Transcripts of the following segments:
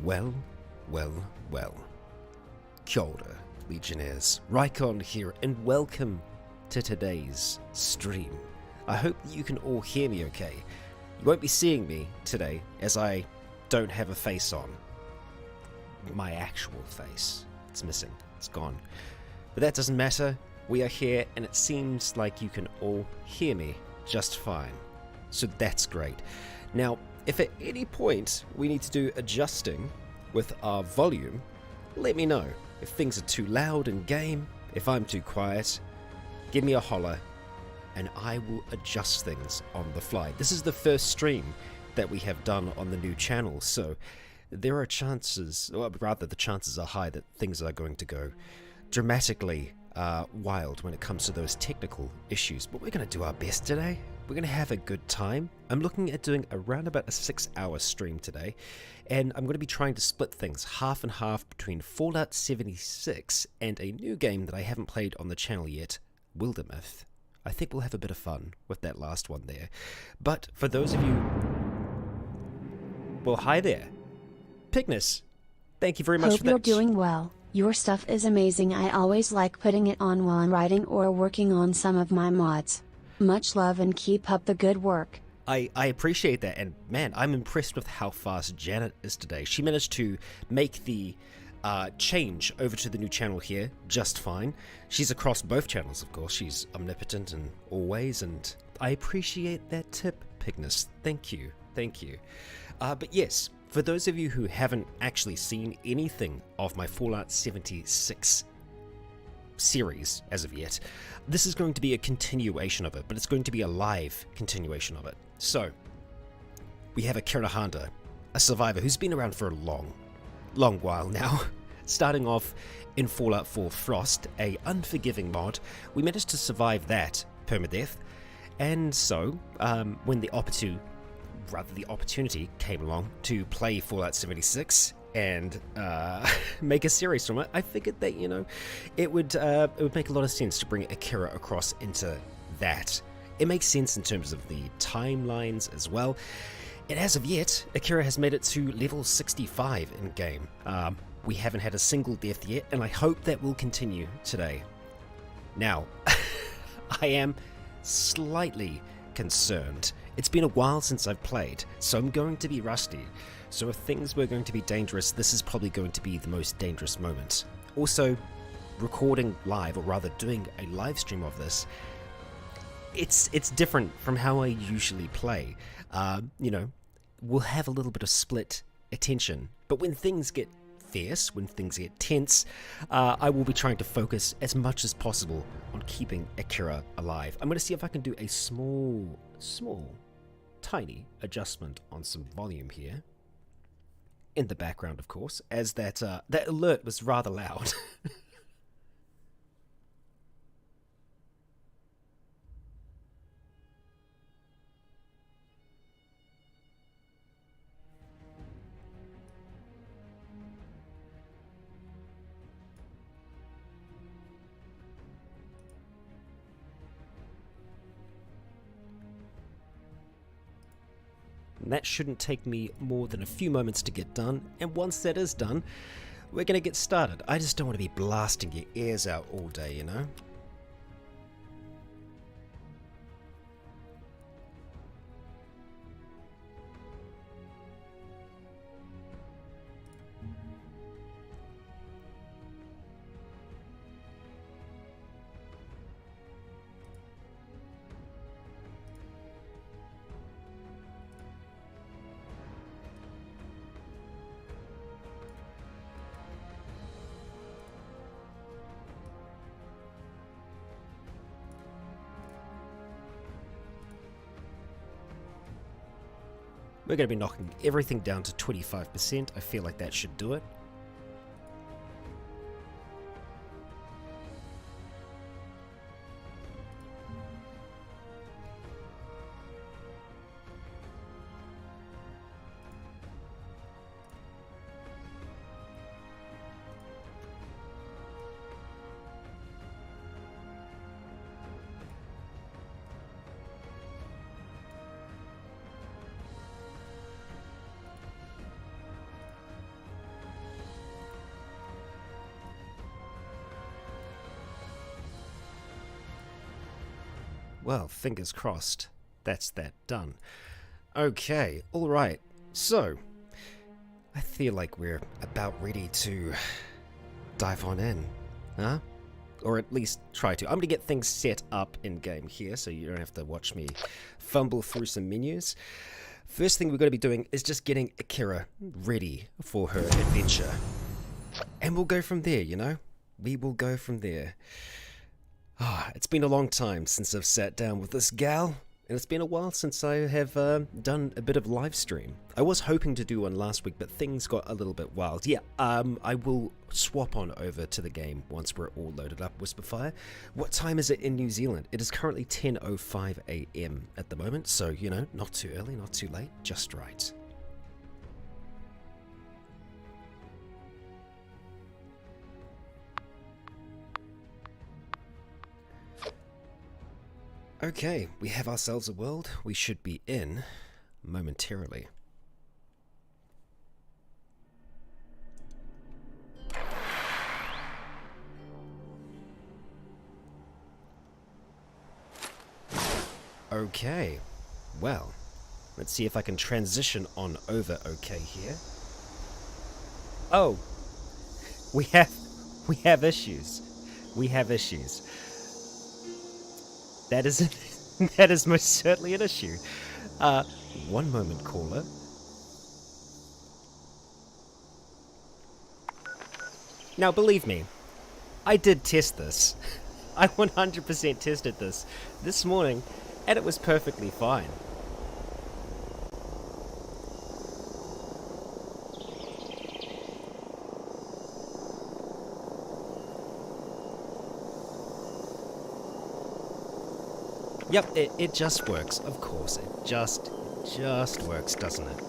Well, well, well. Kia ora, Legionnaires. Rykon here, and welcome to today's stream. I hope that you can all hear me okay. You won't be seeing me today, as I don't have a face on. My actual face. It's missing. It's gone. But that doesn't matter. We are here, and it seems like you can all hear me just fine. So that's great. Now, if at any point we need to do adjusting with our volume, let me know. If things are too loud in game, if I'm too quiet, give me a holler and I will adjust things on the fly. This is the first stream that we have done on the new channel, so there are chances, or rather the chances are high that things are going to go dramatically wild when it comes to those technical issues. But we're going to do our best today. We're going to have a good time. I'm looking at doing around about a 6-hour stream today, and I'm going to be trying to split things half and half between Fallout 76 and a new game that I haven't played on the channel yet, Wildermyth. I think we'll have a bit of fun with that last one there. But for those of you... Well, hi there. Pignus, thank you very much for that. Hope you're doing well. Your stuff is amazing. I always like putting it on while I'm writing or working on some of my mods. Much love and keep up the good work. I appreciate that, and man, I'm impressed with how fast Janet is today. She managed to make the change over to the new channel here just fine. She's across both channels, of course. She's omnipotent in all ways, and I appreciate that tip, Pignus. Thank you. Thank you. But yes, for those of you who haven't actually seen anything of my Fallout 76 series as of yet, this is going to be a continuation of it, but it's going to be a live continuation of it. So, we have Akira Honda, a survivor who's been around for a long while now. Starting off in Fallout 4 Frost, a unforgiving mod, we managed to survive that, Permadeath, and so, when the opportunity came along to play Fallout 76 and make a series from it, I figured that, you know, it would make a lot of sense to bring Akira across into that. It makes sense in terms of the timelines as well. And as of yet, Akira has made it to level 65 in game. We haven't had a single death yet, and I hope that will continue today. Now, I am slightly concerned. It's been a while since I've played, so I'm going to be rusty. So if things were going to be dangerous, this is probably going to be the most dangerous moment. Also, recording live, or rather doing a live stream of this, it's different from how I usually play. You know, we'll have a little bit of split attention, but when things get fierce, when things get tense, I will be trying to focus as much as possible on keeping Akira alive. I'm going to see if I can do a small, tiny adjustment on some volume here. In the background, of course, as that alert was rather loud. That shouldn't take me more than a few moments to get done, and once that is done, we're going to get started. I just don't want to be blasting your ears out all day, you know? We're going to be knocking everything down to 25%. I feel like that should do it. Well, fingers crossed. That's that done. Okay, alright. So, I feel like we're about ready to dive on in. Huh? Or at least try to. I'm going to get things set up in-game here, so you don't have to watch me fumble through some menus. First thing we're going to be doing is just getting Akira ready for her adventure. And we'll go from there, you know? We will go from there. It's been a long time since I've sat down with this gal, and it's been a while since I have done a bit of live stream. I was hoping to do one last week, but things got a little bit wild. Yeah, I will swap on over to the game once we're all loaded up, Whisperfire. What time is it in New Zealand? It is currently 10:05 AM at the moment, so, you know, not too early, not too late, just right. Okay, we have ourselves a world. We should be in momentarily. Okay, well, let's see if I can transition on over okay here. Oh, we have issues. We have issues. That is most certainly an issue. One moment, caller. Now, believe me, I did test this. I 100% tested this morning, and it was perfectly fine. Yep, it just works. Of course, it just works, doesn't it?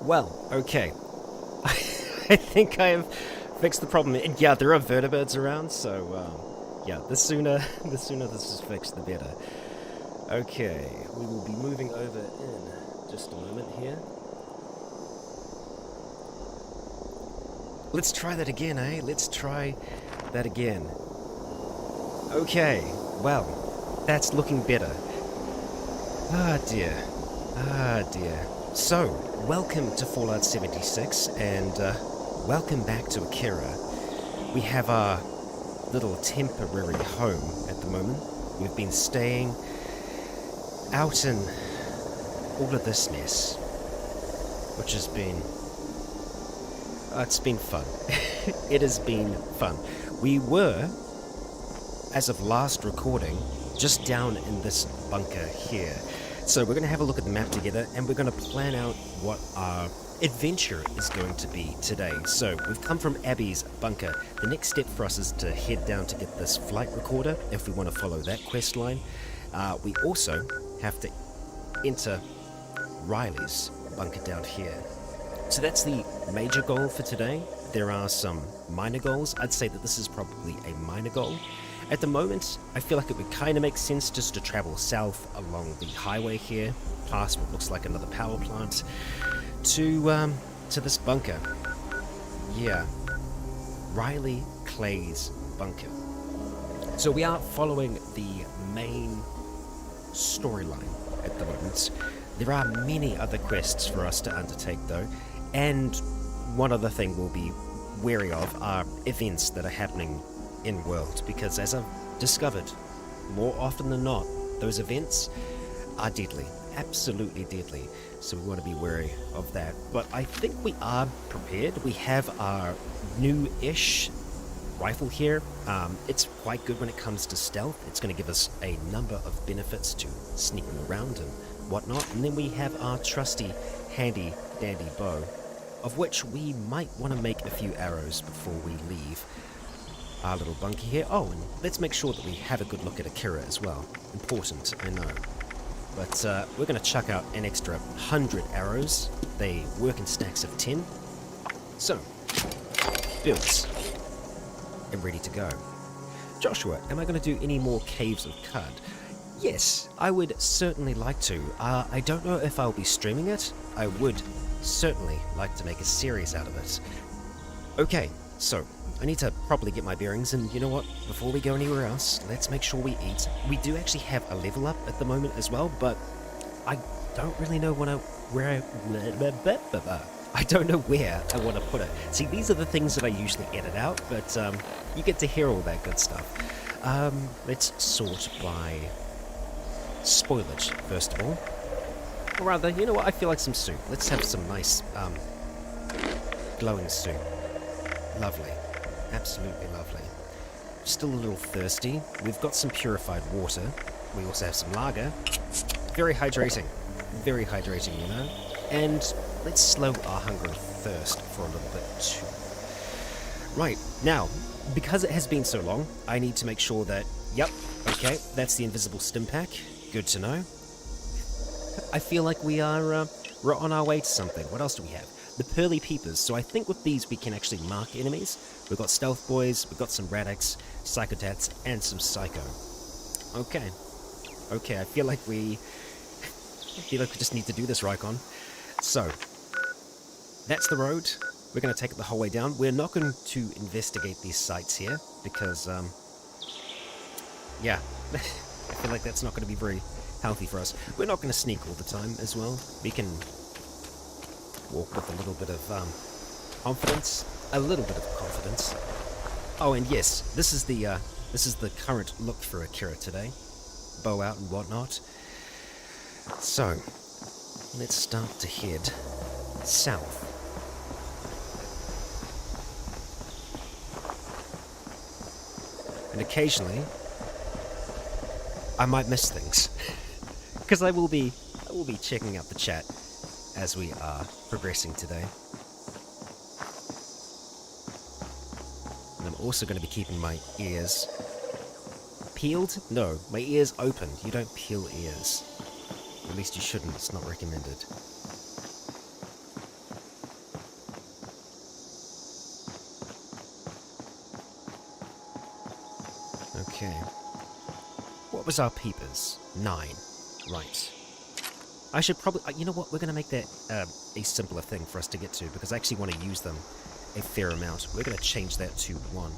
Well, okay. I think I have fixed the problem. And yeah, there are vertibirds around, so yeah, the sooner this is fixed, the better. Okay, we will be moving over in just a moment here. Let's try that again, eh? Let's try that again. Okay, well, that's looking better. Ah dear. Ah dear. So, welcome to Fallout 76, and welcome back to Akira. We have our little temporary home at the moment. We've been staying out in all of this mess, which has been... it's been fun. It has been fun. We were, as of last recording, just down in this bunker here. So we're going to have a look at the map together, and we're going to plan out what our adventure is going to be today. So we've come from Abby's bunker. The next step for us is to head down to get this flight recorder if we want to follow that quest line. We also have to enter Riley's bunker down here. So that's the major goal for today. There are some minor goals. I'd say that this is probably a minor goal. At the moment, I feel like it would kind of make sense just to travel south along the highway here, past what looks like another power plant, to this bunker. Yeah, Riley Clay's bunker. So we are following the main storyline at the moment. There are many other quests for us to undertake though, and one other thing we'll be wary of are events that are happening in world, because as I've discovered, more often than not, those events are deadly, absolutely deadly, so we want to be wary of that. But I think we are prepared. We have our new-ish rifle here. It's quite good when it comes to stealth. It's going to give us a number of benefits to sneaking around and whatnot. And then we have our trusty, handy dandy bow, of which we might want to make a few arrows before we leave our little bunker here. Oh, and let's make sure that we have a good look at Akira as well. Important, I know. But we're going to chuck out an extra 100 arrows. They work in stacks of 10. So, built and ready to go. Joshua, am I going to do any more Caves of Cud? Yes, I would certainly like to. I don't know if I'll be streaming it. I would certainly like to make a series out of it. Okay, so I need to properly get my bearings, and you know what? Before we go anywhere else, let's make sure we eat. We do actually have a level up at the moment as well, but I don't really know where I don't know where I want to put it. See, these are the things that I usually edit out, but you get to hear all that good stuff. Let's sort by spoilage, first of all. Or rather, you know what? I feel like some soup. Let's have some nice, glowing soup. Lovely. Absolutely lovely. Still a little thirsty. We've got some purified water. We also have some lager. Very hydrating. Very hydrating, you know. And let's slow our hunger and thirst for a little bit too. Right, now, because it has been so long, I need to make sure that, yep, okay, that's the invisible stim pack. Good to know. I feel like we are we're on our way to something. What else do we have? The pearly peepers. So I think with these we can actually mark enemies. We've got stealth boys, we've got some radix, psychotats, and some psycho. Okay. Okay, I feel like we just need to do this, Rykon. So, that's the road. We're going to take it the whole way down. We're not going to investigate these sites here because, yeah, I feel like that's not going to be very healthy for us. We're not going to sneak all the time as well. We can walk with a little bit of confidence. A little bit of confidence. Oh, and yes, this is the current look for Akira today. Bow out and whatnot. So, let's start to head south. And occasionally, I might miss things. Because I will be checking out the chat as we are progressing today. And I'm also going to be keeping my ears peeled? No, my ears open. You don't peel ears. At least you shouldn't, it's not recommended. Okay. What was our peepers? 9. Right. I should probably... you know what? We're going to make that a simpler thing for us to get to, because I actually want to use them a fair amount. We're going to change that to 1.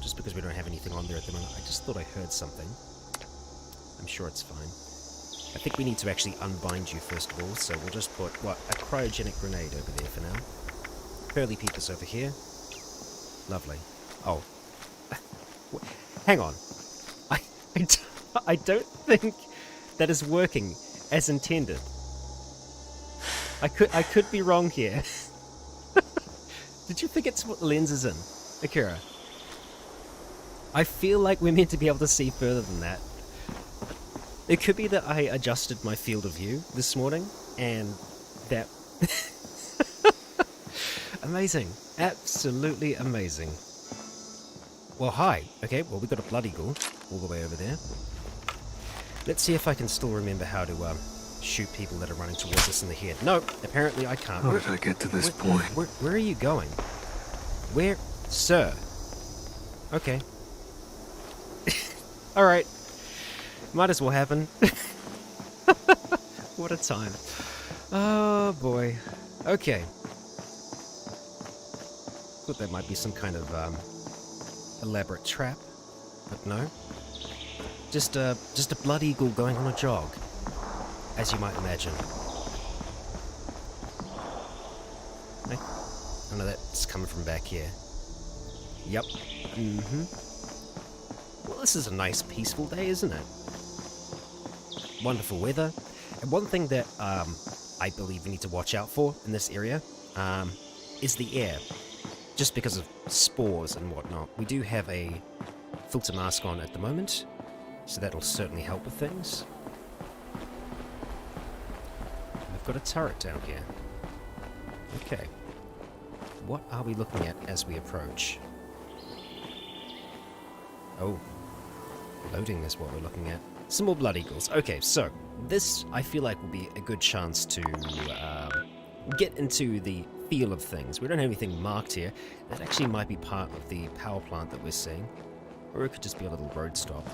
Just because we don't have anything on there at the moment. I just thought I heard something. I'm sure it's fine. I think we need to actually unbind you first of all, so we'll just put, what, a cryogenic grenade over there for now. Pearly peepers over here. Lovely. Oh. Hang on. I don't think that is working as intended. I could be wrong here. Did you forget to put lenses in, Akira? I feel like we're meant to be able to see further than that. It could be that I adjusted my field of view this morning, and that... Amazing. Absolutely amazing. Well, hi. Okay, well, we've got a blood eagle all the way over there. Let's see if I can still remember how to shoot people that are running towards us in the head. No, apparently I can't. How did I get to this point? Where are you going? Where? Sir. Okay. Alright. Might as well happen. What a time. Oh boy. Okay. Thought that might be some kind of elaborate trap, but no. Just a blood eagle going on a jog, as you might imagine. I know that's coming from back here. Yep. Well, this is a nice, peaceful day, isn't it? Wonderful weather. And one thing that I believe we need to watch out for in this area is the air. Just because of spores and whatnot. We do have a filter mask on at the moment, so that'll certainly help with things. We've got a turret down here. Okay. What are we looking at as we approach? Oh. Loading is what we're looking at. Some more blood eagles. Okay, so this I feel like will be a good chance to get into the feel of things. We don't have anything marked here. That actually might be part of the power plant that we're seeing. Or it could just be a little road stop.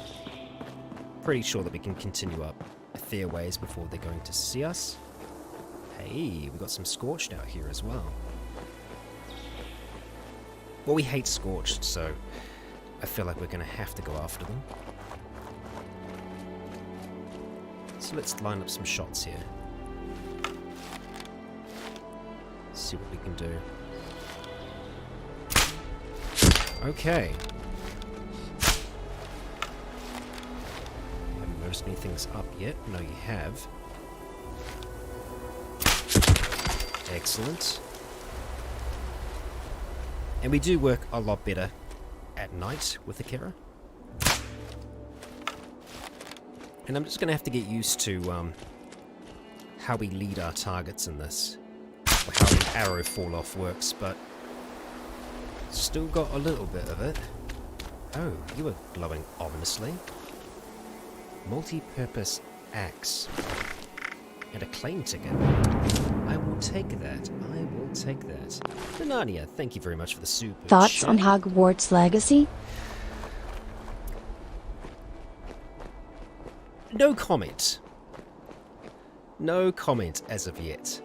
Pretty sure that we can continue up a fair ways before they're going to see us. Hey, we got some Scorched out here as well. Well, we hate Scorched, so I feel like we're going to have to go after them. So let's line up some shots here. See what we can do. Okay. Haven't noticed anything's up yet. No, you have. Excellent. And we do work a lot better at night with the Kera. And I'm just going to have to get used to how we lead our targets in this. Or how the arrow fall off works, but still got a little bit of it. Oh, you were glowing ominously. Multi-purpose axe. And a claim ticket. I will take that. I will take that. Nanania, thank you very much for the super Thoughts chat. on Hogwarts Legacy? No comment. No comment as of yet.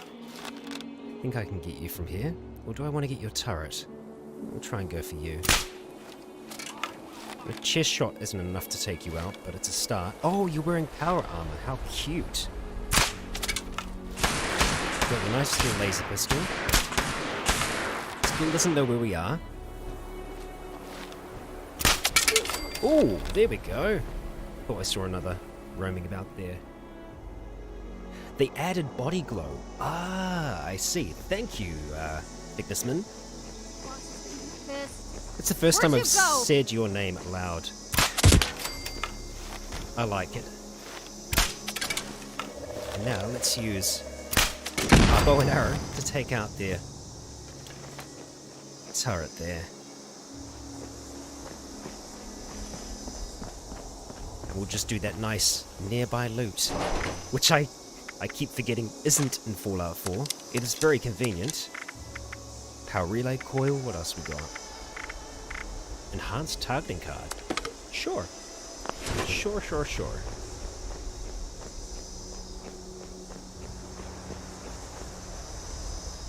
I think I can get you from here. Or do I want to get your turret? We'll try and go for you. A chest shot isn't enough to take you out, but it's a start. Oh, you're wearing power armor. How cute. Got a nice little laser pistol. Still doesn't know where we are. Oh, there we go. Thought I saw another roaming about there. They added body glow. Ah, I see. Thank you, Thicknessman. It's the first time I've said your name aloud. I like it. And now let's use our bow and arrow to take out their turret there. And we'll just do that nice nearby loot, which I keep forgetting isn't in Fallout 4. It is very convenient. Power relay coil, what else we got? Enhanced targeting card. Sure. Sure.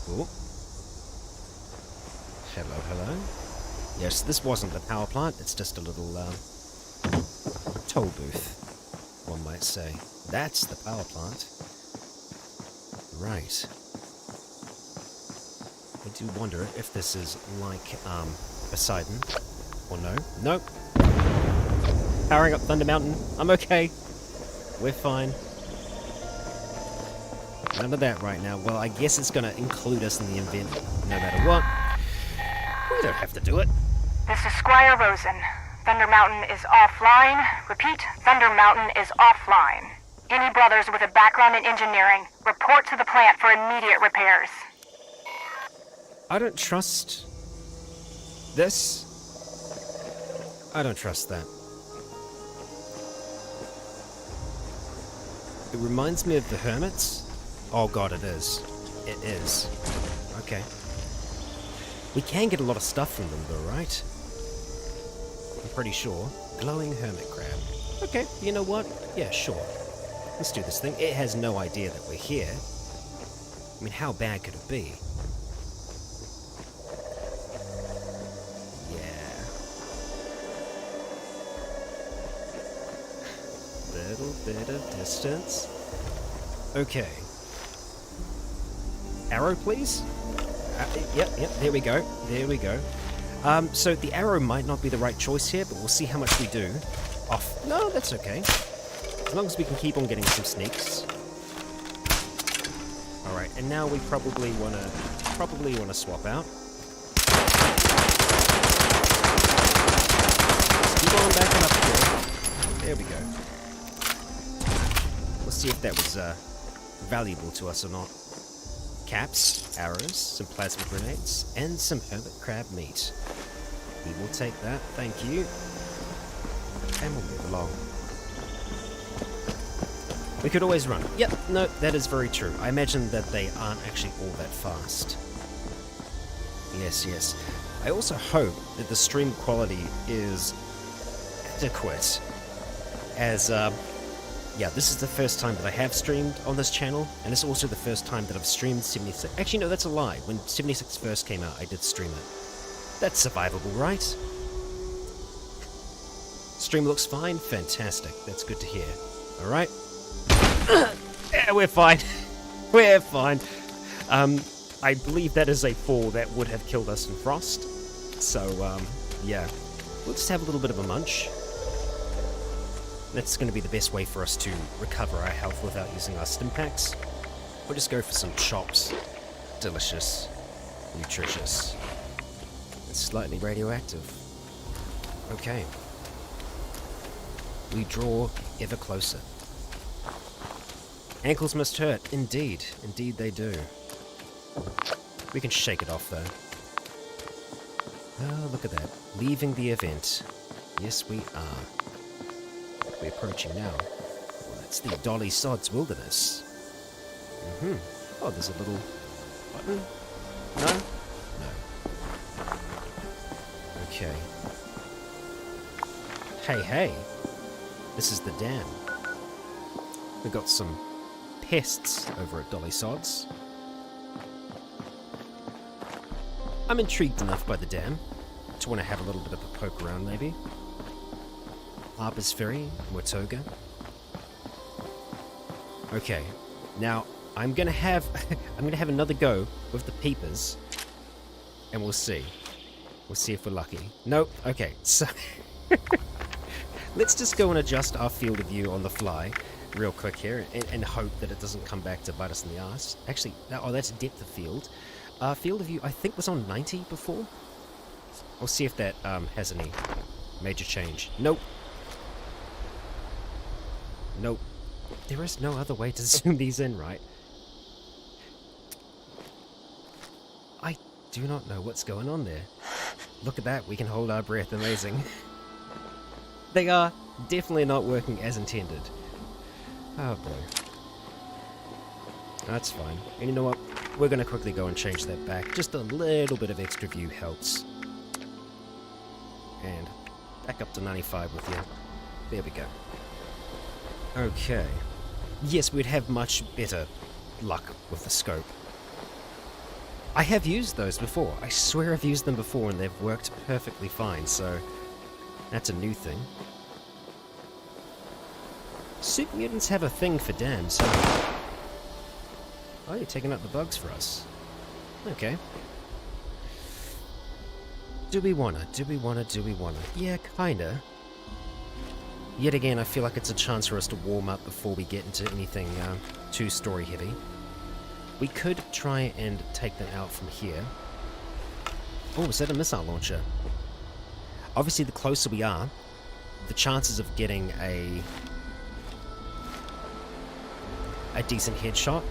Oh. Hello. Yes, this wasn't the power plant, it's just a little toll booth, one might say. That's the power plant. Right. I do wonder if this is like Poseidon. Or no? Nope. Powering up Thunder Mountain. I'm okay. We're fine. None of that right now. Well, I guess it's going to include us in the event no matter what. We don't have to do it. This is Squire Rosen. Thunder Mountain is offline. Repeat, Thunder Mountain is offline. Any brothers with a background in engineering, report to the plant for immediate repairs. I don't trust this. I don't trust that. It reminds me of the Hermits. Oh god, it is. It is. Okay. We can get a lot of stuff from them though, right? I'm pretty sure. Glowing hermit crab. Okay, you know what? Yeah, sure. Let's do this thing. It has no idea that we're here. I mean, how bad could it be? Little bit of distance. Okay. Arrow, please? Yep, there we go. So the arrow might not be the right choice here, but we'll see how much we do. Off. No, that's okay. As long as we can keep on getting some sneaks. Alright, and now we probably wanna swap out. Just keep on backing up here. There we go. Let's see if that was valuable to us or not. Caps, arrows, some plasma grenades, and some hermit crab meat. We will take that, thank you. And we'll move along. We could always run. Yep, no, that is very true. I imagine that they aren't actually all that fast. Yes, yes. I also hope that the stream quality is adequate. As, yeah, this is the first time that I have streamed on this channel, and it's also the first time that I've streamed 76. Actually, no, that's a lie. When 76 first came out, I did stream it. That's survivable, right? Stream looks fine? Fantastic. That's good to hear. Alright. Yeah, we're fine. We're fine. I believe that is a fall that would have killed us in Frost. So, yeah. We'll just have a little bit of a munch. That's going to be the best way for us to recover our health without using our stim packs. We'll just go for some chops. Delicious. Nutritious. It's slightly radioactive. Okay. We draw ever closer. Ankles must hurt. Indeed. Indeed they do. We can shake it off, though. Oh, look at that. Leaving the event. Yes, we are. We're approaching now. Well, that's the Dolly Sods Wilderness. Oh, there's a little button? No? No. Okay. Hey, hey. This is the dam. We got some pests over at Dolly Sods. I'm intrigued enough by the dam to want to have a little bit of a poke around, maybe. Harper's Ferry, Watoga. Okay, now I'm gonna have another go with the peepers, and we'll see. We'll see if we're lucky. Nope. Okay, so let's just go and adjust our field of view on the fly real quick here and hope that it doesn't come back to bite us in the ass. Actually, oh, that's depth of field. Field of view, I think, was on 90 before. We'll see if that has any major change. Nope. Nope. There is no other way to zoom these in, right? I do not know what's going on there. Look at that, we can hold our breath. Amazing. They are definitely not working as intended. Oh boy. That's fine. And you know what? We're going to quickly go and change that back. Just a little bit of extra view helps. And back up to 95 with you. There we go. Okay. Yes, we'd have much better luck with the scope. I have used those before. I swear I've used them before and they've worked perfectly fine, so that's a new thing. Super mutants have a thing for dams, so... Oh, you're taking out the bugs for us. Okay. Do we wanna? Yeah, kinda. Yet again, I feel like it's a chance for us to warm up before we get into anything too story heavy. We could try and take them out from here. Oh, is that a missile launcher? Obviously, the closer we are, the chances of getting a decent headshot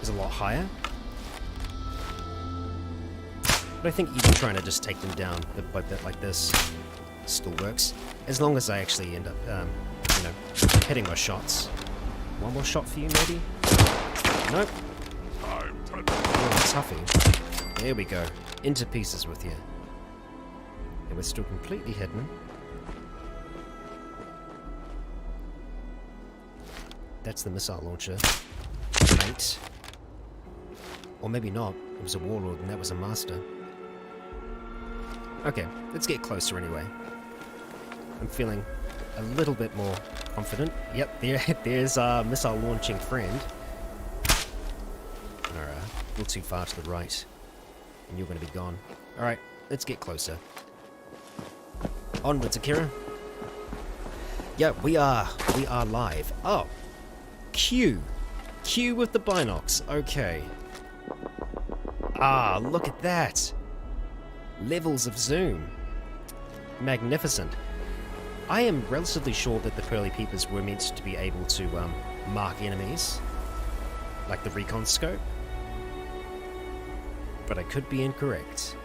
is a lot higher. But I think even trying to just take them down bit like this still works, as long as I actually end up, you know, hitting my shots. One more shot for you, maybe? Nope. Oh, toughie. There we go. Into pieces with you. And we're still completely hidden. That's the missile launcher. Mate. Or maybe not. It was a warlord and that was a master. Okay, let's get closer anyway. I'm feeling a little bit more confident. Yep, there's our missile launching friend. Alright, a little too far to the right. And you're going to be gone. Alright, let's get closer. Onwards, Akira. Yeah, we are live. Oh, Q with the binocs. Okay. Ah, look at that. Levels of zoom. Magnificent. I am relatively sure that the Pearly Peepers were meant to be able to mark enemies, like the recon scope, but I could be incorrect.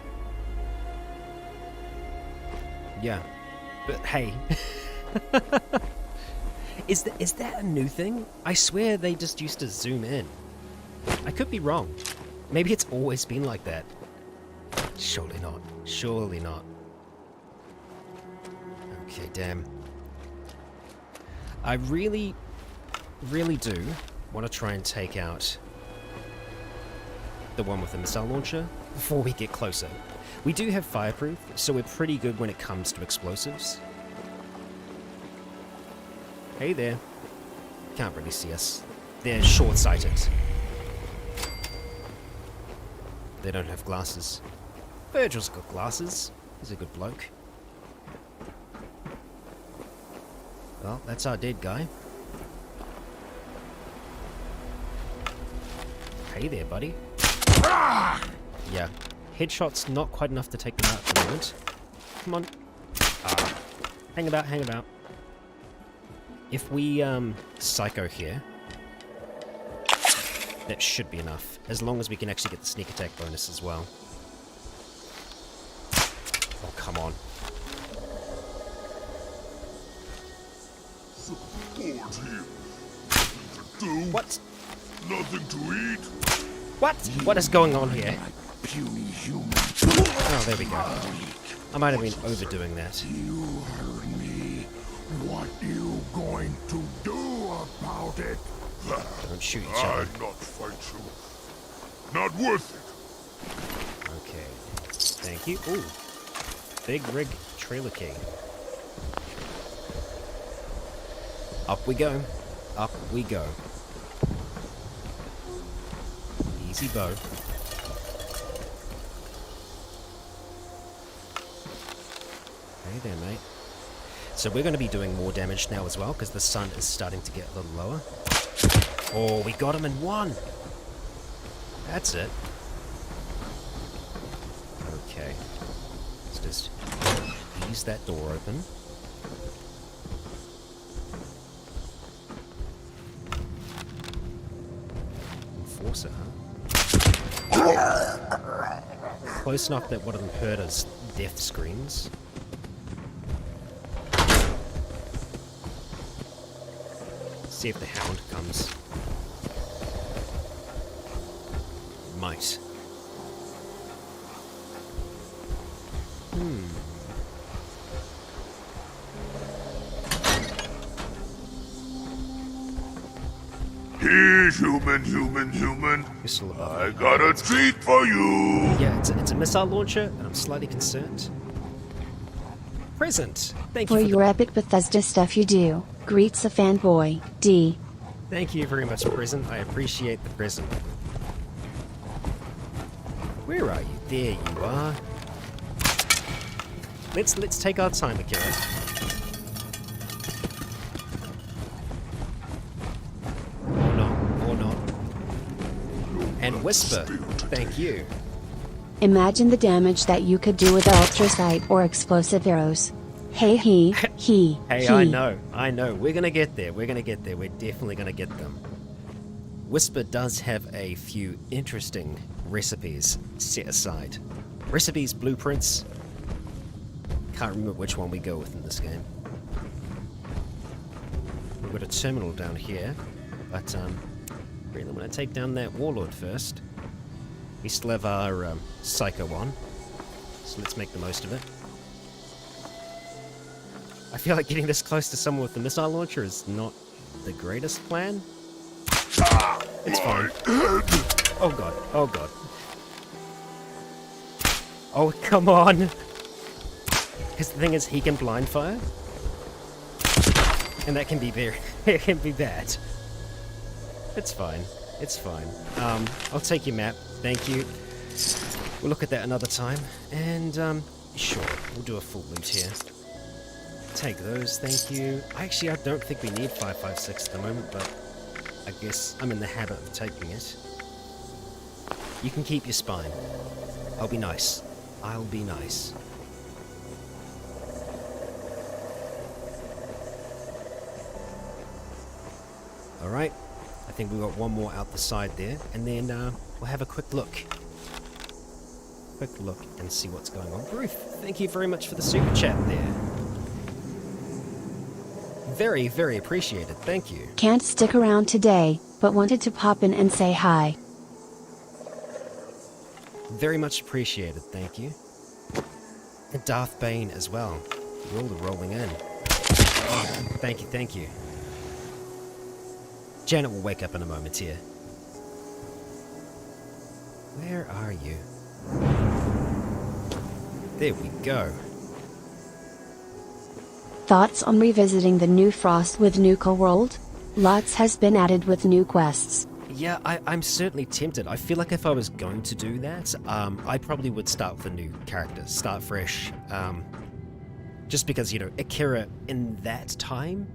Yeah, but hey, is that a new thing? I swear they just used to zoom in. I could be wrong. Maybe it's always been like that. Surely not. Surely not. Okay, damn. I really do want to try and take out the one with the missile launcher before we get closer. We do have fireproof, so we're pretty good when it comes to explosives. Hey there. Can't really see us. They're short-sighted. They don't have glasses. Virgil's got glasses. He's a good bloke. Well, that's our dead guy. Hey there, buddy. Yeah. Headshot's not quite enough to take them out at the moment. Come on. Hang about, hang about. If we, psycho here, that should be enough. As long as we can actually get the sneak attack bonus as well. Oh, come on. What? Nothing to eat. What? What is going on here? Oh, there we go. I might have been overdoing that. You heard me. What you going to do about it? Don't shoot each other. I'd not fight you. Not worth it. Okay. Thank you. Ooh. Big rig trailer king. Up we go. Up we go. Easy bow. Hey there, mate. So we're going to be doing more damage now as well, because the sun is starting to get a little lower. Oh, we got him in one! That's it. Okay. Let's just ease that door open. Enforcer, huh? Close enough that one of them heard us death screams. See if the hound comes. Might. Here, human. You're still above I me. got a treat for you. Yeah, it's a missile launcher, and I'm slightly concerned. Present! Thank you For for your epic Bethesda stuff you do, greets a fanboy, D. Thank you very much, Present. I appreciate the present. Where are you? There you are. Let's take our time, Akira. Or not. And Whisper, thank you. Imagine the damage that you could do with ultrasight or explosive arrows. Hey he. Hey, I know. We're gonna get there. We're definitely gonna get them. Whisper does have a few interesting recipes set aside. Recipes, blueprints. Can't remember which one we go with in this game. We've got a terminal down here, but really want to take down that warlord first. We still have our psycho on, so let's make the most of it. I feel like getting this close to someone with the missile launcher is not the greatest plan. It's fine. Oh god, oh god. Oh, come on! Because the thing is, he can blind fire. And that can be very, it can be bad. It's fine, it's fine. I'll take your map, thank you. We'll look at that another time, and sure, we'll do a full loot here. Take those, thank you. Actually, I don't think we need 556 at the moment, but I guess I'm in the habit of taking it. You can keep your spine. I'll be nice. I'll be nice. Alright, I think we've got one more out the side there, and then we'll have a quick look. Quick look and see what's going on. Ruth, thank you very much for the super chat there. Very, very appreciated, thank you. Can't stick around today, but wanted to pop in and say hi. Very much appreciated, thank you. And Darth Bane as well. You're all rolling in. Thank you, thank you. Janet will wake up in a moment here. Where are you? There we go. Thoughts on revisiting the new Frost with Nuka World? Lots has been added with new quests. Yeah, I'm certainly tempted. I feel like if I was going to do that, I probably would start with a new character, start fresh. Just because, you know, Akira, in that time,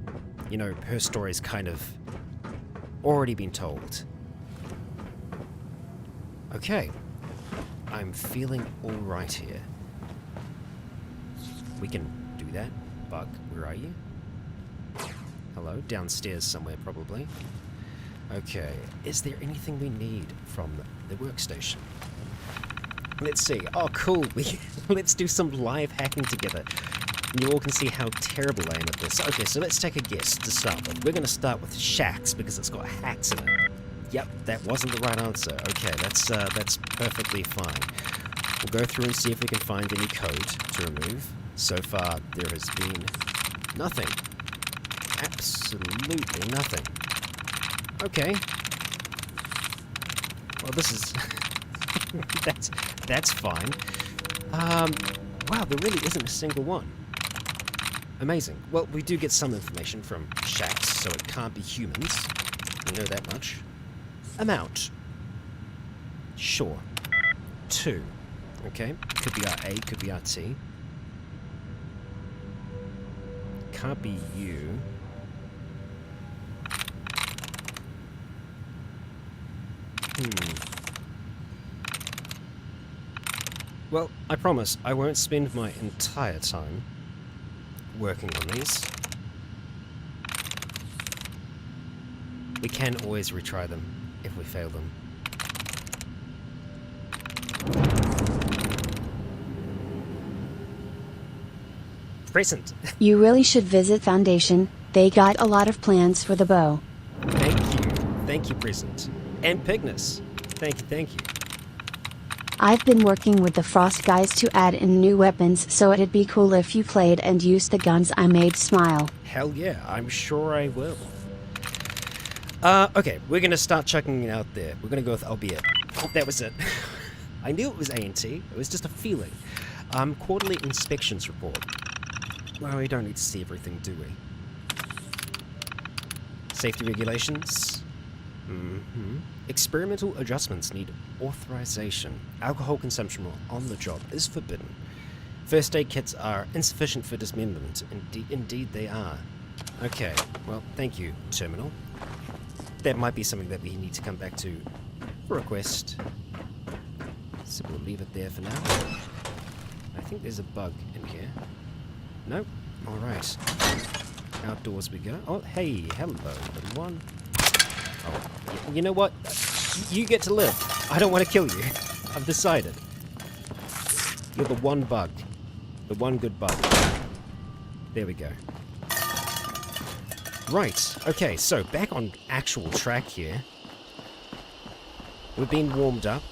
you know, her story's kind of already been told. Okay. I'm feeling alright here. We can do that. Bug, where are you? Hello, downstairs somewhere probably. Okay, is there anything we need from the workstation? Let's see. Oh, cool. Let's do some live hacking together. You all can see how terrible I am at this. Okay, so let's take a guess to start with. We're going to start with shacks because it's got hacks in it. Yep, that wasn't the right answer. Okay, that's perfectly fine. We'll go through and see if we can find any code to remove. So far, there has been nothing. Absolutely nothing. Okay. Well, this is... that's fine. Wow, there really isn't a single one. Amazing. Well, we do get some information from shacks, so it can't be humans. We know that much. Amount. Sure. 2. Okay. Could be our A, could be our T. Can't be you. Well, I promise I won't spend my entire time working on these. We can always retry them if we fail them. Present. You really should visit Foundation, they got a lot of plans for the bow. Thank you, Present. And Pignus. Thank you. I've been working with the Frost guys to add in new weapons, so it'd be cool if you played and used the guns I made. Smile. Hell yeah, I'm sure I will. Okay, we're gonna start chucking it out there. We're gonna go with Albeit. Oh, that was it. I knew it was A&T, it was just a feeling. Quarterly inspections report. Well, we don't need to see everything, do we? Safety regulations. Experimental adjustments need authorization. Alcohol consumption while on the job is forbidden. First aid kits are insufficient for dismemberment. Indeed they are. Okay, well, thank you, Terminal. That might be something that we need to come back to for a quest. So we'll leave it there for now. I think there's a bug in here. Nope. Alright. Outdoors we go. Oh, hey, hello, little one. Oh, you know what? You get to live. I don't want to kill you. I've decided. You're the one bug. The one good bug. There we go. Right. Okay, so back on actual track here. We're being warmed up.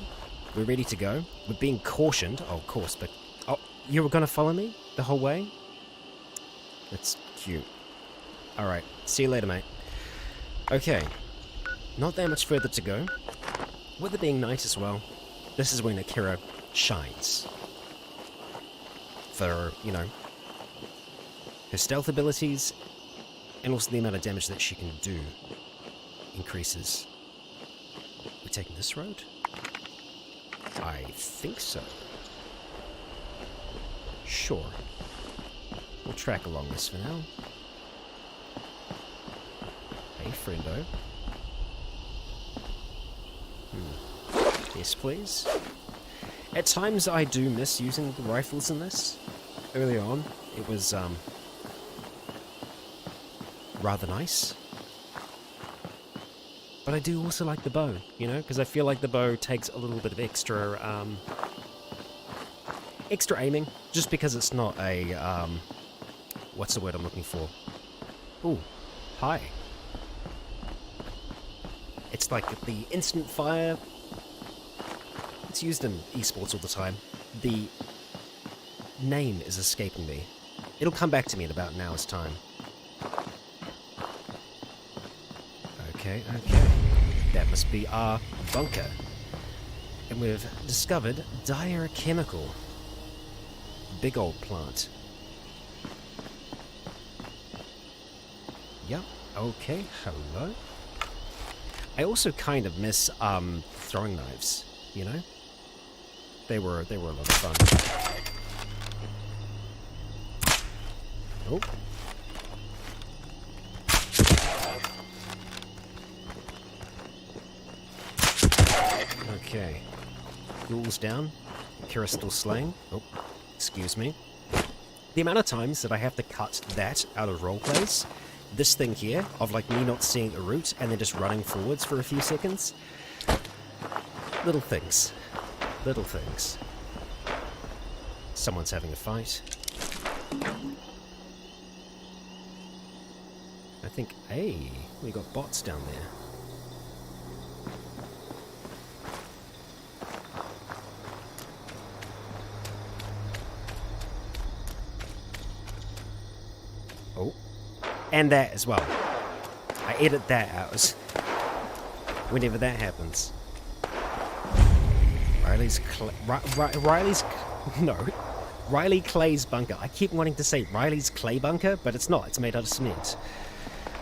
We're ready to go. We're being cautioned. Oh, of course, but... Oh, you were going to follow me the whole way? That's cute. Alright. See you later, mate. Okay. Not that much further to go. With it being night as well, this is when Akira shines. For, you know, her stealth abilities, and also the amount of damage that she can do increases. We're taking this road? I think so. Sure. We'll track along this for now. Hey, friendo. Yes, please. At times I do miss using the rifles in this. Earlier on, it was rather nice. But I do also like the bow, you know, because I feel like the bow takes a little bit of extra aiming, just because it's not a, what's the word I'm looking for? Ooh, hi. It's like the instant fire. It's used in esports all the time. The name is escaping me. It'll come back to me in about an hour's time. Okay. That must be our bunker. And we've discovered diarochemical. Big old plant. Yep, okay, hello. I also kind of miss throwing knives, you know? They were a lot of fun. Oh. Okay. Rules down. Kira still slain. Oh, excuse me. The amount of times that I have to cut that out of roleplays, this thing here, of like me not seeing a route and then just running forwards for a few seconds. Little things. Little things. Someone's having a fight. I think, hey, we got bots down there. Oh, and that as well. I edit that out whenever that happens. Riley Clay's bunker. I keep wanting to say Riley's Clay bunker, but it's not. It's made out of cement.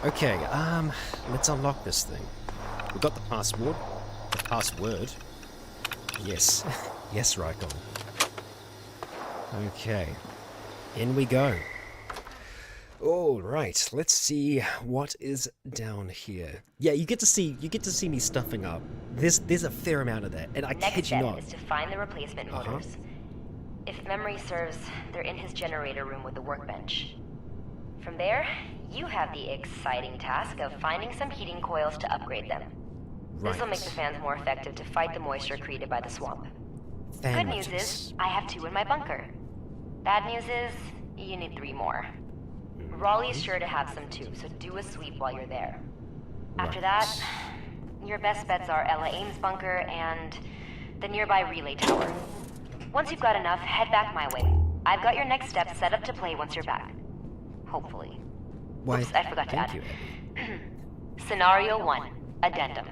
Okay, let's unlock this thing. We've got the password. The password. Yes. Yes, Raikon. Okay. In we go. All right, let's see what is down here. Yeah, you get to see me stuffing up. There's a fair amount of that, and I kid you not. Next step is to find the replacement motors. If memory serves, they're in his generator room with the workbench. From there, you have the exciting task of finding some heating coils to upgrade them. Right. This will make the fans more effective to fight the moisture created by the swamp. Fan Good news motors. is, I have 2 in my bunker. Bad news is, you need 3 more. Raleigh's sure to have some too, so do a sweep while you're there. After that, your best bets are Ella Ames' bunker and the nearby relay tower. Once you've got enough, head back my way. I've got your next step set up to play once you're back. Hopefully. Why, Oops, I forgot to thank add. you. Scenario 1. Addendum.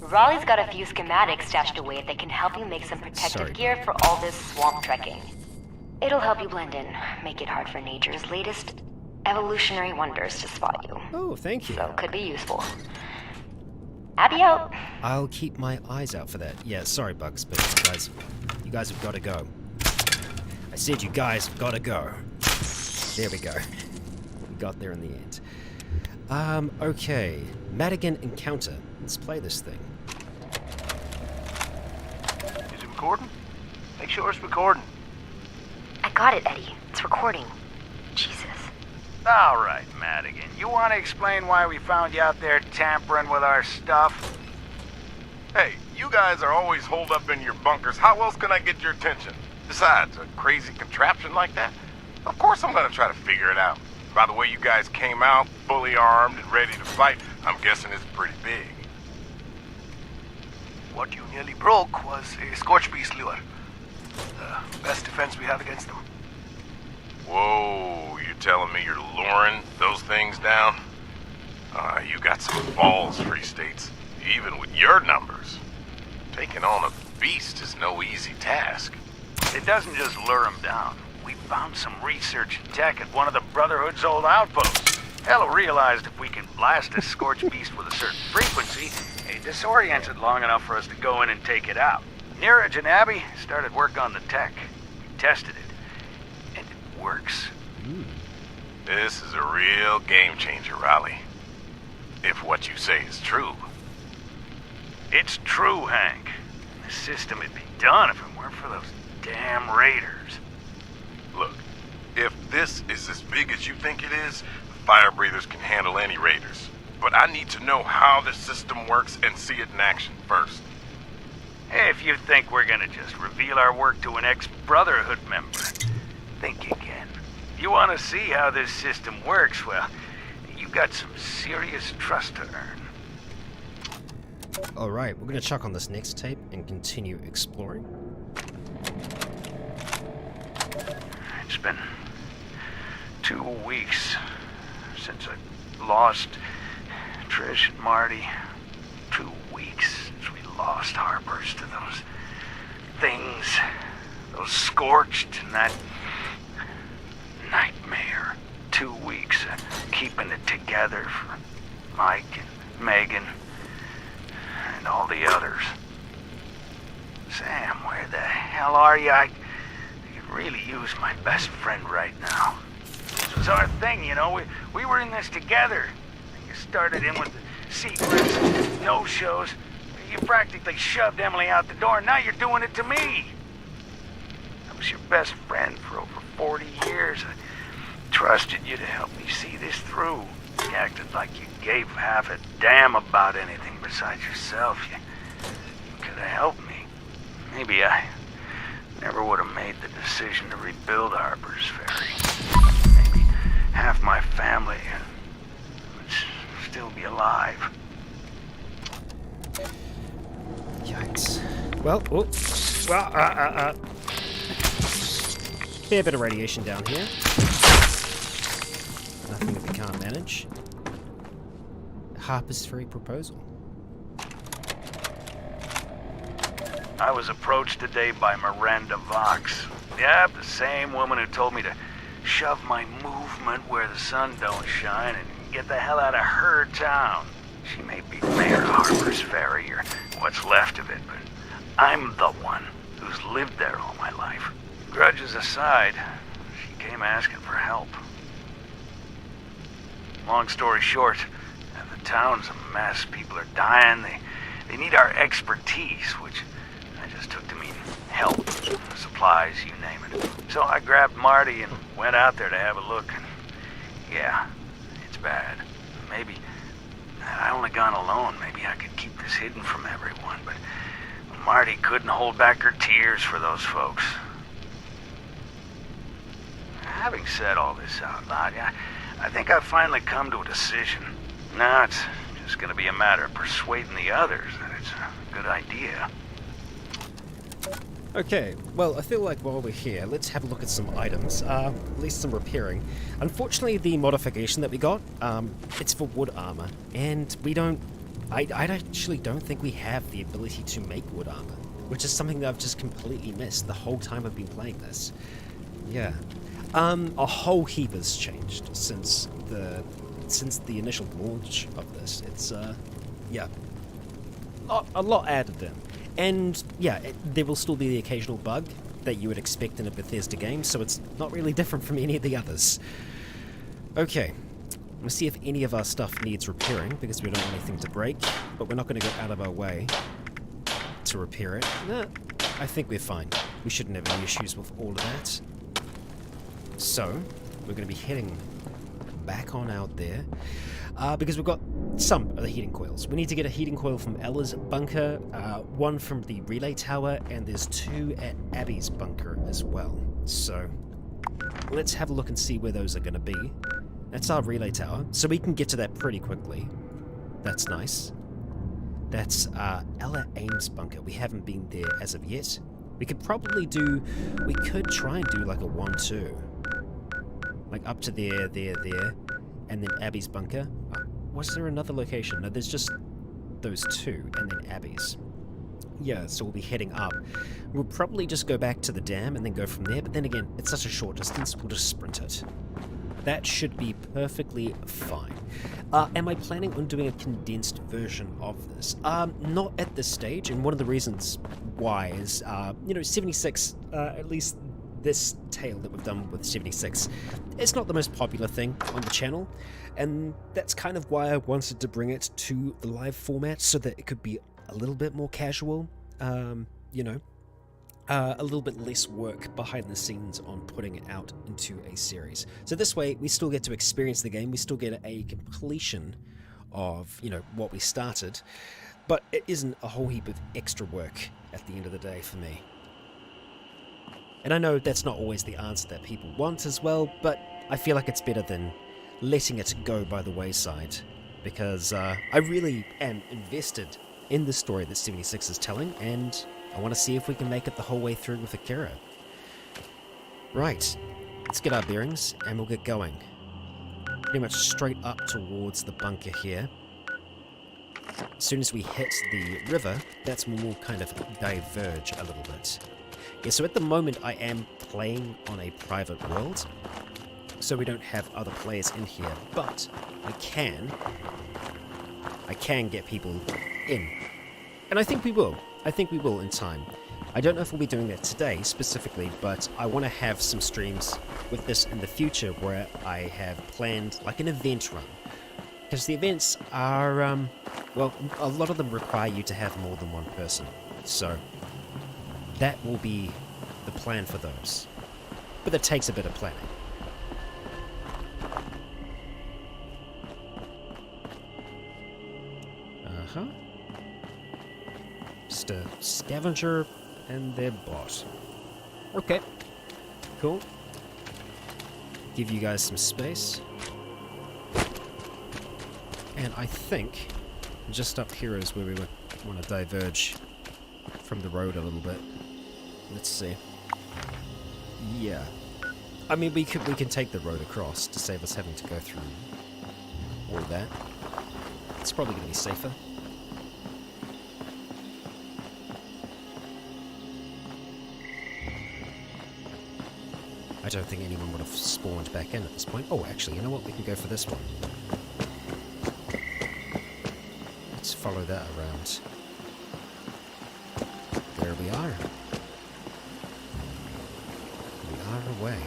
Raleigh's got a few schematics stashed away that can help you make some protective Sorry. gear for all this swamp trekking. It'll help you blend in, make it hard for nature's latest evolutionary wonders to spot you. Oh, thank you. So, could be useful. Abby out! I'll keep my eyes out for that. Yeah, sorry, Bugs, but you guys have got to go. I said you guys have got to go. There we go. We got there in the end. Okay. Madigan Encounter. Let's play this thing. Is it recording? Make sure it's recording. I got it, Eddie. It's recording. Jesus. All right, Madigan. You want to explain why we found you out there tampering with our stuff? Hey, you guys are always holed up in your bunkers. How else can I get your attention? Besides, a crazy contraption like that? Of course I'm gonna try to figure it out. By the way you guys came out, fully armed and ready to fight, I'm guessing it's pretty big. What you nearly broke was a Scorch Beast lure. The best defense we have against them. Whoa, you're telling me you're luring those things down? You got some balls, Free States. Even with your numbers. Taking on a beast is no easy task. It doesn't just lure them down. We found some research and tech at one of the Brotherhood's old outposts. Ella realized if we can blast a Scorch Beast with a certain frequency, it disorients it long enough for us to go in and take it out. Neeraj and Abby started work on the tech. We tested it. And it works. This is a real game changer, Raleigh. If what you say is true. It's true, Hank. The system would be done if it weren't for those damn raiders. Look, if this is as big as you think it is, fire breathers can handle any raiders. But I need to know how the system works and see it in action first. If you think we're gonna just reveal our work to an ex-Brotherhood member, think again. If you want to see how this system works, well, you've got some serious trust to earn. Alright, we're going to chuck on this next tape and continue exploring. It's been 2 weeks since I lost Trish and Marty. 2 weeks since we lost Harper's to those things, those scorched and that nightmare. 2 weeks keeping it together for Mike and Megan and all the others. Sam, where the hell are you? I could really use my best friend right now. This was our thing, you know. We were in this together. You started in with the secrets, no-shows. You practically shoved Emily out the door, and now you're doing it to me. I was your best friend for over 40 years. I trusted you to help me see this through. You acted like you gave half a damn about anything besides yourself. You could have helped me. Maybe I never would have made the decision to rebuild Harper's Ferry. Maybe half my family would still be alive. Yikes. Well, fair bit of radiation down here. Nothing that we can't manage. Harper's Ferry proposal. I was approached today by Miranda Vox. Yep, the same woman who told me to shove my movement where the sun don't shine and get the hell out of her town. She may be mayor of Harper's Ferry or what's left of it, but I'm the one who's lived there all my life. Grudges aside, she came asking for help. Long story short, the town's a mess. People are dying. They need our expertise, which I just took to mean help, supplies, you name it. So I grabbed Marty and went out there to have a look. And yeah, it's bad. Maybe I only gone alone. Maybe I could keep this hidden from everyone. But Marty couldn't hold back her tears for those folks. Having said all this out loud, I think I've finally come to a decision. Now it's just going to be a matter of persuading the others that it's a good idea. Okay, well, I feel like while we're here, let's have a look at some items, at least some repairing. Unfortunately, the modification that we got, it's for wood armor, and I actually don't think we have the ability to make wood armor, which is something that I've just completely missed the whole time I've been playing this. Yeah. A whole heap has changed since the initial launch of this. It's, yeah, a lot added in. And, yeah, there will still be the occasional bug that you would expect in a Bethesda game, so it's not really different from any of the others. Okay, I'm going to see if any of our stuff needs repairing, because we don't want anything to break, but we're not going to go out of our way to repair it. Nah, I think we're fine. We shouldn't have any issues with all of that. So, we're going to be heading back on out there, because we've got some of the heating coils. We need to get a heating coil from Ella's bunker, one from the relay tower, and there's 2 at Abby's bunker as well. So, let's have a look and see where those are going to be. That's our relay tower, so we can get to that pretty quickly. That's nice. That's Ella Ames' bunker. We haven't been there as of yet. We could try and do like a 1-2. Like up to there, and then Abby's bunker. Was there another location? No, there's just those 2, and then Abby's. Yeah, so we'll be heading up. We'll probably just go back to the dam and then go from there, but then again, it's such a short distance, we'll just sprint it. That should be perfectly fine. Am I planning on doing a condensed version of this? Not at this stage, and one of the reasons why is, 76, at least this tale that we've done with 76, it's not the most popular thing on the channel, and that's kind of why I wanted to bring it to the live format so that it could be a little bit more casual, you know, a little bit less work behind the scenes on putting it out into a series. So this way, we still get to experience the game, we still get a completion of, you know, what we started, but it isn't a whole heap of extra work at the end of the day for me. And I know that's not always the answer that people want as well, but I feel like it's better than letting it go by the wayside, because I really am invested in the story that 76 is telling, and I want to see if we can make it the whole way through with Akira. Right, let's get our bearings, and we'll get going. Pretty much straight up towards the bunker here. As soon as we hit the river, that's when we'll kind of diverge a little bit. Yeah, so at the moment I am playing on a private world, so we don't have other players in here, but I can get people in. And I think we will. I think we will in time. I don't know if we'll be doing that today specifically, but I want to have some streams with this in the future where I have planned like an event run. Because the events are, well, a lot of them require you to have more than one person. So that will be the plan for those. But it takes a bit of planning. Uh-huh. Just a scavenger and their bot. Okay. Cool. Give you guys some space. And I think just up here is where we want to diverge from the road a little bit. Let's see. Yeah. I mean, we can take the road across to save us having to go through all that. It's probably going to be safer. I don't think anyone would have spawned back in at this point. Oh, actually, you know what? We can go for this one. Let's follow that around. There we are. We are away.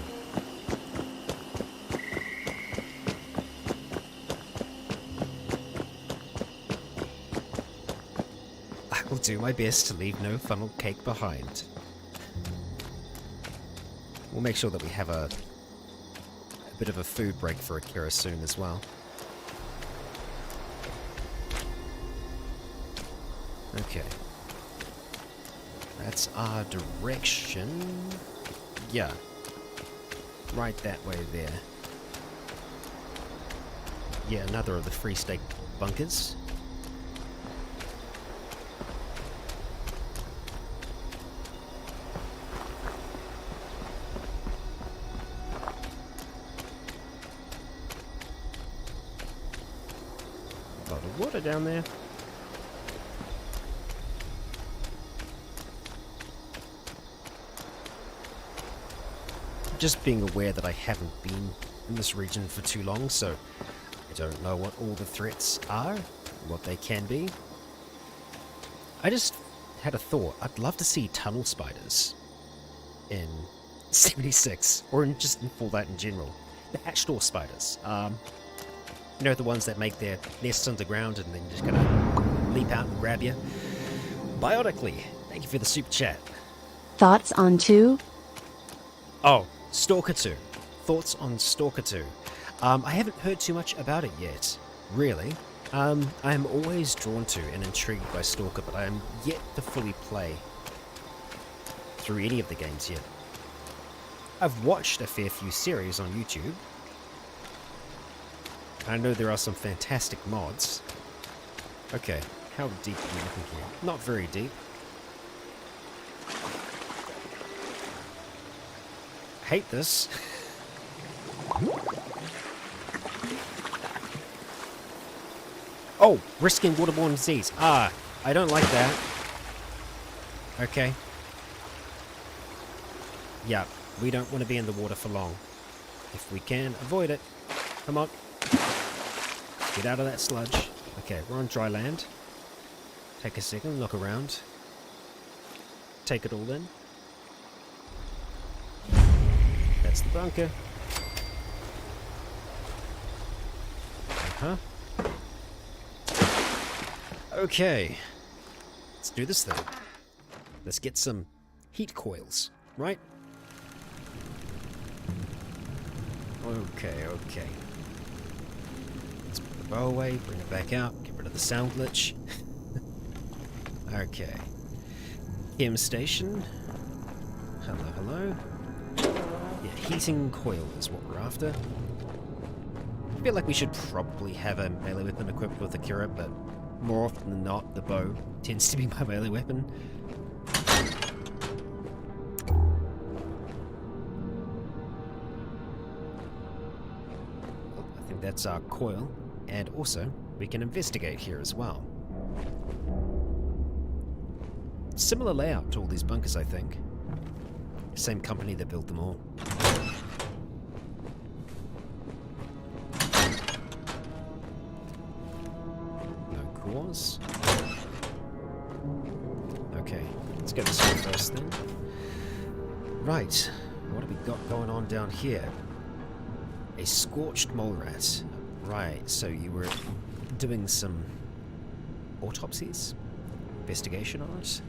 I will do my best to leave no funnel cake behind. We'll make sure that we have a bit of a food break for Akira soon as well. Okay. That's our direction. Yeah. Right that way there. Yeah, another of the Free State bunkers. A lot of water down there. Just being aware that I haven't been in this region for too long, so I don't know what all the threats are, what they can be. I just had a thought. I'd love to see tunnel spiders in 76, or just in Fallout in general. The hatch door spiders. You know, the ones that make their nests underground and then just kind of leap out and grab you. Biotically, thank you for the super chat. Thoughts on 2? Oh, Stalker 2. Thoughts on Stalker 2? I haven't heard too much about it yet, really. I am always drawn to and intrigued by Stalker, but I am yet to fully play through any of the games yet. I've watched a fair few series on YouTube. I know there are some fantastic mods. Okay, how deep are we looking here? Not very deep. Hate this. Oh, risking waterborne disease. Ah, I don't like that. Okay. Yeah, we don't want to be in the water for long. If we can, avoid it. Come on. Get out of that sludge. Okay, we're on dry land. Take a second, look around. Take it all in. That's the bunker. Uh-huh. Okay. Let's do this thing. Let's get some heat coils, right? Okay. Let's put the bow away, bring it back out, get rid of the sound glitch. Okay. Chem station. Hello. Yeah, heating coil is what we're after. I feel like we should probably have a melee weapon equipped with a Kira, but more often than not, the bow tends to be my melee weapon. I think that's our coil, and also we can investigate here as well. Similar layout to all these bunkers, I think. Same company that built them all. No cores. Okay, let's go this way first then. Right, what have we got going on down here? A scorched mole rat. Right, so you were doing some autopsies? Investigation on it?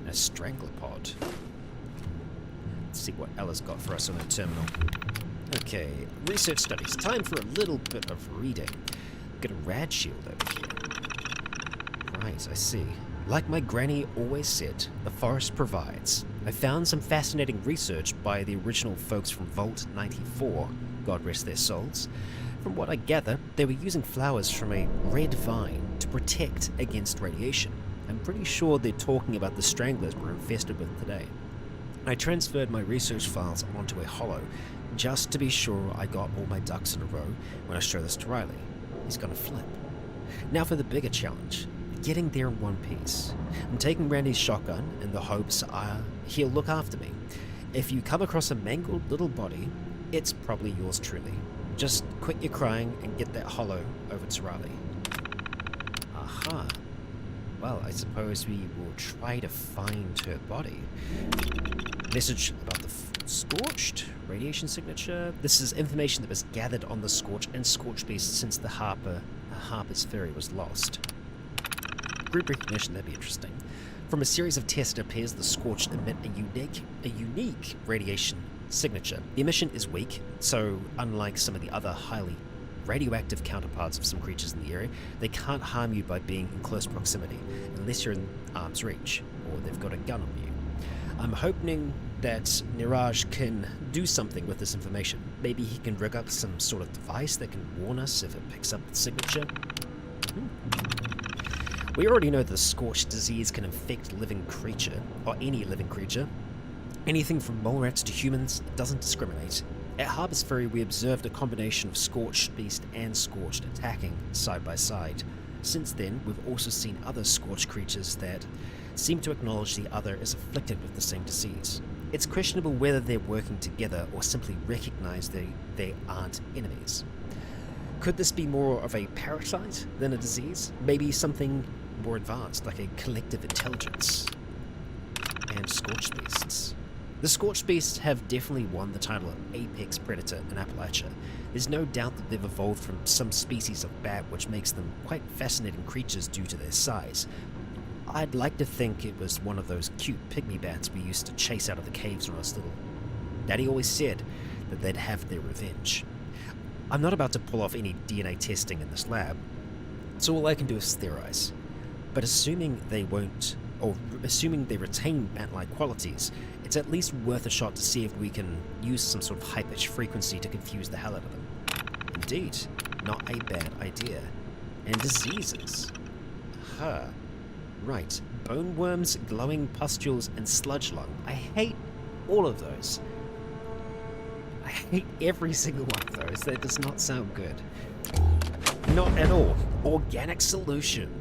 A strangler pod. Let's see what Ella's got for us on her terminal. Okay, research studies. Time for a little bit of reading. Got a rad shield over here. Right, I see. Like my granny always said, the forest provides. I found some fascinating research by the original folks from Vault 94, God rest their souls. From what I gather, they were using flowers from a red vine to protect against radiation. I'm pretty sure they're talking about the stranglers we're infested with today. I transferred my research files onto a holo, just to be sure I got all my ducks in a row when I show this to Riley. He's gonna flip. Now for the bigger challenge, getting there in one piece. I'm taking Randy's shotgun in the hopes he'll look after me. If you come across a mangled little body, it's probably yours truly. Just quit your crying and get that holo over to Riley. Aha. Well, I suppose we will try to find her body. Message about the Scorched radiation signature. This is information that was gathered on the Scorch and Scorch Beast since the Harper's Ferry was lost. Group recognition, that'd be interesting. From a series of tests, it appears the Scorched emit a unique radiation signature. The emission is weak, so unlike some of the other highly radioactive counterparts of some creatures in the area, they can't harm you by being in close proximity, unless you're in arm's reach, or they've got a gun on you. I'm hoping that Niraj can do something with this information. Maybe he can rig up some sort of device that can warn us if it picks up the signature. We already know the Scorched disease can infect living creature, or any living creature. Anything from mole rats to humans, it doesn't discriminate. At Harper's Ferry, we observed a combination of Scorched Beast and Scorched attacking side by side. Since then, we've also seen other Scorched creatures that seem to acknowledge the other is afflicted with the same disease. It's questionable whether they're working together or simply recognize they aren't enemies. Could this be more of a parasite than a disease? Maybe something more advanced, like a collective intelligence? And Scorched Beasts. The Scorched Beasts have definitely won the title of apex predator in Appalachia. There's no doubt that they've evolved from some species of bat, which makes them quite fascinating creatures due to their size. I'd like to think it was one of those cute pygmy bats we used to chase out of the caves when I was little. Daddy always said that they'd have their revenge. I'm not about to pull off any DNA testing in this lab, so all I can do is theorize. But assuming they retain bat-like qualities, it's at least worth a shot to see if we can use some sort of high-pitched frequency to confuse the hell out of them. Indeed, not a bad idea. And diseases. Huh. Right. Bone worms, glowing pustules, and sludge lung. I hate all of those. I hate every single one of those. That does not sound good. Not at all. Organic solution.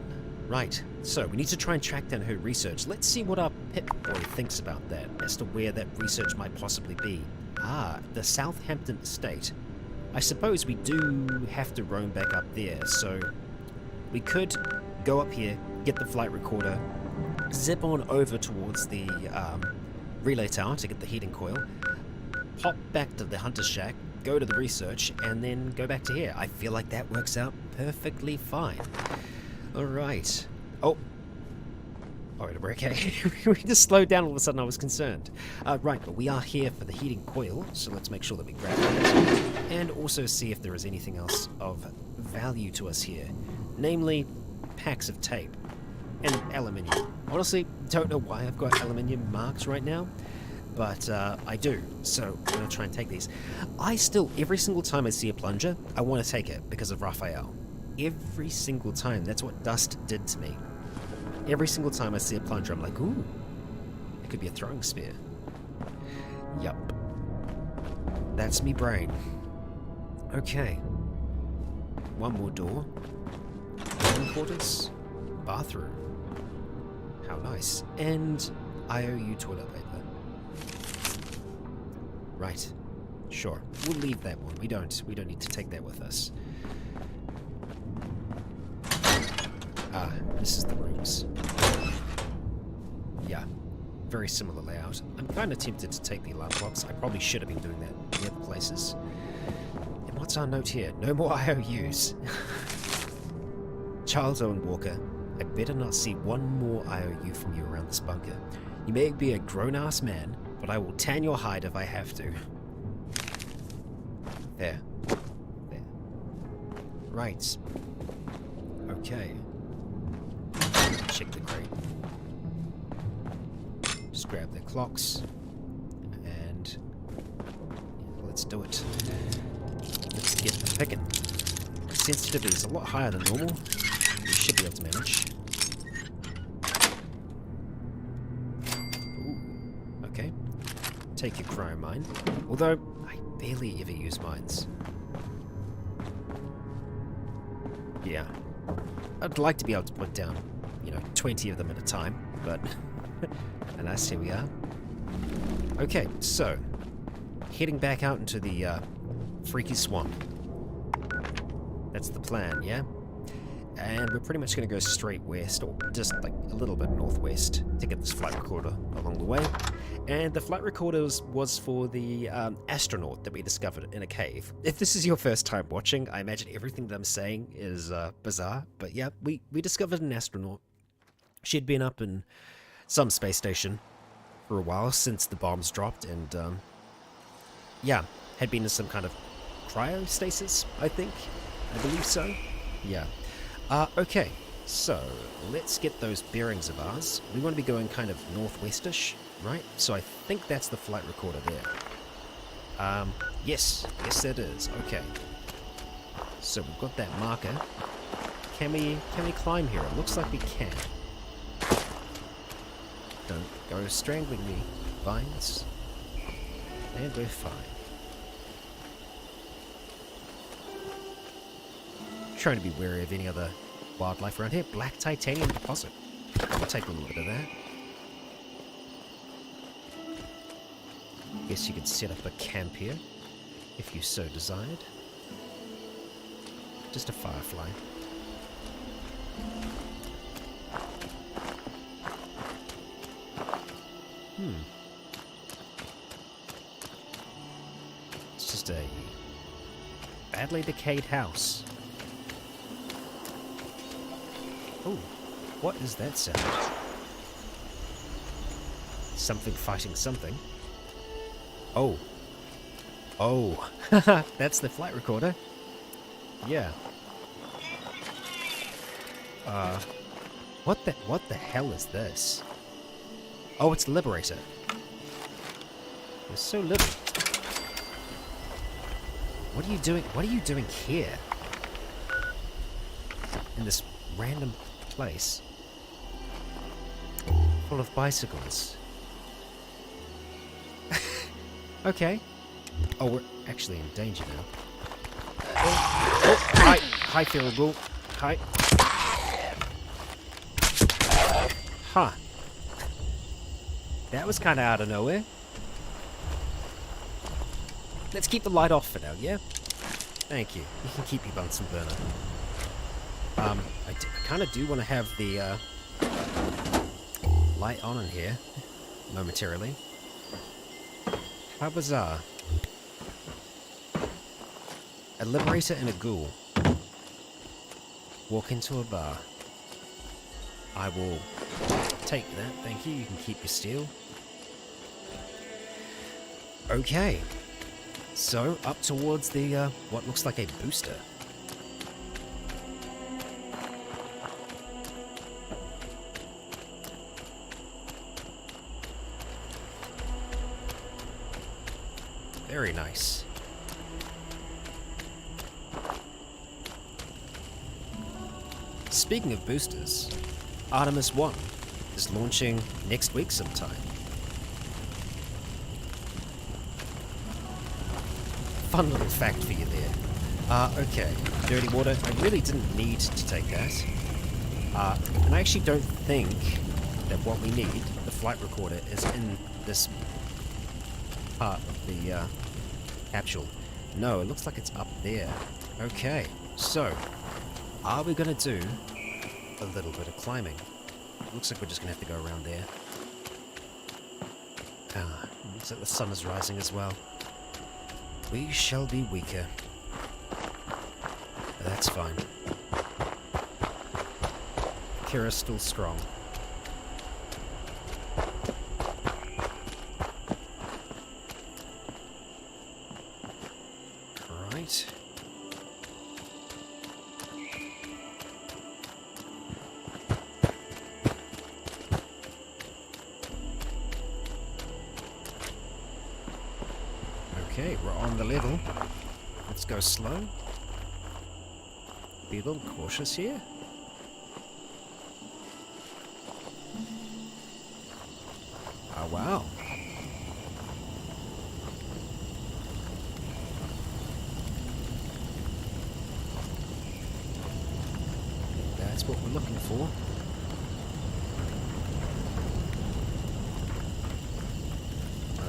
Right, so we need to try and track down her research. Let's see what our Pip-Boy thinks about that, as to where that research might possibly be. Ah, the Southampton estate. I suppose we do have to roam back up there, so we could go up here, get the flight recorder, zip on over towards the relay tower to get the heating coil, pop back to the Hunter's Shack, go to the research, and then go back to here. I feel like that works out perfectly fine. Alright. Oh. Alright, we're okay. We just slowed down all of a sudden, I was concerned. Right, but we are here for the heating coil, so let's make sure that we grab that. And also see if there is anything else of value to us here. Namely, packs of tape. And aluminium. Honestly, don't know why I've got aluminium marked right now. But I do, so I'm going to try and take these. I still, every single time I see a plunger, I want to take it because of Raphael. Every single time. That's what dust did to me. Every single time I see a plunger, I'm like, ooh, it could be a throwing spear. Yup. That's me brain. Okay. One more door. Living quarters. Bathroom. How nice. And IOU toilet paper. Right. Sure. We'll leave that one. We don't need to take that with us. Ah, this is the rooms. Yeah. Very similar layout. I'm kind of tempted to take the alarm clocks. I probably should have been doing that in the other places. And what's our note here? No more IOUs. Charles Owen Walker, I better not see one more IOU from you around this bunker. You may be a grown-ass man, but I will tan your hide if I have to. There. There. Right. Okay. Check the crate. Just grab the clocks. And let's do it. Let's get the picking. Sensitivity is a lot higher than normal. We should be able to manage. Ooh. Okay. Take your cryo mine. Although, I barely ever use mines. Yeah. I'd like to be able to put down, 20 of them at a time, but alas, here we are. Okay, so, heading back out into the freaky swamp. That's the plan, yeah? And we're pretty much going to go straight west, or just like a little bit northwest, to get this flight recorder along the way. And the flight recorder was for the astronaut that we discovered in a cave. If this is your first time watching, I imagine everything that I'm saying is bizarre, but yeah, we discovered an astronaut. She'd been up in some space station for a while since the bombs dropped, and yeah, had been in some kind of cryostasis, I think. I believe so. Yeah. Okay, so let's get those bearings of ours. We want to be going kind of northwestish, right? So I think that's the flight recorder there. Yes, it is. Okay. So we've got that marker. Can we climb here? It looks like we can. Don't go strangling me, vines. And we're fine. Trying to be wary of any other wildlife around here. Black titanium deposit. I'll take a little bit of that. Guess you could set up a camp here, if you so desired. Just a firefly. It's just a badly decayed house. Oh, what is that sound? Something fighting something. Oh. Oh. That's the flight recorder. Yeah. What the hell is this? Oh, it's Liberator. There's so little. What are you doing? What are you doing here? In this random place full of bicycles. Okay. Oh, we're actually in danger now. Hi, Feral Ghoul. Hi. Huh. That was kind of out of nowhere. Let's keep the light off for now, yeah? Thank you. You can keep your Bunsen burner. I kind of do want to have the light on in here momentarily. How bizarre. A liberator and a ghoul. Walk into a bar. I will take that, thank you. You can keep your steel. Okay. So, up towards the, what looks like a booster. Very nice. Speaking of boosters, Artemis 1 is launching next week sometime. Fun little fact for you there. Okay, dirty water. I really didn't need to take that. And I actually don't think that what we need, the flight recorder, is in this part of the capsule. No, it looks like it's up there. Okay, so are we gonna do a little bit of climbing? Looks like we're just gonna have to go around there. Looks like the sun is rising as well. We shall be weaker. But that's fine. Kira's still strong. Right. Okay, we're on the level. Let's go slow. Be a little cautious here. Oh, wow. That's what we're looking for.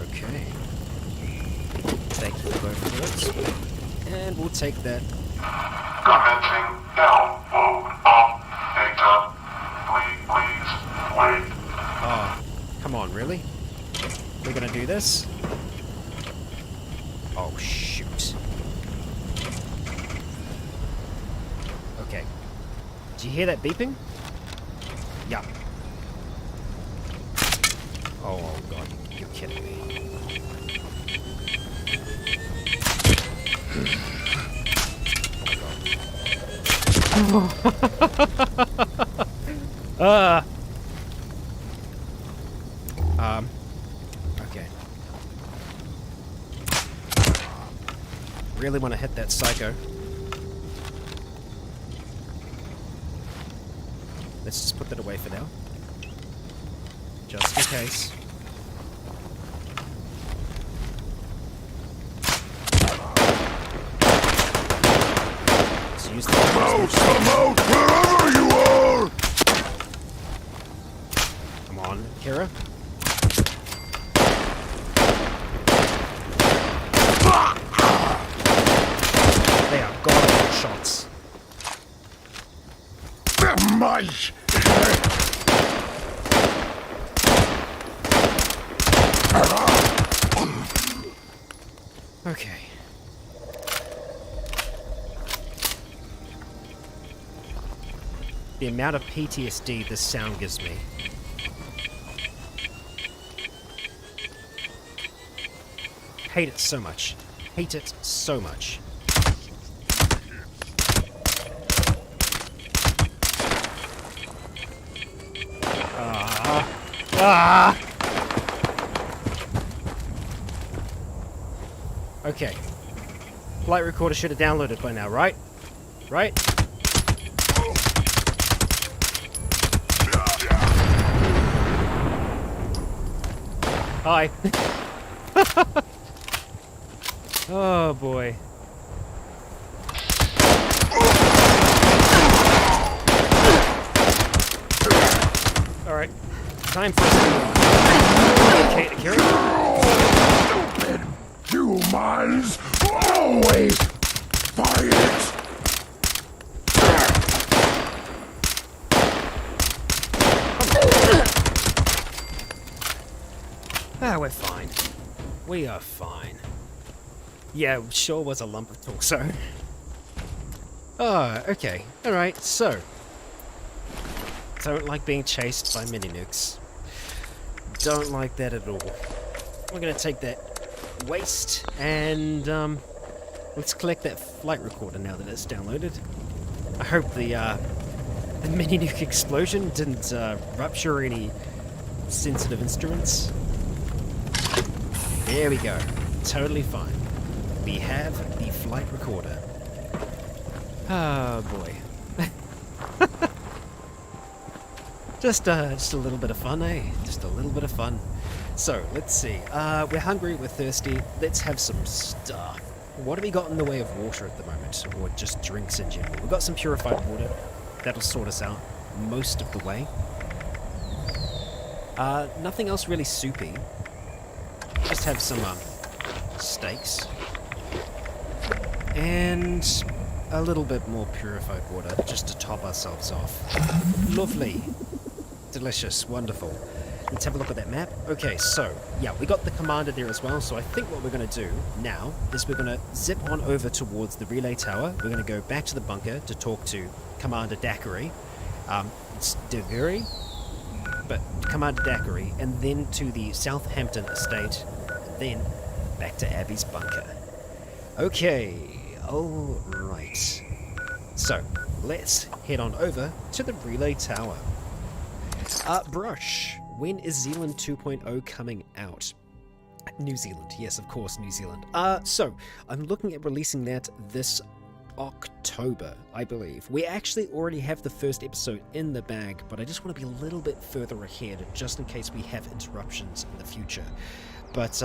Okay. Thank you for both of those. And we'll take that. Commencing download of data. Please wait. Oh, come on, really? We're gonna do this? Oh, shoot. Okay. Did you hear that beeping? Yeah. Oh, God. You're kidding me. Okay. Really want to hit that psycho. Let's just put that away for now. Just in case. Let's use the Come out, wherever you are! Come on, Kira. They are god shots. Okay. The amount of PTSD this sound gives me. Hate it so much. Hate it so much. Okay. Flight recorder should have downloaded by now, right? Right? Hi. Oh boy. Alright. Time for us to locate Akira. Stupid humans always fight! Ah, we're fine. We are fine. Yeah, sure was a lump of torso. Oh, okay. Alright, so. Don't like being chased by mini nukes. Don't like that at all. We're gonna take that waste and let's collect that flight recorder now that it's downloaded. I hope the mini nuke explosion didn't rupture any sensitive instruments. There we go. Totally fine. We have the flight recorder. Oh boy. Just a little bit of fun, eh? Just a little bit of fun. So, let's see. We're hungry, we're thirsty. Let's have some stuff. What have we got in the way of water at the moment? Or just drinks in general? We've got some purified water. That'll sort us out most of the way. Nothing else really soupy. Just have some steaks. And a little bit more purified water just to top ourselves off. Lovely. Delicious. Wonderful. Let's have a look at that map. Okay, so, yeah, we got the commander there as well, so I think what we're going to do now is we're going to zip on over towards the relay tower. We're going to go back to the bunker to talk to Commander Daiquiri. It's Daiquiri, but Commander Daiquiri, and then to the Southampton estate, then back to Abby's bunker. Okay, alright. So, let's head on over to the relay tower. Brush. When is Zealand 2.0 coming out? New Zealand. Yes, of course, New Zealand. So, I'm looking at releasing that this October, I believe. We actually already have the first episode in the bag, but I just want to be a little bit further ahead, just in case we have interruptions in the future. But,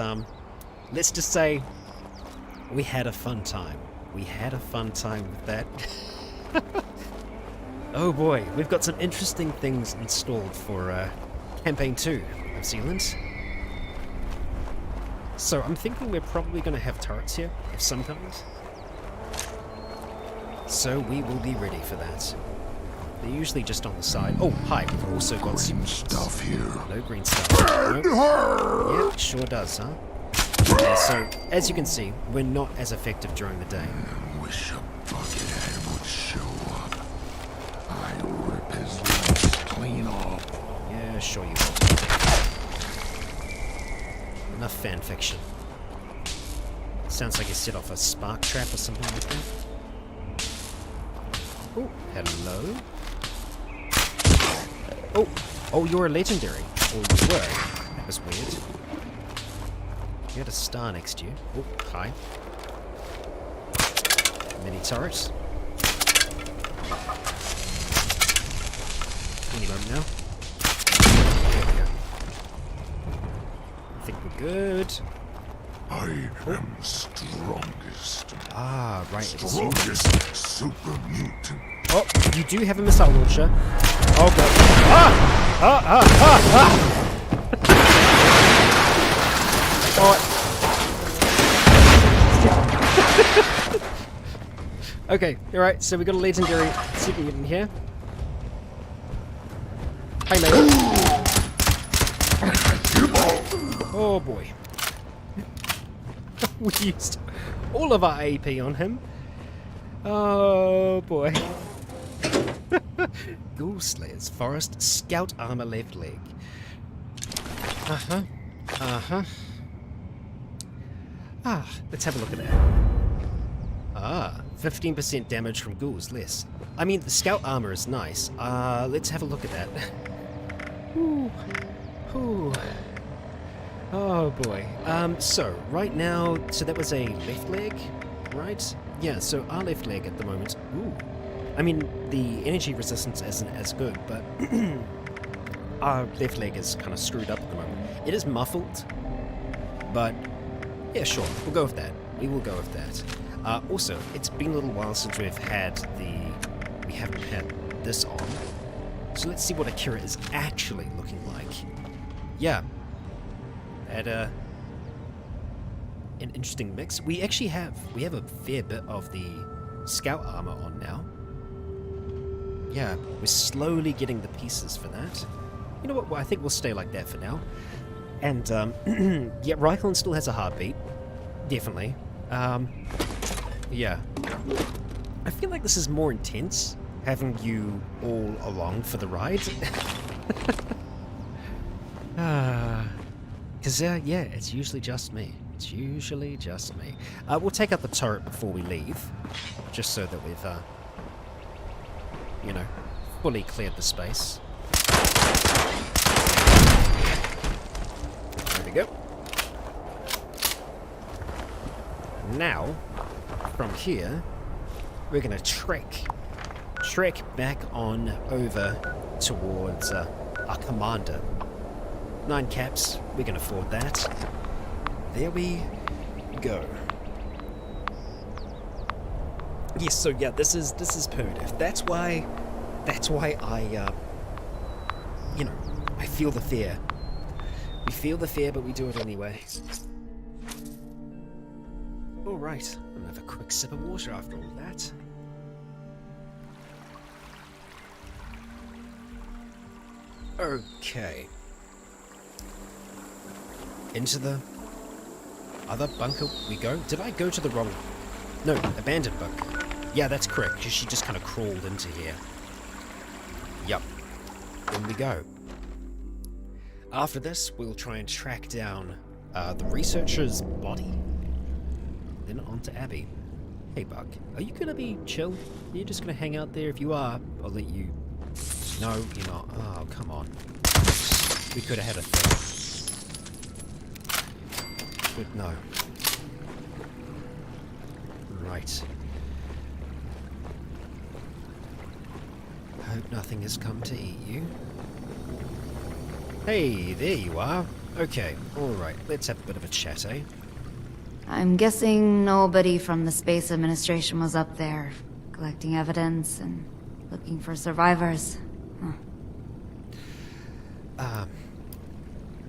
let's just say, we had a fun time. We had a fun time with that. Oh boy, we've got some interesting things installed for Campaign 2 of Zealand. So I'm thinking we're probably going to have turrets here, of some kind. So we will be ready for that. They're usually just on the side. Oh, hi, we've also got some stuff here. No green stuff. Nope. Yeah, sure does, huh? Yeah, so, as you can see, we're not as effective during the day. I wish a buckethead would show up. I'd rip his legs clean off. Yeah, sure you will. Enough fan fiction. Sounds like you set off a spark trap or something like that. Oh, hello? Oh, you're a legendary. Or you were. That was weird. You had a star next to you. Oh, hi. Mini turret. Any moment now. There we go. I think we're good. I am strongest. Ah, right. Strongest super mutant. Oh, you do have a missile launcher. Oh god. Oh. Okay, alright, so we got a legendary super mutant here. Hi, mate. Oh boy. We used all of our AP on him. Oh boy. Ghoul Slayer's Forest Scout Armor left leg. Let's have a look at that. 15% damage from ghouls less. I mean, the Scout Armor is nice. Let's have a look at that. Ooh. Ooh. Oh boy. So, right now, so that was a left leg, right? Yeah, so our left leg at the moment, ooh. I mean, the energy resistance isn't as good, but our left leg is kind of screwed up at the moment. It is muffled, but yeah, sure, we'll go with that. We will go with that. Also, it's been a little while since we haven't had this on. So let's see what Akira is actually looking like. Yeah. Had an interesting mix. We actually have a fair bit of the Scout armor on now. Yeah, we're slowly getting the pieces for that. You know what? Well, I think we'll stay like that for now. And yeah, Reichland still has a heartbeat, definitely. Yeah. I feel like this is more intense, having you all along for the ride. Because, yeah, it's usually just me. It's usually just me. We'll take out the turret before we leave, just so that we've, you know, fully cleared the space. There we go. Now, from here, we're going to trek back on over towards our commander. 9 caps, we can afford that. There we go. Yes, so yeah, this is Permadeath. That's why I, you know, I feel the fear. We feel the fear, but we do it anyway. Alright, I'm gonna have a quick sip of water after all that. Okay. Into the other bunker we go. Did I go to the wrong... No, abandoned bunker. Yeah, that's correct, because she just kind of crawled into here. Yup. In we go. After this, we'll try and track down the researcher's body. Then on to Abby. Hey, Buck. Are you gonna be chill? Are you just gonna hang out there? If you are, I'll let you... No, you're not. Oh, come on. We could have had a thing. But no. Right. Hope nothing has come to eat you. Hey, there you are. Okay, alright, let's have a bit of a chat, eh? I'm guessing nobody from the Space Administration was up there, collecting evidence and looking for survivors. Huh.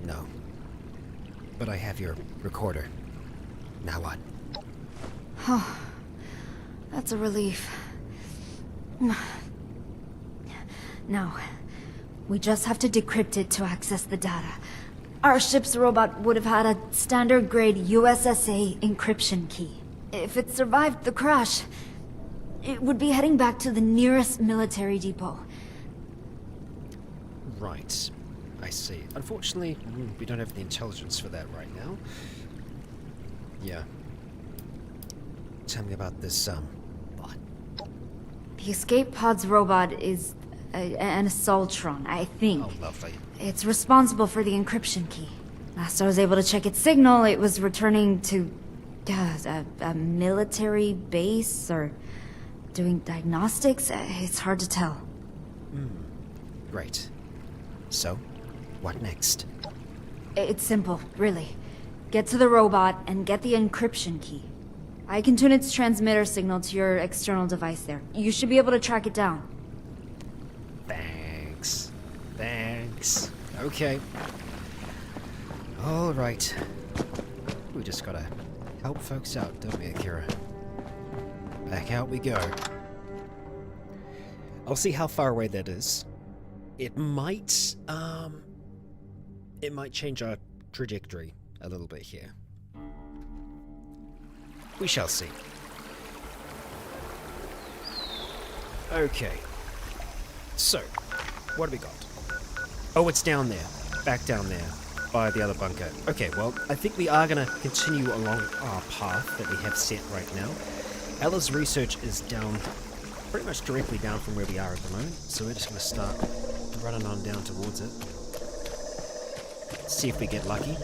No. But I have your recorder. Now what? Oh, that's a relief. Now, we just have to decrypt it to access the data. Our ship's robot would have had a standard-grade USSA encryption key. If it survived the crash, it would be heading back to the nearest military depot. Right. I see. Unfortunately, we don't have the intelligence for that right now. Yeah. Tell me about this, bot. The escape pod's robot is an Assaultron, I think. Oh, lovely. It's responsible for the encryption key. Last I was able to check its signal, it was returning to a military base or doing diagnostics. It's hard to tell. Great. So, what next? It's simple, really. Get to the robot and get the encryption key. I can tune its transmitter signal to your external device there. You should be able to track it down. Thanks. Thanks. Okay. Alright. We just gotta help folks out, don't we, Akira? Back out we go. I'll see how far away that is. It might change our trajectory a little bit here. We shall see. Okay. So, what have we got? Oh, it's down there. Back down there. By the other bunker. Okay, well, I think we are going to continue along our path that we have set right now. Ella's research is down, pretty much directly down from where we are at the moment. So we're just going to start running on down towards it. See if we get lucky.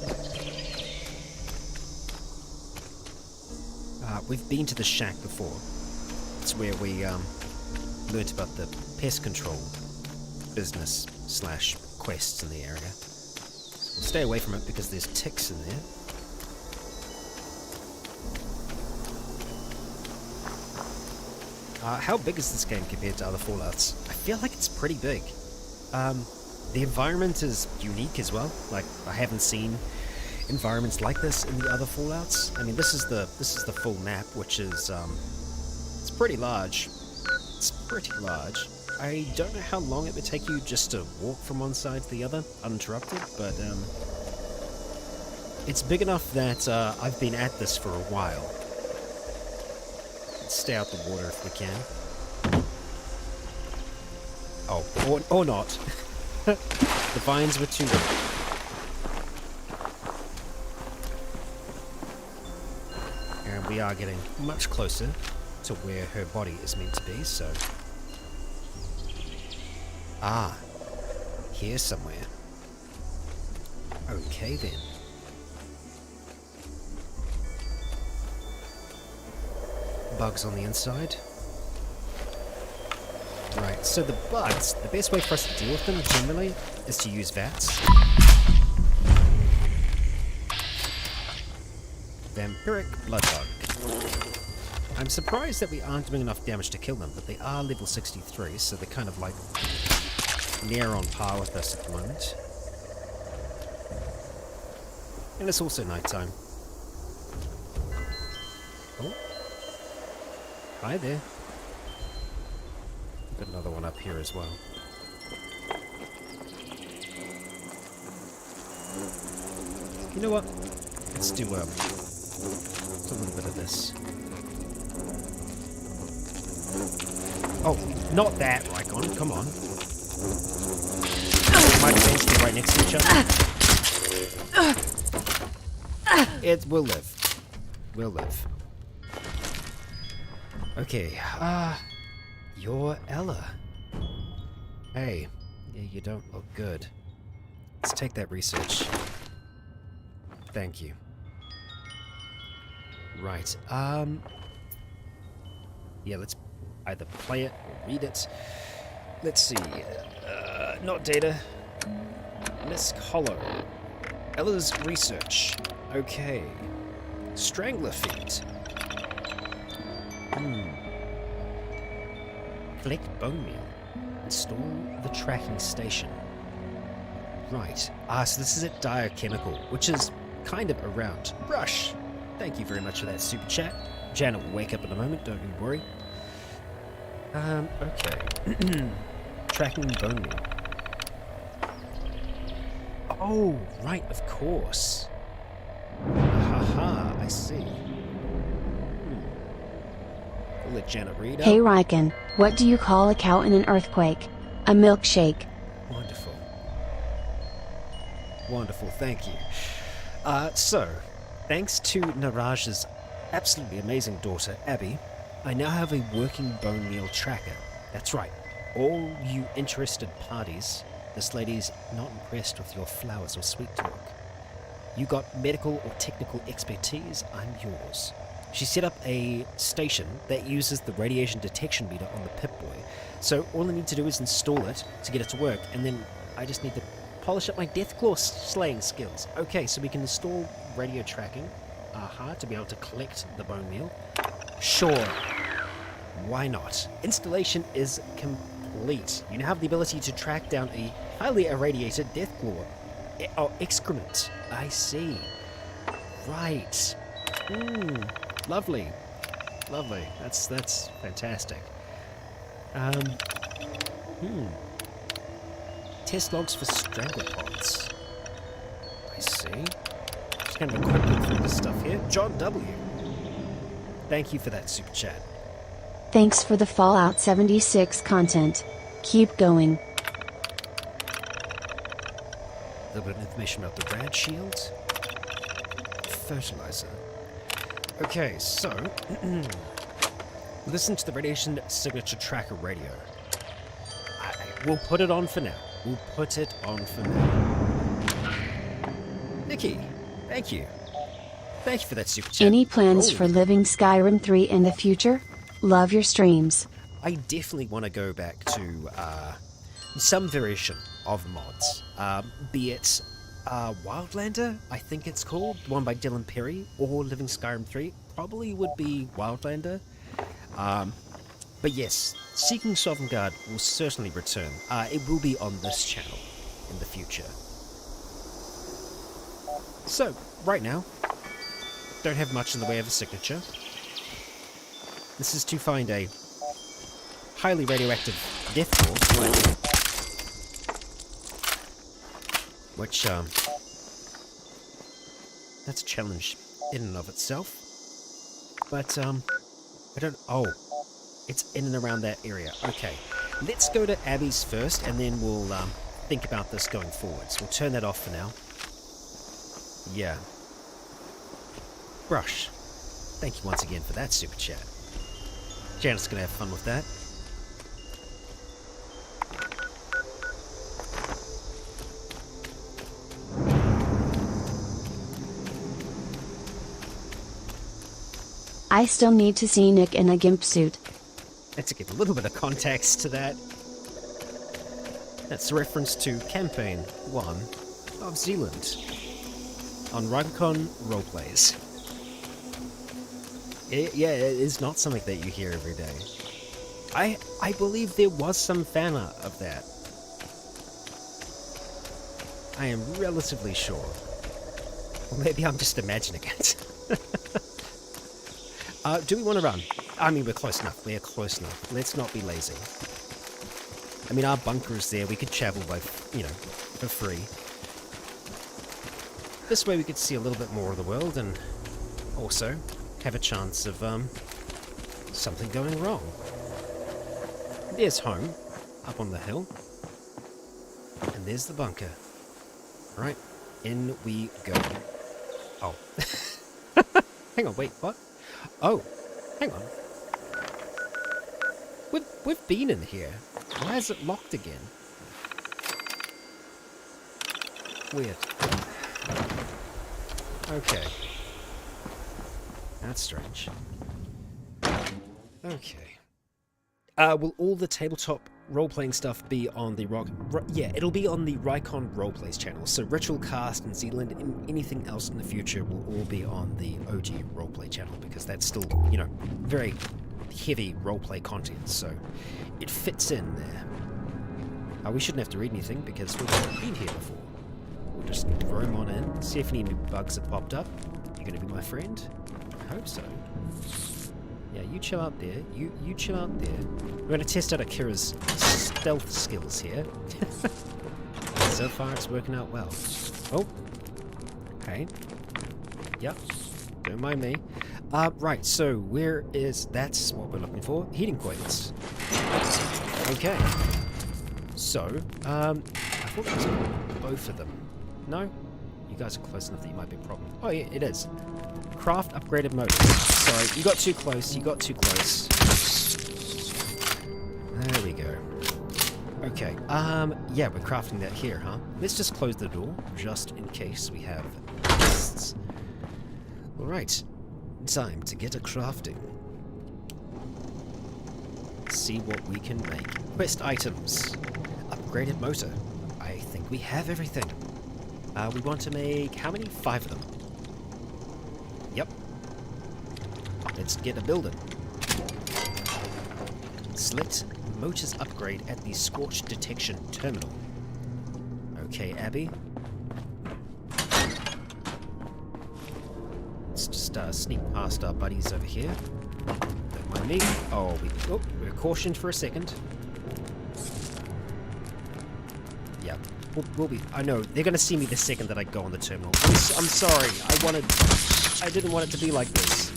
We've been to the shack before. It's where we learnt about the pest control business / quests in the area. So we'll stay away from it because there's ticks in there. How big is this game compared to other Fallouts? I feel like it's pretty big. The environment is unique as well. Like, I haven't seen environments like this in the other Fallouts. I mean, this is the full map, which is it's pretty large. It's pretty large. I don't know how long it would take you just to walk from one side to the other uninterrupted, but it's big enough that I've been at this for a while. Let's stay out the water if we can. Oh, or not. The vines were too low. And we are getting much closer to where her body is meant to be, so... Ah, here somewhere. Okay then. Bugs on the inside. Right, so the bugs, the best way for us to deal with them generally is to use VATS. Vampiric Blood Bug. I'm surprised that we aren't doing enough damage to kill them, but they are level 63, so they're kind of like near on par with us at the moment. And it's also nighttime. Oh. Hi there. Got another one up here as well. You know what? Let's do a little bit of this. Oh, not that, Rykon. Come on. Might potentially be right next to each other. It will live. We'll live. Okay, you're Ella. Hey, yeah, you don't look good. Let's take that research. Thank you. Right, yeah, let's either play it or read it. Let's see, not data. Misk Hollow. Ella's research. Okay. Strangler feet. Collect bone meal. Install the tracking station. Right. So this is at Dire Chemical, which is kind of around. Rush! Thank you very much for that super chat. Janet will wake up in a moment, don't you worry. Okay. Tracking bone meal. Oh, right, of course. Haha, I see. We'll let Janet read out. Hey Ryken, what do you call a cow in an earthquake? A milkshake. Wonderful. Wonderful, thank you. So, thanks to Naraj's absolutely amazing daughter, Abby, I now have a working bone meal tracker. That's right. All you interested parties, this lady's not impressed with your flowers or sweet talk. You got medical or technical expertise, I'm yours. She set up a station that uses the radiation detection meter on the Pip-Boy. So all I need to do is install it to get it to work, and then I just need to polish up my Deathclaw slaying skills. Okay, so we can install radio tracking, to be able to collect the bone meal. Sure, why not? Installation is complete. You now have the ability to track down a highly irradiated Deathclaw. Excrement. I see. Right. Lovely. Lovely. That's fantastic. Test logs for stranglepods. I see. Just kind of a quick look through this stuff here. John W. Thank you for that super chat. Thanks for the Fallout 76 content. Keep going. A little bit of information about the rad shield. Fertilizer. Okay, so listen to the radiation signature tracker radio. We'll put it on for now. We'll put it on for now. Nikki, thank you. Thank you for that super chat. Any plans for living Skyrim 3 in the future? Love your streams. I definitely want to go back to some variation of mods, be it Wildlander, I think it's called, the one by Dylan Perry, or Living Skyrim 3, probably would be Wildlander. But yes, Seeking Sovngarde will certainly return. It will be on this channel in the future. So, right now, don't have much in the way of a signature. This is to find a highly radioactive Deathclaw, which, that's a challenge in and of itself. But, I don't... Oh. It's in and around that area. Okay. Let's go to Abby's first, and then we'll think about this going forwards. We'll turn that off for now. Yeah. Brush. Thank you once again for that super chat. Janet's gonna have fun with that. I still need to see Nick in a gimp suit. Let's give a little bit of context to that. That's a reference to Campaign 1 of Zealand on Rubicon Roleplays. It is not something that you hear every day. I believe there was some fan art of that. I am relatively sure. Or maybe I'm just imagining it. Do we want to run? I mean, we're close enough. We're close enough. Let's not be lazy. I mean, our bunker is there. We could travel by, for free. This way we could see a little bit more of the world and also have a chance of, something going wrong. There's home, up on the hill. And there's the bunker. Right, in we go. Oh. Hang on, wait, what? Oh, hang on. We've been in here. Why is it locked again? Weird. Okay. That's strange. Okay. Will all the tabletop role-playing stuff be on the yeah, it'll be on the Rikon Roleplays channel. So Ritual Cast and Zealand and anything else in the future will all be on the OG Roleplay channel because that's still, very heavy roleplay content. So it fits in there. We shouldn't have to read anything because we've been here before. We'll just roam on in, see if any new bugs have popped up. You're gonna be my friend? I hope so. Yeah, you chill out there. You chill out there. We're going to test out Akira's stealth skills here. So far, it's working out well. Oh. Okay. Yep. Don't mind me. Right, so where is... That's what we're looking for. Heating coils. Okay. So, I thought it was both of them. No? You guys are close enough that you might be a problem. Oh, yeah, it is. Craft upgraded motors. Sorry, you got too close. You got too close. There we go. Okay. Yeah, we're crafting that here, huh? Let's just close the door, just in case we have guests. Alright. Time to get a crafting. See what we can make. Quest items. Upgraded motor. I think we have everything. We want to make... How many? 5 of them. Yep. Let's get a building. Select motors upgrade at the scorch detection terminal. Okay, Abby. Let's just sneak past our buddies over here. Don't mind me. Oh, we're cautioned for a second. Yeah, we'll be... I know, they're going to see me the second that I go on the terminal. I'm sorry. I didn't want it to be like this.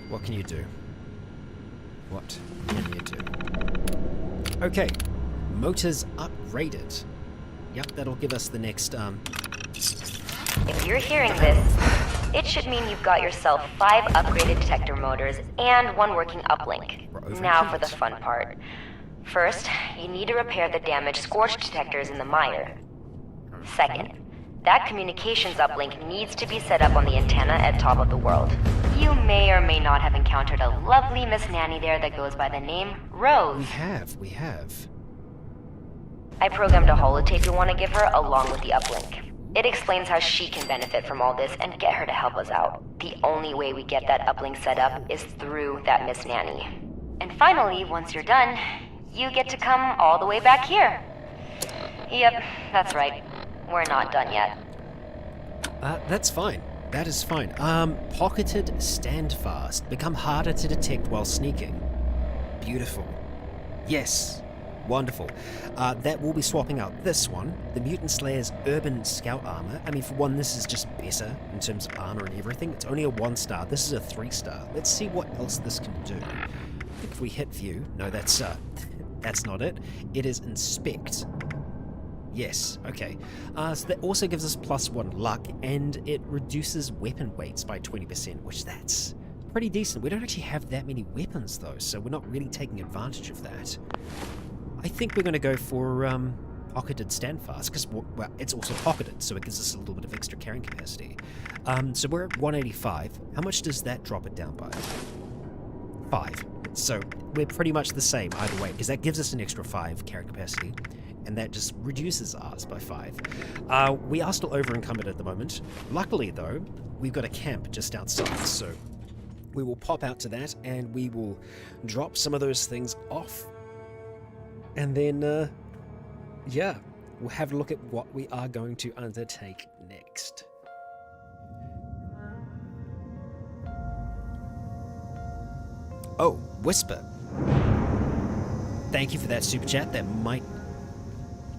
What can you do? What can you do? Okay. Motors upgraded. Yep, that'll give us the next, If you're hearing this, it should mean you've got yourself 5 upgraded detector motors and 1 working uplink. Now for the fun part. First, you need to repair the damaged scorch detectors in the mire. Second, that communications uplink needs to be set up on the antenna at top of the world. You may or may not have encountered a lovely Miss Nanny there that goes by the name Rose. We have. I programmed a holotape you'll want to give her along with the uplink. It explains how she can benefit from all this and get her to help us out. The only way we get that uplink set up is through that Miss Nanny. And finally, once you're done, you get to come all the way back here. Yep, that's right. We're not done yet. That's fine. That is fine. Pocketed standfast. Become harder to detect while sneaking. Beautiful. Yes. Wonderful. That will be swapping out this one, the Mutant Slayer's Urban Scout Armor. I mean, for one, this is just better in terms of armor and everything. It's only a 1-star. This is a 3-star. Let's see what else this can do. I think if we hit view... No, that's not it. It is inspect. Yes, okay. So that also gives us +1 luck, and it reduces weapon weights by 20%, which that's pretty decent. We don't actually have that many weapons, though, so we're not really taking advantage of that. I think we're going to go for pocketed standfast, because, well, it's also pocketed, so it gives us a little bit of extra carrying capacity. So we're at 185. How much does that drop it down by? 5. So we're pretty much the same either way, because that gives us an extra 5 carrying capacity, and that just reduces ours by 5. We are still over encumbered at the moment. Luckily, though, we've got a camp just outside, so we will pop out to that, and we will drop some of those things off. And then, yeah, we'll have a look at what we are going to undertake next. Oh, Whisper. Thank you for that super chat. That might...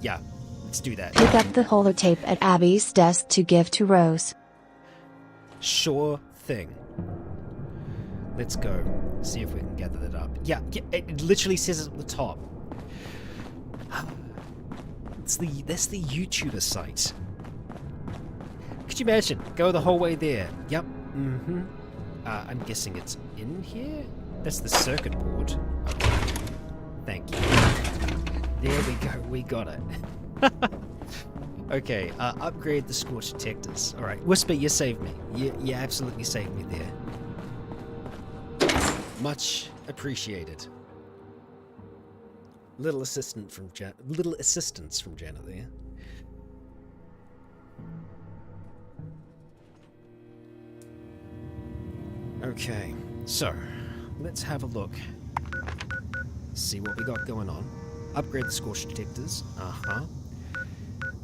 Yeah, let's do that. Pick up the holotape at Abby's desk to give to Rose. Sure thing. Let's go. See if we can gather that up. Yeah, it literally says it at the top. That's the YouTuber site. Could you imagine? Go the whole way there. Yep. Mm-hmm. I'm guessing it's in here? That's the circuit board. Okay. Thank you. There we go. We got it. Okay. Upgrade the scorch detectors. All right. Whisper, you saved me. You absolutely saved me there. Much appreciated. Little assistance from Janet there. Okay, so let's have a look. See what we got going on. Upgrade the scorch detectors.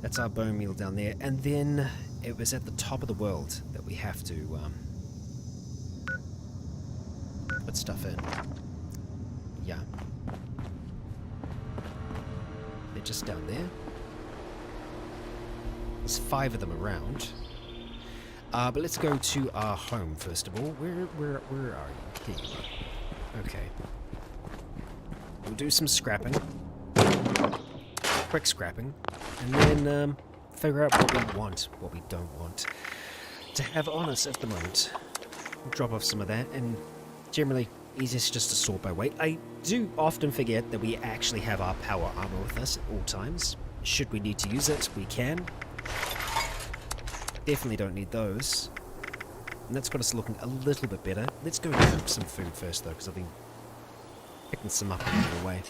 That's our bone meal down there. And then it was at the top of the world that we have to put stuff in. Yeah. They're just down there. There's 5 of them around. But let's go to our home first of all. Where are you? Here you are. Okay. We'll do some scrapping. Quick scrapping. And then figure out what we want, what we don't want to have on us at the moment. Drop off some of that, and generally easiest just to sort by weight. I do often forget that we actually have our power armor with us at all times. Should we need to use it, we can. Definitely don't need those. And that's got us looking a little bit better. Let's go cook some food first though, because I've been picking some up along the way.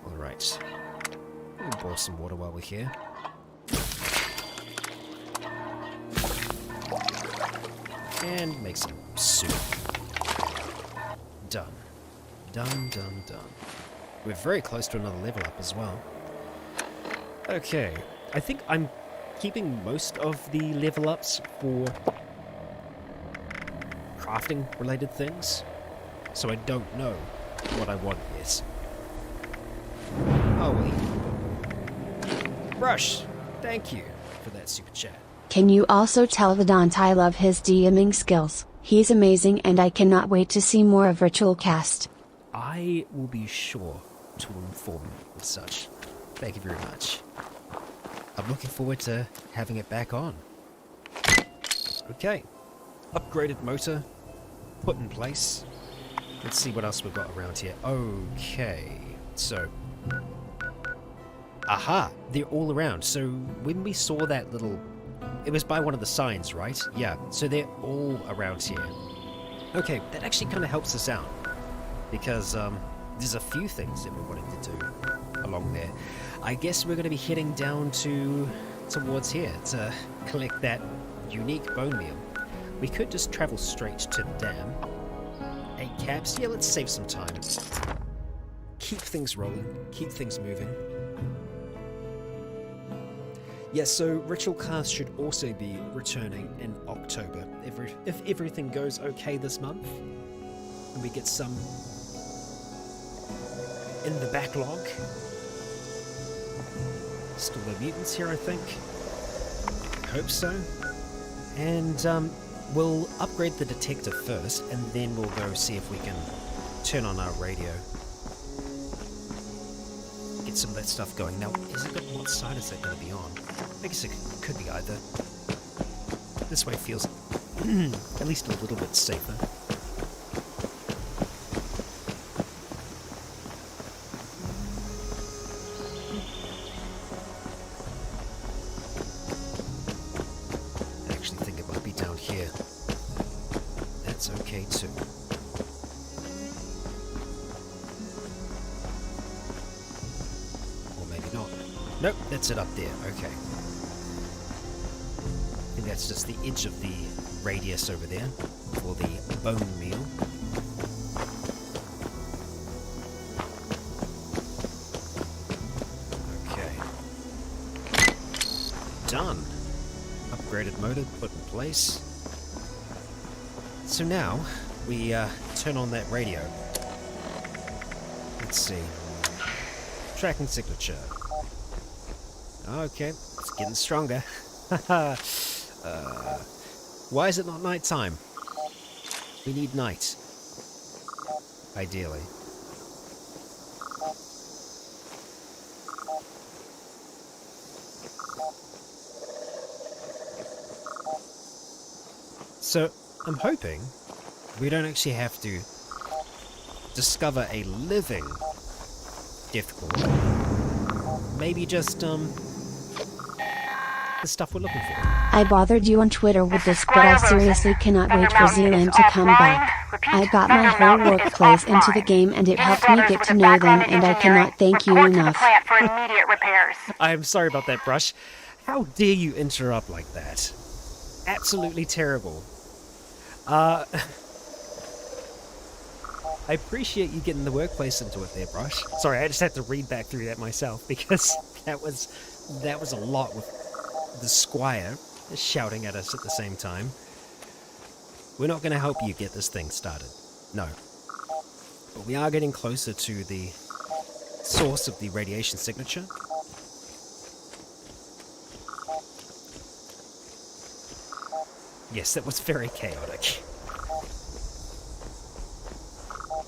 Alright. We'll boil some water while we're here. And make some soup. Done. Done. We're very close to another level up as well. Okay. I think I'm keeping most of the level ups for crafting related things. So I don't know what I want yet. Oh wait. Rush, thank you for that super chat. Can you also tell the Dante I love his DMing skills? He's amazing and I cannot wait to see more of Ritual Cast. I will be sure to inform you with such. Thank you very much. I'm looking forward to having it back on. Okay. Upgraded motor. Put in place. Let's see what else we've got around here. Okay. So. Aha! They're all around. So when we saw that little... It was by one of the signs, right? Yeah. So they're all around here. Okay. That actually kind of helps us out. Because there's a few things that we're wanting to do along there. I guess we're going to be heading down towards here to collect that unique bone meal. We could just travel straight to the dam. 8 caps. Yeah, let's save some time. Keep things rolling. Keep things moving. Yeah, so Ritual Cast should also be returning in October. If everything goes okay this month, and we get some in the backlog. Still no mutants here, I think. I hope so. And we'll upgrade the detector first, and then we'll go see if we can turn on our radio. Get some of that stuff going. Now, what side is that going to be on? I guess it could be either. This way feels at least a little bit safer. I actually think it might be down here. That's okay too. Or maybe not. Nope, that's it up there. Okay. I think that's just the edge of the radius over there for the bone meal. Okay. Done. Upgraded motor put in place. So now we turn on that radio. Let's see. Tracking signature. Okay, it's getting stronger. Why is it not night time? We need night. Ideally. So, I'm hoping we don't actually have to discover a living Deathclaw. Maybe just, the stuff we're looking for. I bothered you on Twitter with this, but I seriously cannot wait for Zealand to come back. I got my whole workplace into the game and it helped me get to know them, and I cannot thank you enough. For immediate repairs. I'm sorry about that, Brush. How dare you interrupt like that? Absolutely terrible. I appreciate you getting the workplace into it there, Brush. Sorry, I just had to read back through that myself because that was a lot with the Squire shouting at us at the same time. We're not going to help you get this thing started. No. But we are getting closer to the source of the radiation signature. Yes, that was very chaotic.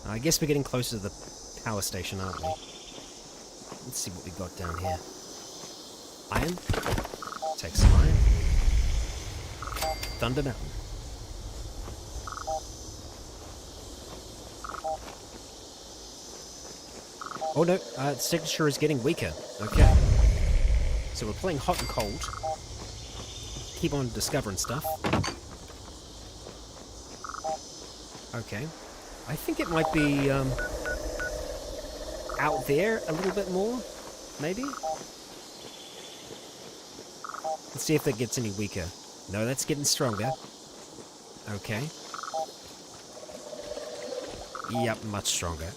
I guess we're getting closer to the power station, aren't we? Let's see what we got down here. Iron. Take some iron. Thunder Mountain. Oh no, the signature is getting weaker. Okay. So we're playing hot and cold. Keep on discovering stuff. Okay. I think it might be, out there a little bit more, maybe? Let's see if that gets any weaker. No, that's getting stronger. Okay. Yep, much stronger.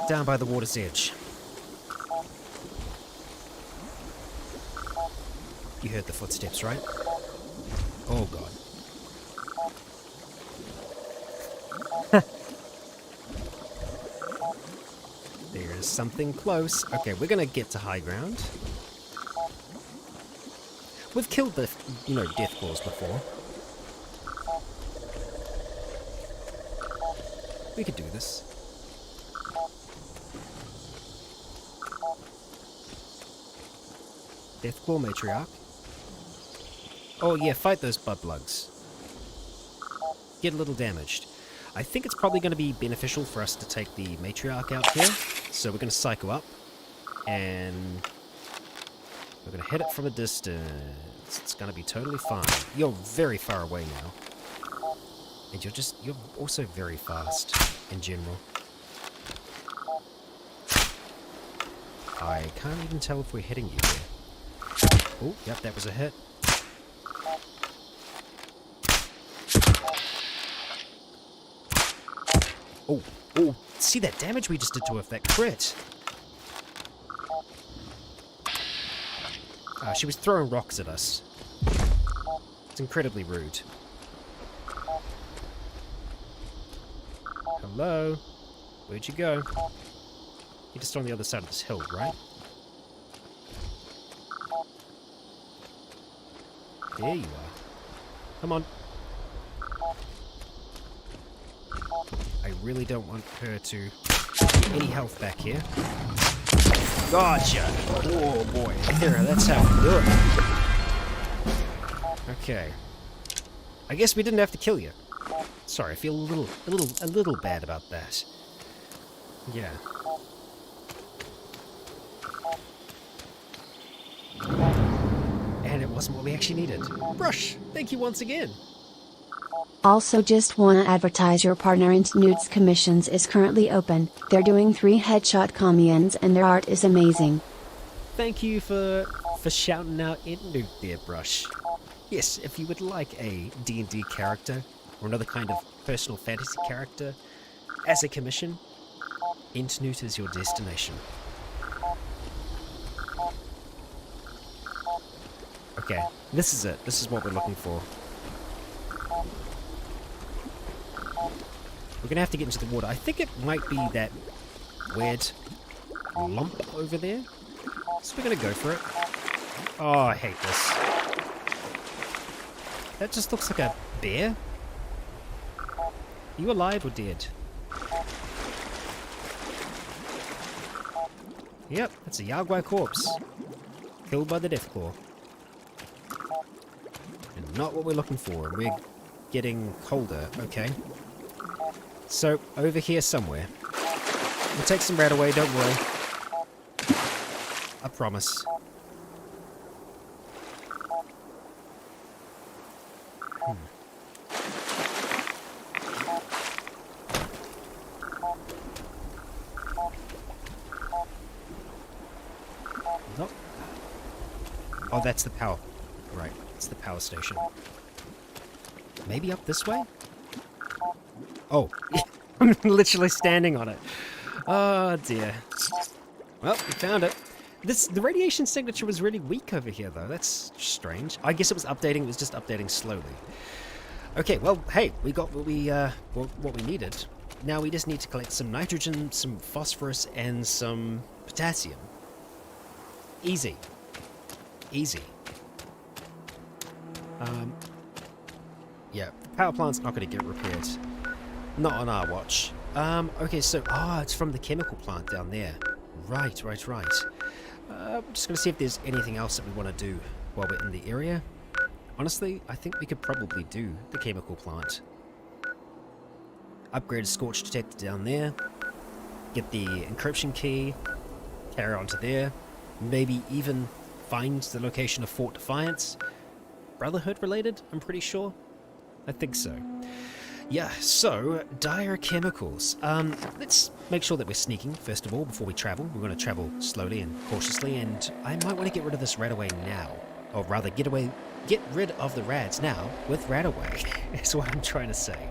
Down by the water's edge. You heard the footsteps, right? Oh god. There is something close. Okay, we're gonna get to high ground. We've killed the, Deathclaws before. We could do this. Deathclaw matriarch. Oh yeah, fight those butt plugs. Get a little damaged. I think it's probably going to be beneficial for us to take the matriarch out here. So we're going to psycho up. And we're going to hit it from a distance. It's going to be totally fine. You're very far away now. And you're also very fast in general. I can't even tell if we're hitting you here. Oh, yep, that was a hit. Oh, see that damage we just did to her with that crit? She was throwing rocks at us. It's incredibly rude. Hello? Where'd you go? You're just on the other side of this hill, right? There you are. Come on. I really don't want her to get any health back here. Gotcha! Oh boy, here, that's how we do it. Okay. I guess we didn't have to kill you. Sorry, I feel a little bad about that. Yeah. And it wasn't what we actually needed. Brush, thank you once again. Also just wanna advertise your partner in Nude's commissions is currently open. They're doing 3 headshot comedians and their art is amazing. Thank you for shouting out Nude there, Brush. Yes, if you would like a D&D character or another kind of personal fantasy character as a commission, Intnute is your destination. Okay, this is it. This is what we're looking for. We're gonna have to get into the water. I think it might be that weird lump over there. So we're gonna go for it. Oh, I hate this. That just looks like a bear. Are you alive or dead? Yep, that's a Yagwai corpse. Killed by the Deathclaw. And not what we're looking for. We're getting colder, okay. So, over here somewhere. We'll take some rat away, don't worry. I promise. Nope. Oh, that's the power. Right, it's the power station. Maybe up this way? Oh, I'm literally standing on it. Oh dear. Well, we found it. The radiation signature was really weak over here, though. That's strange. I guess it was updating. It was just updating slowly. Okay, well, hey, we got what we needed. Now we just need to collect some nitrogen, some phosphorus, and some potassium. Easy. Easy. Yeah, the power plant's not going to get repaired. Not on our watch. Okay, so, it's from the chemical plant down there. Right. I'm just going to see if there's anything else that we want to do while we're in the area. Honestly, I think we could probably do the chemical plant. Upgrade a scorch detector down there. Get the encryption key. Carry on to there. Maybe even find the location of Fort Defiance. Brotherhood related, I'm pretty sure. I think so. Yeah, so, dire chemicals. Let's make sure that we're sneaking, first of all, before we travel. We're going to travel slowly and cautiously, and I might want to get rid of this Radaway now. Or rather, get rid of the rads now with Radaway, is what I'm trying to say.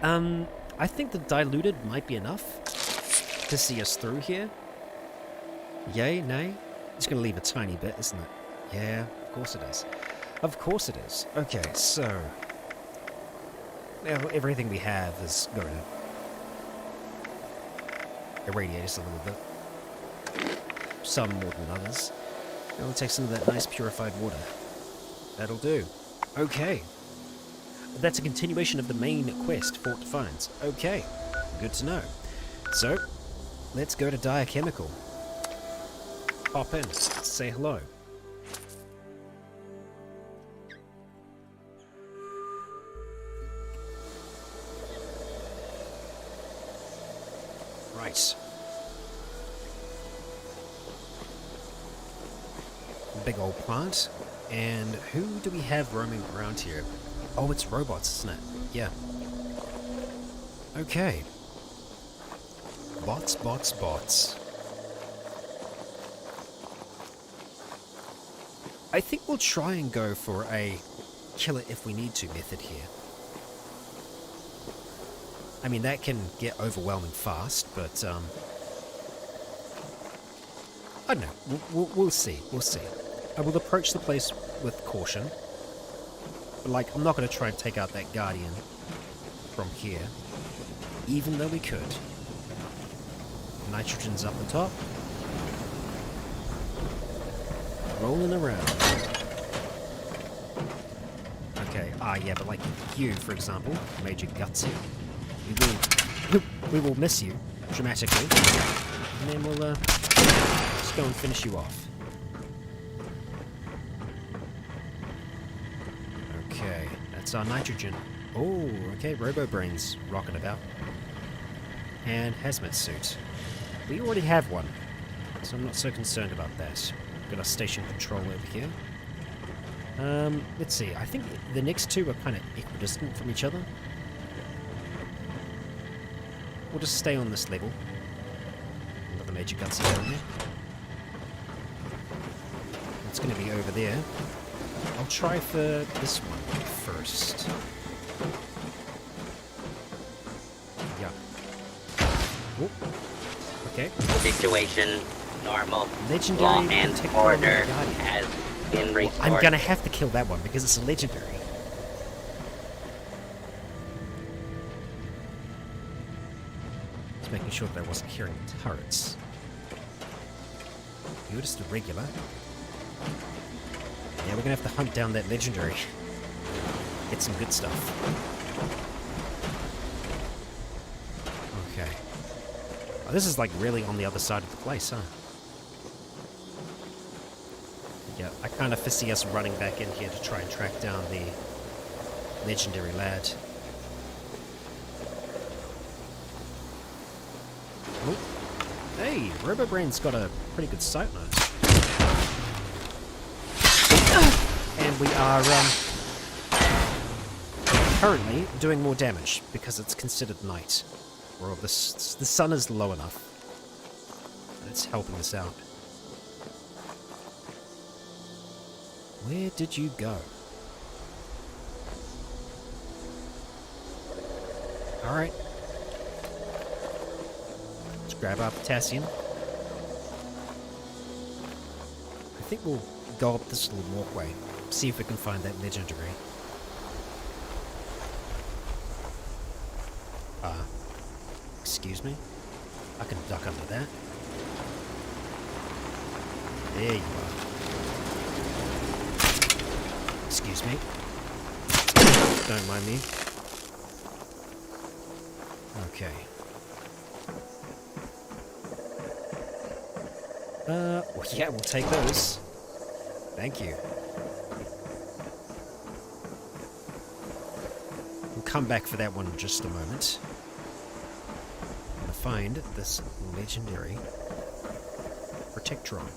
I think the diluted might be enough to see us through here. Yay, nay? It's going to leave a tiny bit, isn't it? Yeah, of course it is. Of course it is. Okay, so... everything we have is going to irradiate us a little bit. Some more than others. And we'll take some of that nice purified water. That'll do. Okay. That's a continuation of the main quest, Fort Defiance. Okay. Good to know. So, let's go to Dire Chemical. Pop in. Say hello. Right. Big old plant. And who do we have roaming around here? Oh, it's robots, isn't it? Yeah. Okay. Bots. I think we'll try and go for a kill it if we need to method here. I mean, that can get overwhelming fast, but, I don't know. We'll see. I will approach the place with caution. But, like, I'm not going to try and take out that Guardian from here. Even though we could. Nitrogen's up the top. Rolling around. Okay, yeah, but like you, for example, Major Gutsy, we will miss you dramatically, and then we'll just go and finish you off. Okay, that's our nitrogen. Oh, okay, Robo-Brain's rocking about. And hazmat suit. We already have one, so I'm not so concerned about that. Got our station control over here. Let's see, I think the next two are kind of equidistant from each other. We'll just stay on this level. Another Major Gutsy down there. It's going to be over there. I'll try for this one first. Yeah. Oh. Okay. Situation normal. Legendary Law and order Guardian. has been restored. I'm gonna have to kill that one because it's a legendary. Just making sure that I wasn't hearing turrets. You're just a regular. Yeah, we're gonna have to hunt down that legendary. Get some good stuff. Okay. Oh, this is like really on the other side of the place, huh? Yeah, I kind of foresee us running back in here to try and track down the legendary lad. Oh. Hey, Robo-Brain's got a pretty good sight on it. And we are currently doing more damage because it's considered night. Or the sun is low enough. It's helping us out. Where did you go? Alright. Let's grab our potassium. I think we'll go up this little walkway. See if we can find that legendary. Excuse me? I can duck under that. There you are. Excuse me. Don't mind me. Okay. Well, yeah, we'll take those. Thank you. We'll come back for that one in just a moment. I'm gonna find this legendary Protectron.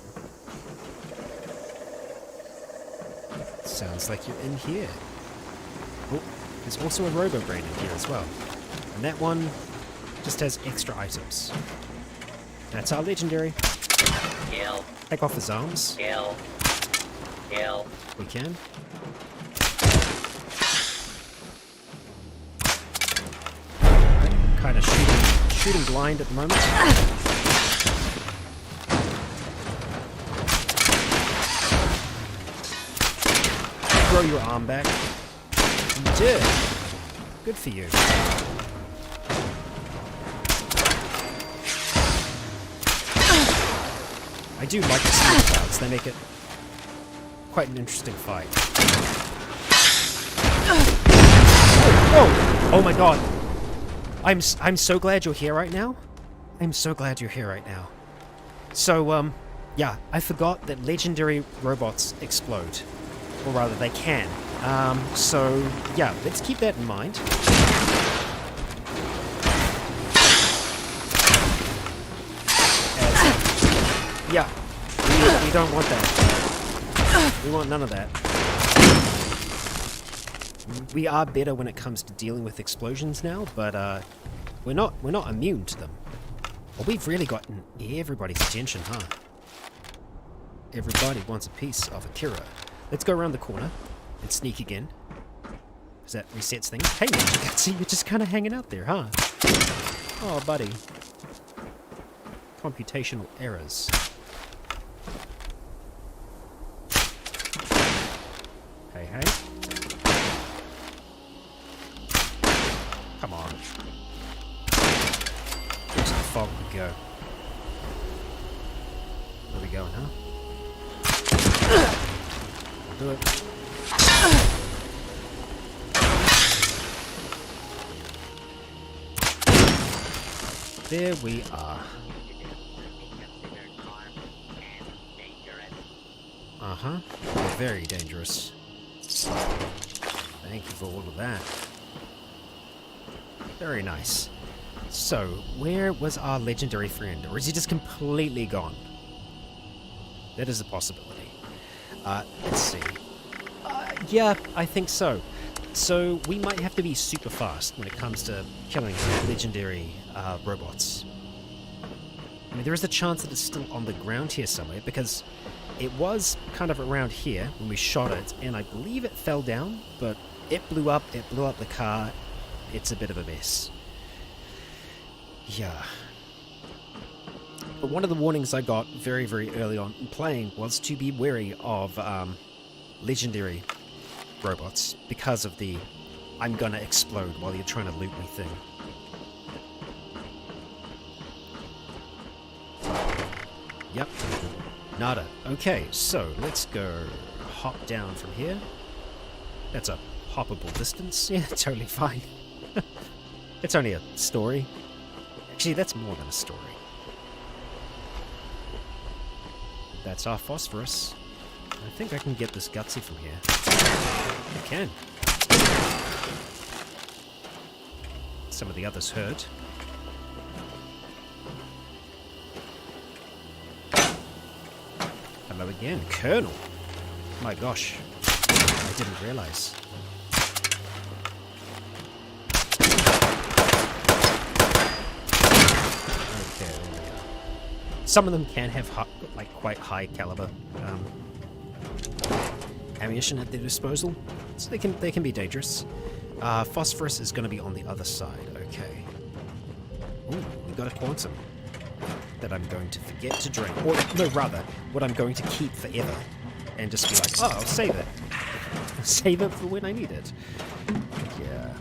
Sounds like you're in here. Oh, there's also a Robo-Brain in here as well. And that one just has extra items. That's our legendary. Kill. Take off his arms. Kill. Kill. We can. Kind of shooting blind at the moment. Throw your arm back. You did. Good for you. I do like the sneak clouds. They make it quite an interesting fight. Oh! Oh my god! I'm so glad you're here right now. I'm so glad you're here right now. So, yeah, I forgot that legendary robots explode. Or rather, they can. So, yeah, let's keep that in mind. Yeah, we don't want that. We want none of that. We are better when it comes to dealing with explosions now, but we're not immune to them. Well, we've really gotten everybody's attention, huh? Everybody wants a piece of Akira. Let's go around the corner and sneak again. Because that resets things. Hey, Major Gutsy, you're just kind of hanging out there, huh? Oh, buddy. Computational errors. Hey, hey. Come on. Into the fog we go. going, huh? Do it. There we are. Uh-huh. Very dangerous. Thank you for all of that. Very nice. So, where was our legendary friend? Or is he just completely gone? That is a possibility. Let's see. Yeah, I think so. So, we might have to be super fast when it comes to killing legendary robots. I mean, there is a chance that it's still on the ground here somewhere, because it was kind of around here when we shot it, and I believe it fell down, but it blew up the car. It's a bit of a mess. Yeah. But one of the warnings I got very, very early on in playing was to be wary of legendary robots because of the I'm gonna explode while you're trying to loot me thing. Yep. Nada. Okay, so let's go hop down from here. That's a hoppable distance. Yeah, totally fine. It's only a story. Actually, that's more than a story. That's our phosphorus. I think I can get this gutsy from here. I can. Some of the others heard. Hello again, Colonel. My gosh, I didn't realize. Okay, there we are. Some of them can have like quite high caliber ammunition at their disposal, so they can be dangerous. Phosphorus is going to be on the other side. Okay. Ooh, we got a quantum that I'm going to forget to drain, or no, rather, what I'm going to keep forever, and just be like, oh, I'll save it. Save it for when I need it. Yeah.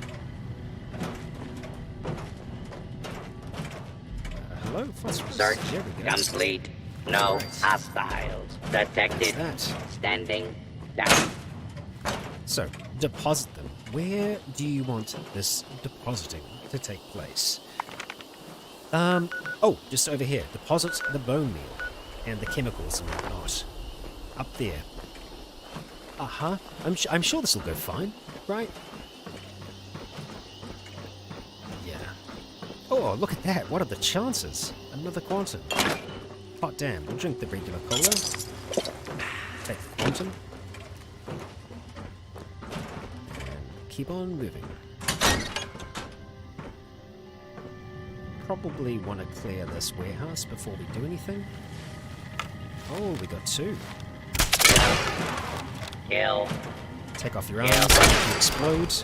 Hello, phosphorus. Search There we go. complete. No hostiles detected. What's that? Standing down. So, deposit them. Where do you want this depositing to take place? Oh, just over here. Deposit the bone meal and the chemicals and whatnot. Up there. Uh-huh. I'm sure this will go fine, right? Yeah. Oh, look at that. What are the chances? Another quantum. Hot damn. We'll drink the regular cola. Take the quantum. And keep on moving. Probably want to clear this warehouse before we do anything. Oh, we got two. Kill. Take off your arms, you explode.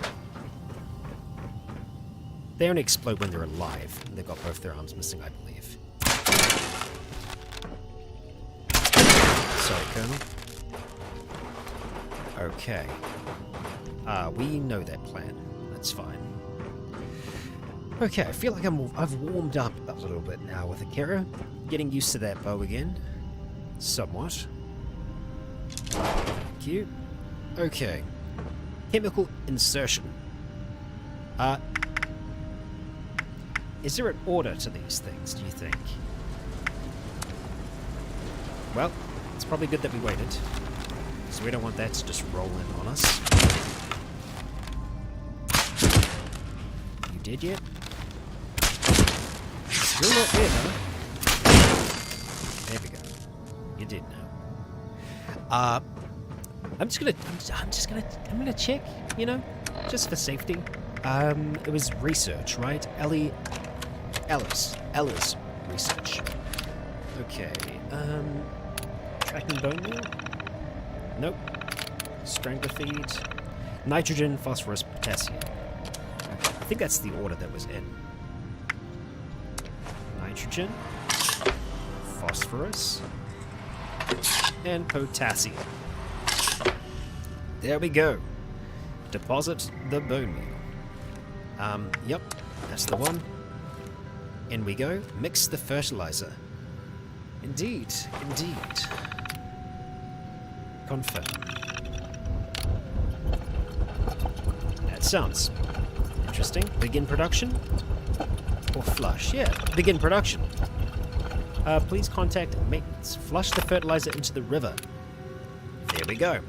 They only explode when they're alive. They've got both their arms missing, I believe. Sorry, Colonel. Okay. We know that plan. That's fine. Okay, I feel like I've warmed up a little bit now with Akira. Getting used to that bow again. Somewhat. Thank you. Okay. Chemical insertion. Is there an order to these things, do you think? Well, it's probably good that we waited. So we don't want that to just roll in on us. You did yet? Still not dead, huh? There we go. You did now. I'm gonna check, you know, just for safety. It was research, right? Ella's research. Okay, tracking bone meal? Nope. Strangler feed. Nitrogen, phosphorus, potassium. Okay, I think that's the order that was in. Nitrogen, phosphorus, and potassium. There we go. Deposit the bone meal. Yep, that's the one. In we go. Mix the fertilizer. Indeed, indeed. Confirm. That sounds interesting. Begin production? Or flush? Yeah, begin production. Please contact maintenance. Flush the fertilizer into the river. There we go.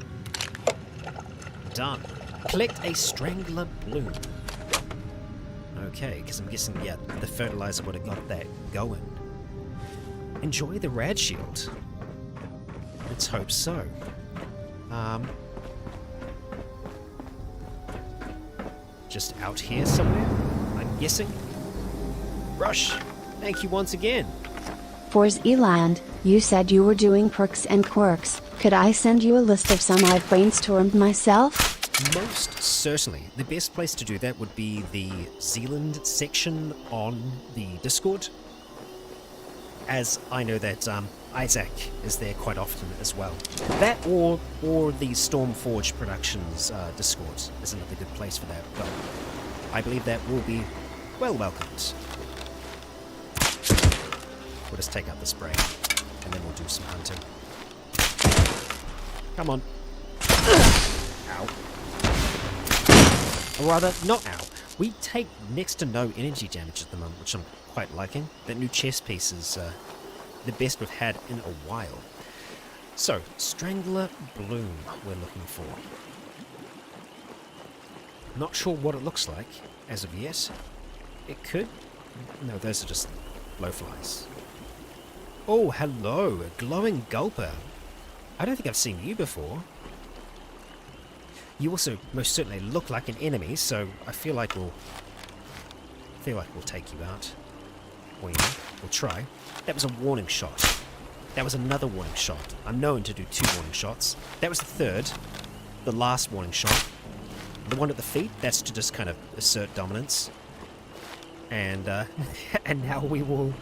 Done. Collect a strangler bloom. Okay, because I'm guessing, yeah, the fertilizer would have got that going. Enjoy the rad shield. Let's hope so. Just out here somewhere, I'm guessing. Rush, thank you once again. For's Eland, you said you were doing perks and quirks. Could I send you a list of some I've brainstormed myself? Most certainly. The best place to do that would be the Zealand section on the Discord. As I know that Isaac is there quite often as well. That or the Stormforge Productions Discord is another good place for that. But I believe that will be well welcomed. We'll just take out the spray and then we'll do some hunting. Come on. Ow. Or rather, not ow. We take next to no energy damage at the moment, which I'm quite liking. That new chest piece is the best we've had in a while. So, Strangler Bloom we're looking for. Not sure what it looks like as of yet. It could... No, those are just blowflies. Oh, hello, a glowing gulper. I don't think I've seen you before. You also most certainly look like an enemy, so I feel like we'll take you out. Or you know, we'll try. That was a warning shot. That was another warning shot. I'm known to do 2 warning shots. That was the third, the last warning shot. The one at the feet, that's to just kind of assert dominance. And and now we will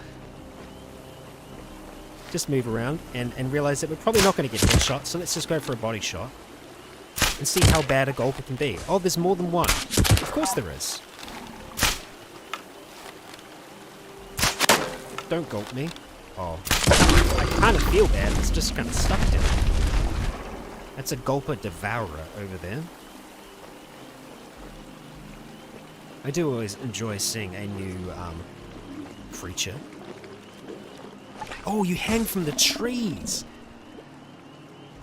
just move around and realize that we're probably not going to get headshots, so let's just go for a body shot and see how bad a gulper can be. Oh, there's more than one. Of course there is. Don't gulp me. Oh. I kind of feel bad, it's just kind of stuck down. That's a gulper devourer over there. I do always enjoy seeing a new creature. Oh, you hang from the trees!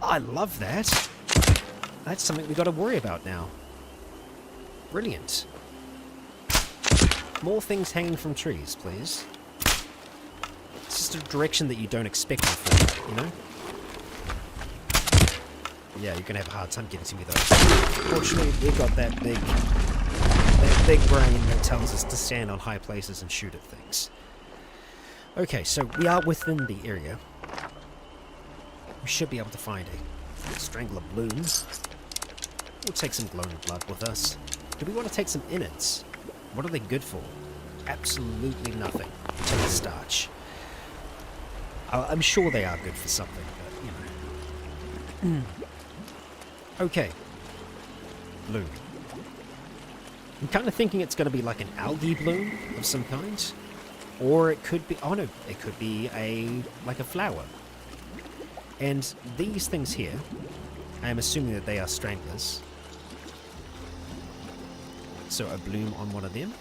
I love that. That's something we got to worry about now. Brilliant. More things hanging from trees, please. It's just a direction that you don't expect them from, you know? Yeah, you're gonna have a hard time getting to me though. Fortunately, we've got that big brain that tells us to stand on high places and shoot at things. Okay, so we are within the area. We should be able to find a Strangler Bloom. We'll take some glowing blood with us. Do we want to take some innards? What are they good for? Absolutely nothing. Take the starch. I'm sure they are good for something, but, you know. Okay. Bloom. I'm kind of thinking it's going to be like an algae bloom of some kind. Or it could be... Oh no, it could be like a flower. And these things here, I am assuming that they are stranglers. So a bloom on one of them?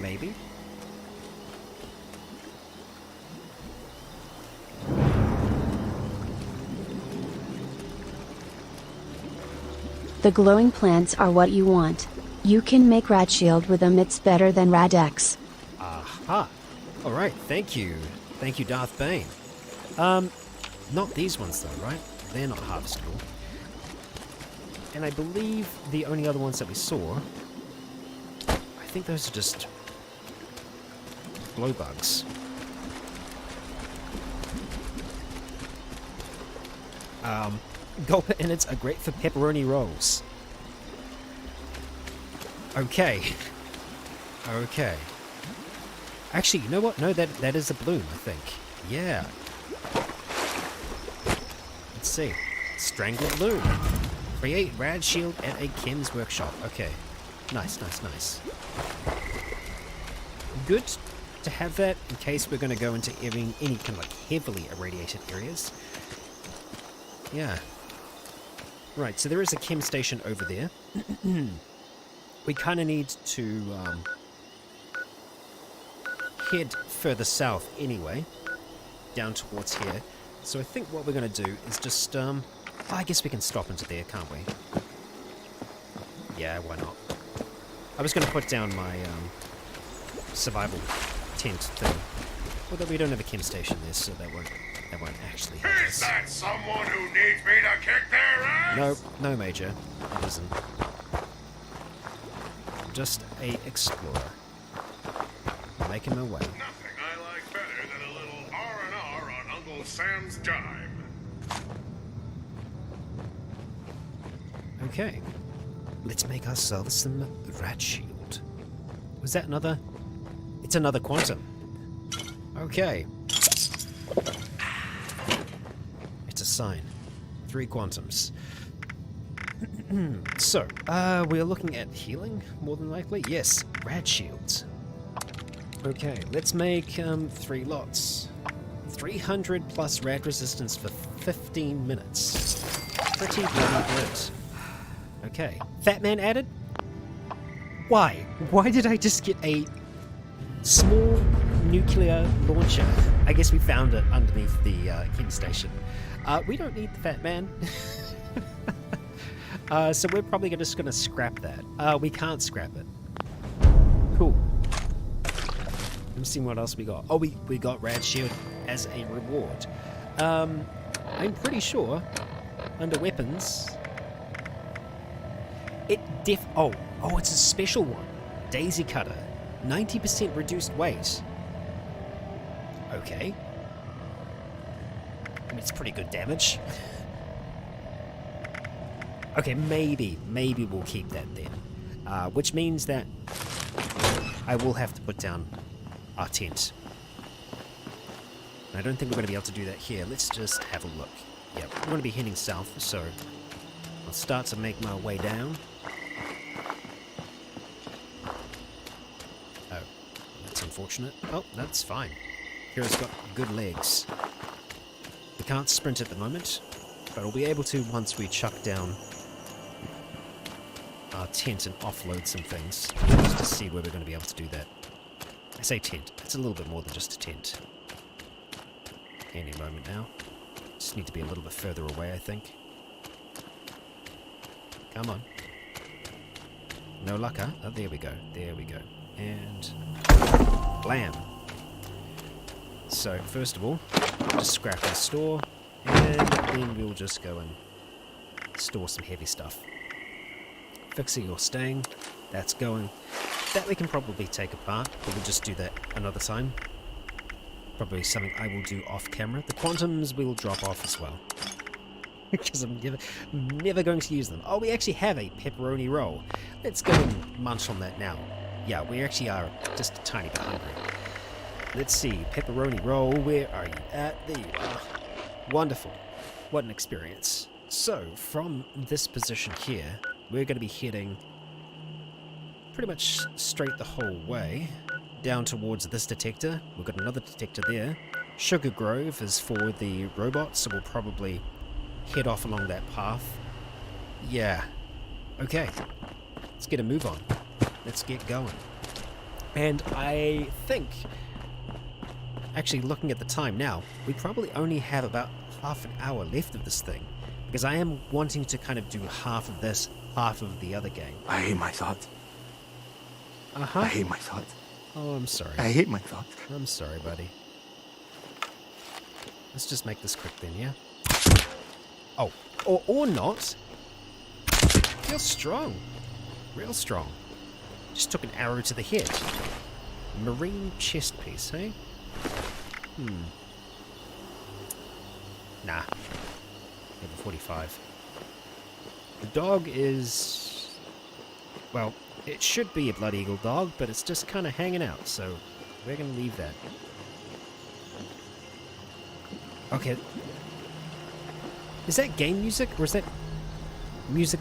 Maybe? The glowing plants are what you want. You can make Rad Shield with them, it's better than Radex. Aha! Alright, thank you. Thank you, Darth Bane. Not these ones though, right? They're not harvestable. And I believe the only other ones that we saw... I think those are just... blowbugs. Gulper innards are great for pepperoni rolls. Okay. Okay. Actually, you know what? No, that is a bloom, I think. Yeah. Let's see. Strangler Bloom. Create Rad Shield at a chem's workshop. Okay. Nice, nice, nice. Good to have that in case we're going to go into any kind of like heavily irradiated areas. Yeah. Right, so there is a chem station over there. We kind of need to head further south anyway, down towards here. So I think what we're going to do is just, I guess we can stop into there, can't we? Yeah, why not? I was going to put down my survival tent thing, although we don't have a chem station there, so that won't actually help us. Is that someone who needs me to kick their ass? No, Major, it isn't. Just a explorer. Making my way. Nothing I like better than a little R&R on Uncle Sam's dime. Okay. Let's make ourselves some rat shield. Was that another? It's another quantum. Okay. It's a sign. 3 quantums. So, we're looking at healing, more than likely. Yes, rad shields. Okay, let's make 3 lots. 300 plus rad resistance for 15 minutes. Pretty bloody good. Okay, Fat Man added? Why? Why did I just get a small nuclear launcher? I guess we found it underneath the chem station. We don't need the Fat Man. So we're probably just going to scrap that. We can't scrap it. Cool. Let me see what else we got. Oh, we got Rad Shield as a reward. I'm pretty sure under weapons... Oh, it's a special one. Daisy Cutter. 90% reduced weight. Okay. I mean, it's pretty good damage. Okay, maybe we'll keep that then. Which means that I will have to put down our tent. I don't think we're going to be able to do that here. Let's just have a look. Yep, we're going to be heading south, so I'll start to make my way down. Oh, that's unfortunate. Oh, that's fine. Hero's got good legs. We can't sprint at the moment, but we'll be able to once we chuck down our tent and offload some things, just to see where we're going to be able to do that. I say tent, it's a little bit more than just a tent. Any moment now. Just need to be a little bit further away, I think. Come on. No luck, huh? Oh, there we go. There we go. And... blam! So, first of all, just scrap and store, and then we'll just go and store some heavy stuff. Fixing or staying, that's going. That we can probably take apart, but we'll just do that another time. Probably something I will do off camera. The quantums will drop off as well. Because I'm never going to use them. Oh, we actually have a pepperoni roll. Let's go and munch on that now. Yeah, we actually are just a tiny bit hungry. Let's see, pepperoni roll, where are you at? There you are. Wonderful. What an experience. So, from this position here, we're going to be heading pretty much straight the whole way down towards this detector. We've got another detector there. Sugar Grove is for the robots, so we'll probably head off along that path. Yeah. Okay. Let's get a move on. Let's get going. And I think, actually looking at the time now, we probably only have about half an hour left of this thing. Because I am wanting to kind of do half of this, half of the other game. I hate my thoughts. Uh-huh. I hate my thoughts. Oh, I'm sorry. I hate my thoughts. I'm sorry, buddy. Let's just make this quick then, yeah? Oh, or not. Feels strong. Real strong. Just took an arrow to the head. Marine chest piece, hey? Nah. Level 45. The dog is... well, it should be a Blood Eagle dog, but it's just kind of hanging out, so we're going to leave that. Okay. Is that game music, or is that music?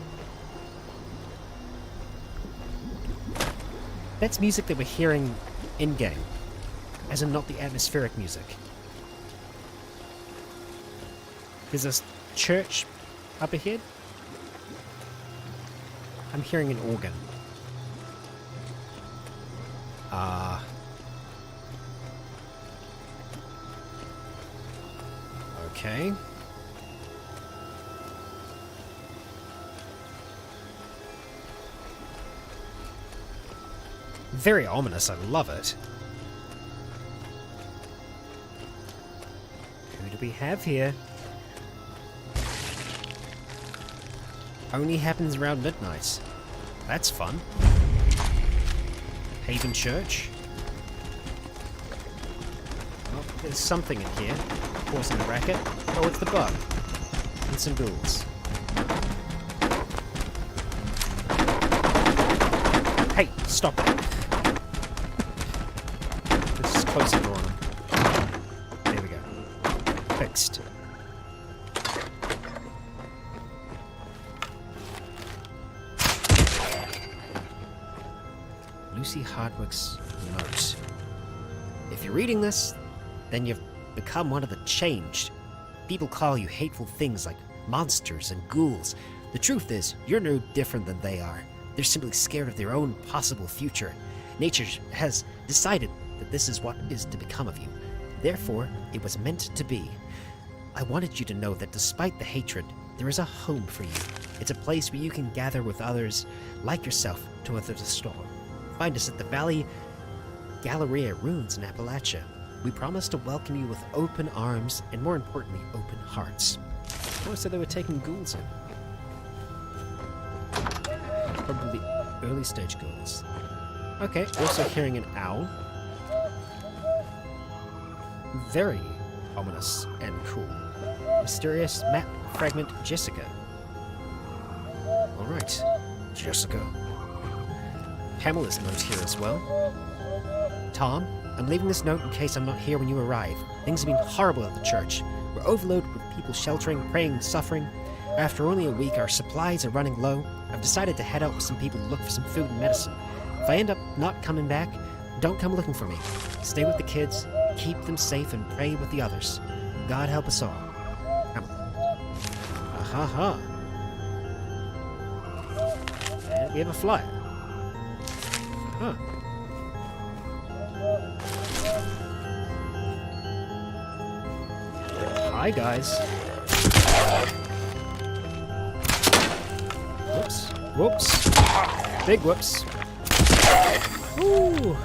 That's music that we're hearing in-game. as in not the atmospheric music. There's a church up ahead. I'm hearing an organ. Okay. Very ominous, I love it. Who do we have here? Only happens around midnight. That's fun. Haven Church. Oh, there's something in here. Causing a racket. Oh, it's the bug. And some ghouls. Hey, stop it. Let's just close the door on him. There we go. Fixed. Lucy Hardwick's note. If you're reading this, then you've become one of the changed. People call you hateful things like monsters and ghouls. The truth is, you're no different than they are. They're simply scared of their own possible future. Nature has decided that this is what is to become of you. Therefore, it was meant to be. I wanted you to know that despite the hatred, there is a home for you. It's a place where you can gather with others like yourself to weather the storm. Find us at the Valley Galleria Ruins in Appalachia. We promise to welcome you with open arms and, more importantly, open hearts. Oh, so they were taking ghouls in. Probably early stage ghouls. Okay, also hearing an owl. Very ominous and cool. Mysterious map fragment Jessica. Alright, Jessica. Pamela's note here as well. Tom, I'm leaving this note in case I'm not here when you arrive. Things have been horrible at the church. We're overloaded with people sheltering, praying, suffering. After only a week, our supplies are running low. I've decided to head out with some people to look for some food and medicine. If I end up not coming back, don't come looking for me. Stay with the kids, keep them safe, and pray with the others. God help us all. Aha. And we have a flyer. Huh. Hi, guys. Whoops. Whoops. Big whoops. Ooh.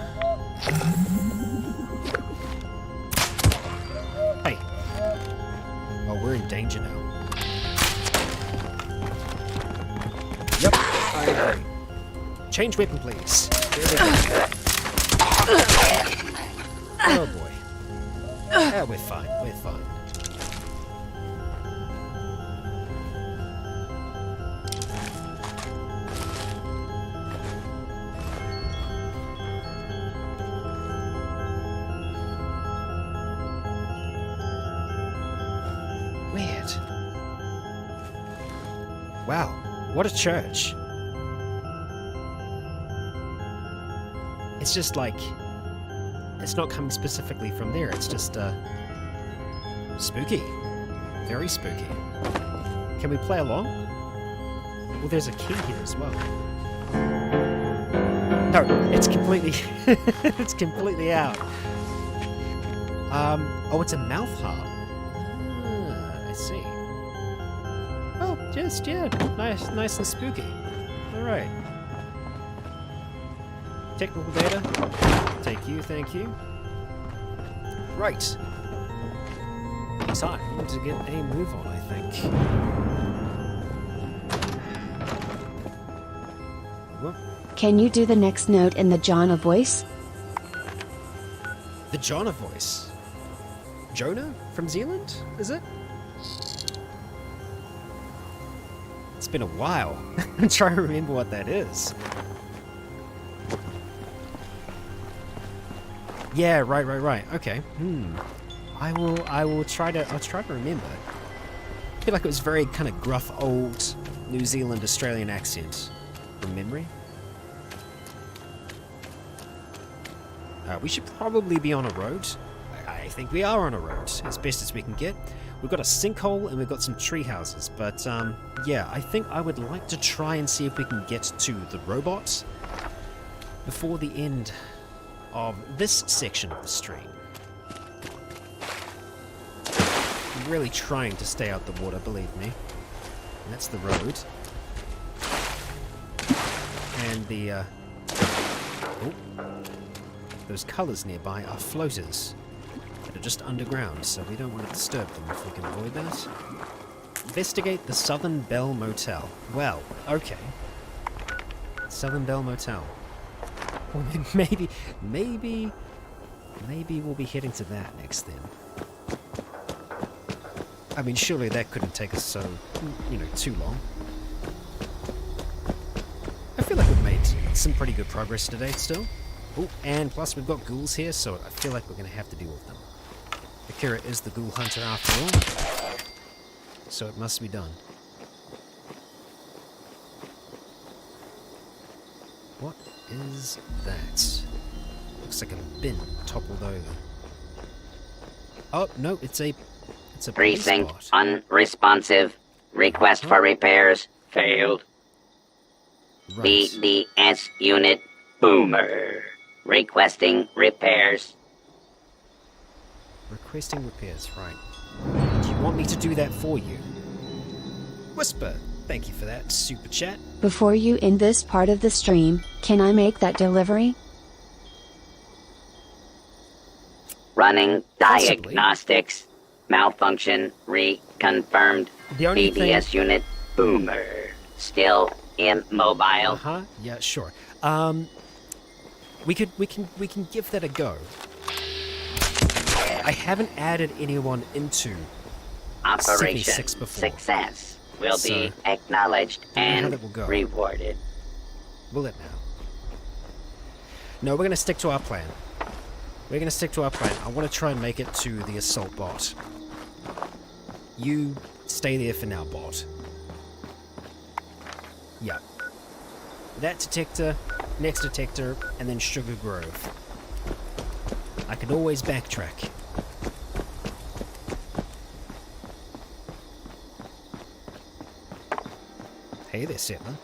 Hey. Oh, we're in danger now. Yep, I agree. Change weapon, please. There we go. Oh boy. Yeah, we're fine. We're fine. Weird. Wow, what a church. It's just like, it's not coming specifically from there, it's just, spooky. Very spooky. Can we play along? Well, there's a key here as well. No, it's completely, it's completely out. Oh, it's a mouth harp. I see. Oh, just, yeah, nice and spooky. Alright. Technical data. Thank you. Right. Time to get a move on, I think. Whoop. Can you do the next note in the Jonah voice? The Jonah voice? Jonah from Zealand, is it? It's been a while. I'm trying to remember what that is. Yeah, right. Okay. I'll try to remember. I feel like it was very kind of gruff old New Zealand Australian accent from memory. We should probably be on a road. I think we are on a road, as best as we can get. We've got a sinkhole and we've got some tree houses, but yeah, I think I would like to try and see if we can get to the robots before the end of this section of the stream. I'm really trying to stay out the water, believe me. And that's the road. And the, those colours nearby are floaters that are just underground, so we don't want to disturb them if we can avoid that. Investigate the Southern Bell Motel. Well, okay. Southern Bell Motel. Well, maybe we'll be heading to that next then. I mean, surely that couldn't take us so, too long. I feel like we've made some pretty good progress today still. Oh, and plus we've got ghouls here, so I feel like we're going to have to deal with them. Akira is the ghoul hunter after all, so it must be done. What is that? Looks like a bin toppled over. Oh, no, it's a Precinct unresponsive. Request for repairs failed. Right. BDS unit Boomer. Requesting repairs. Requesting repairs, right. Do you want me to do that for you? Whisper, thank you for that super chat. Before you end this part of the stream, can I make that delivery? Running Possibly. diagnostics. Malfunction reconfirmed. The only BDS thing... unit Boomer. Still immobile. Uh-huh, yeah, sure. We can give that a go. I haven't added anyone into Operation 76 before. success will So, be acknowledged I don't know how and that will go. rewarded. Will it now? No, we're going to stick to our plan. We're going to stick to our plan. I want to try and make it to the assault bot. You stay there for now, bot. Yeah. That detector, next detector, and then Sugar Grove. I can always backtrack. Hey there, Settler.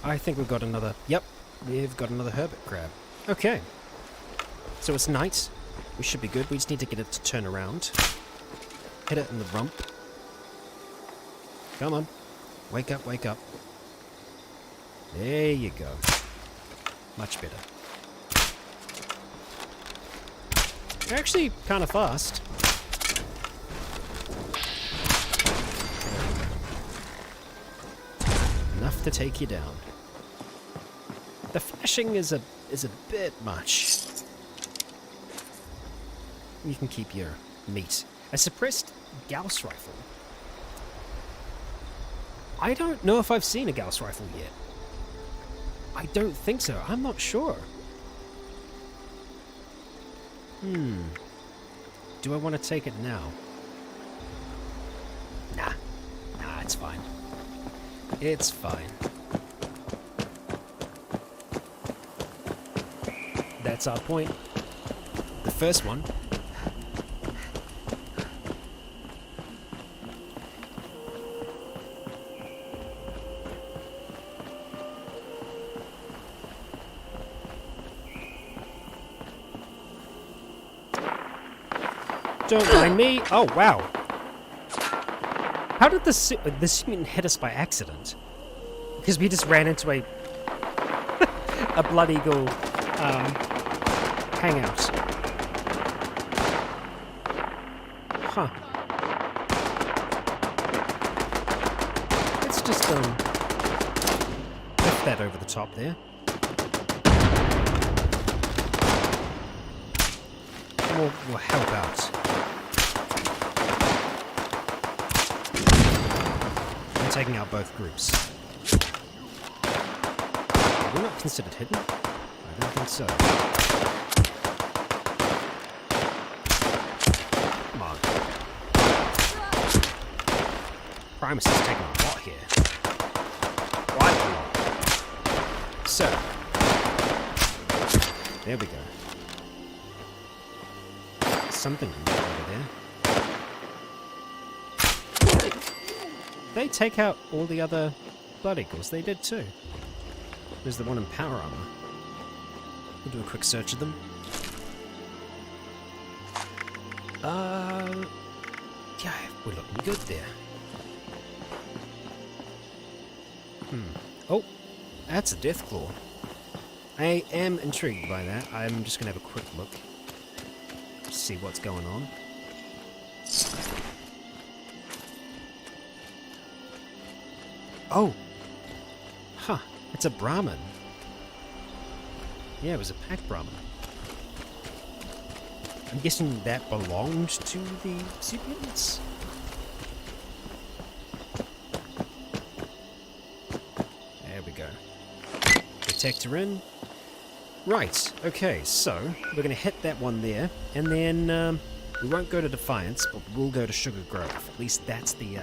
I think we've got another... Yep, we've got another hermit crab. Okay. So it's night. We should be good. We just need to get it to turn around. Hit it in the rump. Come on. Wake up, wake up. There you go. Much better. They're actually kind of fast. Enough to take you down. The flashing is a bit much. You can keep your meat. A suppressed Gauss rifle. I don't know if I've seen a Gauss rifle yet. I don't think so. I'm not sure. Do I want to take it now? Nah, it's fine. It's fine. That's our point. The first one. Don't mind me. Oh, wow. How did this mutant hit us by accident? Because we just ran into a Blood Eagle hangout. Huh. Let's just lift that over the top there. We'll help out. I'm taking out both groups. We're not considered hidden? I don't think so. Come on. Primus is taking a lot here. Quite a lot. So, there we go. Something over there. They take out all the other Blood Eagles. They did too. There's the one in power armor. We'll do a quick search of them. Yeah, we're looking good there. Oh, that's a Deathclaw. I am intrigued by that. I'm just gonna have a quick look. See what's going on. Oh! Huh, it's a Brahmin. Yeah, it was a pack Brahmin. I'm guessing that belonged to the Sibians? There we go. Detector in. Right, okay, so we're going to hit that one there, and then we won't go to Defiance, but we'll go to Sugar Grove. At least that's the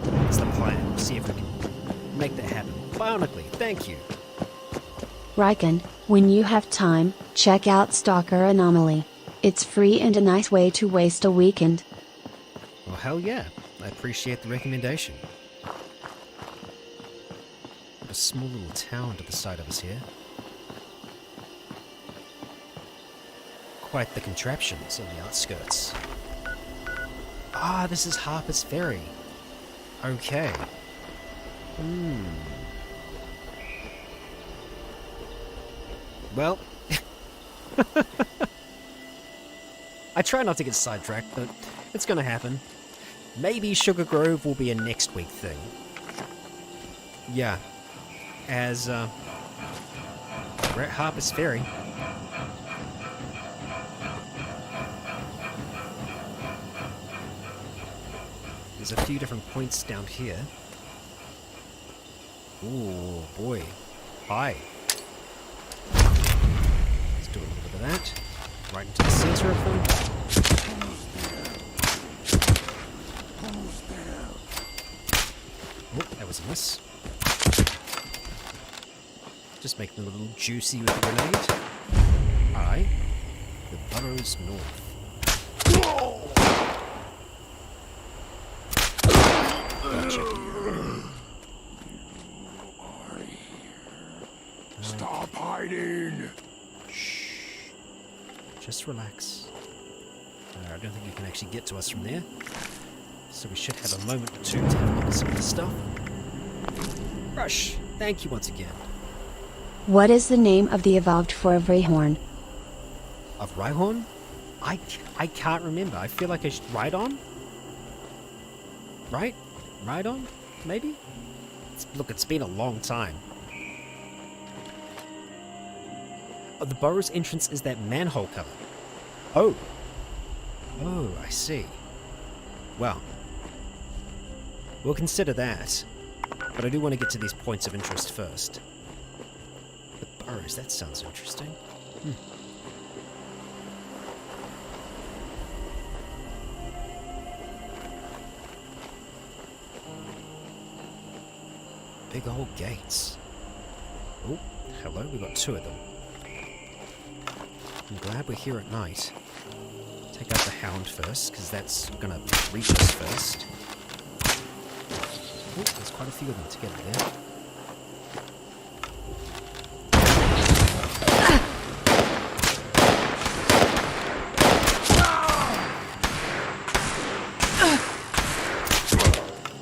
plan. See if we can make that happen. Bionically, thank you. Riken, when you have time, check out Stalker Anomaly. It's free and a nice way to waste a weekend. Well, hell yeah. I appreciate the recommendation. A small little town to the side of us here. Quite the contraptions on the outskirts. Ah, this is Harper's Ferry. Okay. Well... I try not to get sidetracked, but it's gonna happen. Maybe Sugar Grove will be a next week thing. Yeah. As, we're at Harper's Ferry. There's a few different points down here. Ooh, boy. Hi. Let's do a little bit of that. Right into the center of them. Oh, that was a miss. Just make them a little juicy with the grenade. Aye. The burrows north. Gotcha. Stop hiding! Just relax. I don't think you can actually get to us from there. So we should have a moment or two to have a look at some of this stuff. Rush, thank you once again. What is the name of the evolved form of Rhyhorn? Of Rhyhorn? I can't remember. I feel like I should... Rhydon? Right? Rhydon? Maybe? Look, it's been a long time. Oh, the burrow's entrance is that manhole cover. Oh. Oh, I see. Well. We'll consider that. But I do want to get to these points of interest first. The burrows, that sounds interesting. Big old gates. Oh, hello, we've got two of them. I'm glad we're here at night. Take out the hound first, because that's gonna reach us first. Oh, there's quite a few of them together there.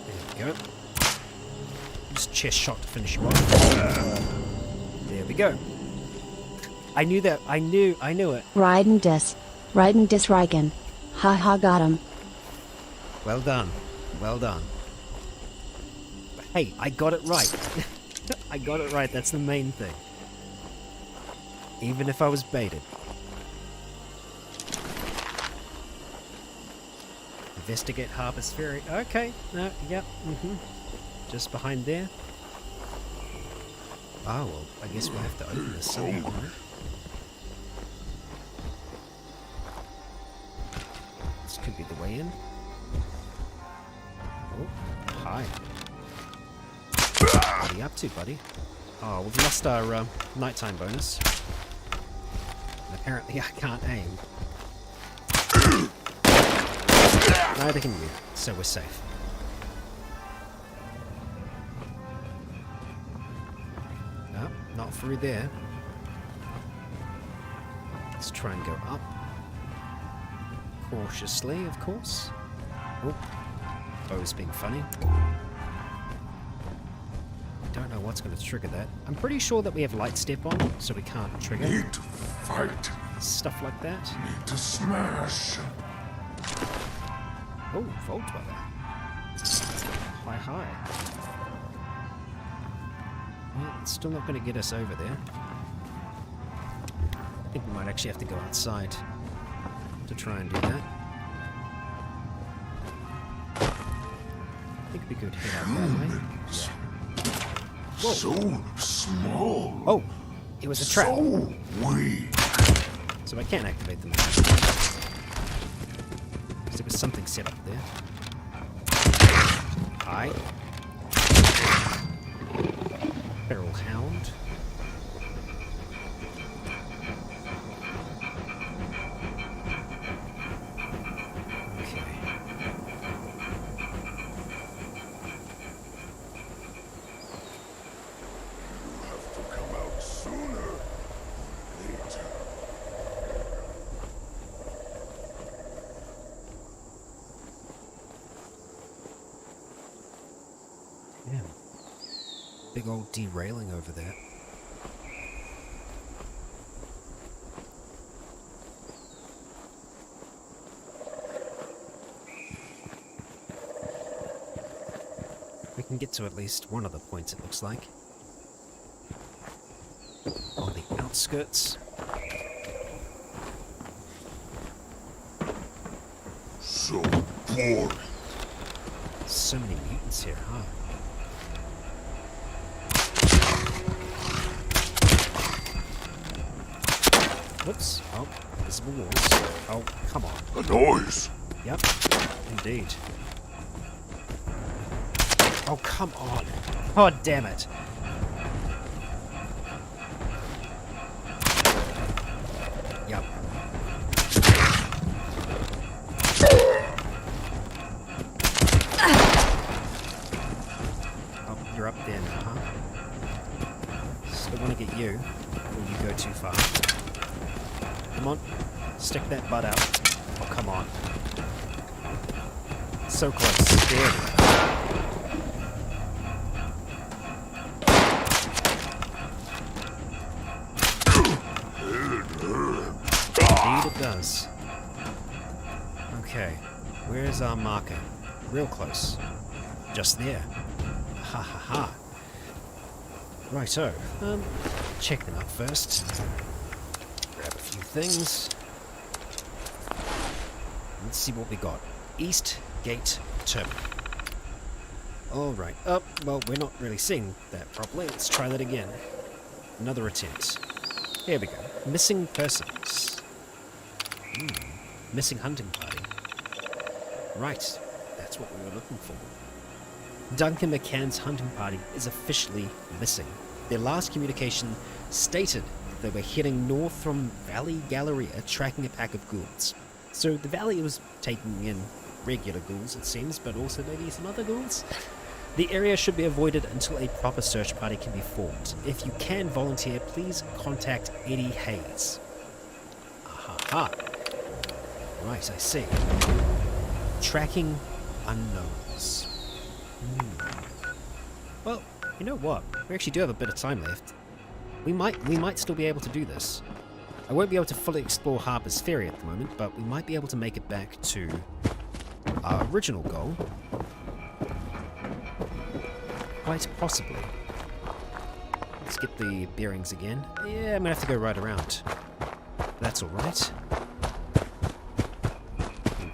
There we go. Just chest shot to finish you off. There we go. I knew that. I knew it. Raiden dis Riken. Haha, got him. Well done. Well done. Hey, I got it right. I got it right. That's the main thing. Even if I was baited. Investigate Harper's Ferry. Okay. No, yep. Just behind there. Oh, well, I guess we'll have to open this somehow, right? This could be the way in. Oh, hi. What are you up to, buddy? Oh, we've lost our nighttime bonus. And apparently I can't aim. Neither can you, so we're safe. No, not through there. Let's try and go up. Cautiously, of course. Oh, bow's being funny. Don't know what's going to trigger that. I'm pretty sure that we have light step on, so we can't trigger Need to fight. stuff like that. Need to smash. Oh, Vault Dweller. Hi, hi. Well, it's still not going to get us over there. I think we might actually have to go outside to try and do that. I think we could head out that way. Humans. Whoa. So small. Oh, it was a trap. So weak. So I can't activate them. Because there was something set up there. Hi. Feral Hound. Okay. Have to come out sooner. Later. Yeah. Big old derailing over there. We can get to at least one of the points, it looks like. On the outskirts. So boring. So many mutants here, huh? Whoops. Oh, visible walls. Oh, come on. A noise. Yep, indeed. Oh, come on. Oh, damn it. Yep. Oh, you're up there now, huh? Still want to get you before you go too far. Come on. Stick that butt out. Oh, come on. So close. There we go. Indeed it does. Okay, where's our marker? Real close. Just there. Ha ha ha. Righto. Check them out first. Grab a few things. Let's see what we got. East Gate Terminal. Alright. Oh, well, we're not really seeing that properly. Let's try that again. Another attempt. Here we go. Missing persons. Missing hunting party. Right. That's what we were looking for. Duncan McCann's hunting party is officially missing. Their last communication stated that they were heading north from Valley Galleria tracking a pack of ghouls. So the Valley was taking in regular ghouls, it seems, but also maybe some other ghouls. The area should be avoided until a proper search party can be formed. If you can volunteer, please contact Eddie Hayes. Aha. Right, I see. Tracking unknowns. Well, you know what? We actually do have a bit of time left. We might still be able to do this. I won't be able to fully explore Harper's Ferry at the moment, but we might be able to make it back to our original goal. Quite possibly. Let's get the bearings again. Yeah, I'm gonna have to go right around. That's alright.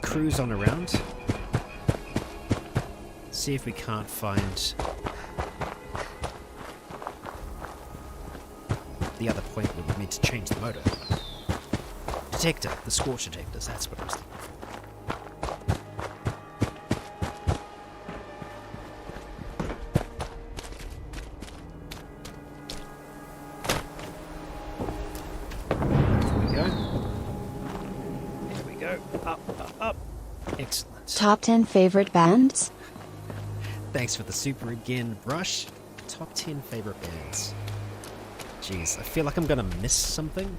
Cruise on around. See if we can't find the other point where we need to change the motor. Detector, the scorch detectors, that's what I was up. Excellent. Top 10 favorite bands? Thanks for the super again, Brush. Top 10 favorite bands. Jeez, I feel like I'm gonna miss something.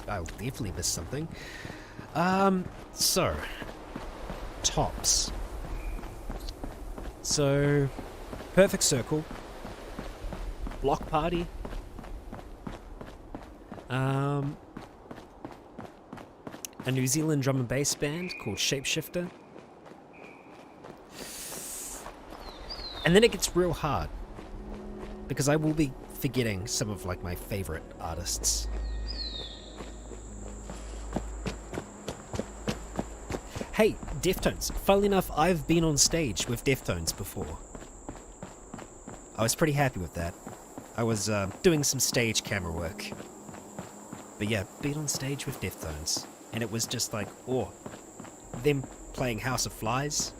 I'll definitely miss something. So, tops. So, Perfect Circle, Block Party, a New Zealand drum and bass band called Shapeshifter, and then it gets real hard because I will be forgetting some of like my favorite artists. Hey, Deftones. Funnily enough, I've been on stage with Deftones before. I was pretty happy with that. I was doing some stage camera work. But yeah, been on stage with Deftones. And it was just like, oh, them playing House of Flies.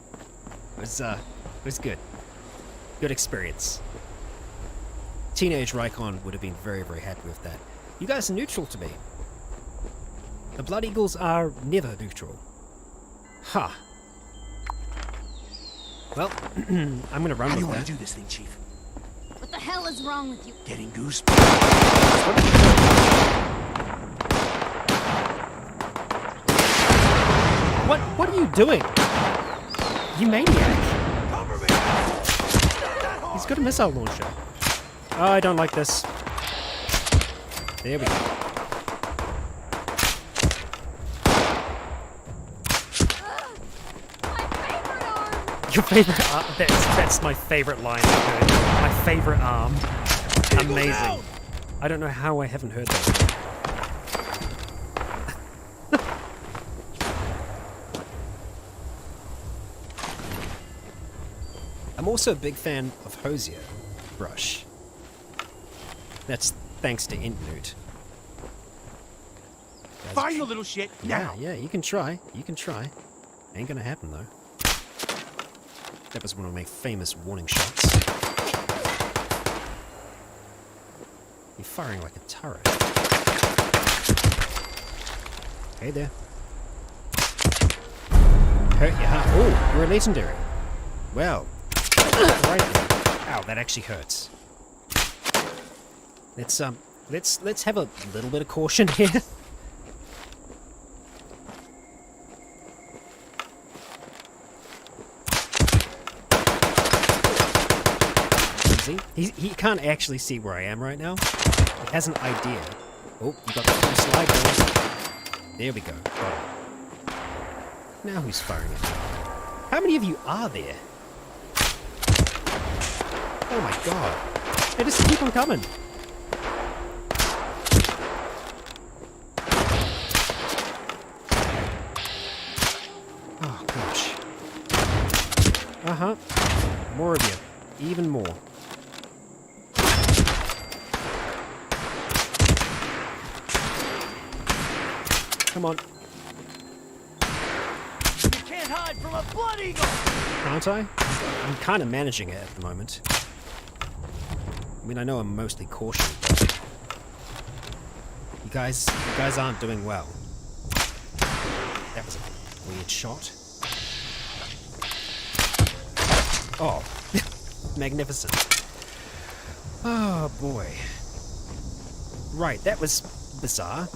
It was good. Good experience. Teenage Rykon would have been very, very happy with that. You guys are neutral to me. The Blood Eagles are never neutral. Huh. Well, I'm gonna run How do you with want that. to do this thing, Chief? What the hell is wrong with you? Getting goosebumps. What are you doing? You maniac. Cover me! He's got a missile launcher. Oh, I don't like this. There we go. Your favorite arm? That's my favorite line I've heard. My favorite arm. Amazing. I don't know how I haven't heard that. I'm also a big fan of Hosier Brush. That's thanks to Intnewt. Find the little shit now. Yeah, you can try. You can try. Ain't gonna happen though. That was one of my famous warning shots. You're firing like a turret. Hey there. Hurt you, huh? Oh, you're a legendary. Well, right there. Ow, that actually hurts. Let's have a little bit of caution here. He can't actually see where I am right now. He has an idea. Oh, you got the full slide going. There we go. Got it. Now who's firing at me? How many of you are there? Oh my god. They just keep on coming. Oh gosh. Uh-huh. More of you. Even more. Come on. You can't hide from a blood eagle! Can't I? I'm kind of managing it at the moment. I mean, I know I'm mostly cautious, but you guys aren't doing well. That was a weird shot. Oh, magnificent. Oh boy. Right, that was bizarre.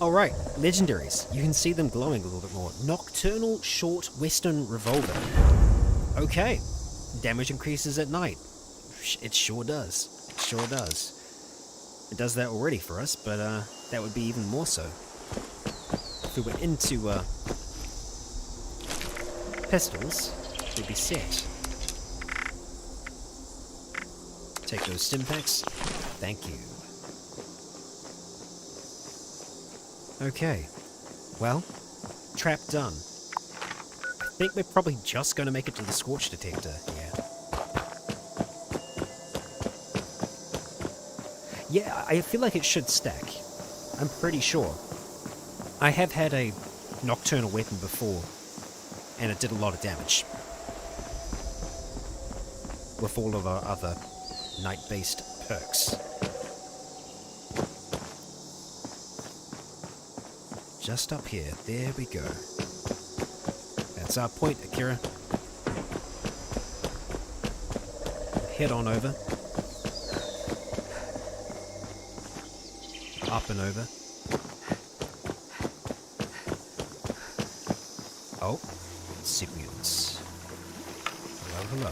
Alright, legendaries. You can see them glowing a little bit more. Nocturnal Short Western Revolver. Okay. Damage increases at night. It sure does. It sure does. It does that already for us, but that would be even more so. If we were into pistols, we'd be set. Take those stim packs. Thank you. Okay. Well, trap done. I think we're probably just going to make it to the scorch detector. Yeah, I feel like it should stack. I'm pretty sure. I have had a nocturnal weapon before, and it did a lot of damage. With all of our other night-based perks. Just up here. There we go. That's our point, Akira. Head on over. Up and over. Oh, signals. Hello, hello.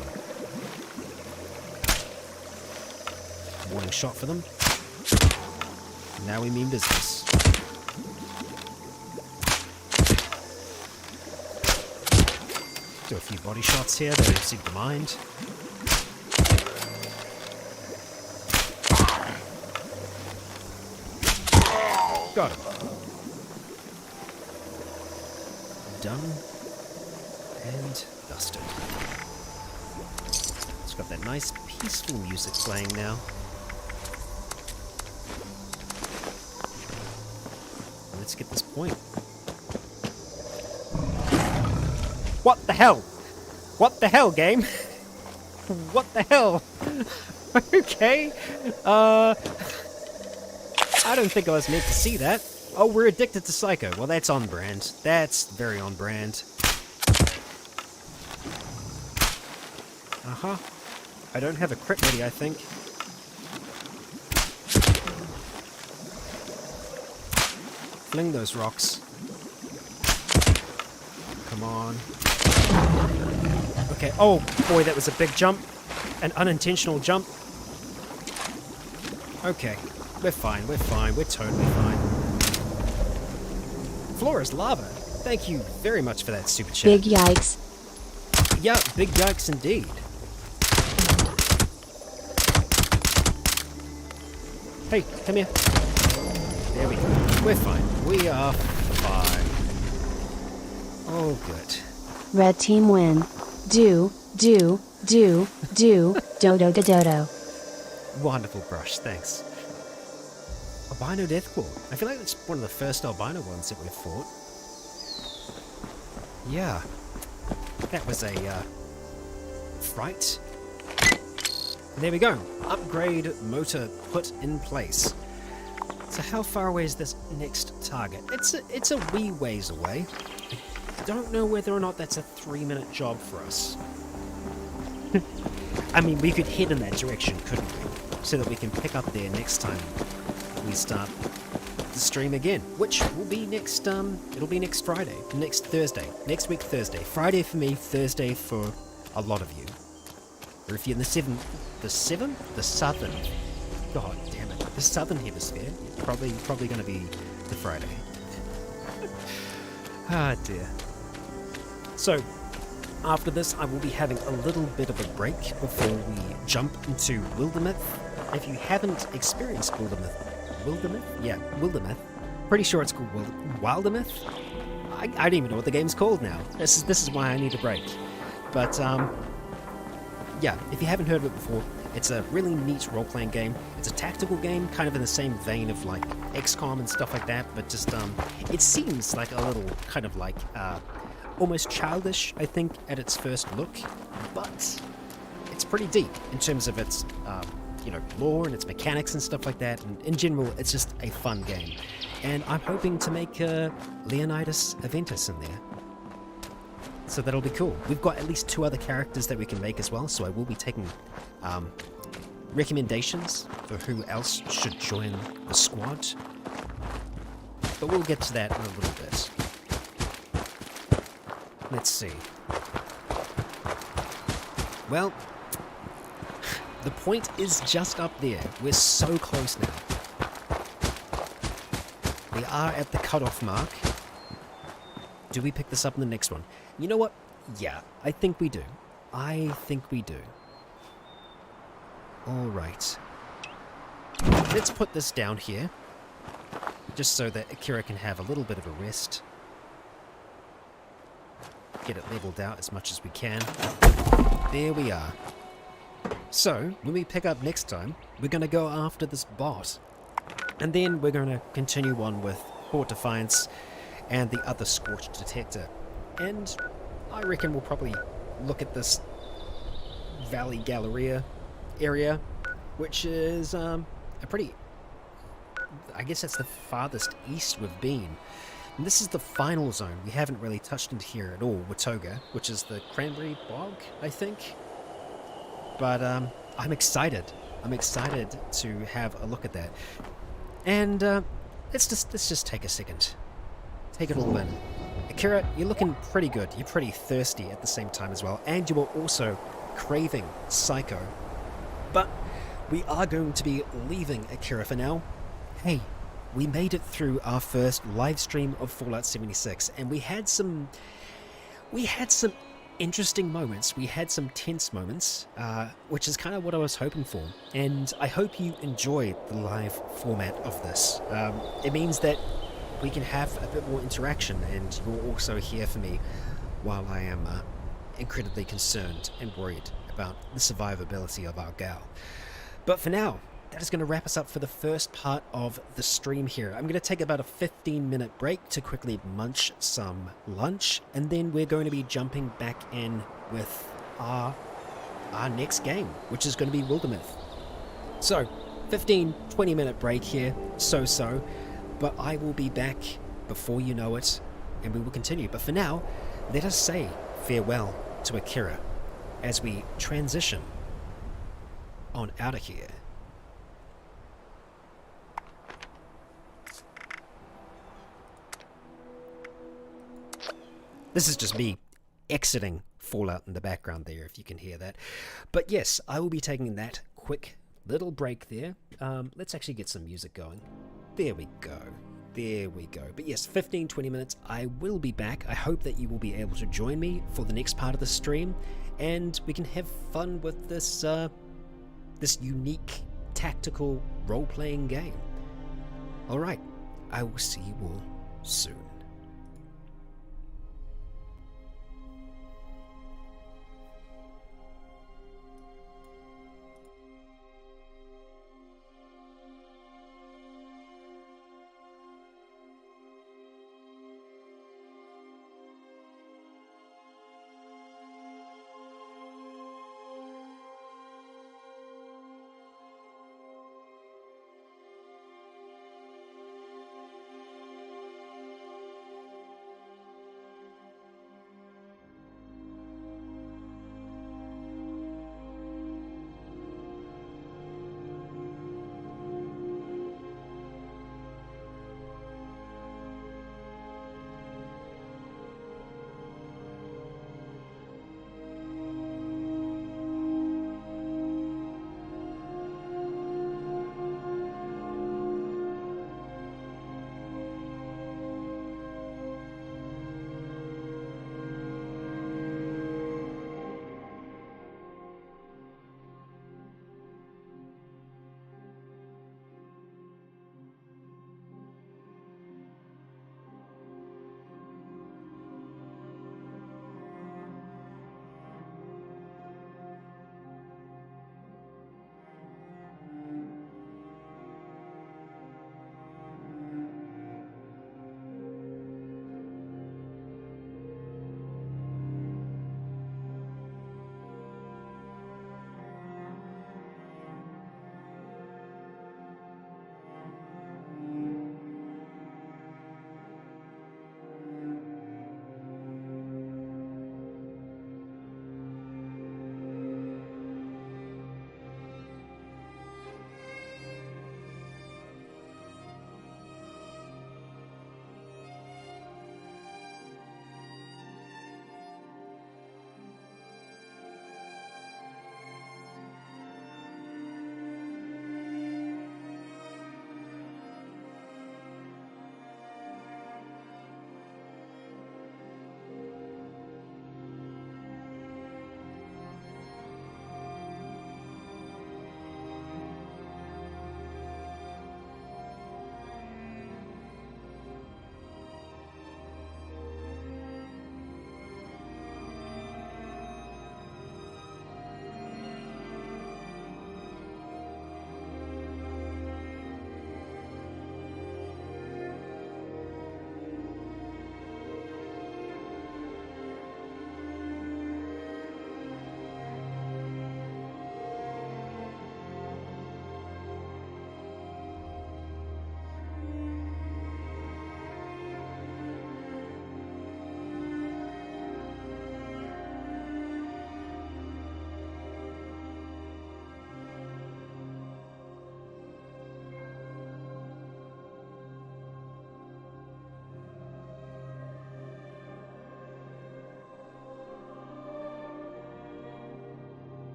Warning shot for them. Now we mean business. Do a few body shots here, they don't seem to mind. Got him. Done. And dusted. It's got that nice peaceful music playing now. Let's get this point. What the hell? What the hell, game? What the hell? Okay. I don't think I was meant to see that. Oh, we're addicted to Psycho. Well, that's on brand. That's very on brand. Uh-huh. I don't have a crit ready, I think. Fling those rocks. Come on. Okay. Oh, boy, that was a big jump. An unintentional jump. Okay. We're fine, we're fine, we're totally fine. Floor is lava. Thank you very much for that super chat. Big yikes. Yeah, big yikes indeed. Hey, come here. There we go. We're fine. We are fine. Oh, good. Red team win. Do, do, do. Wonderful brush, thanks. Albino Deathclaw. I feel like that's one of the first albino ones that we've fought. Yeah. That was a, fright. There we go. Upgrade motor put in place. So how far away is this next target? It's a wee ways away. I don't know whether or not that's a 3-minute job for us. I mean, we could head in that direction, couldn't we? So that we can pick up there next time we start the stream again, which will be next, it'll be next Friday, next Thursday, next week Thursday. Friday for me, Thursday for a lot of you. Or if you're in the southern, god damn it, the southern hemisphere, probably going to be the Friday. Ah dear. So, after this, I will be having a little bit of a break before we jump into Wildermyth. If you haven't experienced Wildermyth? Yeah, Wildermyth. Pretty sure it's called Wildermyth. I don't even know what the game's called now. This is why I need a break. But yeah, if you haven't heard of it before, it's a really neat role-playing game. It's a tactical game, kind of in the same vein of like XCOM and stuff like that. But just it seems like a little kind of like almost childish, I think, at its first look. But it's pretty deep in terms of its lore and its mechanics and stuff like that, and in general it's just a fun game, and I'm hoping to make Leonidas Aventus in there, so that'll be cool. We've got at least 2 other characters that we can make as well, so I will be taking recommendations for who else should join the squad, but we'll get to that in a little bit. Let's see. Well, the point is just up there. We're so close now. We are at the cutoff mark. Do we pick this up in the next one? You know what? Yeah, I think we do. Alright. Let's put this down here. Just so that Akira can have a little bit of a rest. Get it leveled out as much as we can. There we are. So, when we pick up next time, we're going to go after this boss. And then we're going to continue on with Port Defiance and the other Scorch Detector. And I reckon we'll probably look at this Valley Galleria area, which is a pretty... I guess that's the farthest east we've been. And this is the final zone. We haven't really touched into here at all, Watoga, which is the Cranberry Bog, I think. But I'm excited. I'm excited to have a look at that. And let's just take a second. Take it all in. Akira, you're looking pretty good. You're pretty thirsty at the same time as well. And you are also craving Psycho. But we are going to be leaving Akira for now. Hey, we made it through our first live stream of Fallout 76, and we had some interesting moments. We had some tense moments, which is kind of what I was hoping for. And I hope you enjoy the live format of this. It means that we can have a bit more interaction, and you're also here for me while I am incredibly concerned and worried about the survivability of our gal. But for now, that is going to wrap us up for the first part of the stream here. I'm going to take about a 15-minute break to quickly munch some lunch, and then we're going to be jumping back in with our next game, which is going to be Wildermyth. So, 15-20-minute break here, so-so, but I will be back before you know it, and we will continue. But for now, let us say farewell to Akira as we transition on out of here. This is just me exiting Fallout in the background there, if you can hear that. But yes, I will be taking that quick little break there. Let's actually get some music going. There we go. There we go. But yes, 15-20 minutes, I will be back. I hope that you will be able to join me for the next part of the stream, and we can have fun with this this unique tactical role-playing game. Alright, I will see you all soon.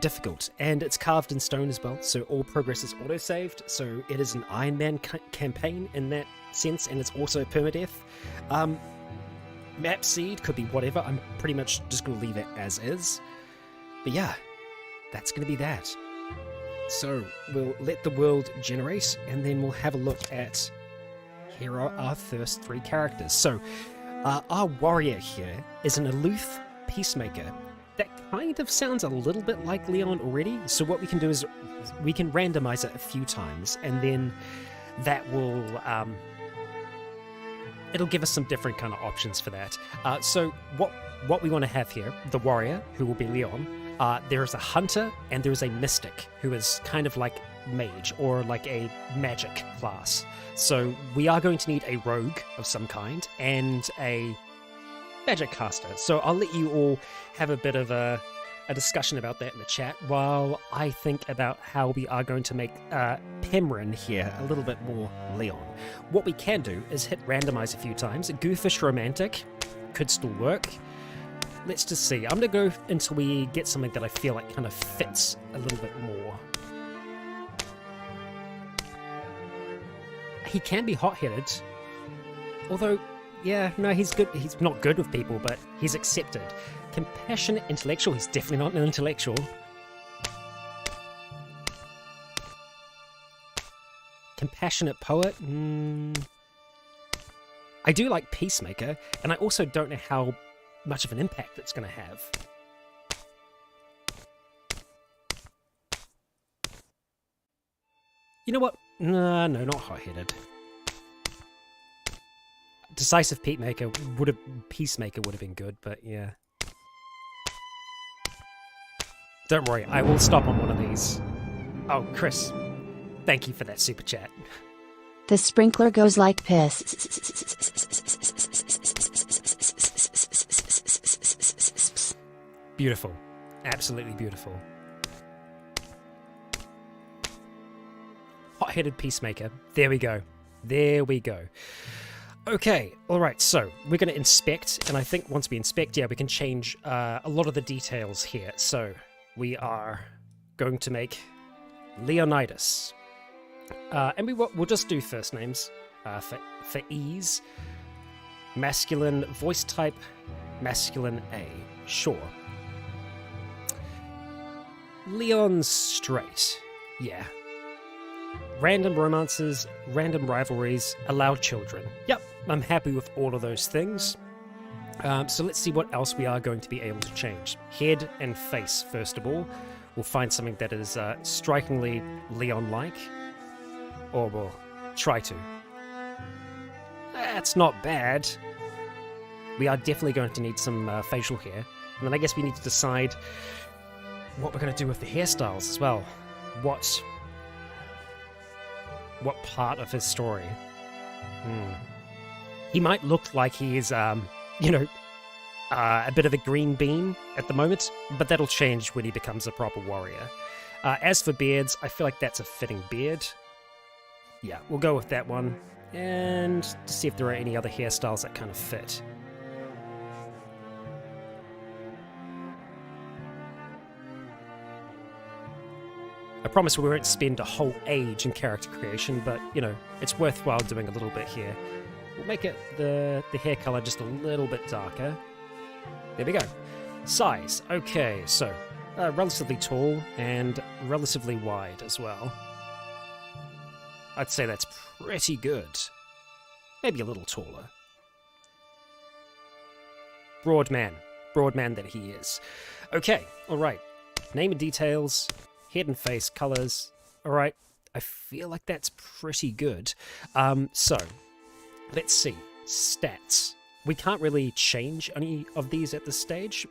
difficult, and it's carved in stone as well, so all progress is auto-saved, so it is an Iron Man campaign in that sense, and it's also permadeath. Map seed could be whatever. I'm pretty much just going to leave it as is. But yeah, that's going to be that. So we'll let the world generate, and then we'll have a look at... Here are our first 3 characters. So our warrior here is an aloof peacemaker. That kind of sounds a little bit like Leon already. So what we can do is we can randomize it a few times, and then that will... it'll give us some different kind of options for that. So what we want to have here, the warrior, who will be Leon, there is a hunter and there is a mystic, who is kind of like mage, or like a magic class. So we are going to need a rogue of some kind, and a magic caster. So I'll let you all have a bit of a discussion about that in the chat, while I think about how we are going to make Pemrin here a little bit more Leon. What we can do is hit randomize a few times. Goofish romantic could still work. Let's just see. I'm going to go until we get something that I feel like kind of fits a little bit more. He can be hot-headed, although, yeah, no, he's good. He's not good with people, but he's accepted. Compassionate intellectual. He's definitely not an intellectual. Compassionate poet. I do like peacemaker, and I also don't know how much of an impact it's going to have. You know what? No, not hot-headed. Decisive peacemaker would have been good, but yeah. Don't worry, I will stop on one of these. Oh, Chris, thank you for that super chat. The sprinkler goes like piss. Beautiful. Absolutely beautiful. Hot-headed peacemaker. There we go. There we go. Okay, alright, so we're going to inspect, and I think once we inspect, yeah, we can change a lot of the details here. So we are going to make Leonidas. And we'll just do first names for ease. Masculine voice type, masculine A. Sure. Leon's straight. Yeah. Random romances, random rivalries, allowed children. Yep, I'm happy with all of those things. So let's see what else we are going to be able to change. Head and face, first of all. We'll find something that is strikingly Leon-like. Or we'll try to. That's not bad. We are definitely going to need some facial hair. And then I guess we need to decide what we're going to do with the hairstyles as well. What part of his story? He might look like he is, a bit of a green bean at the moment, but that'll change when he becomes a proper warrior. As for beards, I feel like that's a fitting beard. Yeah, we'll go with that one, and to see if there are any other hairstyles that kind of fit. I promise we won't spend a whole age in character creation, but, it's worthwhile doing a little bit here. We'll make it the hair color just a little bit darker. There we go. Size. Okay, so relatively tall and relatively wide as well. I'd say that's pretty good. Maybe a little taller. Broad man that he is. Okay, alright. Name and details. Head and face, colors. Alright, I feel like that's pretty good. So, let's see. Stats. We can't really change any of these at this stage.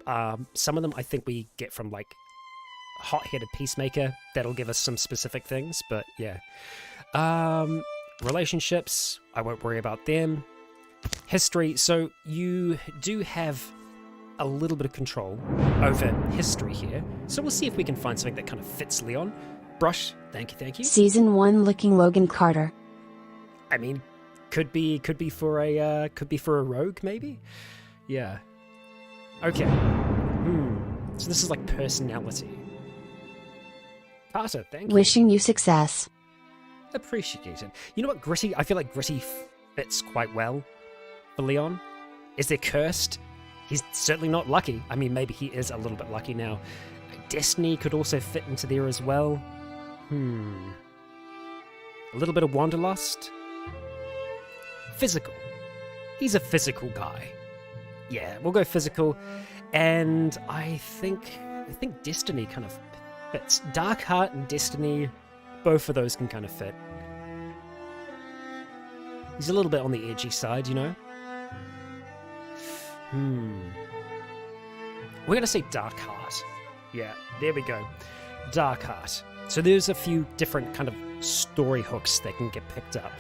Some of them I think we get from, like, hot-headed peacemaker. That'll give us some specific things, but yeah. Relationships, I won't worry about them. History, so you do have a little bit of control over history here. So we'll see if we can find something that kind of fits Leon. Brush, thank you. Season 1 looking Logan Carter. I mean, could be for a rogue, maybe? Yeah. Okay. So this is like personality. Carter, thank you. Wishing you success. Appreciate it. You know what, Gritty? I feel like Gritty fits quite well for Leon. Is there cursed? He's certainly not lucky. I mean, maybe he is a little bit lucky now. Destiny could also fit into there as well. A little bit of Wanderlust. Physical. He's a physical guy. Yeah, we'll go physical. And I think Destiny kind of fits. Dark Heart and Destiny, both of those can kind of fit. He's a little bit on the edgy side, you know? We're going to say Dark Heart. Yeah, there we go. Dark Heart. So there's a few different kind of story hooks that can get picked up.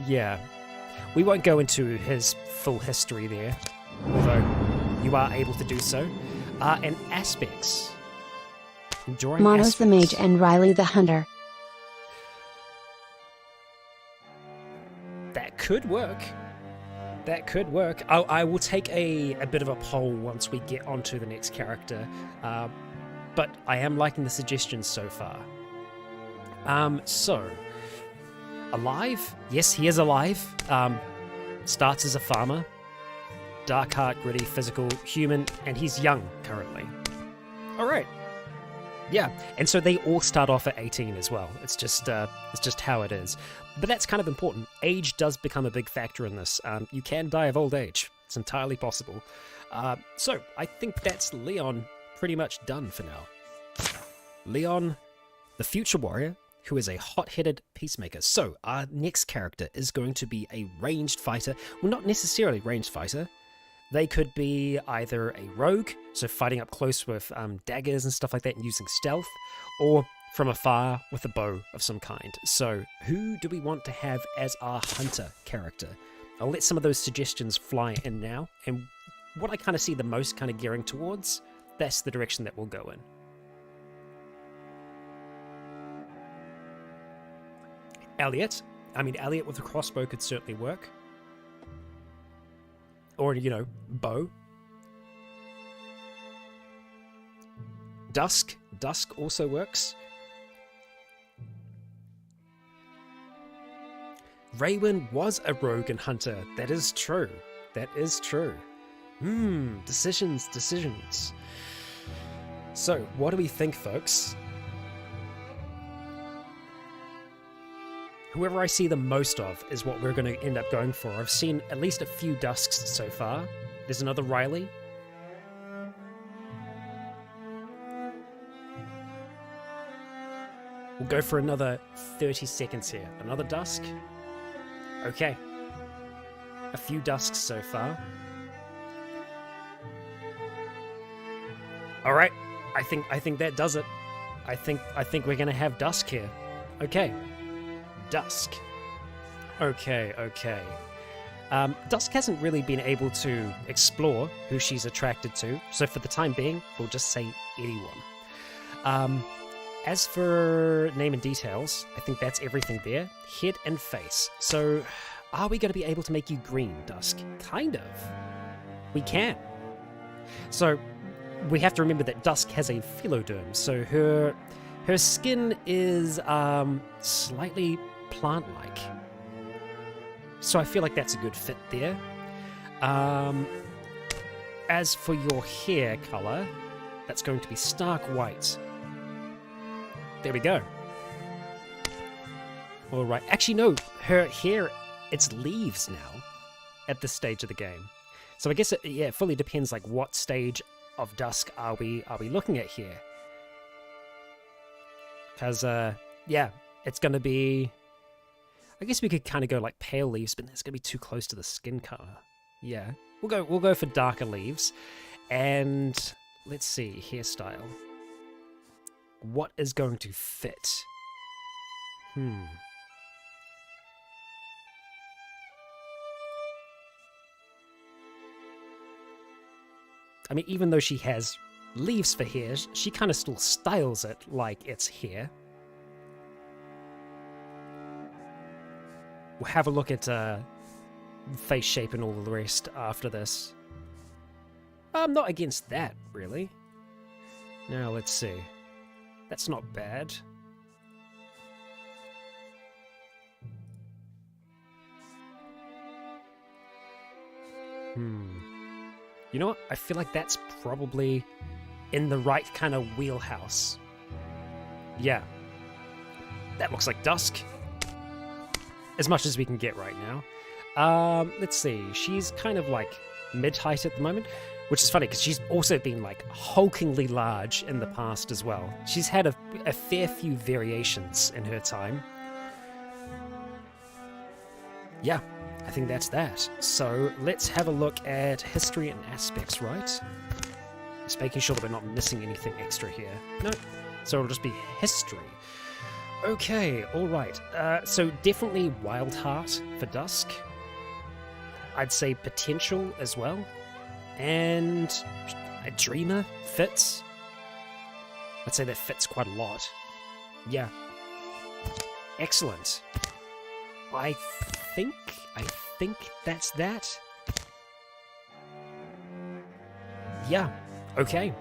Yeah. We won't go into his full history there, although you are able to do so. And aspects. Enduring Mono's the mage and Riley the hunter. That could work. That could work. I will take a bit of a poll once we get onto the next character. But I am liking the suggestions so far. So, alive? Yes, he is alive. Starts as a farmer. Dark heart, gritty, physical, human, and he's young currently. Alright. Yeah, and so they all start off at 18 as well. It's just how it is. But that's kind of important. Age does become a big factor in this. You can die of old age. It's entirely possible. So, I think that's Leon pretty much done for now. Leon, the future warrior, who is a hot-headed peacemaker. So, our next character is going to be a ranged fighter. Well, not necessarily ranged fighter. They could be either a rogue, so fighting up close with daggers and stuff like that and using stealth, or from afar with a bow of some kind. So, who do we want to have as our hunter character? I'll let some of those suggestions fly in now, and what I kind of see the most kind of gearing towards, that's the direction that we'll go in. Elliot with a crossbow could certainly work. Or, bow. Dusk also works. Raywin was a rogue and hunter. That is true. Decisions. So, what do we think, folks? Whoever I see the most of is what we're going to end up going for. I've seen at least a few Dusks so far. There's another Riley. We'll go for another 30 seconds here. Another Dusk. Okay. A few Dusks so far. All right. I think that does it. I think we're going to have Dusk here. Okay. Dusk. Okay. Dusk hasn't really been able to explore who she's attracted to, so for the time being, we'll just say anyone. As for name and details, I think that's everything there. Head and face. So, are we going to be able to make you green, Dusk? Kind of. We can. So, we have to remember that Dusk has a philoderm, so her skin is slightly plant-like. So I feel like that's a good fit there. As for your hair color, that's going to be stark white. There we go. All right. Actually, no. Her hair, it's leaves now at this stage of the game. So I guess it fully depends like what stage of Dusk are we looking at here. Because it's going to be, I guess we could kind of go like pale leaves, but that's going to be too close to the skin color. Yeah, we'll go for darker leaves. And let's see, hairstyle. What is going to fit? I mean, even though she has leaves for hair, she kind of still styles it like it's hair. We'll have a look at face shape and all the rest after this. I'm not against that, really. Now, let's see. That's not bad. You know what? I feel like that's probably in the right kind of wheelhouse. Yeah. That looks like dusk. As much as we can get right now. Let's see. She's kind of like mid-height at the moment, which is funny because she's also been like hulkingly large in the past as well. She's had a fair few variations in her time. Yeah, I think that's that. So let's have a look at history and aspects, right? Just making sure that we're not missing anything extra here. No, so it'll just be history. Okay, alright. So definitely Wild Heart for Dusk. I'd say Potential as well. And a Dreamer fits. I'd say that fits quite a lot. Yeah. Excellent. I think that's that. Yeah. Okay.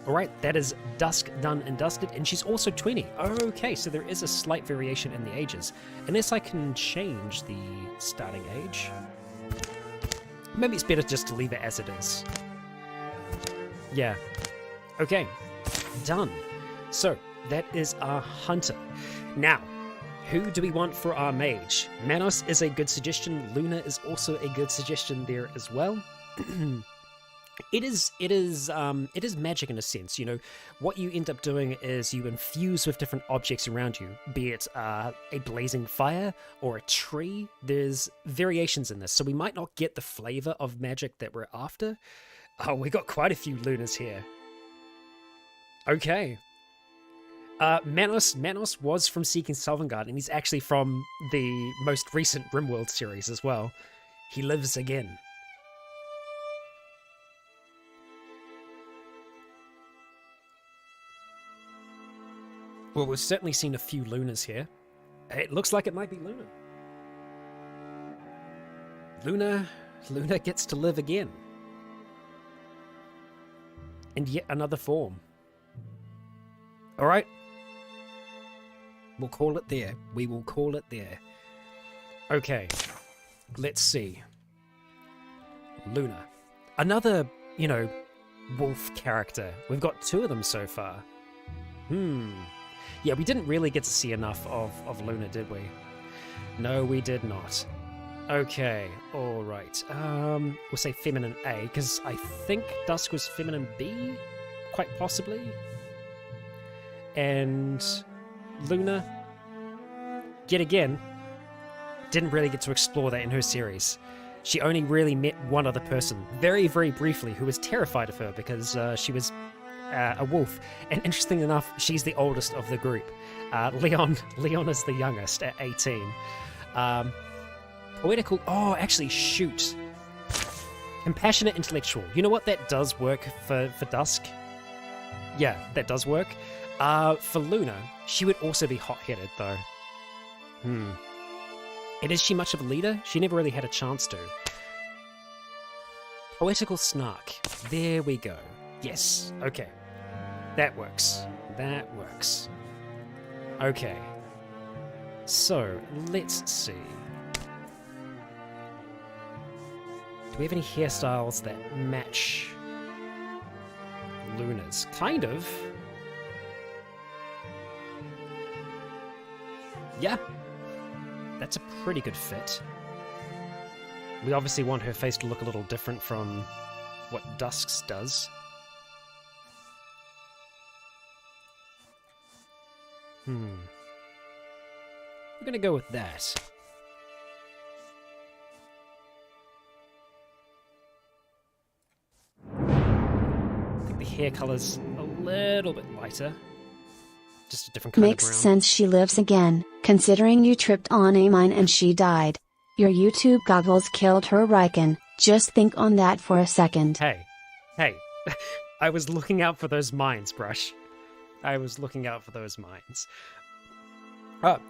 Alright, that is Dusk done and dusted, and she's also 20. Okay, so there is a slight variation in the ages. Unless I can change the starting age. Maybe it's better just to leave it as it is. Yeah. Okay. Done. So, that is our hunter. Now, who do we want for our mage? Manos is a good suggestion. Luna is also a good suggestion there as well. It is magic in a sense. You know, what you end up doing is you infuse with different objects around you, be it a blazing fire or a tree. There's variations in this, so we might not get the flavor of magic that we're after. Oh, we got quite a few Lunas here. Okay. Manos was from Seeking Sovngarde, and he's actually from the most recent RimWorld series as well. He lives again. Well, we've certainly seen a few Lunas here. It looks like it might be Luna. Luna gets to live again. In yet another form. Alright. We'll call it there. We will call it there. Okay. Let's see. Luna. Another, you know, wolf character. We've got two of them so far. Yeah, we didn't really get to see enough of Luna, did we? No, we did not. Okay, alright. We'll say Feminine A, because I think Dusk was Feminine B? Quite possibly? And Luna, yet again, didn't really get to explore that in her series. She only really met one other person, very, very briefly, who was terrified of her because she was a wolf. And interestingly enough, she's the oldest of the group. Leon is the youngest at 18. Poetical, oh, actually, shoot. Compassionate intellectual. You know what? That does work for Dusk. Yeah, that does work. For Luna, she would also be hot-headed, though. And is she much of a leader? She never really had a chance to. Poetical snark. There we go. Yes, okay. That works. That works. Okay. So, let's see. Do we have any hairstyles that match Luna's? Kind of. Yeah. That's a pretty good fit. We obviously want her face to look a little different from what Dusk's does. We're gonna go with that. I think the hair color's a little bit lighter. Just a different kind Makes of brown. sense she lives again, considering you tripped on a mine and she died. Your YouTube goggles killed her Riken. Just think on that for a second. Hey. I was looking out for those mines, Brush. I was looking out for those mines.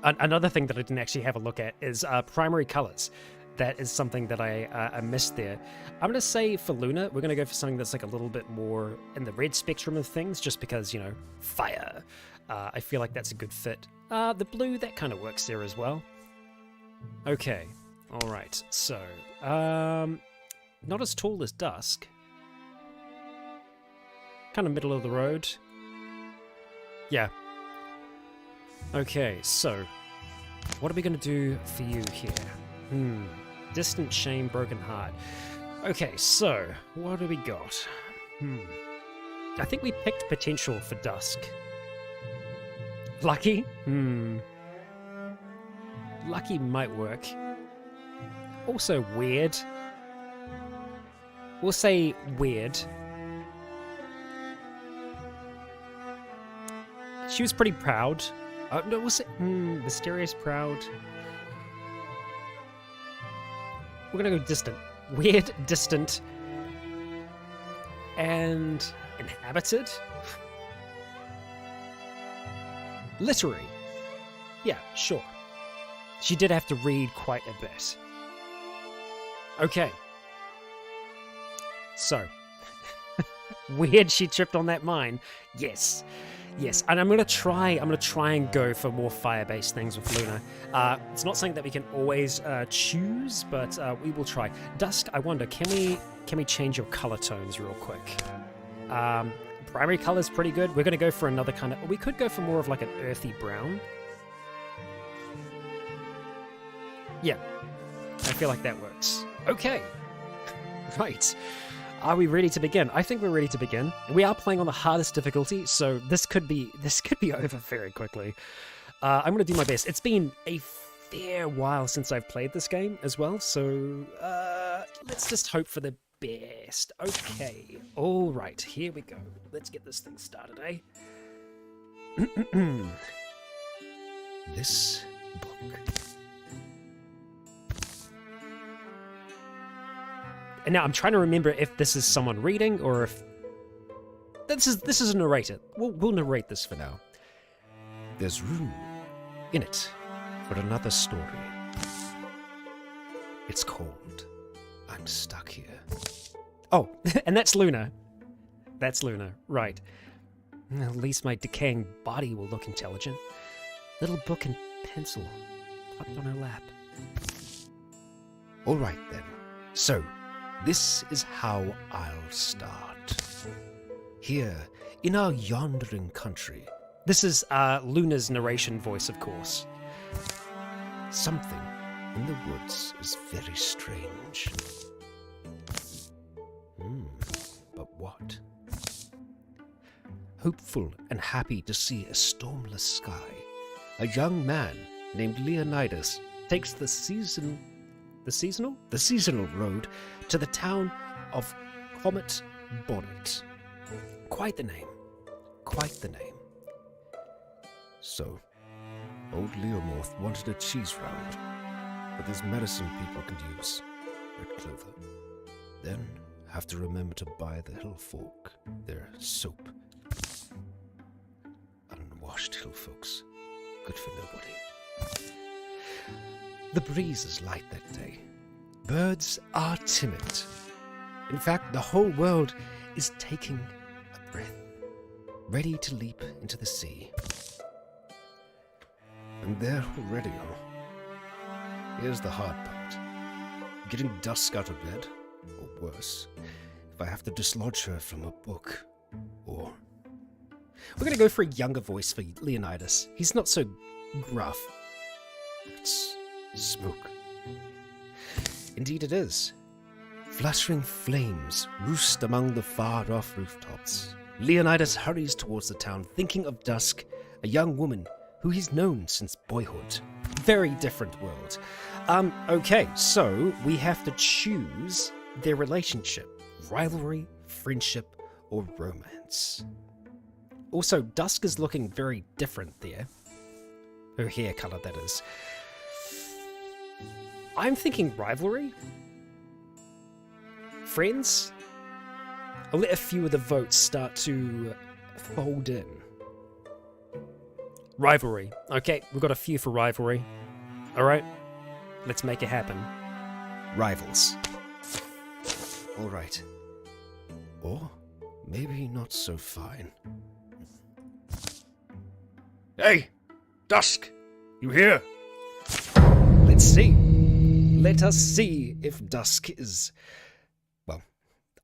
Another thing that I didn't actually have a look at is primary colors. That is something that I missed there. I'm going to say for Luna, we're going to go for something that's like a little bit more in the red spectrum of things, just because, you know, fire. I feel like that's a good fit. The blue, that kind of works there as well. Okay, alright, so, not as tall as Dusk. Kind of middle of the road. Yeah. Okay, so, what are we going to do for you here? Distant shame, broken heart. Okay, so, what do we got? I think we picked potential for Dusk. Lucky? Lucky might work. Also weird. We'll say weird. She was pretty proud. No, we'll say mysterious, proud. We're gonna go distant. Weird, distant, and inhabited? Literary. Yeah, sure. She did have to read quite a bit. Okay. So. Weird she tripped on that mine. Yes. Yes, and I'm gonna try and go for more fire-based things with Luna. It's not something that we can always choose, but we will try. Dusk, I wonder, can we change your color tones real quick? Primary color's pretty good. We're gonna go for another kind of. We could go for more of like an earthy brown. Yeah, I feel like that works. Okay, right. Are we ready to begin? I think we're ready to begin. We are playing on the hardest difficulty, so this could be over very quickly. I'm going to do my best. It's been a fair while since I've played this game as well, so let's just hope for the best. Okay, all right, here we go. Let's get this thing started, eh? This book. And now I'm trying to remember if this is someone reading or if this is a narrator. We'll narrate this for now. There's room in it for another story. It's called I'm Stuck Here. Oh, and that's Luna. That's Luna, right. At least my decaying body will look intelligent. Little book and pencil popped on her lap. All right then. So, this is how I'll start. Here, in our yondering country. This is Luna's narration voice, of course. Something in the woods is very strange. But what? Hopeful and happy to see a stormless sky, a young man named Leonidas takes the seasonal road to the town of Comet Bonnet. Quite the name. Quite the name. So, old Wildermyth wanted a cheese round, but there's medicine people can use. Red clover. Then, have to remember to buy the hill folk their soap. Unwashed hill folks. Good for nobody. The breeze is light that day. Birds are timid. In fact, the whole world is taking a breath, ready to leap into the sea. And there already are. Here's the hard part. Getting Dusk out of bed, or worse, if I have to dislodge her from a book, or... We're gonna go for a younger voice for Leonidas. He's not so gruff. It's smoke. Indeed it is. Fluttering flames roost among the far-off rooftops. Leonidas hurries towards the town, thinking of Dusk, a young woman who he's known since boyhood. Very different world. Okay, so we have to choose their relationship. Rivalry, friendship, or romance. Also, Dusk is looking very different there. Her hair color, that is. I'm thinking rivalry? Friends? I'll let a few of the votes start to fold in. Rivalry. Okay, we've got a few for rivalry. Alright, let's make it happen. Rivals. Alright. Or maybe not so fine. Hey! Dusk! You here? Let's see. Let us see if Dusk is, well,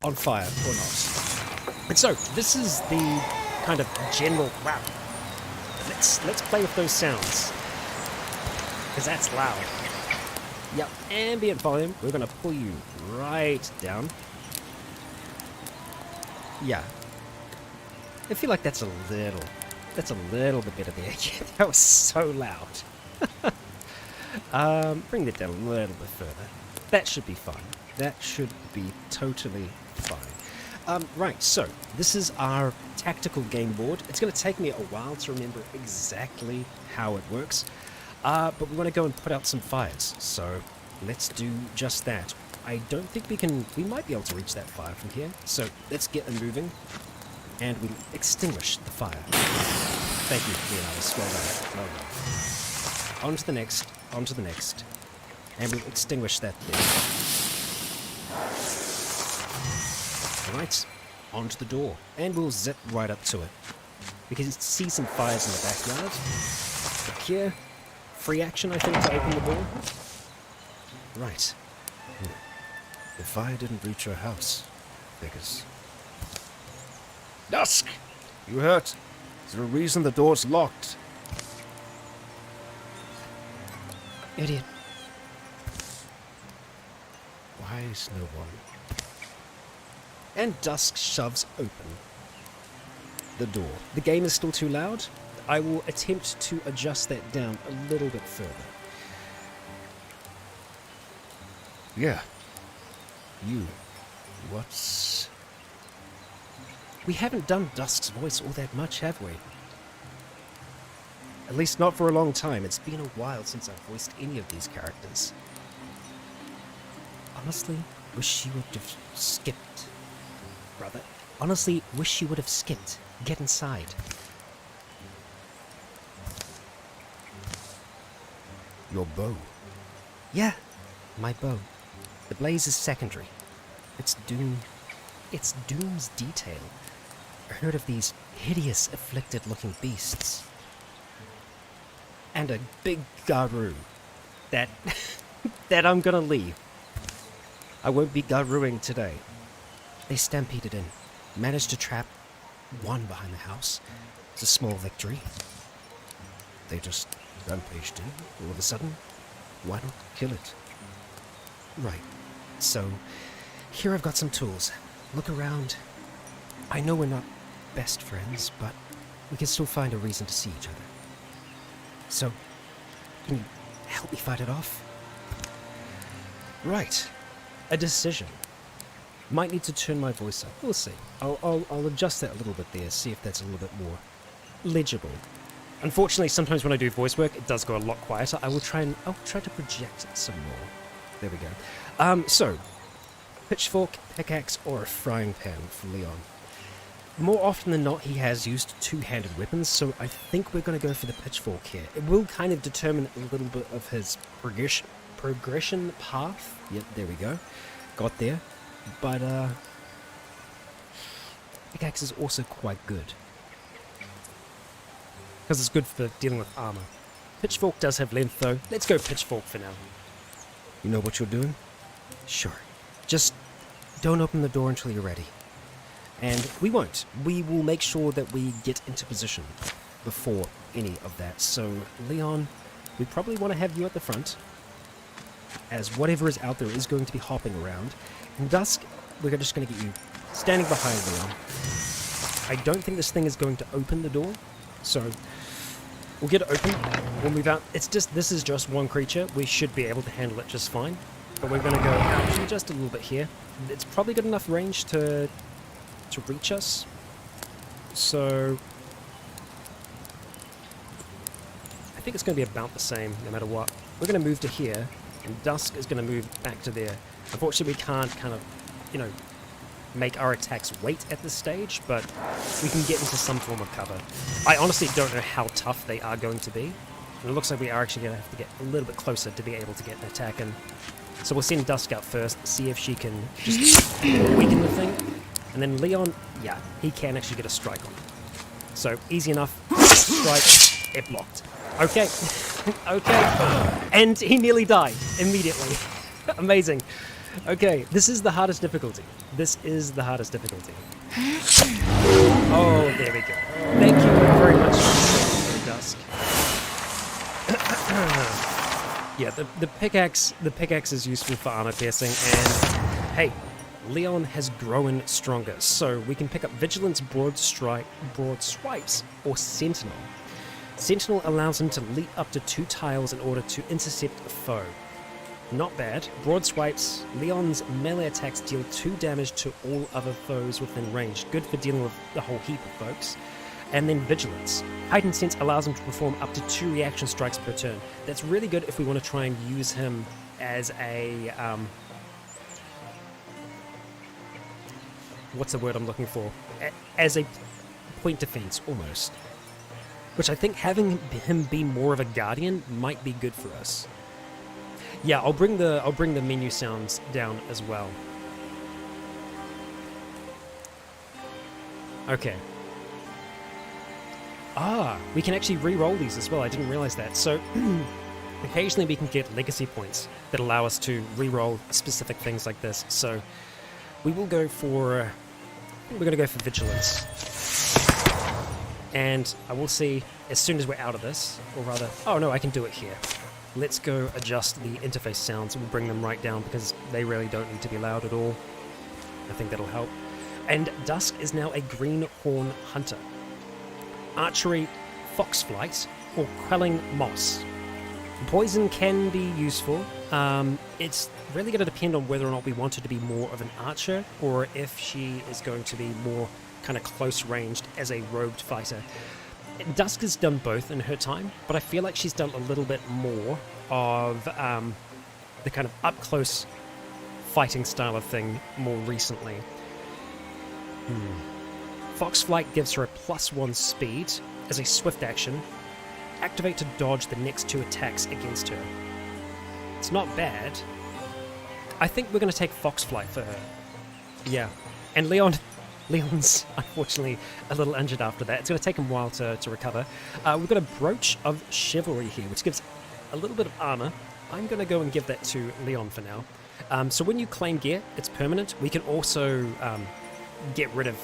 on fire or not. And so, this is the kind of general... Wow. Let's play with those sounds. Because that's loud. Yep, ambient volume. We're going to pull you right down. Yeah. I feel like that's a little bit better there. Yeah, that was so loud. Bring that down a little bit further. That should be fine. That should be totally fine. Right, so this is our tactical game board. It's going to take me a while to remember exactly how it works, but we want to go and put out some fires, so let's do just that. I don't think we might be able to reach that fire from here, so let's get them moving, and we'll extinguish the fire. Thank you, Leonardo, well done. On to the next, and we'll extinguish that thing. Right, onto the door, and we'll zip right up to it. We can see some fires in the backyard. Click here. Free action, I think, to open the door. Right. The fire didn't reach your house, Vegas. Dusk! You hurt? Is there a reason the door's locked? Idiot. Why is no one? And Dusk shoves open the door. The game is still too loud. I will attempt to adjust that down a little bit further. Yeah. You. What's... We haven't done Dusk's voice all that much, have we? At least not for a long time. It's been a while since I've voiced any of these characters. Honestly, wish you would have skipped. Brother, honestly, wish you would have skipped. Get inside. Your bow? Yeah, my bow. The blaze is secondary. It's Doom's detail. I heard of these hideous, afflicted-looking beasts. And a big Garou that I'm gonna leave. I won't be Garouing today. They stampeded in, managed to trap one behind the house. It's a small victory. They just rampaged in all of a sudden? Why not kill it? Right. So, here I've got some tools. Look around. I know we're not best friends, but we can still find a reason to see each other. So, can you help me fight it off? Right. A decision. Might need to turn my voice up. We'll see. I'll adjust that a little bit there, see if that's a little bit more legible. Unfortunately, sometimes when I do voice work, it does go a lot quieter. I'll try to project it some more. There we go. So, pitchfork, pickaxe, or a frying pan for Leon. More often than not, he has used two-handed weapons, so I think we're going to go for the pitchfork here. It will kind of determine a little bit of his progression path. Yep, there we go. Got there. But, pickaxe is also quite good. Because it's good for dealing with armor. Pitchfork does have length, though. Let's go pitchfork for now. You know what you're doing? Sure. Just don't open the door until you're ready. And we won't. We will make sure that we get into position before any of that. So, Leon, we probably want to have you at the front, as whatever is out there is going to be hopping around. In Dusk, we're just going to get you standing behind Leon. I don't think this thing is going to open the door, so we'll get it open. We'll move out. This is just one creature. We should be able to handle it just fine. But we're going to go out just a little bit here. It's probably got enough range to reach us. So I think it's going to be about the same no matter what. We're going to move to here, and Dusk is going to move back to there. Unfortunately, we can't kind of, make our attacks wait at this stage, but we can get into some form of cover. I honestly don't know how tough they are going to be. And it looks like we are actually going to have to get a little bit closer to be able to get an attack in. So we'll send Dusk out first, see if she can just weaken the thing. And then Leon, yeah, he can actually get a strike on it. So, easy enough. Strike. It blocked. Okay. Okay. And he nearly died immediately. Amazing. Okay, this is the hardest difficulty. This is the hardest difficulty. Oh, there we go. Thank you very much for Dusk. Yeah, the pickaxe is useful for armor piercing, and hey, Leon has grown stronger, so we can pick up Vigilance, broad swipes, or Sentinel. Sentinel allows him to leap up to 2 tiles in order to intercept a foe. Not bad. Broad swipes, Leon's melee attacks deal 2 damage to all other foes within range. Good for dealing with the whole heap of folks. And then Vigilance. Heightened Sense allows him to perform up to 2 reaction strikes per turn. That's really good if we want to try and use him as a... what's the word I'm looking for? As a point defense, almost. Which I think having him be more of a guardian might be good for us. Yeah, I'll bring the menu sounds down as well. Okay. Ah, we can actually re-roll these as well. I didn't realize that. So occasionally we can get legacy points that allow us to re-roll specific things like this. So we will go for we're going to go for Vigilance. And I will see as soon as we're out of this, or rather, oh no, I can do it here. Let's go adjust the interface sounds. We'll bring them right down because they really don't need to be loud at all. I think that'll help. And Dusk is now a Greenhorn Hunter. Archery, Foxflight, or Quelling Moss. Poison can be useful. It's really going to depend on whether or not we want her to be more of an archer, or if she is going to be more kind of close ranged as a robed fighter. Dusk has done both in her time, but I feel like she's done a little bit more of the kind of up-close fighting style of thing more recently. Foxflight gives her a +1 speed as a swift action. Activate to dodge the next 2 attacks against her. It's not bad. I think we're going to take Foxflight for her. Yeah. And Leon's unfortunately a little injured after that. It's going to take him a while to recover. We've got a Brooch of Chivalry here, which gives a little bit of armor. I'm going to go and give that to Leon for now. So when you claim gear, it's permanent. We can also get rid of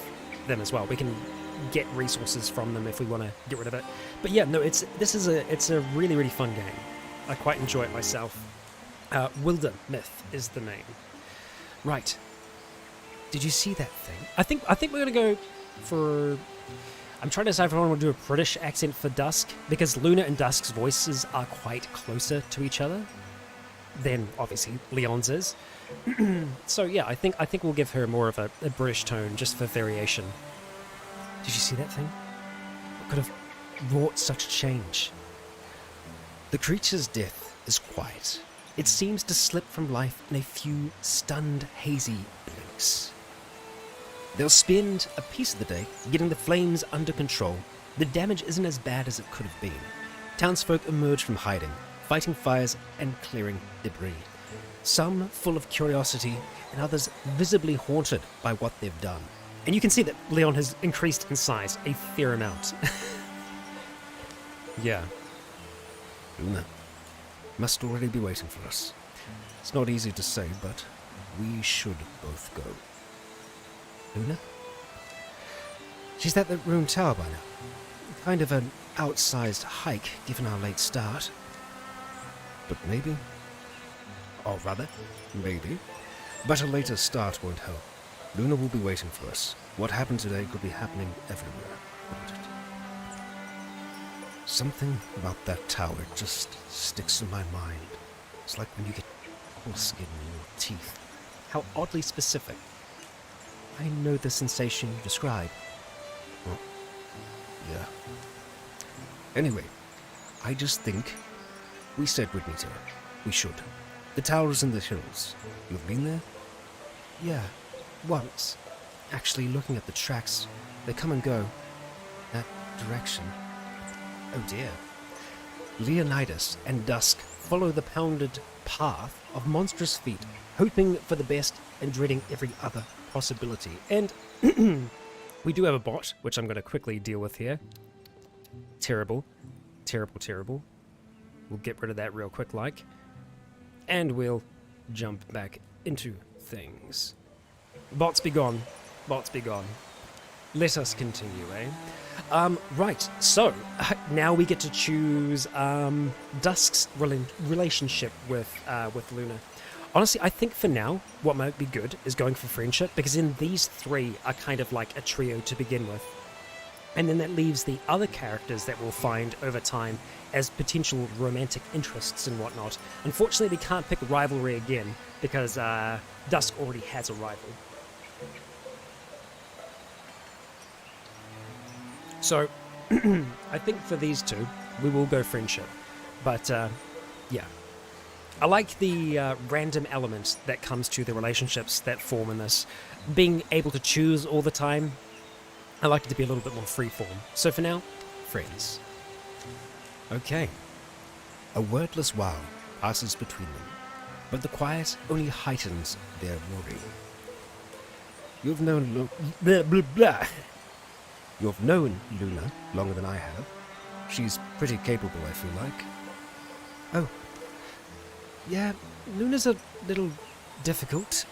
them as well. We can get resources from them if we want to get rid of it. But yeah, no, it's a really, really fun game. I quite enjoy it myself. Wildermyth is the name. Right. Did you see that thing? I think we're gonna go for... I'm trying to decide if I want to do a British accent for Dusk, because Luna and Dusk's voices are quite closer to each other than obviously Leon's is. So yeah, I think we'll give her more of a British tone just for variation. Did you see that thing? What could have wrought such change? The creature's death is quiet. It seems to slip from life in a few stunned, hazy blinks. They'll spend a piece of the day getting the flames under control. The damage isn't as bad as it could have been. Townsfolk emerge from hiding, fighting fires and clearing debris. Some full of curiosity, and others visibly haunted by what they've done. And you can see that Leon has increased in size a fair amount. Yeah. Luna must already be waiting for us. It's not easy to say, but we should both go. Luna? She's at the room tower by now. Kind of an outsized hike, given our late start. But maybe... or rather, maybe. But a later start won't help. Luna will be waiting for us. What happened today could be happening everywhere, wouldn't it? Something about that tower just sticks in my mind. It's like when you get horse skin in your teeth. How oddly specific. I know the sensation you describe. Well, yeah. Anyway, I just think we said we'd meet her. We should. The tower's in the hills. You've been there? Yeah, once. Actually, looking at the tracks, they come and go. That direction. Oh dear. Leonidas and Dusk follow the pounded path of monstrous feet, hoping for the best and dreading every other possibility. And we do have a bot, which I'm going to quickly deal with here. Terrible. terrible, terrible. We'll get rid of that real quick, like. And we'll jump back into things. Bots be gone. Bots be gone. Let us continue, eh? Right, so now we get to choose Dusk's relationship with Luna. Honestly, I think for now, what might be good is going for friendship, because in these three are kind of like a trio to begin with. And then that leaves the other characters that we'll find over time as potential romantic interests and whatnot. Unfortunately, we can't pick rivalry again, because Dusk already has a rival. So, I think for these two, we will go friendship. But, yeah. I like the random element that comes to the relationships that form in this. Being able to choose all the time, I like it to be a little bit more freeform. So for now, friends. Okay. A wordless wow passes between them, but the quiet only heightens their worry. You've known blah, blah, blah. You've known Luna longer than I have. She's pretty capable, I feel like. Oh. Yeah, Luna's a little difficult.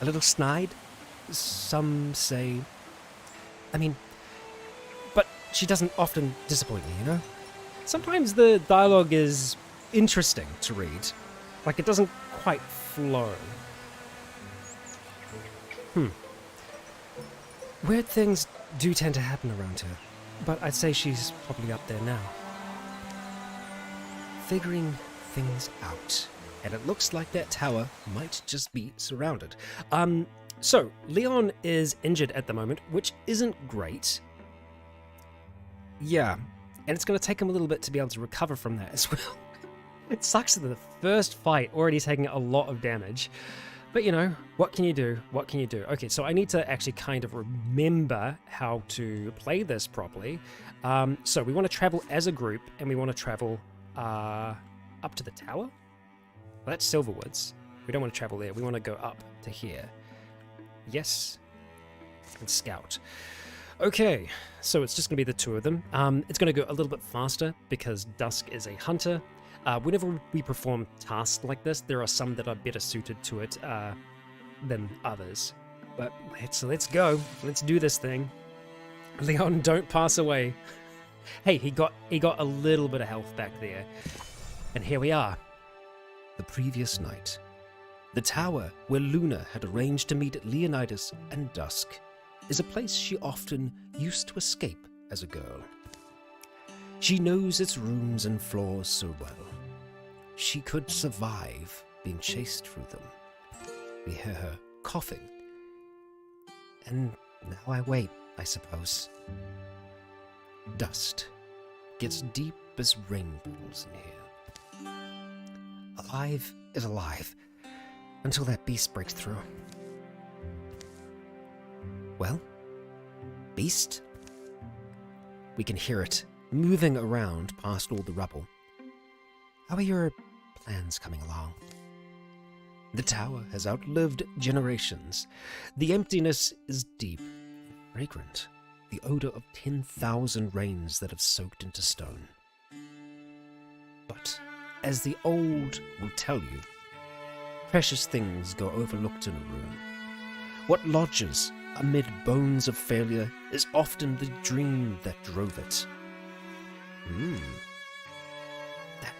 A little snide. Some say... I mean... But she doesn't often disappoint me, you know? Sometimes the dialogue is interesting to read. Like, it doesn't quite flow. Weird things do tend to happen around her, but I'd say she's probably up there now. Figuring things out. And it looks like that tower might just be surrounded. So, Leon is injured at the moment, which isn't great. Yeah, and it's going to take him a little bit to be able to recover from that as well. It sucks that the first fight already taking a lot of damage. But, you know, what can you do? What can you do? Okay, so I need to actually kind of remember how to play this properly. So we want to travel as a group, and we want to travel up to the tower. Well, that's Silverwoods. We don't want to travel there. We want to go up to here. Yes. And scout. Okay, so it's just going to be the two of them. It's going to go a little bit faster because Dusk is a hunter. Whenever we perform tasks like this, there are some that are better suited to it than others. But let's go. Let's do this thing. Leon, don't pass away. Hey, he got a little bit of health back there. And here we are. The previous night, the tower where Luna had arranged to meet Leonidas and Dusk is a place she often used to escape as a girl. She knows its rooms and floors so well. She could survive being chased through them. We hear her coughing. And now I wait, I suppose. Dust gets deep as rain puddles in here. Alive is alive, until that beast breaks through. Well, beast? We can hear it moving around past all the rubble. How are your plans coming along? The tower has outlived generations. The emptiness is deep and fragrant, the odor of 10,000 rains that have soaked into stone. But, as the old will tell you, precious things go overlooked in a room. What lodges amid bones of failure is often the dream that drove it. That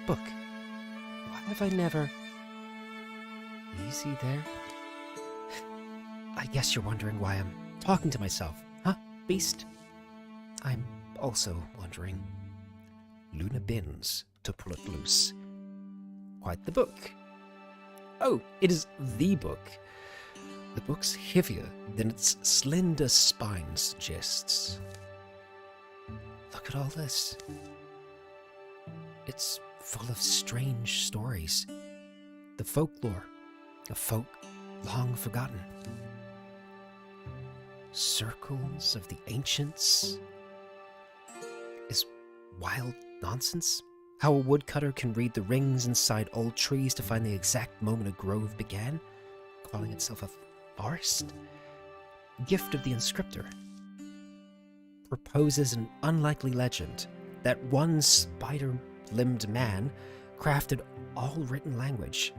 book. Why have I never... Easy there? I guess you're wondering why I'm talking to myself, huh, beast? I'm also wondering. Luna bends to pull it loose. Quite the book. Oh, it is the book. The book's heavier than its slender spine suggests. Look at all this. It's full of strange stories. The folklore of folk long forgotten. Circles of the ancients. Is wild nonsense? How a woodcutter can read the rings inside old trees to find the exact moment a grove began, calling itself a forest? Gift of the inscriptor. Proposes an unlikely legend that one spider-limbed man crafted all written language.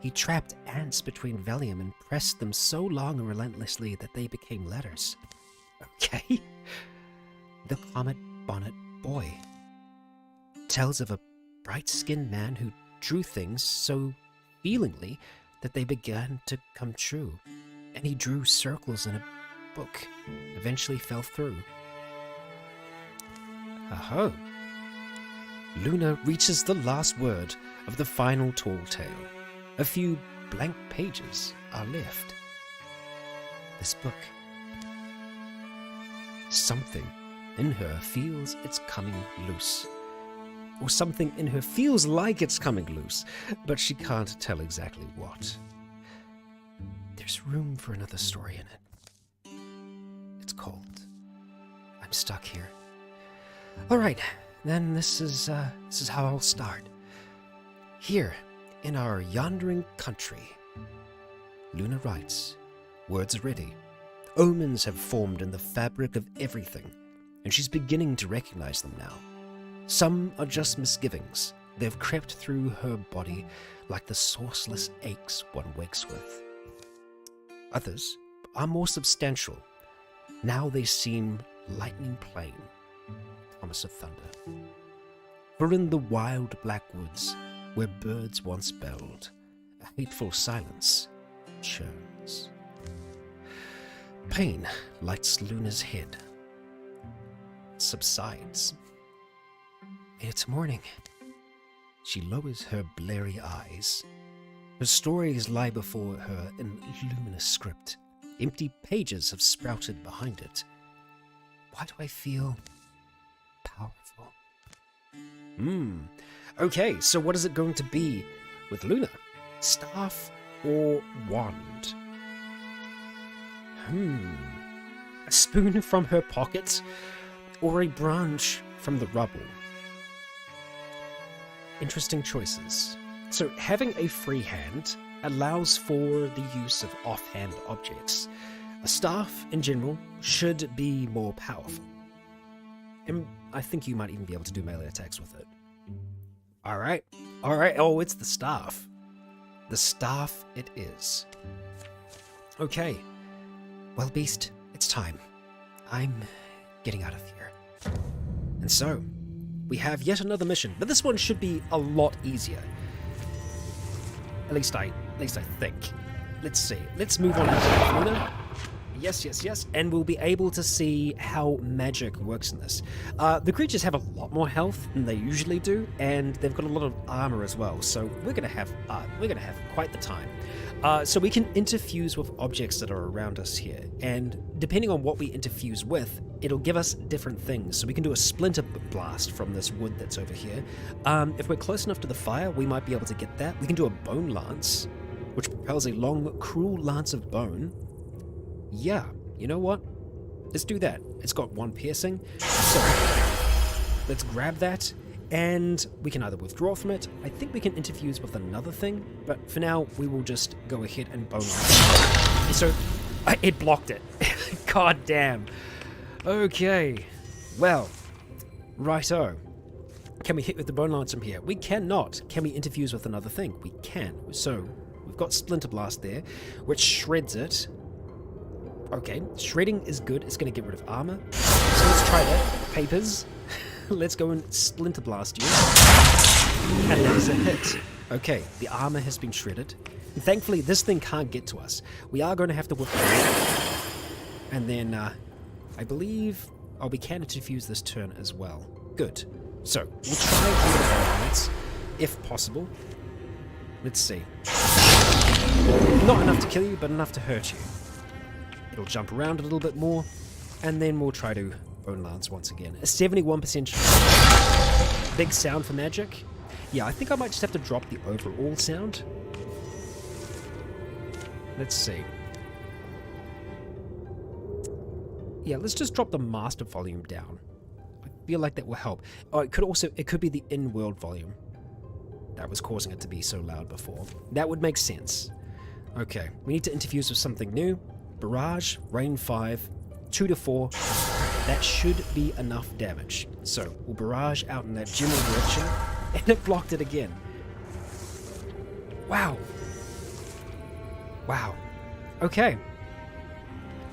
He trapped ants between vellum and pressed them so long and relentlessly that they became letters. Okay? The Comet Bonnet Boy tells of a bright-skinned man who drew things so feelingly that they began to come true. And he drew circles in a book, eventually fell through. Aho! Luna reaches the last word of the final tall tale. A few blank pages are left. This book. Something in her feels it's coming loose. Or something in her feels like it's coming loose, but she can't tell exactly what. There's room for another story in it. It's cold. I'm stuck here. Alright, then this is how I'll start. Here, in our yondering country, Luna writes, words are ready. Omens have formed in the fabric of everything, and she's beginning to recognize them now. Some are just misgivings. They've crept through her body like the sourceless aches one wakes with. Others are more substantial. Now they seem lightning plain. Promise of thunder. For in the wild black woods, where birds once belled, a hateful silence churns. Pain lights Luna's head, subsides. It's morning. She lowers her bleary eyes. Her stories lie before her in luminous script. Empty pages have sprouted behind it. Why do I feel powerful? Okay, so what is it going to be with Luna? Staff or wand? A spoon from her pocket or a branch from the rubble? Interesting choices. So having a free hand allows for the use of offhand objects. A staff, in general, should be more powerful. And I think you might even be able to do melee attacks with it. Alright. Oh, it's the staff. The staff it is. Okay. Well, Beast, it's time. I'm getting out of here. And so, we have yet another mission, but this one should be a lot easier. At least I think. Let's see. Let's move on into Luna. Yes. And we'll be able to see how magic works in this. The creatures have a lot more health than they usually do, and they've got a lot of armor as well. So we're gonna have quite the time. So we can interfuse with objects that are around us here, and depending on what we interfuse with, it'll give us different things. So we can do a splinter blast from this wood that's over here. If we're close enough to the fire, we might be able to get that. We can do a bone lance, which propels a long, cruel lance of bone. Yeah, you know what? Let's do that. It's got one piercing. So let's grab that, and we can either withdraw from it. I think we can interfuse with another thing, but for now, we will just go ahead and bone lance. So it blocked it. God damn. Okay. Well, righto. Can we hit with the bone lance from here? We cannot. Can we interfuse with another thing? We can. So we've got Splinter Blast there, which shreds it. Okay, shredding is good. It's going to get rid of armor. So let's try that. Papers. Let's go and Splinter Blast you. And that is a hit. Okay, the armor has been shredded. And thankfully, this thing can't get to us. We are going to have to whip it. And then, I believe... Oh, we can interfuse this turn as well. Good. So, we'll try under the violence, if possible. Let's see. Not enough to kill you, but enough to hurt you. It'll jump around a little bit more, and then we'll try to bone lance once again. A 71% chance. Big sound for magic. Yeah, I think I might just have to drop the overall sound. Let's see. Yeah, let's just drop the master volume down. I feel like that will help. Oh, it could be the in-world volume that was causing it to be so loud before. That would make sense. Okay, we need to interfuse with something new. Barrage, Rain 5, 2 to 4. That should be enough damage. So we'll barrage out in that general direction, and it blocked it again. Wow. Wow. Okay.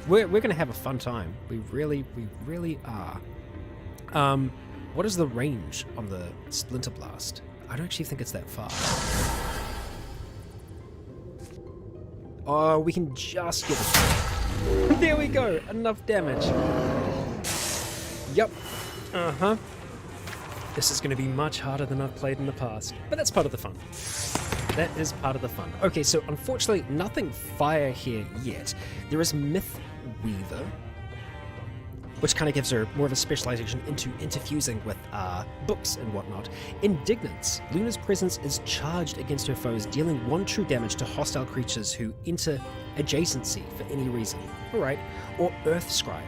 We're gonna have a fun time. We really are. What is the range on the Splinter Blast? I don't actually think it's that far. Oh, we can just get it. There we go. Enough damage. Yep. Uh-huh. This is going to be much harder than I've played in the past, but that's part of the fun. That is part of the fun. Okay, so unfortunately, nothing fire here yet. There is Myth Weaver, which kind of gives her more of a specialization into interfusing with books and whatnot. Indignance. Luna's presence is charged against her foes, dealing 1 true damage to hostile creatures who enter adjacency for any reason. Alright. Or Earth Scribe.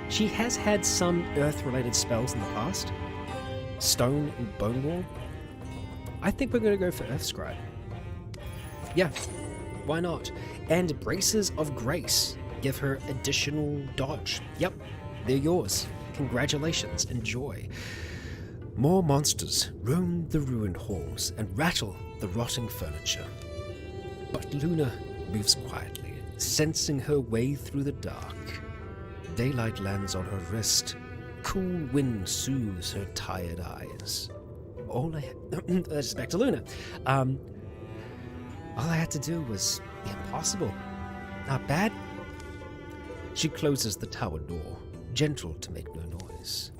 She has had some Earth-related spells in the past. Stone and Bone Wall. I think we're going to go for Earth Scribe. Yeah, why not? And Braces of Grace. Give her additional dodge. Yep. They're yours. Congratulations. Enjoy. More monsters roam the ruined halls and rattle the rotting furniture. But Luna moves quietly, sensing her way through the dark. Daylight lands on her wrist. Cool wind soothes her tired eyes. That's back to Luna. All I had to do was the impossible. Not bad. She closes the tower door, gentle to make no noise.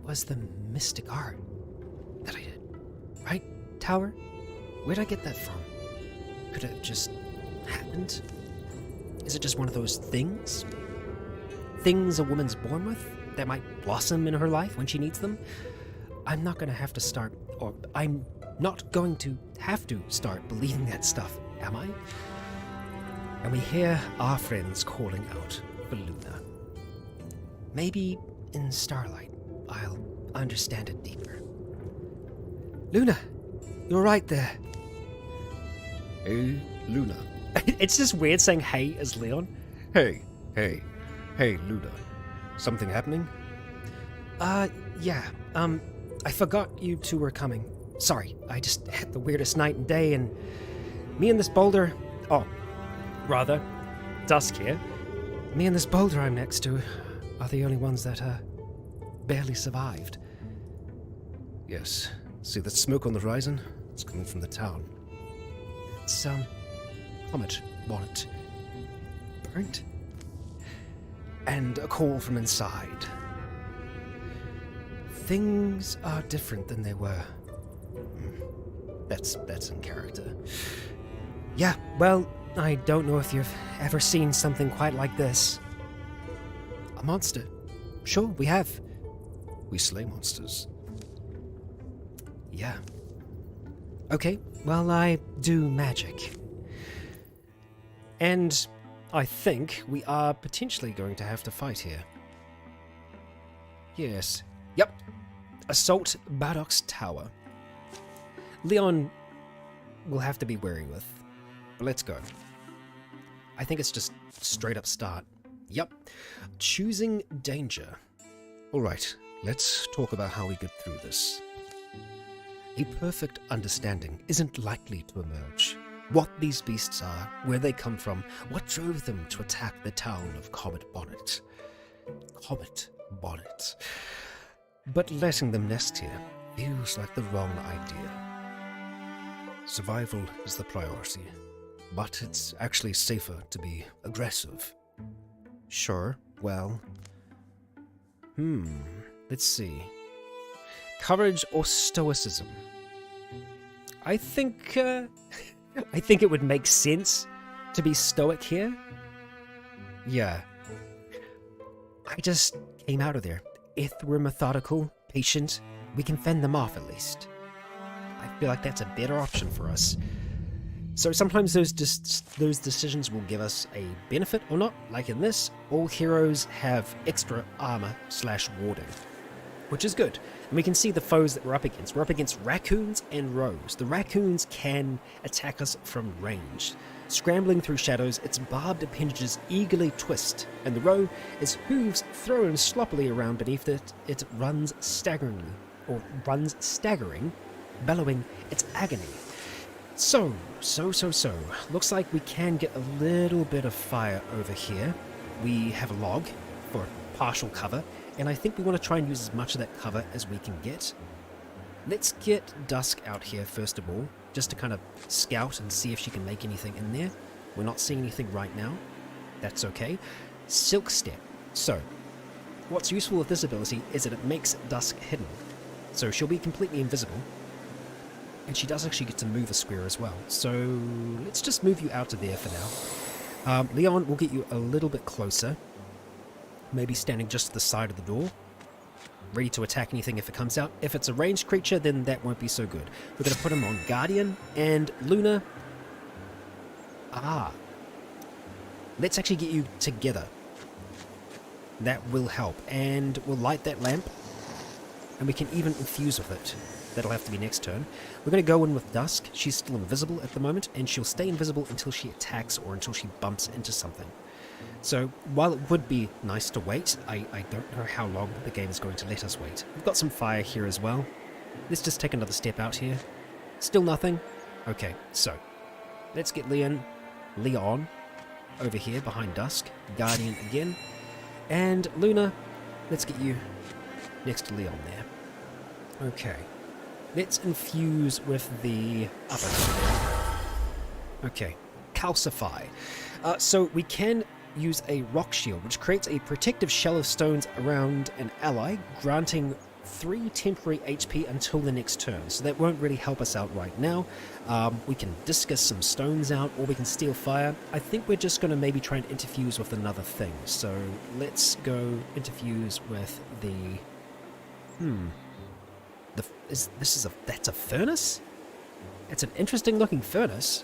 Was the mystic art that I did, right, tower? Where'd I get that from? Could it have just happened? Is it just one of those things? Things a woman's born with that might blossom in her life when she needs them? I'm not going to have to start believing that stuff, am I? And we hear our friends calling out for Luna. Maybe in starlight, I'll understand it deeper. Luna, you're right there. Hey, Luna. It's just weird saying hey as Leon. Hey, Luna. Something happening? Yeah. I forgot you two were coming. Sorry, I just had the weirdest night and day, and me and this boulder... Rather, Dusk here. Me and this boulder I'm next to are the only ones that, barely survived. Yes. See that smoke on the horizon? It's coming from the town. It's, comet bonnet. Burnt? And a call from inside. Things are different than they were. That's in character. Yeah, well, I don't know if you've ever seen something quite like this. A monster. Sure, we have. We slay monsters. Yeah. Okay, well, I do magic. And I think we are potentially going to have to fight here. Yes. Yep. Assault Bardock's Tower. Leon will have to be wary with. But let's go. I think it's just straight up start. Yep. Choosing danger. Alright, let's talk about how we get through this. A perfect understanding isn't likely to emerge. What these beasts are, where they come from, what drove them to attack the town of Comet Bonnet. Comet Bonnet. But letting them nest here feels like the wrong idea. Survival is the priority, but it's actually safer to be aggressive. Sure, well... let's see. Courage or stoicism? I think it would make sense to be stoic here. Yeah. I just came out of there. If we're methodical, patient, we can fend them off at least. I feel like that's a better option for us. So sometimes those decisions will give us a benefit or not. Like in this, all heroes have extra armor / warding. which is good. And we can see the foes that we're up against. We're up against raccoons and roes. The raccoons can attack us from range. Scrambling through shadows, its barbed appendages eagerly twist, and the roe, its hooves thrown sloppily around beneath it, it runs staggering, bellowing its agony. So. Looks like we can get a little bit of fire over here. We have a log for partial cover, and I think we want to try and use as much of that cover as we can get. Let's get Dusk out here first of all, just to kind of scout and see if she can make anything in there. We're not seeing anything right now. That's okay. Silk Step. So, what's useful with this ability is that it makes Dusk hidden. So she'll be completely invisible. And she does actually get to move a square as well. So let's just move you out to there for now. Leon will get you a little bit closer. Maybe standing just to the side of the door. Ready to attack anything if it comes out. If it's a ranged creature, then that won't be so good. We're going to put him on Guardian and Luna. Let's actually get you together. That will help. And we'll light that lamp. And we can even infuse with it. That'll have to be next turn. We're going to go in with Dusk. She's still invisible at the moment, and she'll stay invisible until she attacks or until she bumps into something. So, while it would be nice to wait, I don't know how long the game is going to let us wait. We've got some fire here as well. Let's just take another step out here. Still nothing? Okay, so, let's get Leon over here behind Dusk. Guardian again. And Luna, let's get you next to Leon there. Okay. Let's infuse with the upper one. Okay, calcify. So we can use a rock shield, which creates a protective shell of stones around an ally, granting 3 temporary HP until the next turn. So that won't really help us out right now. We can discus some stones out, or we can steal fire. I think we're just going to maybe try and interfuse with another thing. So let's go interfuse with the... That's a furnace? It's an interesting looking furnace.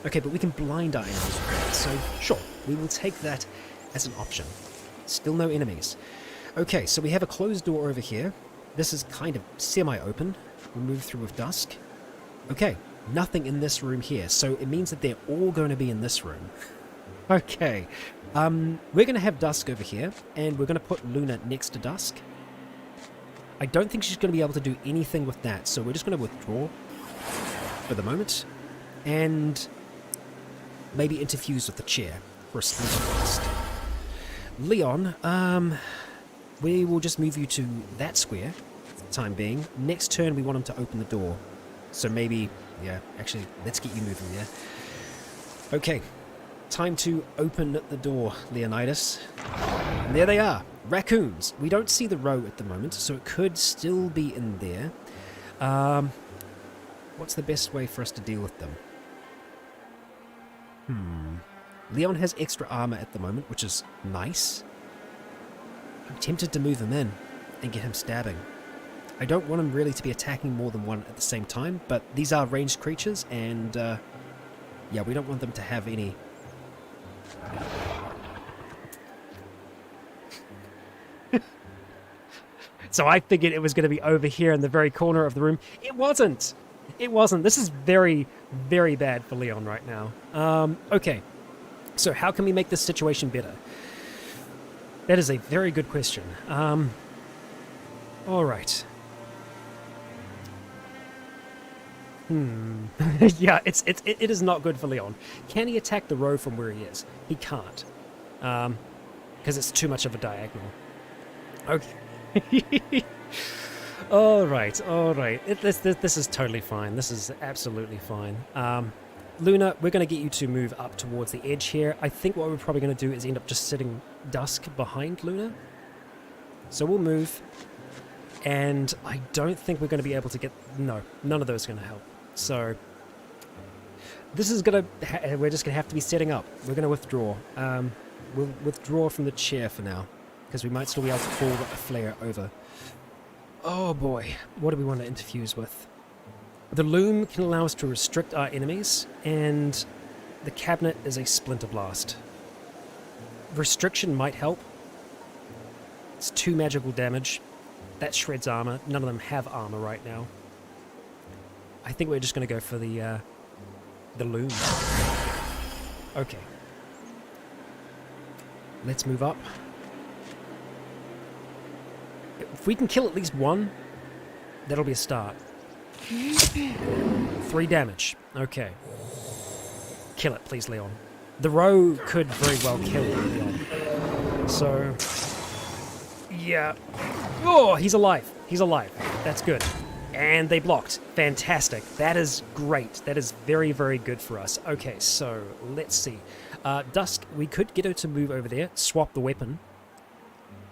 Okay, but we can blind our enemies with that, so sure, we will take that as an option. Still no enemies. Okay, so we have a closed door over here. This is kind of semi-open. We'll move through with Dusk. Okay, nothing in this room here, so it means that they're all going to be in this room. Okay, we're going to have Dusk over here, and we're going to put Luna next to Dusk. I don't think she's going to be able to do anything with that, so we're just going to withdraw for the moment, and maybe interfuse with the chair for a splinter blast. Leon, we will just move you to that square for the time being. Next turn we want him to open the door, so maybe, yeah, actually, let's get you moving there. Okay, time to open the door, Leonidas. And there they are. Raccoons. We don't see the row at the moment, so it could still be in there. What's the best way for us to deal with them? Leon has extra armor at the moment, which is nice. I'm tempted to move him in and get him stabbing. I don't want him really to be attacking more than one at the same time, but these are ranged creatures, and yeah, we don't want them to have any... So I figured it was going to be over here in the very corner of the room. It wasn't. It wasn't. This is very, very bad for Leon right now. Okay. So how can we make this situation better? That is a very good question. All right. Yeah, it is not good for Leon. Can he attack the row from where he is? He can't. Because it's too much of a diagonal. Okay. all right. This is totally fine. This is absolutely fine. Luna, we're going to get you to move up towards the edge here. I think what we're probably going to do is end up just sitting Dusk behind Luna. So we'll move. And I don't think we're going to be able to get... No, none of those are going to help. So this is going to... We're just going to have to be setting up. We're going to withdraw. We'll withdraw from the chair for now, because we might still be able to pull a flare over. Oh boy, what do we want to interfuse with? The loom can allow us to restrict our enemies, and the cabinet is a splinter blast. Restriction might help. It's 2 magical damage. That shreds armor. None of them have armor right now. I think we're just going to go for the loom. Okay. Let's move up. If we can kill at least one, that'll be a start. 3 damage. Okay. Kill it, please, Leon. The row could very well kill Leon. So... yeah. Oh, he's alive. He's alive. That's good. And they blocked. Fantastic. That is great. That is very, very good for us. Okay, so let's see. Dusk, we could get her to move over there, swap the weapon.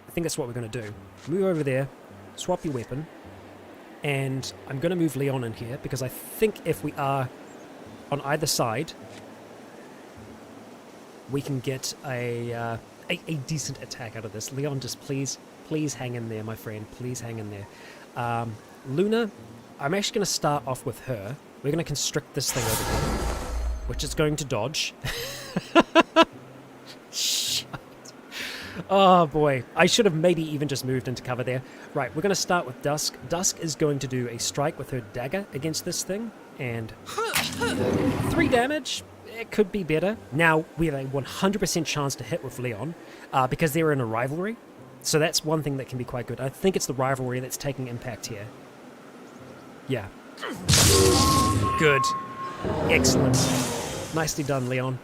I think that's what we're going to do. Move over there, swap your weapon, and I'm going to move Leon in here because I think if we are on either side, we can get a decent attack out of this. Leon, just please hang in there, my friend. Please hang in there. Luna, I'm actually going to start off with her. We're going to constrict this thing over here, which is going to dodge. Shit. Oh boy, I should have maybe even just moved into cover there. Right, we're going to start with Dusk. Dusk is going to do a strike with her dagger against this thing, and 3 damage. It could be better. Now, we have a 100% chance to hit with Leon, because they're in a rivalry. So that's one thing that can be quite good. I think it's the rivalry that's taking impact here. Yeah. Good. Excellent. Nicely done, Leon.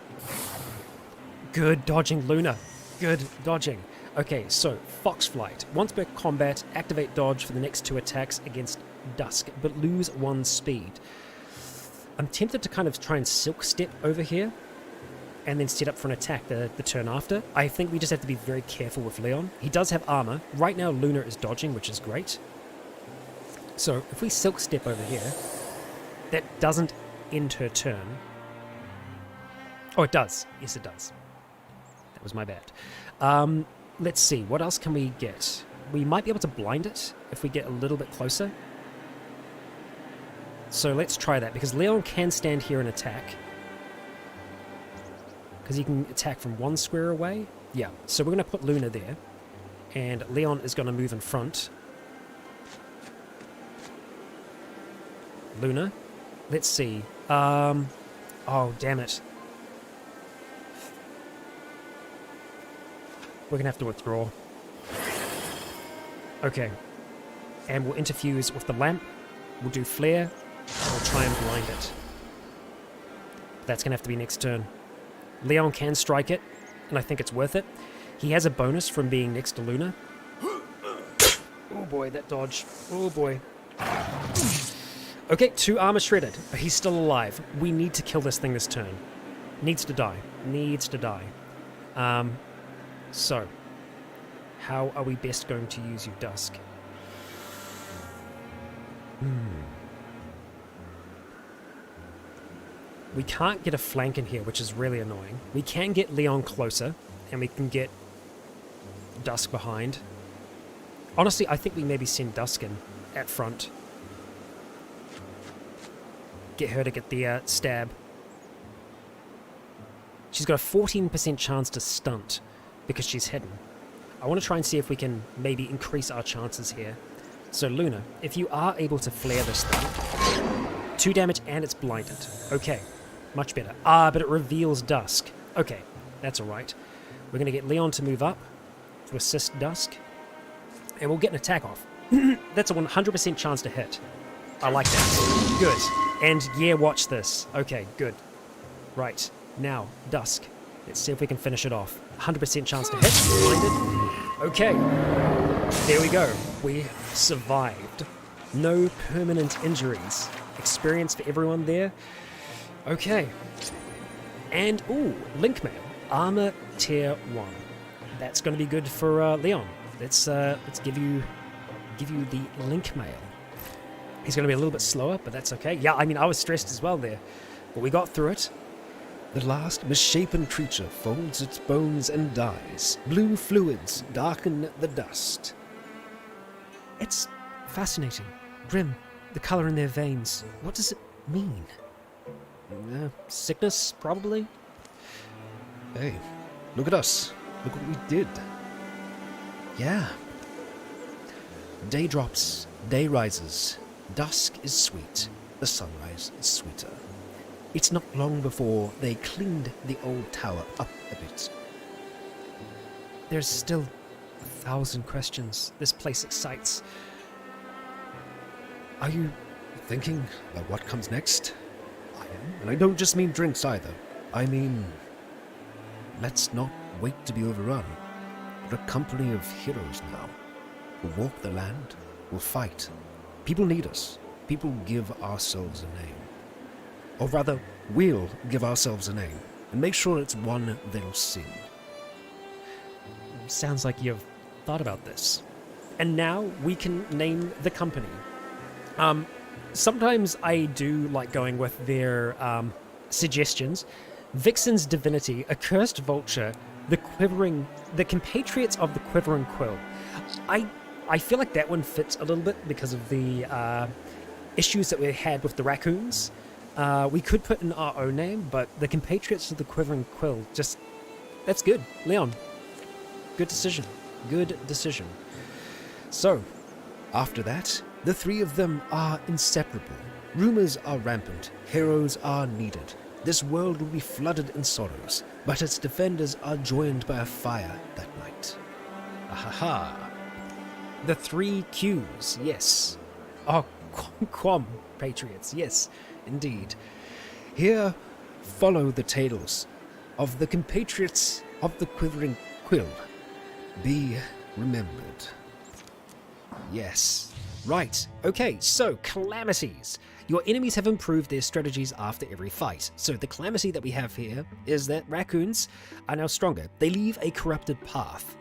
Good dodging, Luna. Good dodging. Okay, so Fox Flight. Once per combat, activate dodge for the next 2 attacks against Dusk, but lose 1 speed. I'm tempted to kind of try and Silk Step over here and then set up for an attack the turn after. I think we just have to be very careful with Leon. He does have armor. Right now, Luna is dodging, which is great. So if we Silk Step over here, that doesn't end her turn. Oh, it does. Yes, it does. That was my bad. Let's see. What else can we get? We might be able to blind it if we get a little bit closer. So let's try that, because Leon can stand here and attack. Because he can attack from 1 square away. Yeah, so we're going to put Luna there. And Leon is going to move in front. Luna. Let's see. Oh, damn it. We're going to have to withdraw. Okay. And we'll interfuse with the lamp. We'll do flare. And we'll try and blind it. That's going to have to be next turn. Leon can strike it, and I think it's worth it. He has a bonus from being next to Luna. Oh boy, that dodge. Oh boy. Okay, 2 armor shredded, but he's still alive. We need to kill this thing this turn. Needs to die. Needs to die. So, how are we best going to use you, Dusk? We can't get a flank in here, which is really annoying. We can get Leon closer, and we can get Dusk behind. Honestly, I think we maybe send Dusk in at front. Get her to get the stab. She's got a 14% chance to stunt because she's hidden. I want to try and see if we can maybe increase our chances here. So Luna, if you are able to flare this thing, 2 damage and it's blinded. Okay, much better. But it reveals Dusk. Okay, that's alright. We're going to get Leon to move up to assist Dusk, and we'll get an attack off. That's a 100% chance to hit. I like that. Good. And yeah, watch this. Okay, good. Right, now, Dusk. Let's see if we can finish it off. 100% chance to hit. Blinded. Okay. There we go. We survived. No permanent injuries. Experience for everyone there. Okay. And, ooh, Link Mail. Armor Tier 1. That's going to be good for Leon. Let's give you the Link Mail. He's going to be a little bit slower, but that's okay. Yeah, I mean, I was stressed as well there. But we got through it. The last misshapen creature folds its bones and dies. Blue fluids darken the dust. It's fascinating. Grim, the color in their veins. What does it mean? Sickness, probably? Hey, look at us. Look what we did. Yeah. Day drops, day rises, dusk is sweet, the sunrise is sweeter. It's not long before they cleaned the old tower up a bit. There's still 1,000 questions this place excites. Are you thinking about what comes next? I am, and I don't just mean drinks either. I mean, let's not wait to be overrun. We're a company of heroes now. We'll walk the land, we'll fight. People need us. People give ourselves a name. Or rather, we'll give ourselves a name, and make sure it's one they'll sing. Sounds like you've thought about this. And now we can name the company. Sometimes I do like going with their suggestions. Vixen's Divinity, Accursed Vulture, the Compatriots of the Quivering Quill. I feel like that one fits a little bit because of the issues that we had with the raccoons. We could put in our own name, but the Compatriots of the Quivering Quill, that's good. Leon, good decision. Good decision. So, after that, the three of them are inseparable. Rumors are rampant. Heroes are needed. This world will be flooded in sorrows, but its defenders are joined by a fire that night. Ahaha. The 3 Qs, yes. Oh, Quam Patriots, yes, indeed. Here follow the tales of the Compatriots of the Quivering Quill. Be remembered. Yes. Right. Okay, so calamities. Your enemies have improved their strategies after every fight. So the calamity that we have here is that raccoons are now stronger. They leave a corrupted path,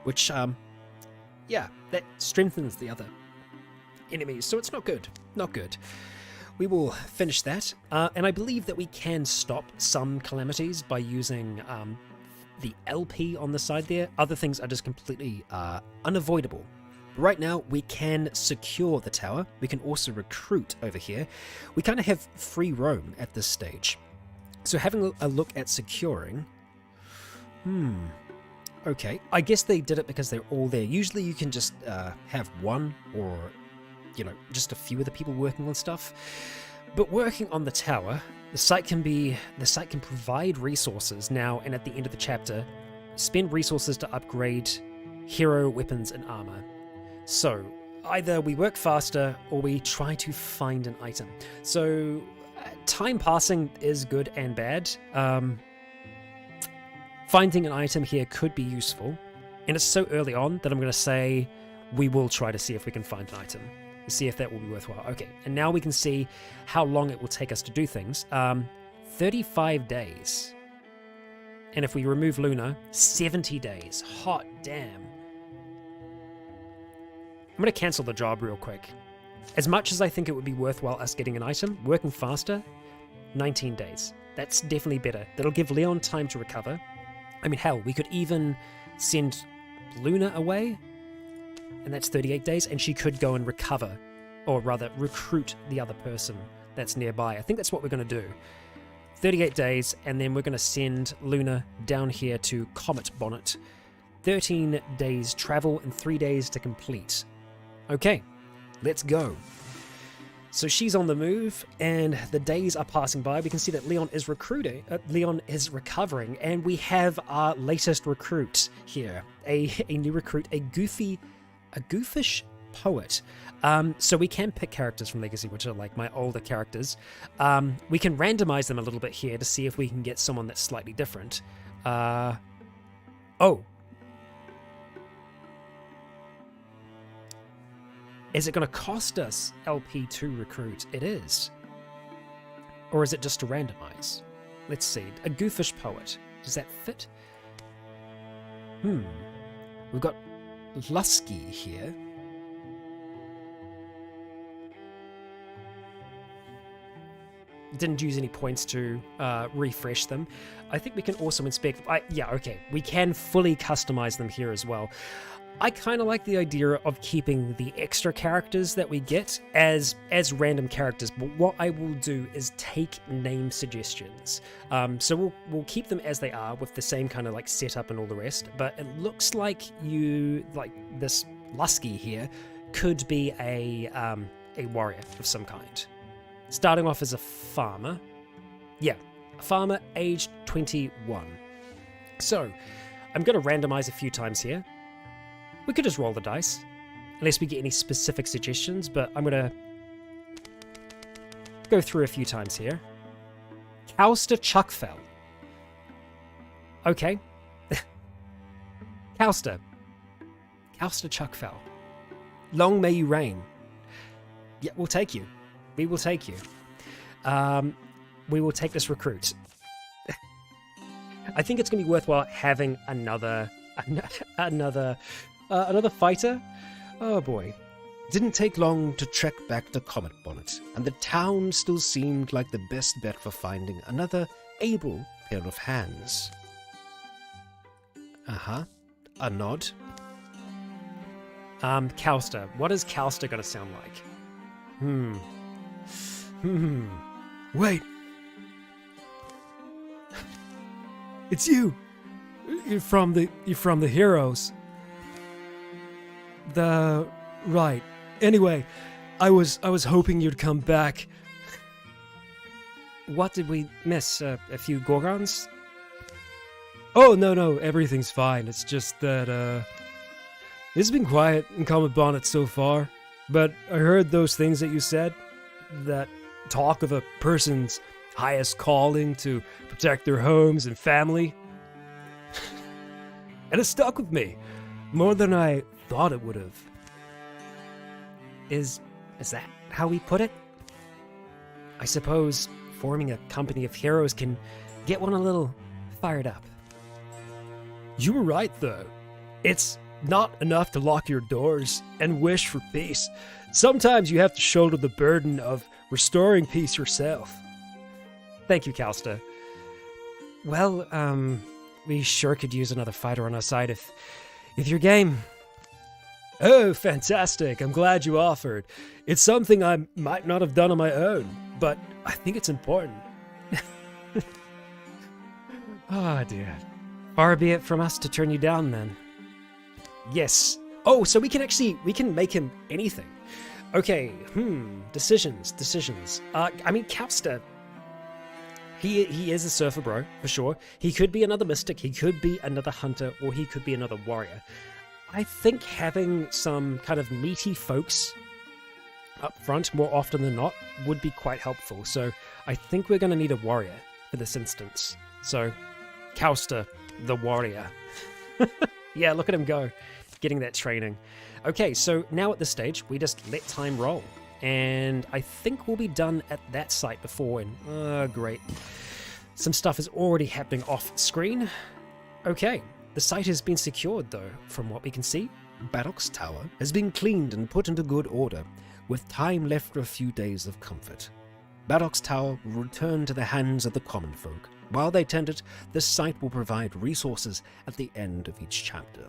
which, that strengthens the other enemies. So it's not good. Not good. We will finish that. And I believe that we can stop some calamities by using the LP on the side there. Other things are just completely unavoidable. Right now, we can secure the tower. We can also recruit over here. We kind of have free roam at this stage. So having a look at securing... Okay, I guess they did it because they're all there. Usually you can just have one or, just a few of the people working on stuff. But working on the tower, the site can provide resources now and at the end of the chapter, spend resources to upgrade hero weapons and armor. So, either we work faster or we try to find an item. So, time passing is good and bad. Finding an item here could be useful. And it's so early on that I'm going to say we will try to see if we can find an item. See if that will be worthwhile. Okay, and now we can see how long it will take us to do things. 35 days. And if we remove Luna, 70 days. Hot damn. I'm going to cancel the job real quick. As much as I think it would be worthwhile us getting an item, working faster, 19 days. That's definitely better. That'll give Leon time to recover. I mean, hell, we could even send Luna away, and that's 38 days, and she could go and recover, or rather, recruit the other person that's nearby. I think that's what we're going to do. 38 days, and then we're going to send Luna down here to Comet Bonnet. 13 days travel and 3 days to complete. Okay, let's go. So she's on the move, and the days are passing by. We can see that Leon is recovering, and we have our latest recruit here, a new recruit, a goofish poet. So we can pick characters from Legacy, which are like my older characters. We can randomize them a little bit here to see if we can get someone that's slightly different. Is it going to cost us LP to recruit? It is. Or is it just to randomize? Let's see. A goofish poet. Does that fit? We've got Lusky here. Didn't use any points to refresh them. I think we can also inspect... okay. We can fully customize them here as well. I kind of like the idea of keeping the extra characters that we get as random characters, but what I will do is take name suggestions. So we'll keep them as they are with the same kind of like setup and all the rest, but it looks like this Lusky here could be a warrior of some kind. Starting off as a farmer. Yeah, a farmer aged 21. So, I'm going to randomize a few times here. We could just roll the dice, unless we get any specific suggestions, but I'm going to go through a few times here. Cowster Chuckfell. Okay. Cowster Chuckfell. Long may you reign. Yeah, we'll take you. We will take you. We will take this recruit. I think it's going to be worthwhile having another fighter. Oh boy. Didn't take long to trek back to Comet Bonnet, and the town still seemed like the best bet for finding another able pair of hands. A nod. Cowster. What is Cowster going to sound like? Wait. It's you. You're from the heroes. Right. Anyway, I was hoping you'd come back. What did we miss? A few Gorgons? Oh, no, everything's fine. It's just that, it's been quiet in Comet Bonnet so far, but I heard those things that you said, that talk of a person's highest calling to protect their homes and family, and it stuck with me, more than I thought it would have. Is that how we put it? I suppose forming a company of heroes can get one a little fired up. You were right, though. It's not enough to lock your doors and wish for peace. Sometimes you have to shoulder the burden of restoring peace yourself. Thank you, Cowster. Well, we sure could use another fighter on our side if you're game. Oh, fantastic. I'm glad you offered. It's something I might not have done on my own, but I think it's important. Oh, dear. Far be it from us to turn you down, then. Yes. Oh, so we can make him anything. Okay, decisions. I mean, Cowster, he is a surfer bro, for sure. He could be another mystic, he could be another hunter, or he could be another warrior. I think having some kind of meaty folks up front more often than not would be quite helpful. So I think we're going to need a warrior for this instance. So, Cowster, the warrior. Yeah, look at him go, getting that training. Okay, so now at this stage, we just let time roll. And I think we'll be done at that site before, and great. Some stuff is already happening off screen. Okay, the site has been secured though, from what we can see. Baddock's Tower has been cleaned and put into good order, with time left for a few days of comfort. Baddock's Tower will return to the hands of the common folk. While they tend it, the site will provide resources at the end of each chapter.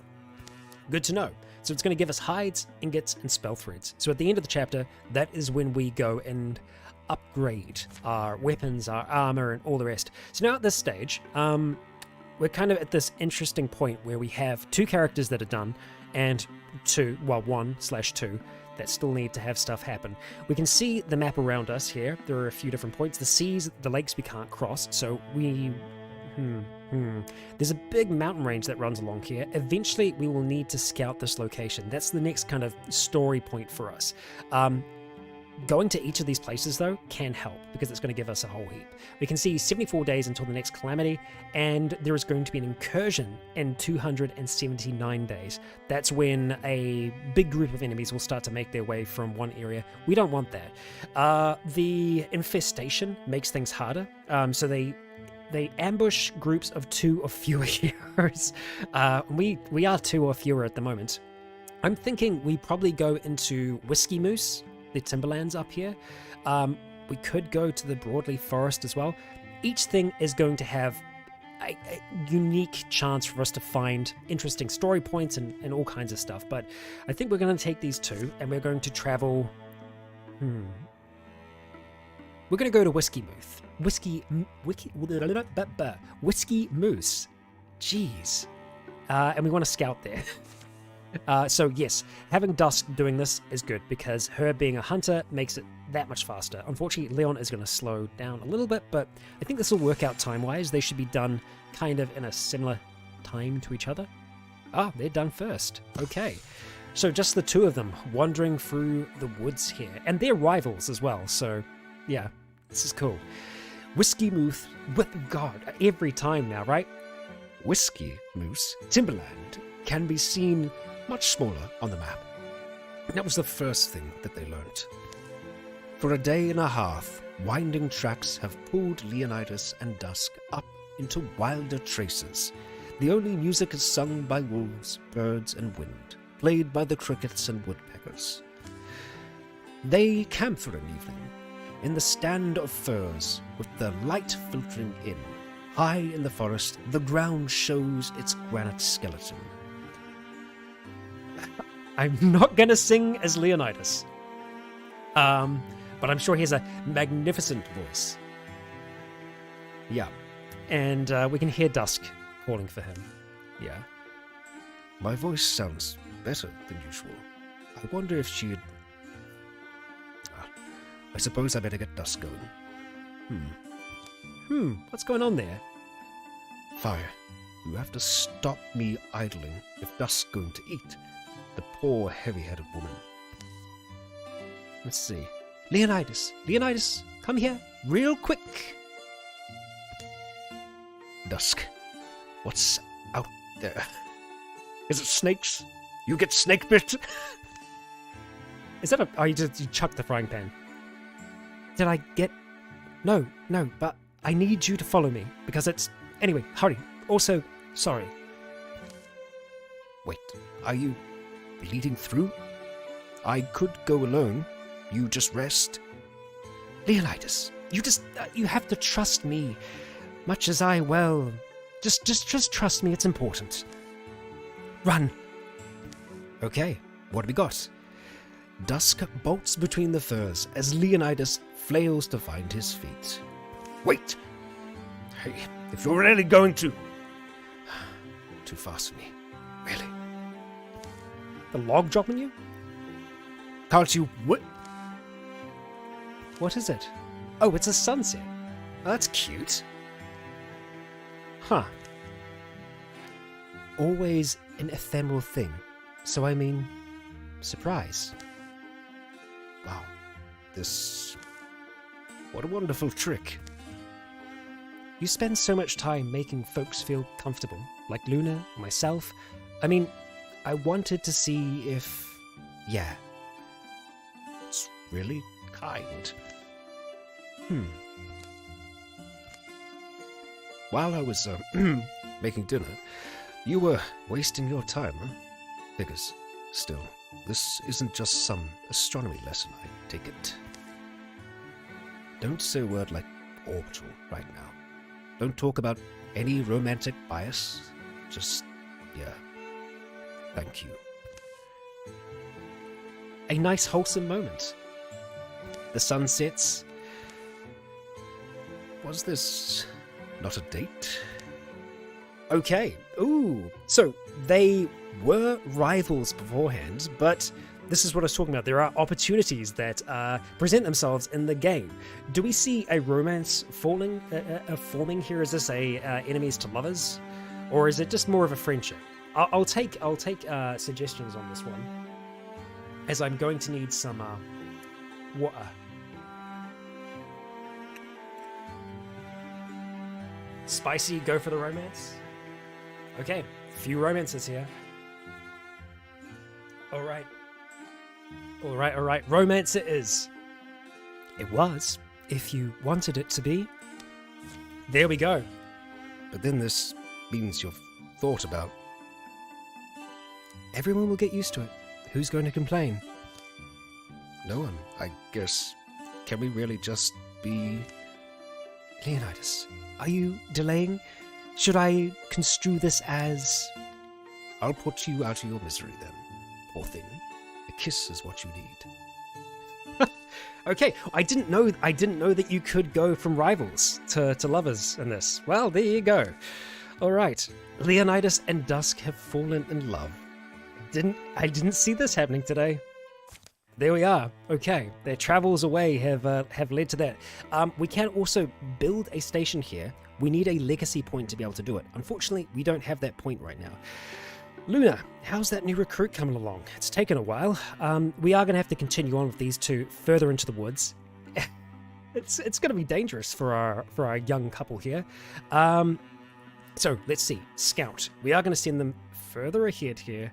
Good to know. So it's going to give us hides, ingots, and spell threads. So at the end of the chapter, that is when we go and upgrade our weapons, our armor, and all the rest. So now at this stage, we're kind of at this interesting point where we have two characters that are done, and 1/2 that still need to have stuff happen. We can see the map around us here. There are a few different points. The seas, the lakes we can't cross, so we... There's a big mountain range that runs along here. Eventually, we will need to scout this location. That's the next kind of story point for us. Going to each of these places, though, can help, because it's going to give us a whole heap. We can see 74 days until the next calamity, and there is going to be an incursion in 279 days. That's when a big group of enemies will start to make their way from one area. We don't want that. The infestation makes things harder, so they ambush groups of 2 or fewer heroes. We are 2 or fewer at the moment. I'm thinking we probably go into Whiskey Moose, the Timberlands up here. We could go to the Broadleaf Forest as well. Each thing is going to have a unique chance for us to find interesting story points and all kinds of stuff. But I think we're going to take these 2 and we're going to travel... We're going to go to Whiskey Moose. Whiskey Moose. Jeez. And we want to scout there. So yes, having Dusk doing this is good because her being a hunter makes it that much faster. Unfortunately, Leon is going to slow down a little bit, but I think this will work out time-wise. They should be done kind of in a similar time to each other. Ah, they're done first. Okay. So just the two of them wandering through the woods here. And they're rivals as well, so yeah, this is cool. Whiskey Moose, God, every time now, right? Whiskey Moose Timberland can be seen much smaller on the map. That was the first thing that they learnt. For a day and a half, winding tracks have pulled Leonidas and Dusk up into wilder traces. The only music is sung by wolves, birds, and wind, played by the crickets and woodpeckers. They camp for an evening in the stand of firs, with the light filtering in. High in the forest, the ground shows its granite skeleton. I'm not going to sing as Leonidas. But I'm sure he has a magnificent voice. Yeah. And we can hear Dusk calling for him. Yeah. My voice sounds better than usual. I wonder if she'd... I suppose I better get Dusk going. What's going on there? Fire, you have to stop me idling if Dusk's going to eat. The poor heavy-headed woman. Let's see. Leonidas, come here, real quick. Dusk, what's out there? Is it snakes? You get snake bit? Is that you chucked the frying pan. Did I get... No, but I need you to follow me, because it's... Anyway, hurry. Also, sorry. Wait, are you bleeding through? I could go alone. You just rest. Leonidas, you have to trust me. Much as I, well... Just trust me, it's important. Run. Okay, what have we got? Dusk bolts between the firs as Leonidas flails to find his feet. Wait! Hey, if you're really going to... Too fast for me. Really? The log dropping you? Can't you... What is it? Oh, it's a sunset. That's cute. Huh. Always an ephemeral thing. So I mean, surprise. Wow. This... What a wonderful trick. You spend so much time making folks feel comfortable, like Luna, myself. I mean, I wanted to see if... Yeah. It's really kind. While I was making dinner, you were wasting your time, huh? Figures. Still, this isn't just some astronomy lesson, I take it. Don't say a word like orbital right now. Don't talk about any romantic bias. Just, yeah. Thank you. A nice wholesome moment. The sun sets. Was this not a date? Okay. Ooh. So they were rivals beforehand, but this is what I was talking about. There are opportunities that present themselves in the game. Do we see a romance forming here? Is this a enemies to lovers, or is it just more of a friendship? I'll take suggestions on this one, as I'm going to need some water. Spicy, go for the romance. Okay, few romances here. All right. Romance it is. It was, if you wanted it to be. There we go. But then this means you've thought about... Everyone will get used to it. Who's going to complain? No one, I guess. Can we really just be... Leonidas, are you delaying? Should I construe this as... I'll put you out of your misery then, poor thing. A kiss is what you need. Okay, I didn't know that you could go from rivals to lovers in this. Well, there you go. All right, Leonidas and Dusk have fallen in love. didn't see this happening today. There we are. Okay, their travels away have led to that. We can also build a station here. We need a legacy point to be able to do it. Unfortunately, we don't have that point right now. Luna, how's that new recruit coming along? It's taken a while. We are going to have to continue on with these two further into the woods. It's going to be dangerous for our young couple here. So let's see. Scout. We are going to send them further ahead here.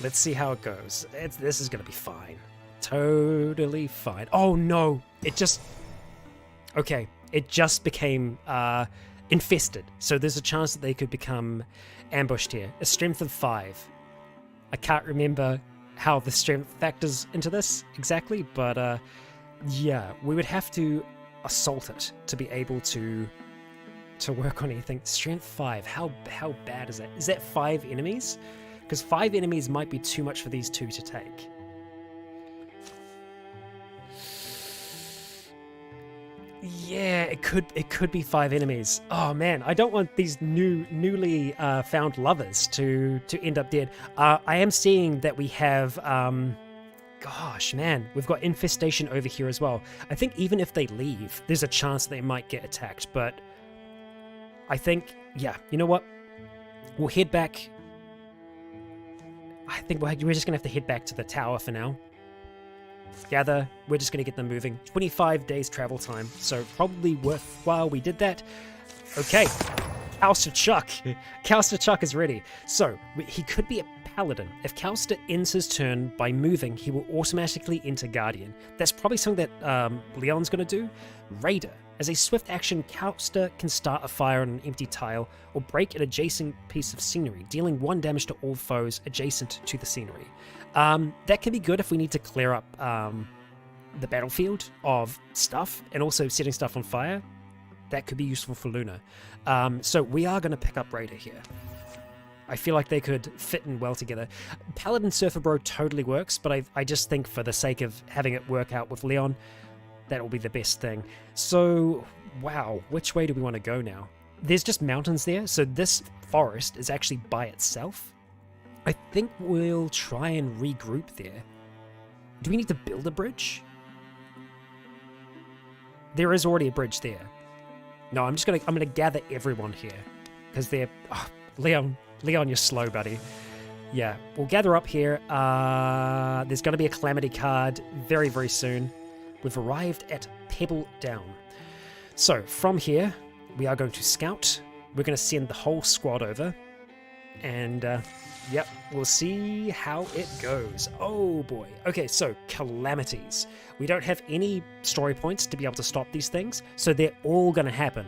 Let's see how it goes. This is going to be fine. Totally fine. Oh no! It just became infested. So there's a chance that they could become ambushed here. A strength of 5. I can't remember how the strength factors into this exactly, but yeah, we would have to assault it to be able to work on anything. Strength 5. How bad is that? Is that 5 enemies? Because 5 enemies might be too much for these two to take. Yeah, it could be 5 enemies. Oh man, I don't want these newly found lovers to end up dead. I am seeing that we have gosh man, we've got infestation over here as well. I think even if they leave, there's a chance they might get attacked, but I think, yeah, you know what? We'll head back. I think we're just gonna have to head back to the tower for now. Gather, we're just going to get them moving. 25 days travel time, so probably worthwhile we did that. Okay, Calster Chuck. Calster Chuck is ready. So, he could be a paladin. If Calster ends his turn by moving, he will automatically enter Guardian. That's probably something that Leon's going to do. Raider. As a swift action, Calster can start a fire on an empty tile or break an adjacent piece of scenery, dealing 1 damage to all foes adjacent to the scenery. That can be good if we need to clear up the battlefield of stuff and also setting stuff on fire. That could be useful for Luna. So we are going to pick up Raider here. I feel like they could fit in well together. Paladin Surfer Bro totally works, but I just think for the sake of having it work out with Leon, that will be the best thing. So, wow, which way do we want to go now? There's just mountains there, so this forest is actually by itself. I think we'll try and regroup there. Do we need to build a bridge? There is already a bridge there. No, I'm gonna gather everyone here because they're Leon, you're slow, buddy. Yeah, we'll gather up here. There's gonna be a calamity card very, very soon. We've arrived at Pebble Down. So from here, we are going to scout. We're going to send the whole squad over. And, yep, we'll see how it goes. Oh boy. Okay, so calamities. We don't have any story points to be able to stop these things, so they're all going to happen.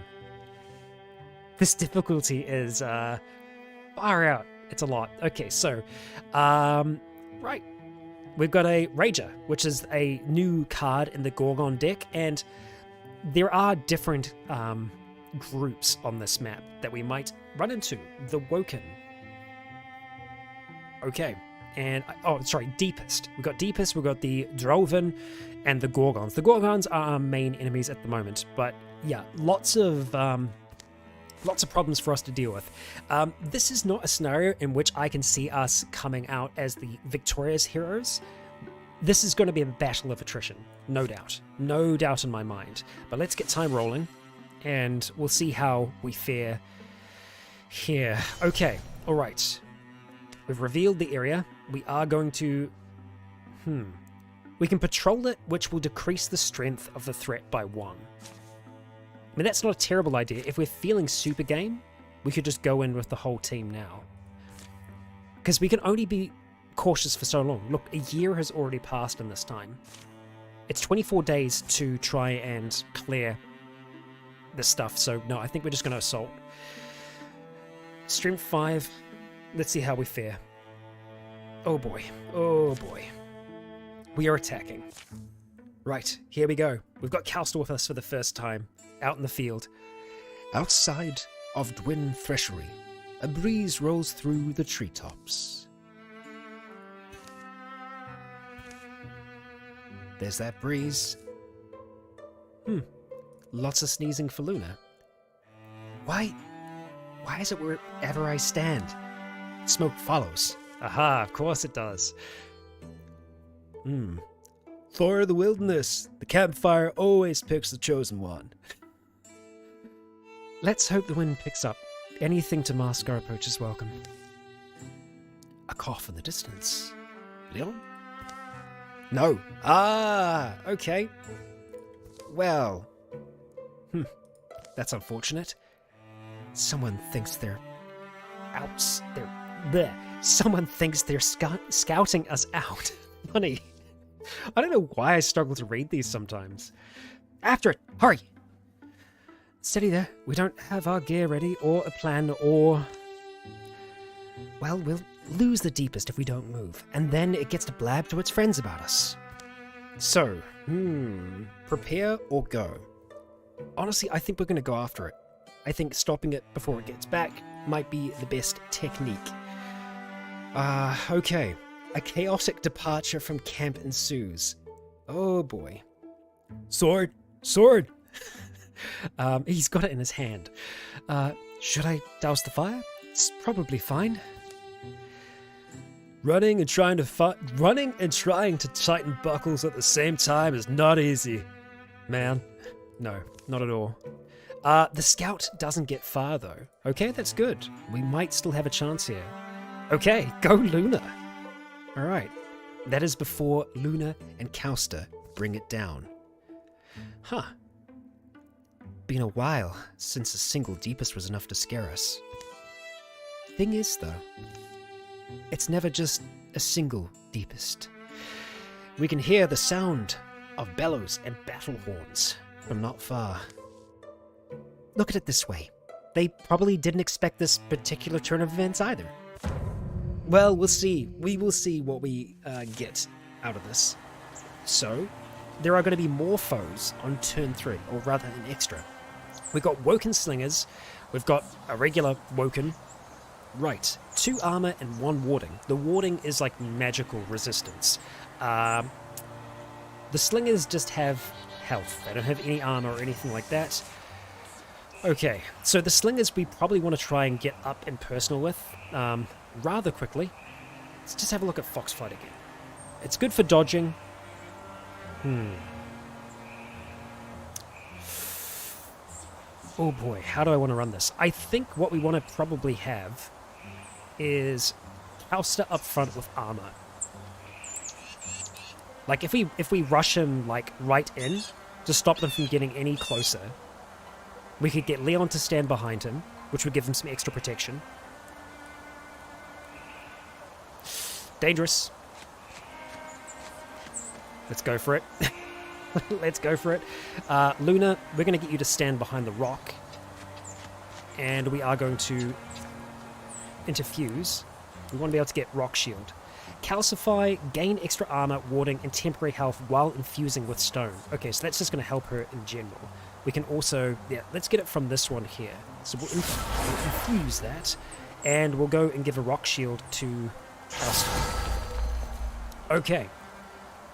This difficulty is far out. It's a lot. Okay, so, right. We've got a Rager, which is a new card in the Gorgon deck, and there are different groups on this map that we might run into. The Woken. Okay, and, Deepest. We've got Deepest, we've got the Droven, and the Gorgons. The Gorgons are our main enemies at the moment, but yeah, lots of problems for us to deal with. This is not a scenario in which I can see us coming out as the victorious heroes. This is going to be a battle of attrition, no doubt. No doubt in my mind. But let's get time rolling, and we'll see how we fare here. Okay, alright. We've revealed the area. We are going to... We can patrol it, which will decrease the strength of the threat by 1. I mean, that's not a terrible idea. If we're feeling super game, we could just go in with the whole team now. Because we can only be cautious for so long. Look, a year has already passed in this time. It's 24 days to try and clear this stuff, so no, I think we're just going to assault. Strength 5. Let's see how we fare. Oh boy. Oh boy. We are attacking. Right, here we go. We've got Calster with us for the first time. Out in the field. Outside of Dwin Threshery, a breeze rolls through the treetops. There's that breeze. Lots of sneezing for Luna. Why is it wherever I stand, smoke follows? Aha, of course it does. Fire of the wilderness. The campfire always picks the chosen one. Let's hope the wind picks up. Anything to mask our approach is welcome. A cough in the distance. Leon? No. Ah, okay. Well. That's unfortunate. Someone thinks they're Someone thinks they're scouting us out. Funny. I don't know why I struggle to read these sometimes. After it! Hurry! Steady there. We don't have our gear ready, or a plan, or... Well, we'll lose the deepest if we don't move, and then it gets to blab to its friends about us. So, prepare or go? Honestly, I think we're going to go after it. I think stopping it before it gets back might be the best technique. Okay. A chaotic departure from camp ensues. Oh boy. Sword! Sword! He's got it in his hand. Should I douse the fire? It's probably fine. Running and trying to tighten buckles at the same time is not easy, man. No, not at all. The scout doesn't get far though. Okay, that's good. We might still have a chance here. Okay, go Luna! Alright. That is before Luna and Kauster bring it down. Huh. Been a while since a single deepest was enough to scare us. Thing is, though, it's never just a single deepest. We can hear the sound of bellows and battle horns from not far. Look at it this way. They probably didn't expect this particular turn of events either. Well, we'll see. We will see what we get out of this. So, there are going to be more foes on turn 3, or rather an extra. We've got Woken Slingers, we've got a regular Woken. Right, 2 armor and 1 warding. The warding is like magical resistance. The Slingers just have health. They don't have any armor or anything like that. Okay, so the Slingers we probably want to try and get up and personal with rather quickly. Let's just have a look at Foxfight again. It's good for dodging. Oh boy, how do I want to run this? I think what we want to probably have is Kauster up front with armor. Like if we rush him like right in to stop them from getting any closer, we could get Leon to stand behind him, which would give him some extra protection. Dangerous. Let's go for it. Let's go for it. Luna, we're going to get you to stand behind the rock. And we are going to interfuse. We want to be able to get rock shield. Calcify, gain extra armor, warding, and temporary health while infusing with stone. Okay, so that's just going to help her in general. We can also... yeah, let's get it from this one here. So we'll infuse that. And we'll go and give a rock shield to Kauster. Okay.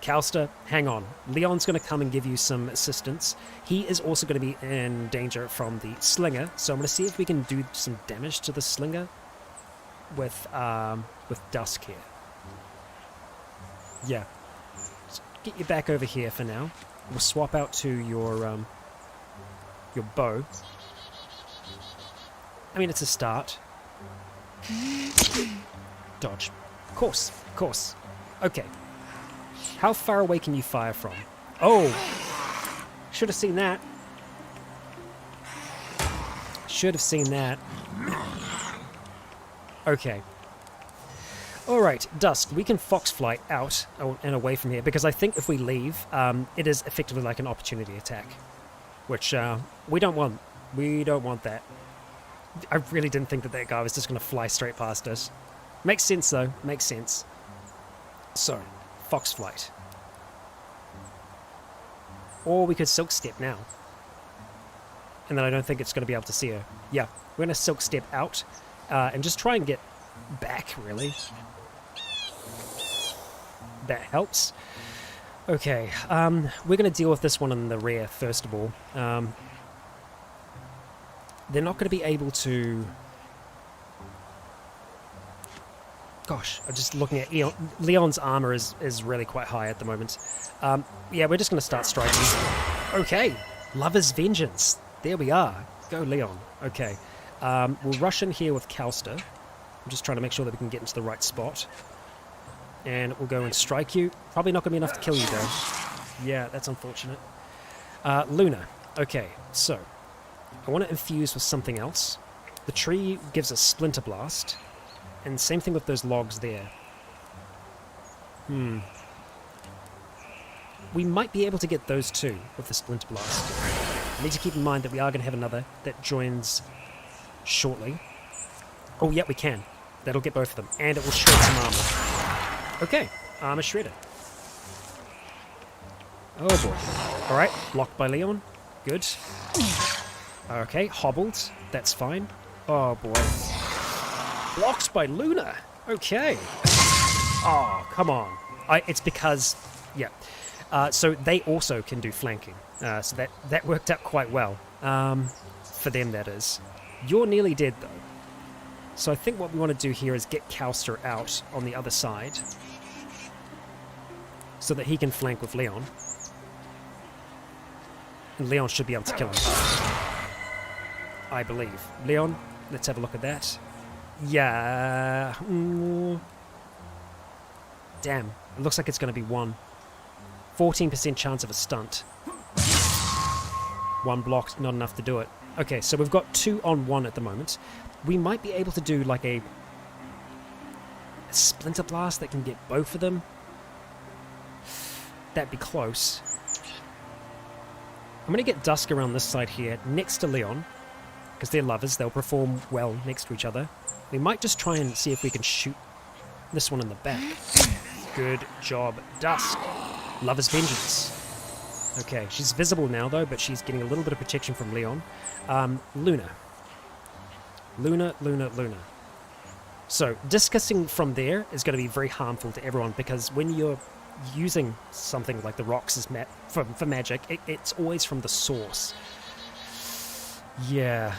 Kauster, hang on. Leon's going to come and give you some assistance. He is also going to be in danger from the Slinger, so I'm going to see if we can do some damage to the Slinger with Dusk here. Yeah. Just get you back over here for now. We'll swap out to your bow. I mean, it's a start. Dodge. Of course. Okay. How far away can you fire from? Oh! Should have seen that. Should have seen that. Okay. Alright, Dusk, we can Foxflight out and away from here, because I think if we leave, it is effectively like an opportunity attack. Which, we don't want. We don't want that. I really didn't think that guy was just going to fly straight past us. Makes sense, though. Makes sense. So, Foxflight. Or we could Silk Step now. And then I don't think it's going to be able to see her. Yeah, we're going to Silk Step out and just try and get back, really. That helps. Okay, we're going to deal with this one in the rear, first of all. They're not going to be able to... Gosh, I'm just looking at Leon's armor is really quite high at the moment. Yeah, we're just going to start striking. Okay, Lover's Vengeance. There we are. Go, Leon. Okay. We'll rush in here with Calster. I'm just trying to make sure that we can get into the right spot. And we'll go and strike you. Probably not going to be enough to kill you, though. Yeah, that's unfortunate. Luna. Okay, so I want to infuse with something else. The tree gives us Splinter Blast. And same thing with those logs there. We might be able to get those two with the Splinter Blast. I need to keep in mind that we are going to have another that joins shortly. Oh, yeah, we can. That'll get both of them. And it will shred some armor. Okay, armor shredder. Oh, boy. Alright, blocked by Leon. Good. Okay, hobbled. That's fine. Oh, boy. Blocked by Luna. Okay. Oh, come on. It's because... Yeah. So they also can do flanking. So that worked out quite well. For them, that is. You're nearly dead, though. So I think what we want to do here is get Calster out on the other side. So that he can flank with Leon. And Leon should be able to kill him. I believe. Leon, let's have a look at that. Yeah. Damn. It looks like it's going to be 1. 14% chance of a stunt. 1 blocked, not enough to do it. Okay, so we've got 2 on 1 at the moment. We might be able to do like a Splinter Blast that can get both of them. That'd be close. I'm going to get Dusk around this side here, next to Leon. Because they're lovers, they'll perform well next to each other. We might just try and see if we can shoot this one in the back. Good job, Dusk. Lover's Vengeance. Okay, she's visible now though, but she's getting a little bit of protection from Leon. Luna. Luna. So, discusing from there is going to be very harmful to everyone, because when you're using something like the rocks as for magic, it's always from the source. Yeah,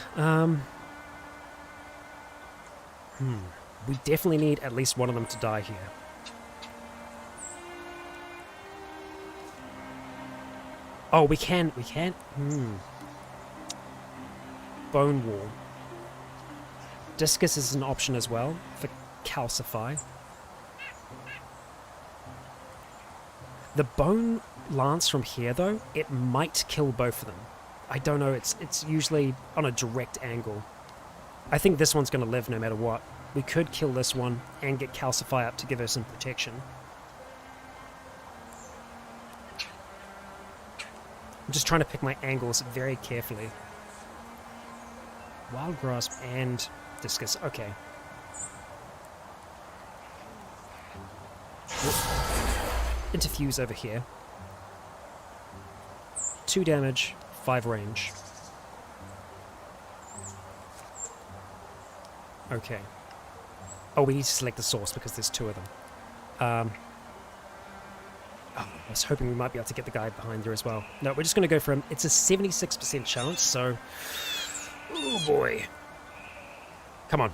we definitely need at least one of them to die here. Oh, we can. Bone Wall. Discus is an option as well for Calcify. The Bone Lance from here, though, it might kill both of them. I don't know, it's usually on a direct angle. I think this one's going to live no matter what. We could kill this one and get Calcify up to give her some protection. I'm just trying to pick my angles very carefully. Wild Grasp and Discus. Okay. We'll interfuse over here. 2 damage, 5 range. Okay. Oh, we need to select the source because there's 2 of them. I was hoping we might be able to get the guy behind there as well. No, we're just going to go for him. It's a 76% chance, so... Oh, boy. Come on.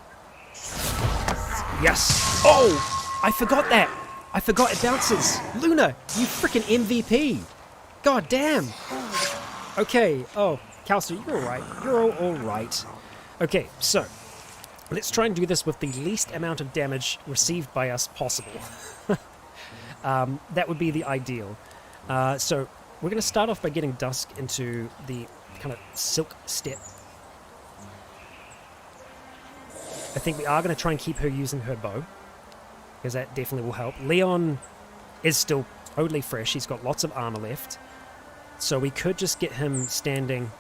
Yes! Oh! I forgot that! I forgot it bounces! Luna, you freaking MVP! God damn! Okay, oh, Calster, you're alright. You're alright. Okay, so... Let's try and do this with the least amount of damage received by us possible. That would be the ideal. So we're going to start off by getting Dusk into the kind of silk step. I think we are going to try and keep her using her bow, because that definitely will help. Leon is still totally fresh. He's got lots of armor left. So we could just get him standing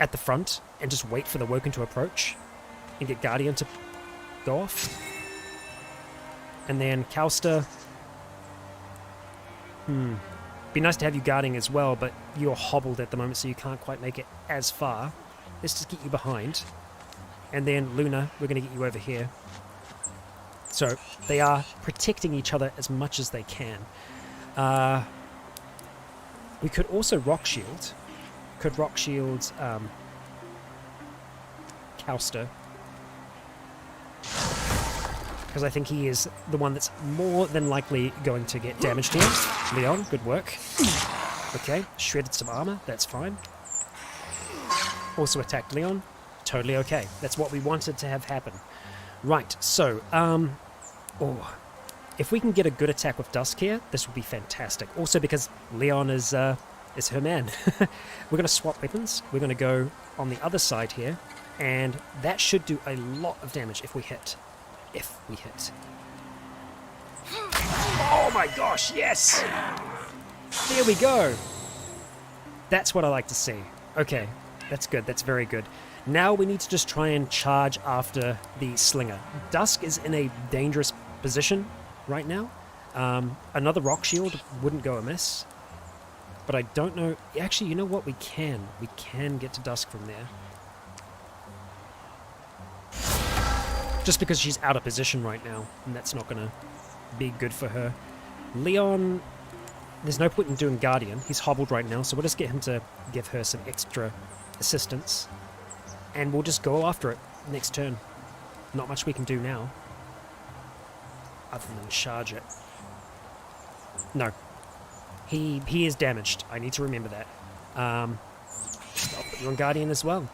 at the front and just wait for the Woken to approach and get Guardian to go off. And then Calster... Be nice to have you guarding as well, but you're hobbled at the moment, so you can't quite make it as far. Let's just get you behind. And then Luna, we're going to get you over here. So they are protecting each other as much as they can. We could also rock shield. Could rock shield Calster. because I think he is the one that's more than likely going to get damaged here. Leon, good work. Okay, shredded some armor, that's fine. Also attacked Leon, totally okay. That's what we wanted to have happen. Right, so, if we can get a good attack with Dusk here, this would be fantastic. Also because Leon is her man. We're going to swap weapons. We're going to go on the other side here, and that should do a lot of damage if we hit. If we hit. Oh my gosh, yes! There we go! That's what I like to see. Okay, that's good, that's very good. Now we need to just try and charge after the slinger. Dusk is in a dangerous position right now. Another rock shield wouldn't go amiss. But I don't know... Actually, you know what? We can. We can get to Dusk from there. Just because she's out of position right now, and that's not going to be good for her. Leon, there's no point in doing Guardian. He's hobbled right now, so we'll just get him to give her some extra assistance. And we'll just go after it next turn. Not much we can do now. Other than charge it. No. He is damaged. I need to remember that. I'll put you on Guardian as well.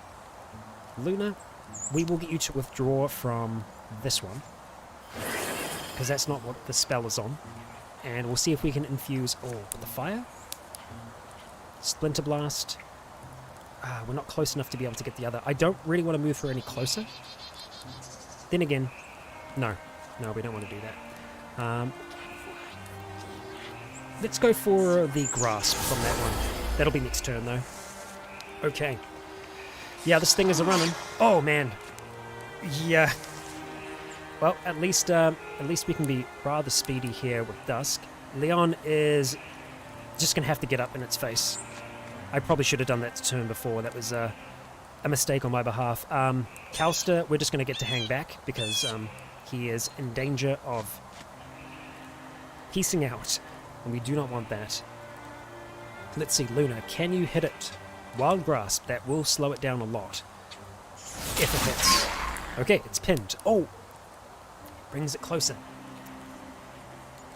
Luna, we will get you to withdraw from this one, because that's not what the spell is on. And we'll see if we can infuse the fire. Splinter Blast. We're not close enough to be able to get the other. I don't really want to move her any closer. Then again, no, we don't want to do that. Let's go for the grasp from that one. That'll be next turn though. Okay. Yeah, this thing is a-running. Oh man. Yeah. Well, at least we can be rather speedy here with Dusk. Leon is just gonna have to get up in its face. I probably should have done that turn before. That was a mistake on my behalf. Calster, we're just gonna get to hang back because he is in danger of piecing out. And we do not want that. Let's see, Luna, can you hit it? Wild Grasp, that will slow it down a lot. If it hits. Okay, it's pinned. Oh! Brings it closer.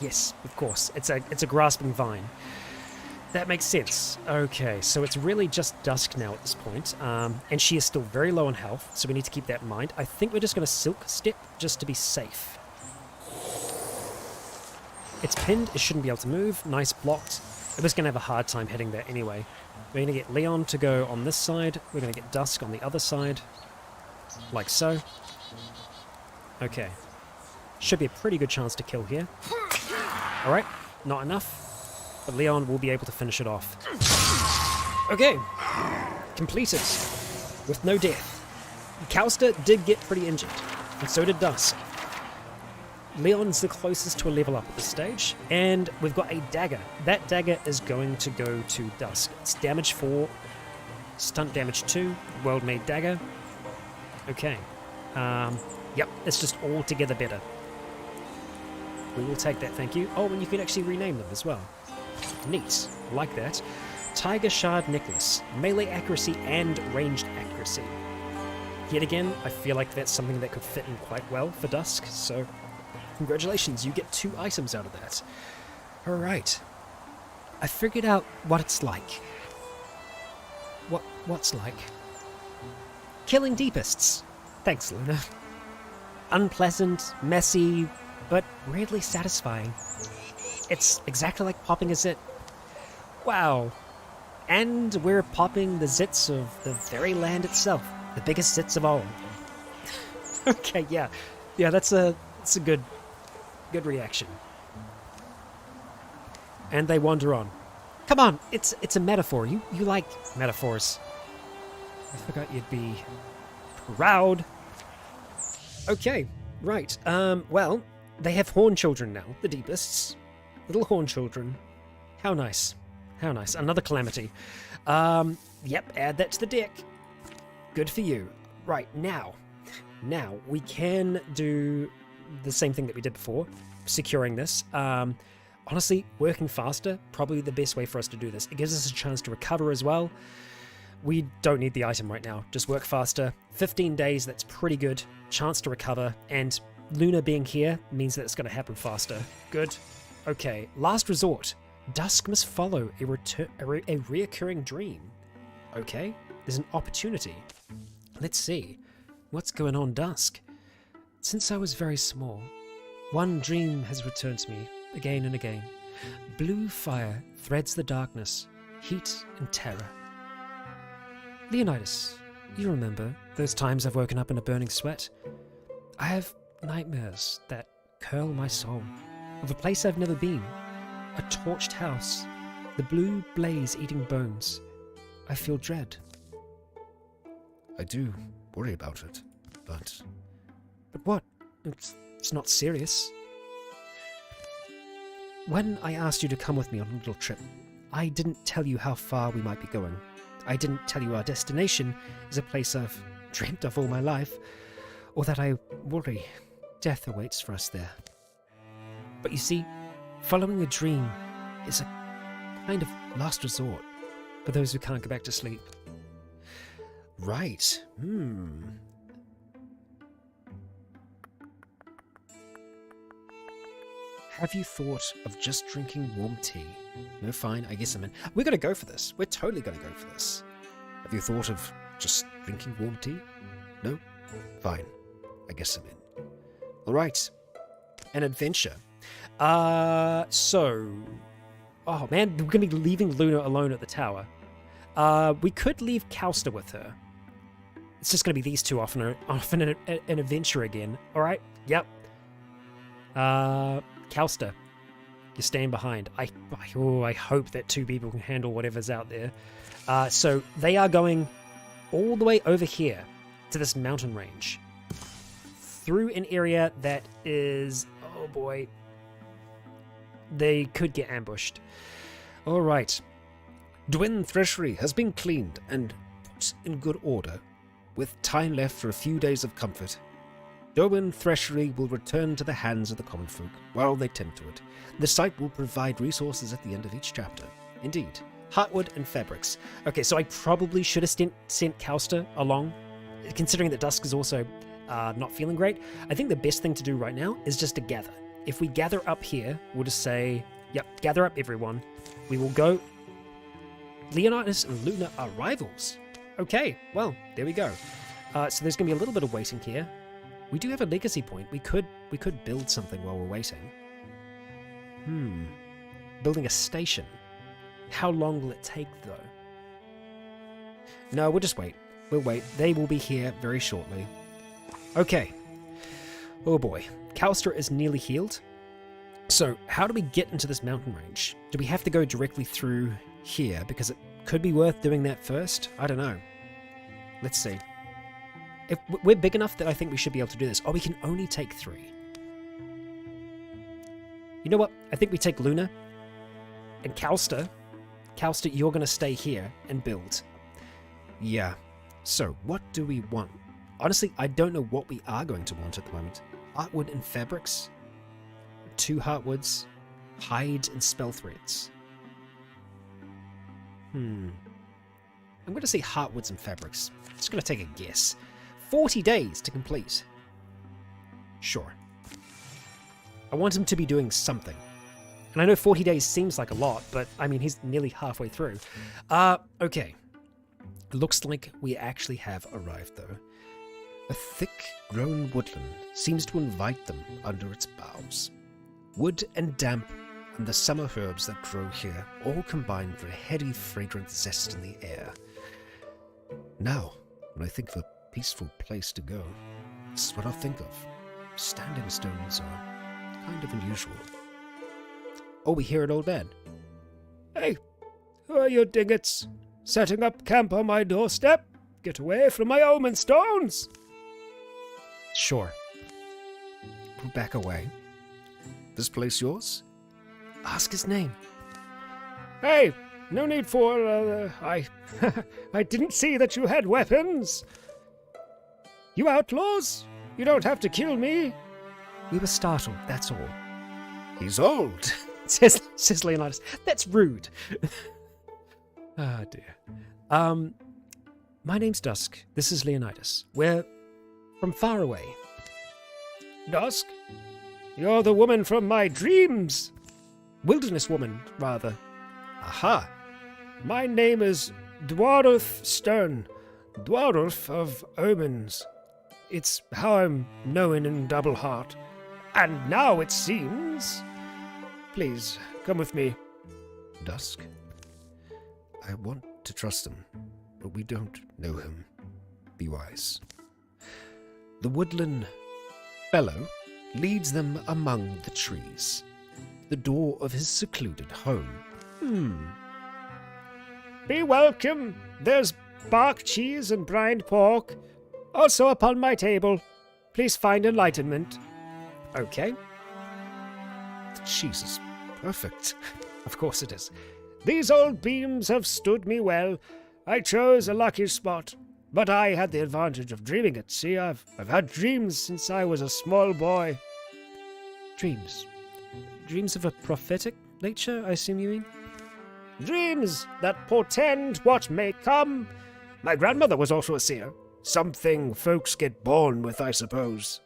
Yes, of course. It's a grasping vine. That makes sense. Okay, so it's really just Dusk now at this point. And she is still very low on health, so we need to keep that in mind. I think we're just going to Silk Step just to be safe. It's pinned, it shouldn't be able to move. Nice blocked. It was going to have a hard time hitting that anyway. We're going to get Leon to go on this side. We're going to get Dusk on the other side. Like so. Okay. Should be a pretty good chance to kill here. Alright, not enough. But Leon will be able to finish it off. Okay. Completed. With no death. Calster did get pretty injured. And so did Dusk. Leon's the closest to a level up at this stage, and we've got a dagger. That dagger is going to go to Dusk. It's damage 4, stunt damage 2, world-made dagger. Okay. Yep, it's just all together better. We will take that, thank you. Oh, and you can actually rename them as well. Neat. I like that. Tiger Shard Necklace. Melee accuracy and ranged accuracy. Yet again, I feel like that's something that could fit in quite well for Dusk, so... Congratulations, you get 2 items out of that. Alright. I figured out what it's like. What's like? Killing Deepists. Thanks, Luna. Unpleasant, messy, but weirdly satisfying. It's exactly like popping a zit. Wow. And we're popping the zits of the very land itself. The biggest zits of all. Okay, yeah. Yeah, that's a good reaction. And they wander on. Come on, it's a metaphor. You like metaphors. I forgot you'd be proud. Okay, right. Well, they have horn children now, the Deepists. Little horn children. How nice. How nice. Another calamity. Yep, add that to the deck. Good for you. Right, now we can do the same thing that we did before, securing this. Honestly, working faster, probably the best way for us to do this. It gives us a chance to recover as well. We don't need the item right now. Just work faster. 15 days, that's pretty good. Chance to recover, and Luna being here means that it's going to happen faster. Good. Okay, last resort. Dusk must follow a reoccurring dream. Okay, there's an opportunity. Let's see. What's going on, Dusk? Since I was very small, one dream has returned to me again and again. Blue fire threads the darkness, heat and terror. Leonidas, you remember those times I've woken up in a burning sweat? I have nightmares that curl my soul, of a place I've never been, a torched house, the blue blaze eating bones. I feel dread. I do worry about it, but... But what? It's not serious. When I asked you to come with me on a little trip, I didn't tell you how far we might be going. I didn't tell you our destination is a place I've dreamt of all my life, or that I worry death awaits for us there. But you see, following a dream is a kind of last resort for those who can't go back to sleep. Right. Have you thought of just drinking warm tea? No, fine, I guess I'm in. We're gonna go for this. We're totally gonna go for this. Have you thought of just drinking warm tea? No? Fine. I guess I'm in. Alright. An adventure. So... Oh man, we're gonna be leaving Luna alone at the tower. We could leave Calsta with her. It's just gonna be these two off an adventure again. Alright? Yep. Calsta, you're staying behind. I hope that two people can handle whatever's out there. So they are going all the way over here to this mountain range. Through an area that is... Oh boy. They could get ambushed. Alright. Dwin Threshery has been cleaned and put in good order, with time left for a few days of comfort. Dwin Threshery will return to the hands of the common folk while they tend to it. The site will provide resources at the end of each chapter. Indeed. Heartwood and fabrics. Okay, so I probably should have sent Calsta along, considering that Dusk is also not feeling great. I think the best thing to do right now is just to gather. If we gather up here, we'll just say, yep, gather up everyone. We will go. Leonidas and Luna are rivals. Okay, well, there we go. So there's going to be a little bit of waiting here. We do have a legacy point. We could build something while we're waiting. Building a station. How long will it take, though? No, we'll just wait. We'll wait. They will be here very shortly. Okay. Oh boy. Calsta is nearly healed. So, how do we get into this mountain range? Do we have to go directly through here? Because it could be worth doing that first. I don't know. Let's see. If we're big enough that I think we should be able to do this. Oh, we can only take 3. You know what? I think we take Luna and Calsta. Calsta, you're going to stay here and build. Yeah. So, what do we want? Honestly, I don't know what we are going to want at the moment. Heartwood and fabrics. 2 heartwoods. Hide and spell threads. I'm going to say heartwoods and fabrics. Just going to take a guess. 40 days to complete. Sure. I want him to be doing something. And I know 40 days seems like a lot, but I mean, he's nearly halfway through. Okay. Looks like we actually have arrived, though. A thick-grown woodland seems to invite them under its boughs. Wood and damp and the summer herbs that grow here all combine for a heady, fragrant zest in the air. Now, when I think of a peaceful place to go, this is what I'll think of. Standing stones are kind of unusual. Oh, we hear an old man. Hey, who are you dingots? Setting up camp on my doorstep? Get away from my omen stones! Sure. We'll back away. This place yours? Ask his name. Hey, no need for, I didn't see that you had weapons. You outlaws? You don't have to kill me. We were startled, that's all. He's old, says Leonidas. That's rude. Ah, dear. My name's Dusk. This is Leonidas. We're from far away. Dusk? You're the woman from my dreams. Wilderness woman, rather. Aha! My name is Dwarf Stern, Dwarf of Omens. It's how I'm known in Double Heart. And now it seems... Please, come with me. Dusk? I want to trust him, but we don't know him. Be wise. The woodland fellow leads them among the trees, the door of his secluded home. Be welcome. There's bark cheese and brined pork. Also upon my table. Please find enlightenment. Okay. The cheese is perfect. Of course it is. These old beams have stood me well. I chose a lucky spot, but I had the advantage of dreaming it. See, I've had dreams since I was a small boy. Dreams? Dreams of a prophetic nature, I assume you mean? Dreams that portend what may come. My grandmother was also a seer. Something folks get born with, I suppose.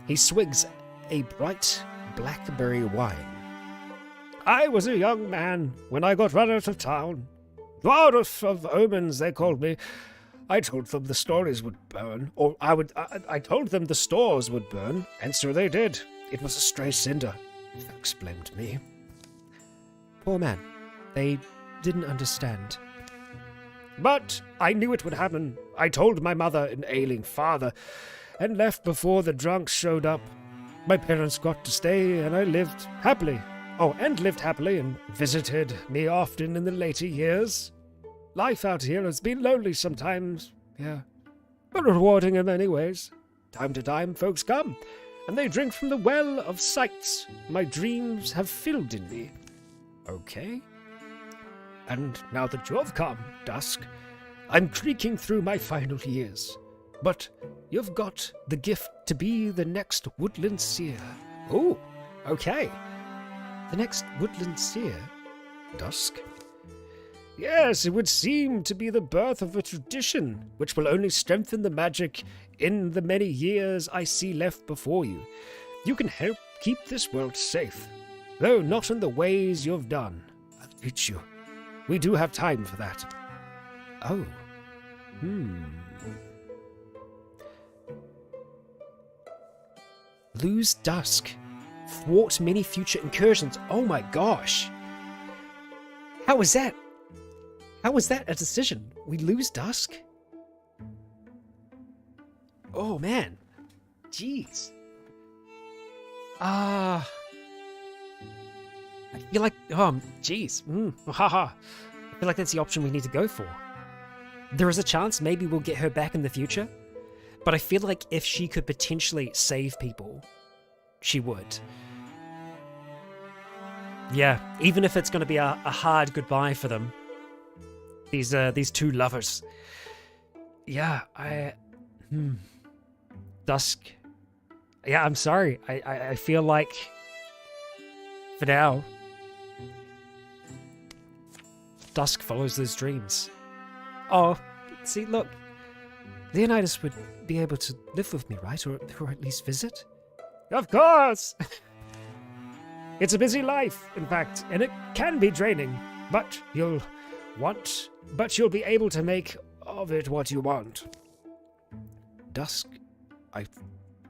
He swigs a bright blackberry wine. I was a young man when I got run out of town. Dwarf of Omens, they called me. I told them the stories would burn, or I told them the stores would burn, and so they did. It was a stray cinder. Folks blamed me. Poor man. They didn't understand. But I knew it would happen. I told my mother and ailing father, and left before the drunks showed up. My parents got to stay, and I lived happily. Lived happily and visited me often in the later years. Life out here has been lonely sometimes, yeah, but rewarding in many ways. Time to time, folks come, and they drink from the well of sights my dreams have filled in me. Okay. And now that you've come, Dusk, I'm creaking through my final years. But you've got the gift to be the next woodland seer. Ooh, okay. The next woodland seer? Dusk? Yes, it would seem to be the birth of a tradition, which will only strengthen the magic in the many years I see left before you. You can help keep this world safe, though not in the ways you've done. I'll teach you. We do have time for that. Oh. Lose Dusk. Thwart many future incursions. Oh my gosh. How was that? How was that a decision? We lose Dusk? Oh man. Jeez. I feel like, jeez. Haha. I feel like that's the option we need to go for. There is a chance maybe we'll get her back in the future, but I feel like if she could potentially save people, she would. Yeah, even if it's going to be a hard goodbye for them. These two lovers. Yeah, Dusk. Yeah, I'm sorry. I feel like, for now, Dusk follows those dreams. Oh, see, look. Leonidas would be able to live with me, right? Or at least visit? Of course! It's a busy life, in fact, and it can be draining, but you'll be able to make of it what you want. Dusk, I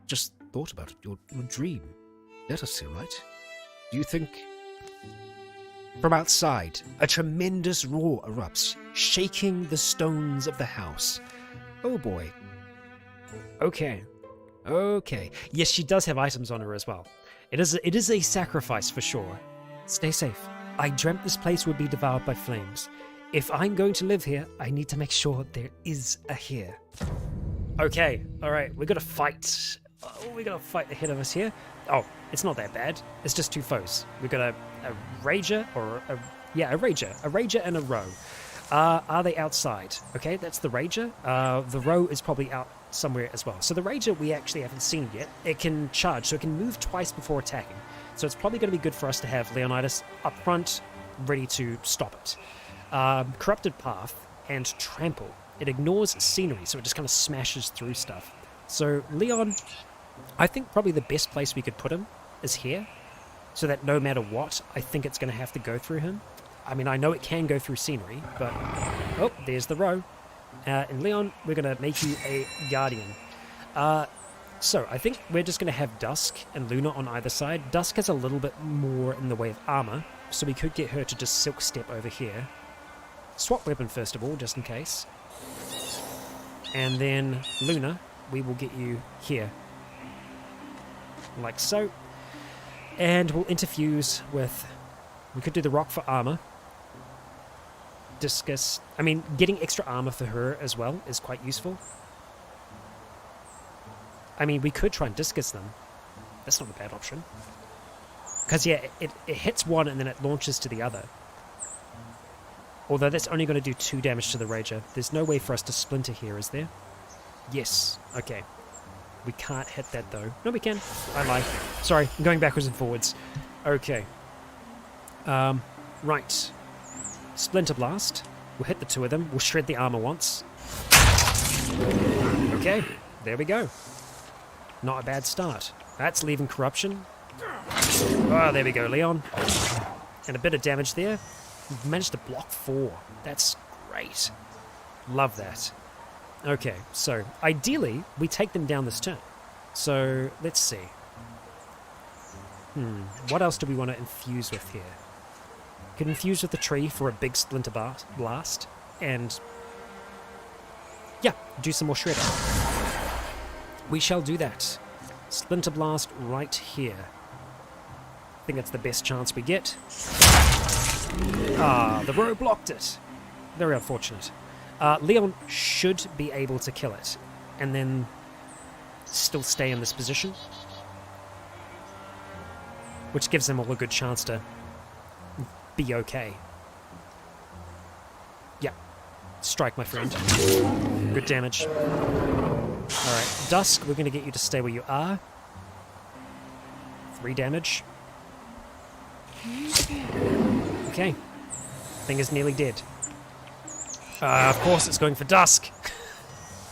just thought about it. Your dream. Let us see, right? Do you think... From outside, a tremendous roar erupts, shaking the stones of the house. Oh boy. Okay. Yes, she does have items on her as well. It is a sacrifice for sure. Stay safe. I dreamt this place would be devoured by flames. If I'm going to live here, I need to make sure there is a here. Okay, alright, we gotta fight. We gotta fight ahead of us here. Oh, it's not that bad. It's just two foes. We've got a rager, or a rager and a row. Are they outside? Okay, that's the rager. The row is probably out somewhere as well. So the rager we actually haven't seen yet. It can charge, so it can move twice before attacking. So it's probably going to be good for us to have Leonidas up front, ready to stop it. Corrupted Path and Trample. It ignores scenery, so it just kind of smashes through stuff. So Leon, I think probably the best place we could put him is here, so that no matter what, I think it's going to have to go through him. I mean, I know it can go through scenery, but... Oh, there's the row. And Leon, we're going to make you a guardian. So, I think we're just going to have Dusk and Luna on either side. Dusk has a little bit more in the way of armor, so we could get her to just silk step over here. Swap weapon first of all, just in case. And then, Luna, we will get you here. Like so. And we'll interfuse with... We could do the rock for armor. Discus... I mean, getting extra armor for her as well is quite useful. I mean, we could try and discus them. That's not a bad option. Because, yeah, it hits one and then it launches to the other. Although that's only going to do 2 damage to the Rager. There's no way for us to splinter here, is there? Yes. Okay. We can't hit that, though. No, we can. I lie. Sorry, I'm going backwards and forwards. Okay. Right. Splinter Blast. We'll hit the 2 of them. We'll shred the armor once. Okay. There we go. Not a bad start. That's leaving corruption. Oh, there we go, Leon. And a bit of damage there. We've managed to block 4. That's great. Love that. Okay, so ideally, we take them down this turn. So, let's see. What else do we want to infuse with here? Could infuse with the tree for a big splinter blast. And, yeah, do some more shredding. We shall do that. Splinter blast right here. I think that's the best chance we get. Ah, the row blocked it. Very unfortunate. Leon should be able to kill it. And then still stay in this position. Which gives them all a good chance to be okay. Yeah. Strike, my friend. Good damage. Alright, Dusk, we're going to get you to stay where you are. 3 damage. Okay. Thing is nearly dead. Of course it's going for Dusk.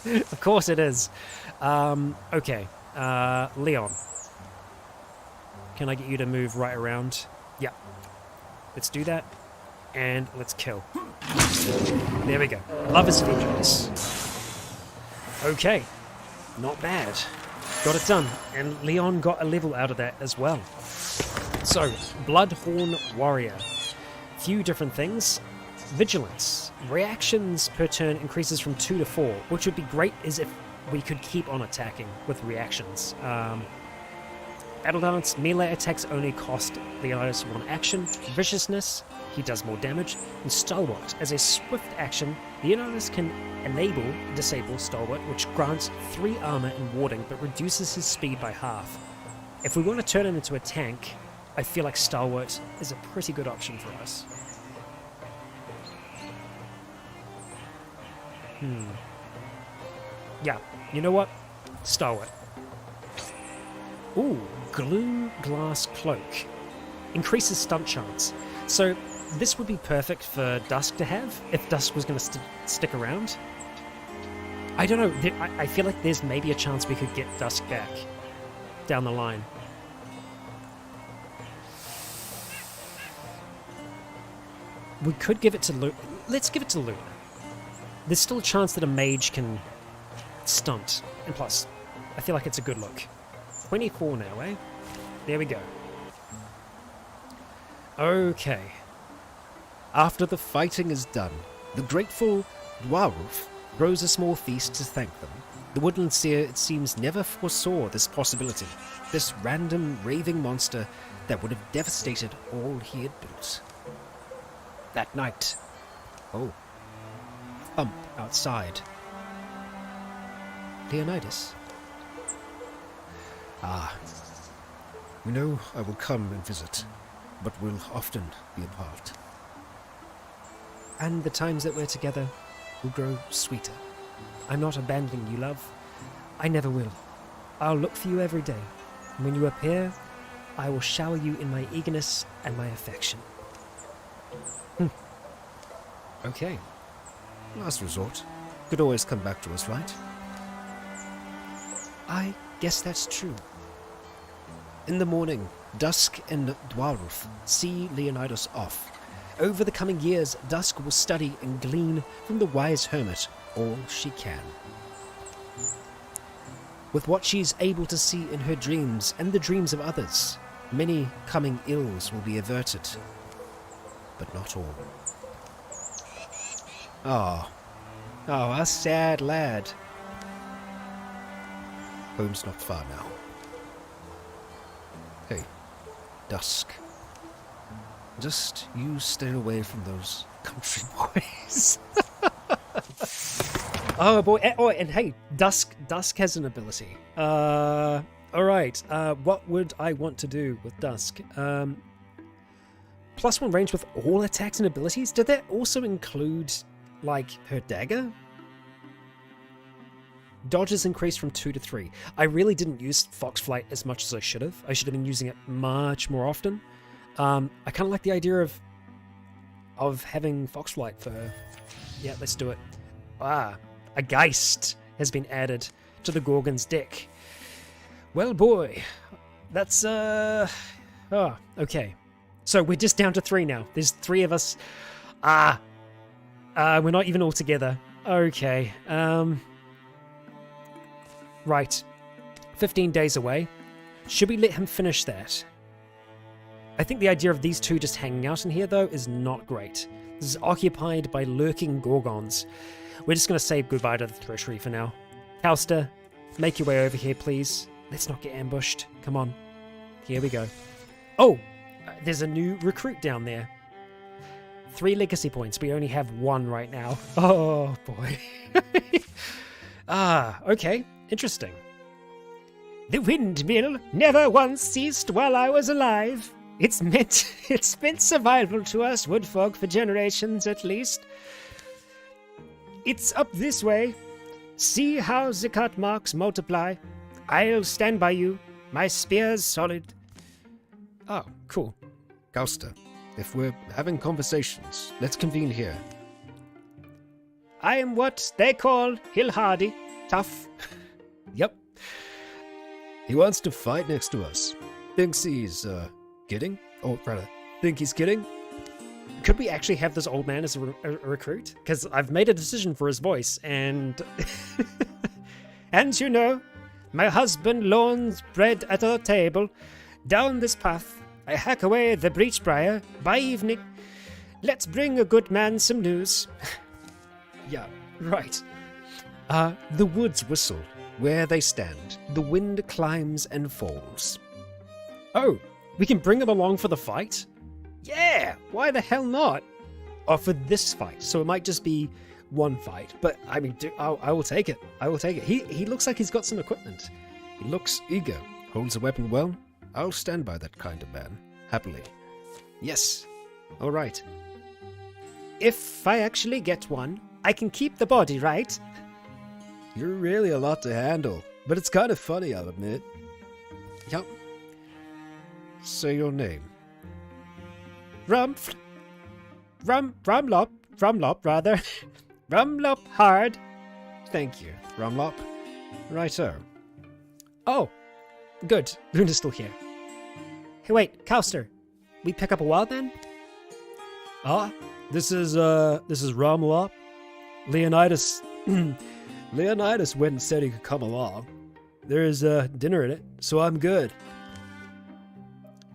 Of course it is. Okay. Leon. Can I get you to move right around? Yeah. Let's do that. And let's kill. There we go. Love is vengeance. Okay. Not bad. Got it done. And Leon got a level out of that as well. So, Bloodhorn Warrior. Few different things. Vigilance. Reactions per turn increases from 2 to 4, which would be great as if we could keep on attacking with reactions. Battle Dance, melee attacks only cost Leonidas 1 action. Viciousness, he does more damage. And Stalwart, as a swift action, Leonidas can disable Stalwart, which grants 3 armor and warding, but reduces his speed by half. If we want to turn him into a tank, I feel like Stalwart is a pretty good option for us. Yeah, you know what? Stalwart. Ooh, Glue Glass Cloak. Increases stunt chance. So, this would be perfect for Dusk to have, if Dusk was going to stick around. I don't know, I feel like there's maybe a chance we could get Dusk back down the line. We could give it to Luna. Let's give it to Luna. There's still a chance that a mage can stunt. And plus, I feel like it's a good look. 24 now, eh? There we go. Okay. After the fighting is done, the grateful Dwarf throws a small feast to thank them. The woodland seer, it seems, never foresaw this possibility. This random, raving monster that would have devastated all he had built. That night. Oh. Thump outside. Leonidas. Ah. You know I will come and visit, but will often be apart. And the times that we're together will grow sweeter. I'm not abandoning you, love. I never will. I'll look for you every day. And when you appear, I will shower you in my eagerness and my affection. Okay. Last resort. Could always come back to us, right? I guess that's true. In the morning, Dusk and Dwarf see Leonidas off. Over the coming years, Dusk will study and glean from the wise hermit all she can. With what she is able to see in her dreams and the dreams of others, many coming ills will be averted, but not all. Oh, a sad lad. Home's not far now. Hey, Dusk. Just you stay away from those country boys. Oh boy! Oh, and hey, Dusk has an ability. All right. What would I want to do with Dusk? +1 range with all attacks and abilities. Did that also include like her dagger? Dodge is increased from 2 to 3. I really didn't use Foxflight as much as I should have. I should have been using it much more often. I kind of like the idea of having Foxflight for her. Yeah, let's do it. A Geist has been added to the Gorgon's deck. Well, boy, that's okay. So we're just down to 3 now. There's 3 of us. We're not even all together. Okay. Right. 15 days away. Should we let him finish that? I think the idea of these 2 just hanging out in here, though, is not great. This is occupied by lurking Gorgons. We're just going to say goodbye to the treasury for now. Halster, make your way over here, please. Let's not get ambushed. Come on. Here we go. Oh, there's a new recruit down there. 3 legacy points. We only have 1 right now. Oh, boy. Okay. Interesting. The windmill never once ceased while I was alive. It's meant survival to us woodfolk for generations at least. It's up this way. See how the cut marks multiply. I'll stand by you. My spear's solid. Oh, cool. Gauster, if we're having conversations, let's convene here. I am what they call hill-hardy. Tough. Yep. He wants to fight next to us. Thinks he's, kidding? Or rather, think he's kidding? Could we actually have this old man as a recruit? Because I've made a decision for his voice, and... And you know, my husband loans bread at our table. Down this path, I hack away the breechbriar. By evening, let's bring a good man some news. Yeah, right. The woods whistle. Where they stand, the wind climbs and falls. Oh, we can bring them along for the fight? Yeah, why the hell not? Or for this fight, so it might just be 1 fight. But, I mean, I will take it. I will take it. He looks like he's got some equipment. He looks eager, holds a weapon well. I'll stand by that kind of man, happily. Yes, all right. If I actually get one, I can keep the body, right? You're really a lot to handle, but it's kind of funny, I'll admit. Yup. Say your name. Rumlop, rather. Rumlop hard. Thank you, Rumlop. Righto. Oh, good. Luna's still here. Hey, wait, Cowster. We pick up a wild man? This is Rumlop. Leonidas. Leonidas went and said he could come along. There's dinner in it, so I'm good.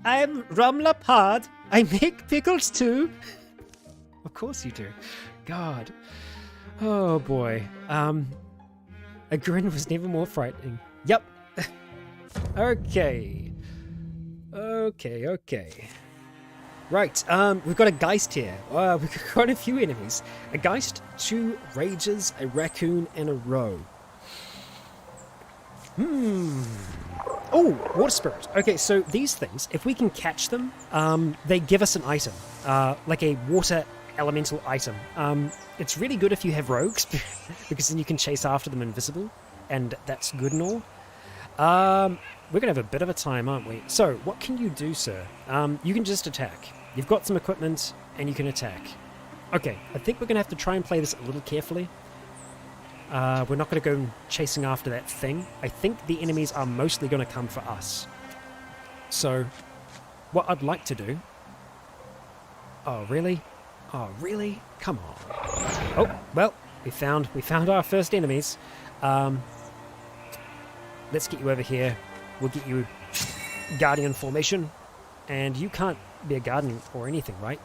I'm Rumlop hard. I make pickles too. Of course you do. God. Oh boy. A grin was never more frightening. Yep. Okay. Right, we've got a Geist here. We've got quite a few enemies. A Geist, 2 Rages, a Raccoon, and a Roe. Oh, Water Spirit. Okay, so these things, if we can catch them, they give us an item. Like a water elemental item. It's really good if you have rogues, because then you can chase after them invisible, and that's good and all. We're going to have a bit of a time, aren't we? So, what can you do, sir? You can just attack. You've got some equipment, and you can attack. Okay, I think we're going to have to try and play this a little carefully. We're not going to go chasing after that thing. I think the enemies are mostly going to come for us. So, what I'd like to do... Oh, really? Oh, really? Come on. Oh, well, we found our first enemies. Let's get you over here. We'll get you Guardian formation. And you can't be a Guardian or anything, right?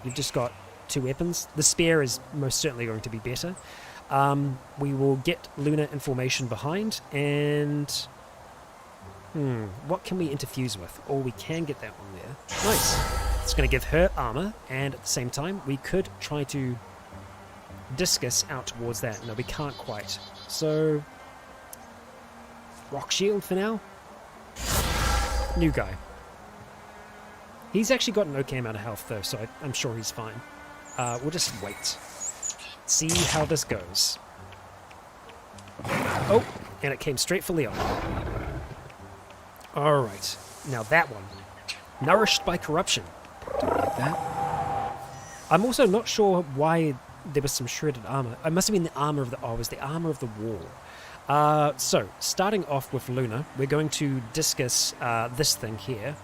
You've just got 2 weapons. The spear is most certainly going to be better. We will get Luna in formation behind, and... what can we interfuse with? Or we can get that one there. Nice. It's going to give her armor, and at the same time, we could try to discus out towards that. No, we can't quite. So... Rock shield for now. New guy. He's actually got an okay amount of health though, so I'm sure he's fine. We'll just wait. See how this goes. Oh, and it came straight for Leon. Alright, now that one. Nourished by corruption. Don't like that. I'm also not sure why there was some shredded armor. It must have been the armor of the... Oh, it was the armor of the wall. So, starting off with Luna, we're going to discus this thing here.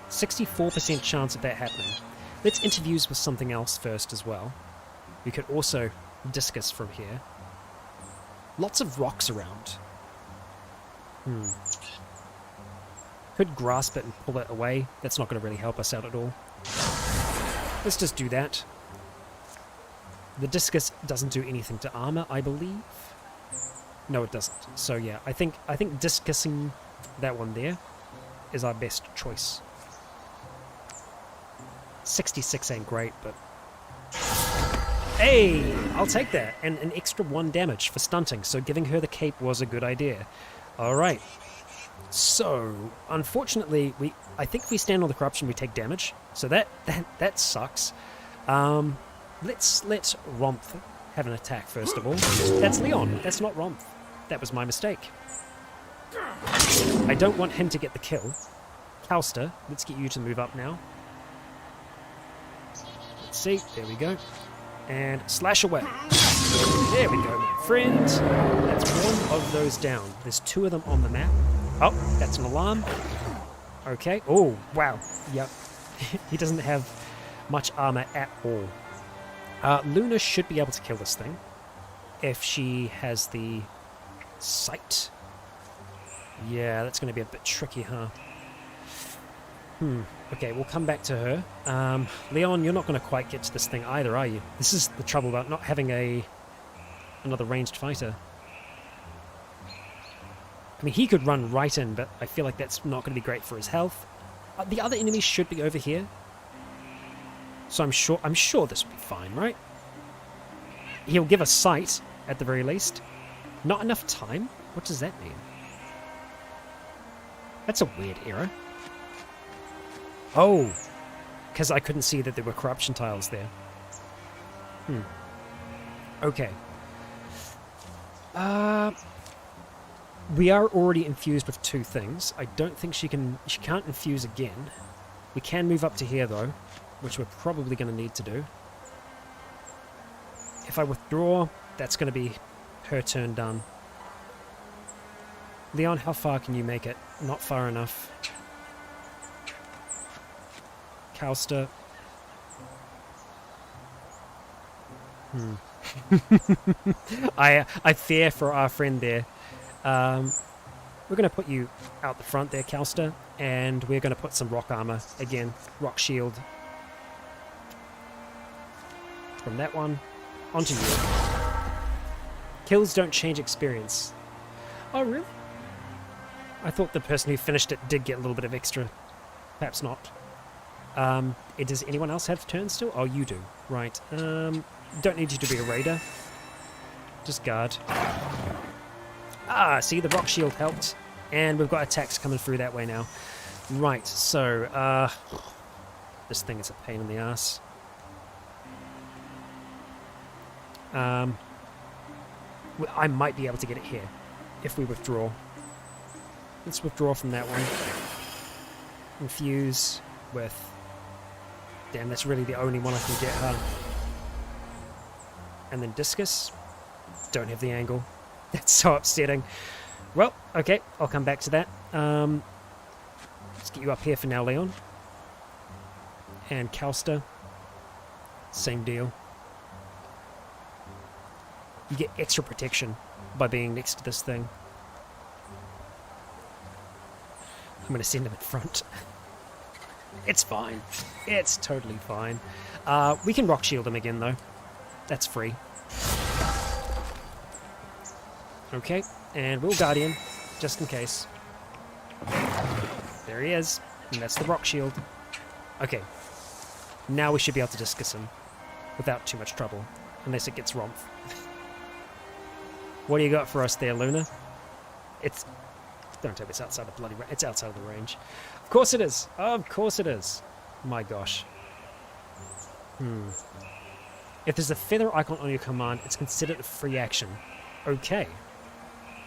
64% chance of that happening. Let's interviews with something else first as well. We could also discus from here. Lots of rocks around. Could grasp it and pull it away. That's not going to really help us out at all. Let's just do that. The discus doesn't do anything to armor, I believe. No, it doesn't. So yeah, I think discussing that one there is our best choice. 66 ain't great, but... Hey! I'll take that! And an extra 1 damage for stunting, so giving her the cape was a good idea. Alright. So, unfortunately, I think if we stand on the corruption, we take damage. So that sucks. Let's let Romph have an attack first of all. That's Leon. That's not Romph. That was my mistake. I don't want him to get the kill. Calster, let's get you to move up now. Let's see. There we go. And slash away. There we go, my friend. That's one of those down. There's 2 of them on the map. Oh, that's an alarm. Okay. Oh, wow. Yep. He doesn't have much armor at all. Luna should be able to kill this thing if she has the sight. Yeah, that's going to be a bit tricky, huh? Okay, we'll come back to her. Leon, you're not going to quite get to this thing either, are you? This is the trouble about not having another ranged fighter. I mean, he could run right in, but I feel like that's not going to be great for his health. The other enemies should be over here. So I'm sure this will be fine, right? He'll give us sight, at the very least. Not enough time? What does that mean? That's a weird error. Oh, because I couldn't see that there were corruption tiles there. Okay. We are already infused with 2 things. I don't think she can't infuse again. We can move up to here though, which we're probably going to need to do. If I withdraw, that's going to be her turn done. Leon, how far can you make it? Not far enough. Calster. I fear for our friend there. We're going to put you out the front there, Calster, and we're going to put some rock armor again, rock shield. From that one, onto you. Kills don't change experience. Oh, really? I thought the person who finished it did get a little bit of extra. Perhaps not. Does anyone else have turns still? Oh, you do. Right. Don't need you to be a raider. Just guard. Ah, see, the rock shield helped. And we've got attacks coming through that way now. Right, so, this thing is a pain in the ass. I might be able to get it here, if we withdraw. Let's withdraw from that one. Infuse with... Damn, that's really the only one I can get, huh? And then discus. don't have the angle. That's so upsetting. Well, okay, I'll come back to that. Let's get you up here for now, Leon. And Calster, same deal. You get extra protection by being next to this thing. I'm going to send him in front. It's fine. It's totally fine. We can rock shield him again, though. That's free. Okay, and we'll Guardian, just in case. There he is. And that's the rock shield. Okay. Now we should be able to discus him without too much trouble. Unless it gets Romph. What do you got for us there, Luna? It's... Don't tell me it's outside the bloody... It's outside of the range. Of course it is. Of course it is. My gosh. If there's a feather icon on your command, it's considered a free action. Okay.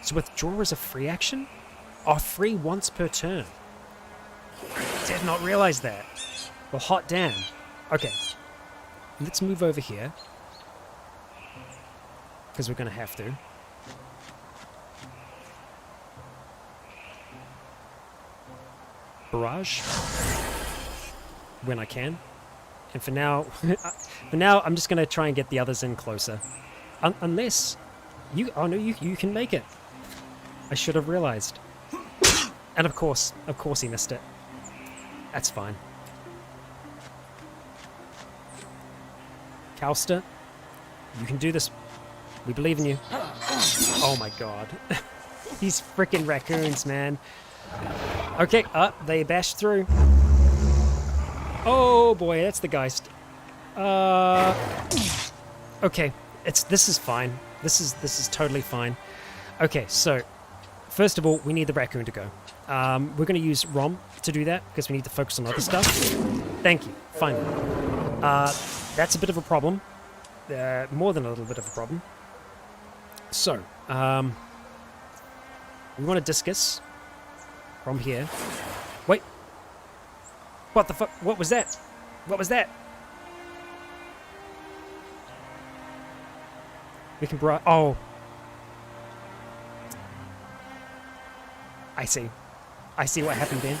So withdraw is a free action? Oh, free once per turn. Did not realize that. Well, hot damn. Okay. Let's move over here. Because we're going to have to. Barrage. When I can. And for now, I'm just going to try and get the others in closer. Unless you... Oh no, you can make it. I should have realized. And of course he missed it. That's fine. Calster, you can do this. We believe in you. Oh my god. These frickin' raccoons, man. Okay, they bashed through. Oh boy, that's the Geist. Okay, this is fine. This is totally fine. Okay, so first of all, we need the raccoon to go. We're going to use Rom to do that because we need to focus on other stuff. Thank you. Finally. That's a bit of a problem. More than a little bit of a problem. So, we want to discus from here. Wait. What the fuck? What was that? What was that? We can oh. I see. I see what happened then.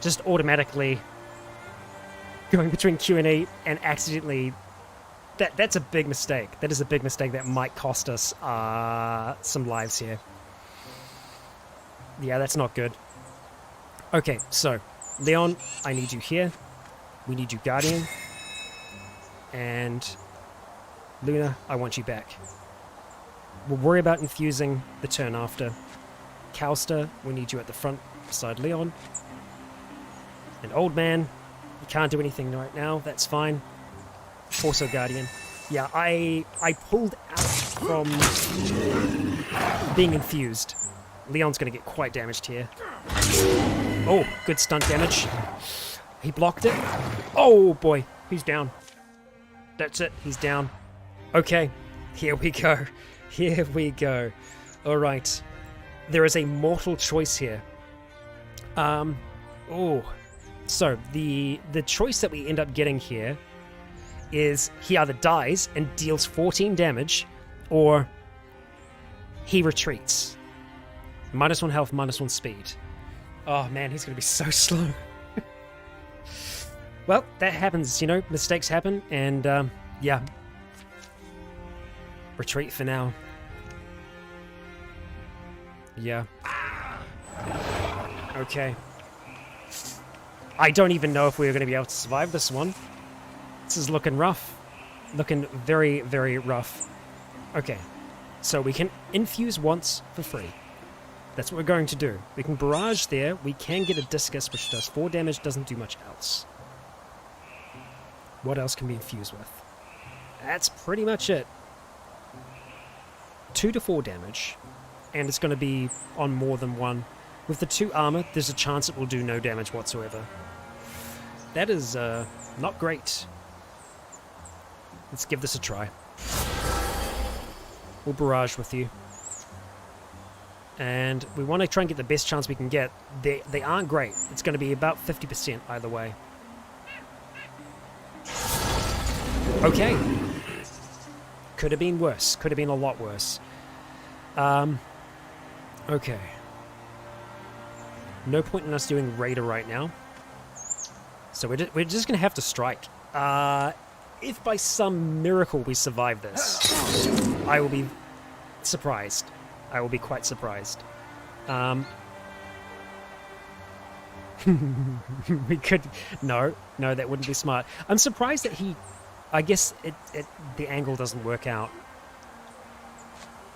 Just automatically going between Q&A and accidentally... That's a big mistake. That is a big mistake that might cost us some lives here. Yeah, that's not good. Okay, so, Leon, I need you here. We need you Guardian. And Luna, I want you back. We'll worry about infusing the turn after. Calster, we need you at the front beside Leon. And Old Man, you can't do anything right now, that's fine. Also Guardian. Yeah, I pulled out from being infused. Leon's going to get quite damaged here. Oh, good stunt damage. He blocked it. Oh boy, he's down. That's it, he's down. Okay, here we go. Here we go. Alright. There is a mortal choice here. So, the choice that we end up getting here is he either dies and deals 14 damage, or he retreats. -1 health, -1 speed. Oh man, he's gonna be so slow. Well, that happens, you know, mistakes happen, and yeah. Retreat for now. Yeah. Okay. I don't even know if we're going to be able to survive this one. This is looking rough. Looking very, very rough. Okay. So we can infuse once for free. That's what we're going to do. We can barrage there. We can get a discus, which does 4 damage, doesn't do much else. What else can we infuse with? That's pretty much it. 2 to 4 damage. And it's going to be on more than one. With the 2 armor, there's a chance it will do no damage whatsoever. That is not great. Let's give this a try. We'll barrage with you. And we want to try and get the best chance we can get. They aren't great. It's going to be about 50% either way. Okay. Could have been worse. Could have been a lot worse. Okay. No point in us doing Raider right now. So we're just going to have to strike. If by some miracle we survive this, I will be surprised. I will be quite surprised. We could... No, that wouldn't be smart. I'm surprised that he... I guess the angle doesn't work out.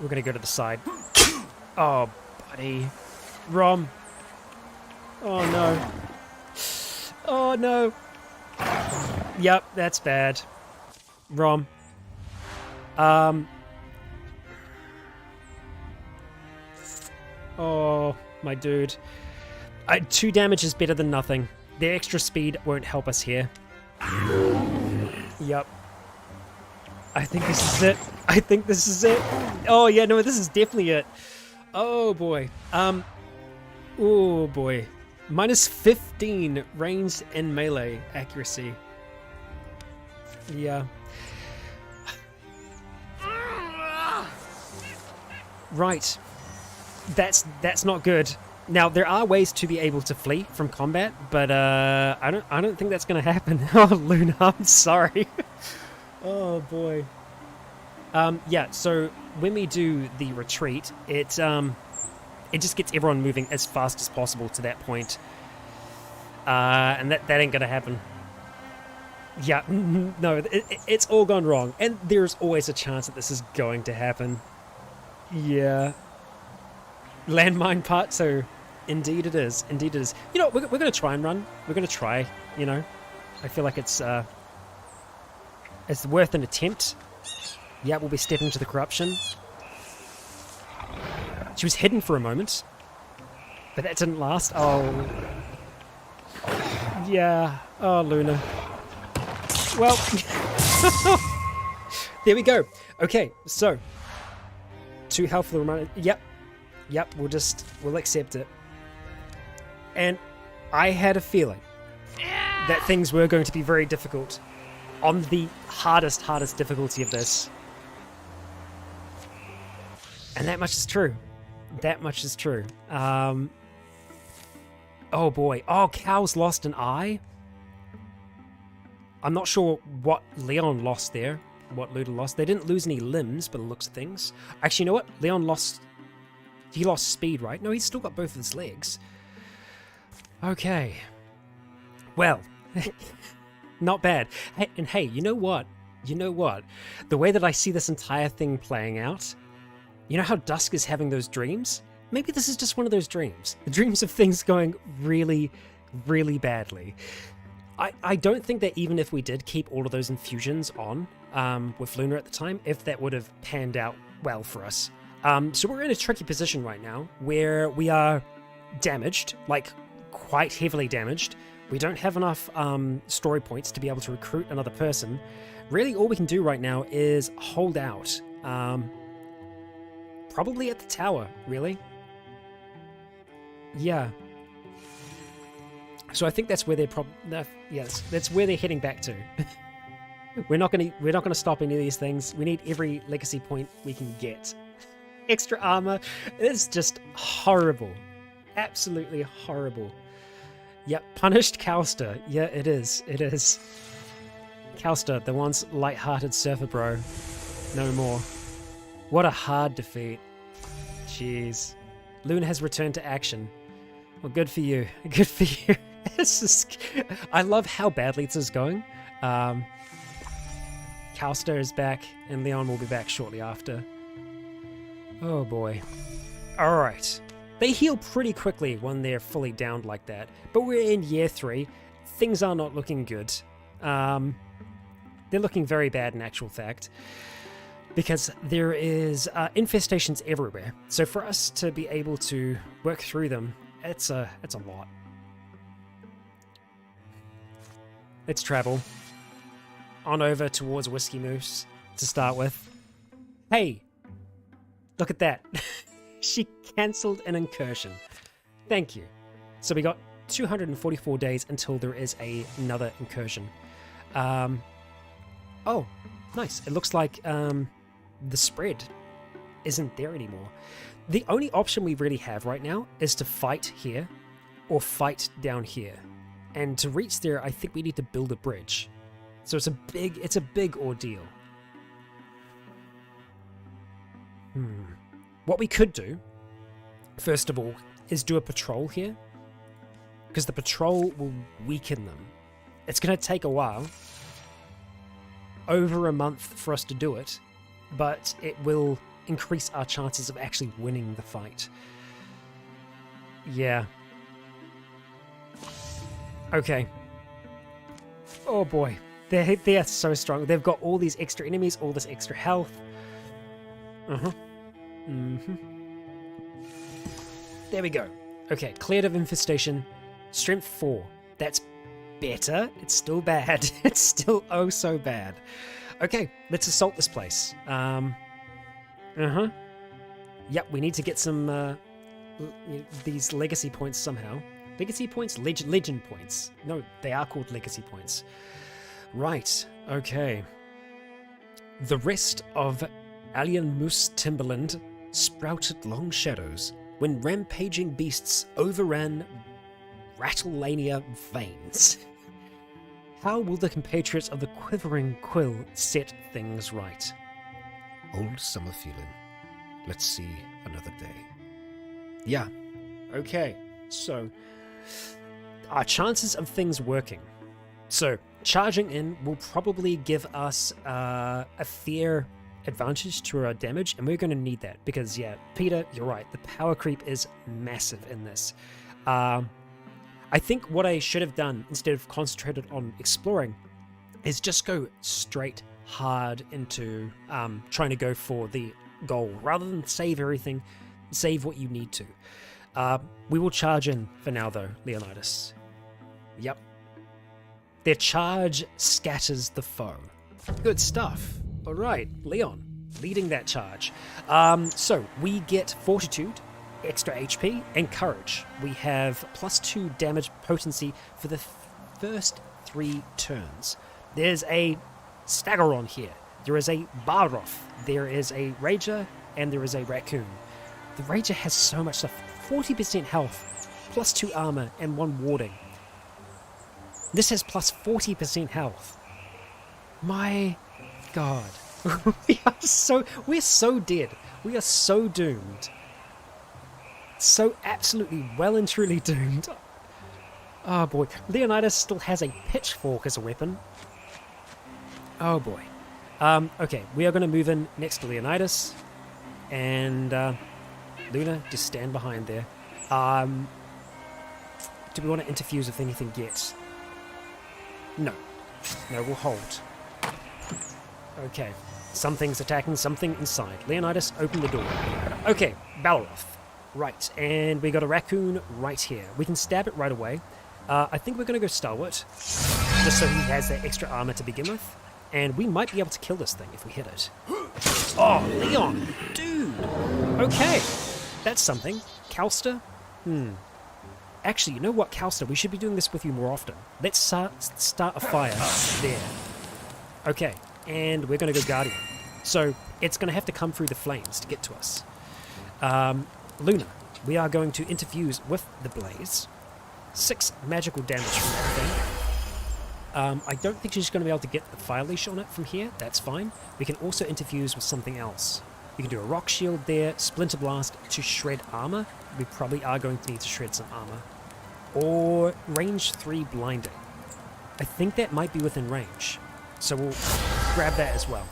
We're going to go to the side. Oh, buddy. Rom. Oh, no. Oh, no. Yep, that's bad. Rom. Oh, my dude. 2 damage is better than nothing. The extra speed won't help us here. Yep. I think this is it. I think this is it. Oh, yeah, no, this is definitely it. Oh, boy. Oh, boy. Minus 15 ranged and melee accuracy. Yeah. Right. That's not good. Now there are ways to be able to flee from combat, but I don't think that's gonna happen. Oh, Luna, I'm sorry. Oh boy. Yeah. So when we do the retreat, it just gets everyone moving as fast as possible to that point. And that ain't gonna happen. Yeah. No, it's all gone wrong, and there's always a chance that this is going to happen. Yeah. Landmine part 2. Indeed it is. Indeed it is. You know, we're going to try and run. We're going to try, you know. I feel like it's worth an attempt. Yeah, we'll be stepping into the corruption. She was hidden for a moment. But that didn't last. Oh. Yeah. Oh, Luna. Well. There we go. Okay, so. 2 health for the reminder. Yep, we'll accept it. And I had a feeling that things were going to be very difficult on the hardest difficulty of this. And that much is true. That much is true. Oh boy. Oh, Cow's lost an eye? I'm not sure what Leon lost there. What Luda lost. They didn't lose any limbs, by the looks of things. Actually, you know what? Leon lost... He lost speed, right? No, he's still got both of his legs. Okay. Well, not bad. Hey, and hey, you know what? You know what? The way that I see this entire thing playing out, you know how Dusk is having those dreams? Maybe this is just one of those dreams. The dreams of things going really, really badly. I don't think that even if we did keep all of those infusions on with Luna at the time, if that would have panned out well for us. So we're in a tricky position right now where we are damaged, like quite heavily damaged. We don't have enough story points to be able to recruit another person. Really, all we can do right now is hold out. Probably at the tower, really. Yeah. So I think that's where they're yes, that's where they're heading back to. We're not gonna stop any of these things. We need every legacy point we can get. Extra armor. It's just horrible. Absolutely horrible. Yep, punished Calster. Yeah, it is. It is. Calster, the once light-hearted surfer bro. No more. What a hard defeat. Jeez. Luna has returned to action. Well, good for you. Good for you. I love how badly this is going. Calster is back, and Leon will be back shortly after. Oh boy. Alright. They heal pretty quickly when they're fully downed like that, but we're in year 3. Things are not looking good. They're looking very bad in actual fact, because there is infestations everywhere. So for us to be able to work through them, it's a lot. Let's travel on over towards Whiskey Moose to start with. Hey, look at that. She cancelled an incursion. Thank you. So we got 244 days until there is another incursion. Oh, nice. It looks like the spread isn't there anymore. The only option we really have right now is to fight here or fight down here. And to reach there, I think we need to build a bridge. So it's a big ordeal. What we could do, first of all, is do a patrol here. Because the patrol will weaken them. It's going to take a while. Over a month for us to do it. But it will increase our chances of actually winning the fight. Yeah. Okay. Oh boy. They're so strong. They've got all these extra enemies, all this extra health. There we go. Okay, cleared of infestation. Strength 4. That's better. It's still bad. It's still oh so bad. Okay, let's assault this place. Yep, we need to get some these legacy points somehow. Legacy points? Legend points. No, they are called legacy points. Right, okay. The rest of Alien Moose Timberland sprouted long shadows when rampaging beasts overran Rattlelania veins. How will the compatriots of the Quivering Quill set things right? Old summer feeling. Let's see another day. Yeah. Okay, so our chances of things working. So charging in will probably give us a fair advantage to our damage, and we're going to need that because, yeah, Peter, you're right. The power creep is massive in this. I think what I should have done instead of concentrated on exploring is just go straight hard into trying to go for the goal rather than save everything. Save what you need to. We will charge in for now, though, Leonidas. Yep. Their charge scatters the foe. Good stuff. All right, Leon, leading that charge. So we get Fortitude, extra HP, and Courage. We have +2 damage potency for the first 3 turns. There's a Staggeron here. There is a Baroth. There is a Rager, and there is a Raccoon. The Rager has so much stuff. 40% health, +2 armor, and 1 warding. This has +40% health. My God. We're so dead. We are so doomed. So absolutely well and truly doomed. Oh boy. Leonidas still has a pitchfork as a weapon. Oh boy. Okay, we are going to move in next to Leonidas. And Luna, just stand behind there. Do we want to interfuse with anything yet? No. No, we'll hold. Okay. Something's attacking something inside. Leonidas, open the door. Okay, Balroth. Right, and we got a Raccoon right here. We can stab it right away. I think we're going to go Stalwart, just so he has that extra armor to begin with. And we might be able to kill this thing if we hit it. Oh, Leon! Dude! Okay, that's something. Calster? Actually, you know what, Calster? We should be doing this with you more often. Let's start a fire there. Okay, and we're going to go Guardian. So, it's going to have to come through the flames to get to us. Luna, we are going to interfuse with the blaze. 6 magical damage from that thing. I don't think she's going to be able to get the fire leash on it from here. That's fine. We can also interfuse with something else. We can do a rock shield there, splinter blast to shred armor. We probably are going to need to shred some armor. Or range 3 blinding. I think that might be within range. So we'll grab that as well.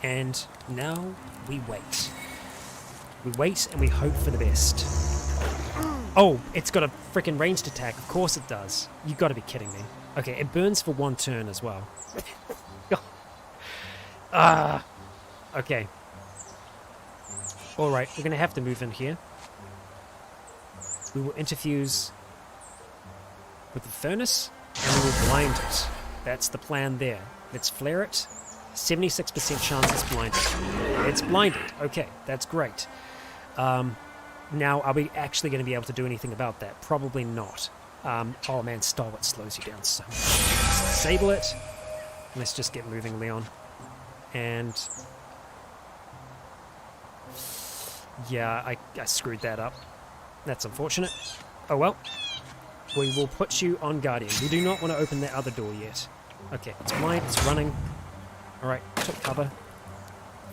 And now we wait. We wait and we hope for the best. Oh, it's got a freaking ranged attack. Of course it does. You got to be kidding me. Okay, it burns for 1 turn as well. Okay. Alright, we're going to have to move in here. We will interfuse with the furnace, and we will blind it. That's the plan there. Let's flare it. 76% chance it's blinded. It's blinded. Okay, that's great. Now, are we actually going to be able to do anything about that? Probably not. Oh man, Stalwart slows you down so much. Disable it. Let's just get moving, Leon. And... yeah, I screwed that up. That's unfortunate. Oh well. We will put you on Guardian. We do not want to open that other door yet. Okay, it's blind, it's running. Alright, took cover.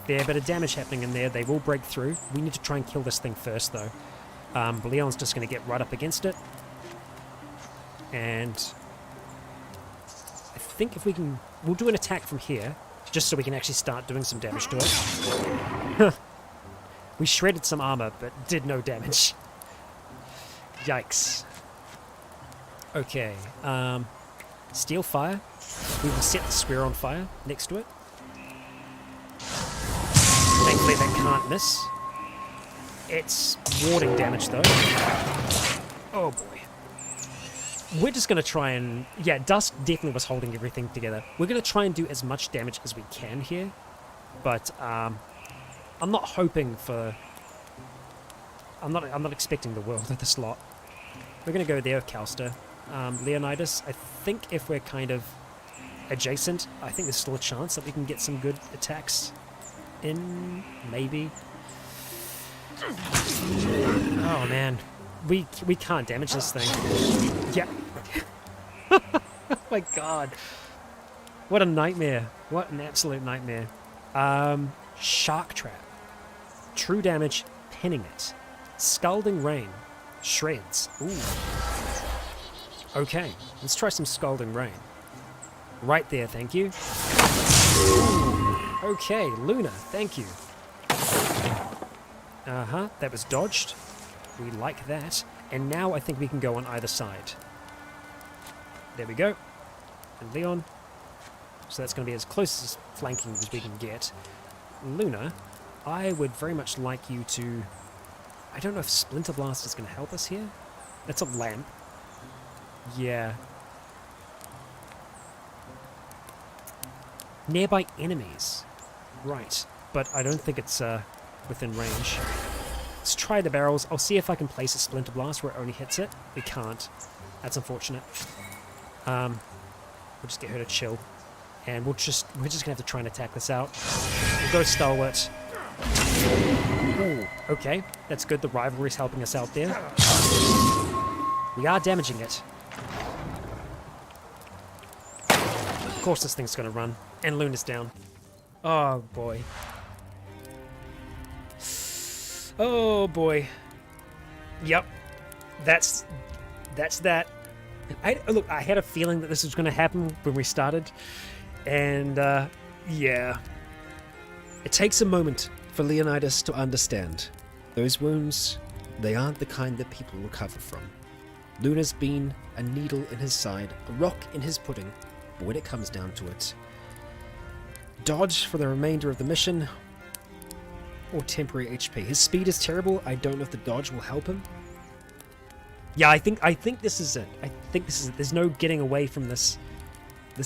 Fair bit of damage happening in there. They will break through. We need to try and kill this thing first, though. Leon's just going to get right up against it. And I think if we can... we'll do an attack from here, just so we can actually start doing some damage to it. We shredded some armor, but did no damage. Yikes. Okay, steel fire. We will set the square on fire next to it. Thankfully that can't miss. It's warding damage though. Oh boy. We're just going to try and... yeah, Dusk definitely was holding everything together. We're going to try and do as much damage as we can here. But I'm not hoping for... I'm not expecting the world at this lot. We're going to go there with Calster. Leonidas, I think if we're kind of adjacent, I think there's still a chance that we can get some good attacks in, maybe. Oh man, we can't damage this thing. Yeah. Oh my god. What a nightmare. What an absolute nightmare. Shark Trap. True damage, pinning it. Scalding Rain. Shreds. Ooh. Okay, let's try some Scalding Rain. Right there, thank you. Ooh. Okay, Luna, thank you. Uh-huh, that was dodged. We like that. And now I think we can go on either side. There we go. And Leon. So that's going to be as close as flanking as we can get. Luna, I would very much like you to... I don't know if Splinter Blast is going to help us here. That's a lamp. Yeah. Nearby enemies. Right. But I don't think it's within range. Let's try the barrels. I'll see if I can place a Splinter Blast where it only hits it. We can't. That's unfortunate. We'll just get her to chill. And we're just going to have to try and attack this out. We'll go Stalwart. Ooh, okay. That's good. The rivalry's helping us out there. We are damaging it. Of course this thing's going to run. And Luna's down. Oh, boy. Oh, boy. Yep. That's that. Look, I had a feeling that this was going to happen when we started. And, yeah. It takes a moment for Leonidas to understand. Those wounds, they aren't the kind that people recover from. Luna's been a needle in his side, a rock in his pudding, but when it comes down to it, dodge for the remainder of the mission, or temporary HP. His speed is terrible. I don't know if the dodge will help him. Yeah, I think this is it. I think this is it. There's no getting away from this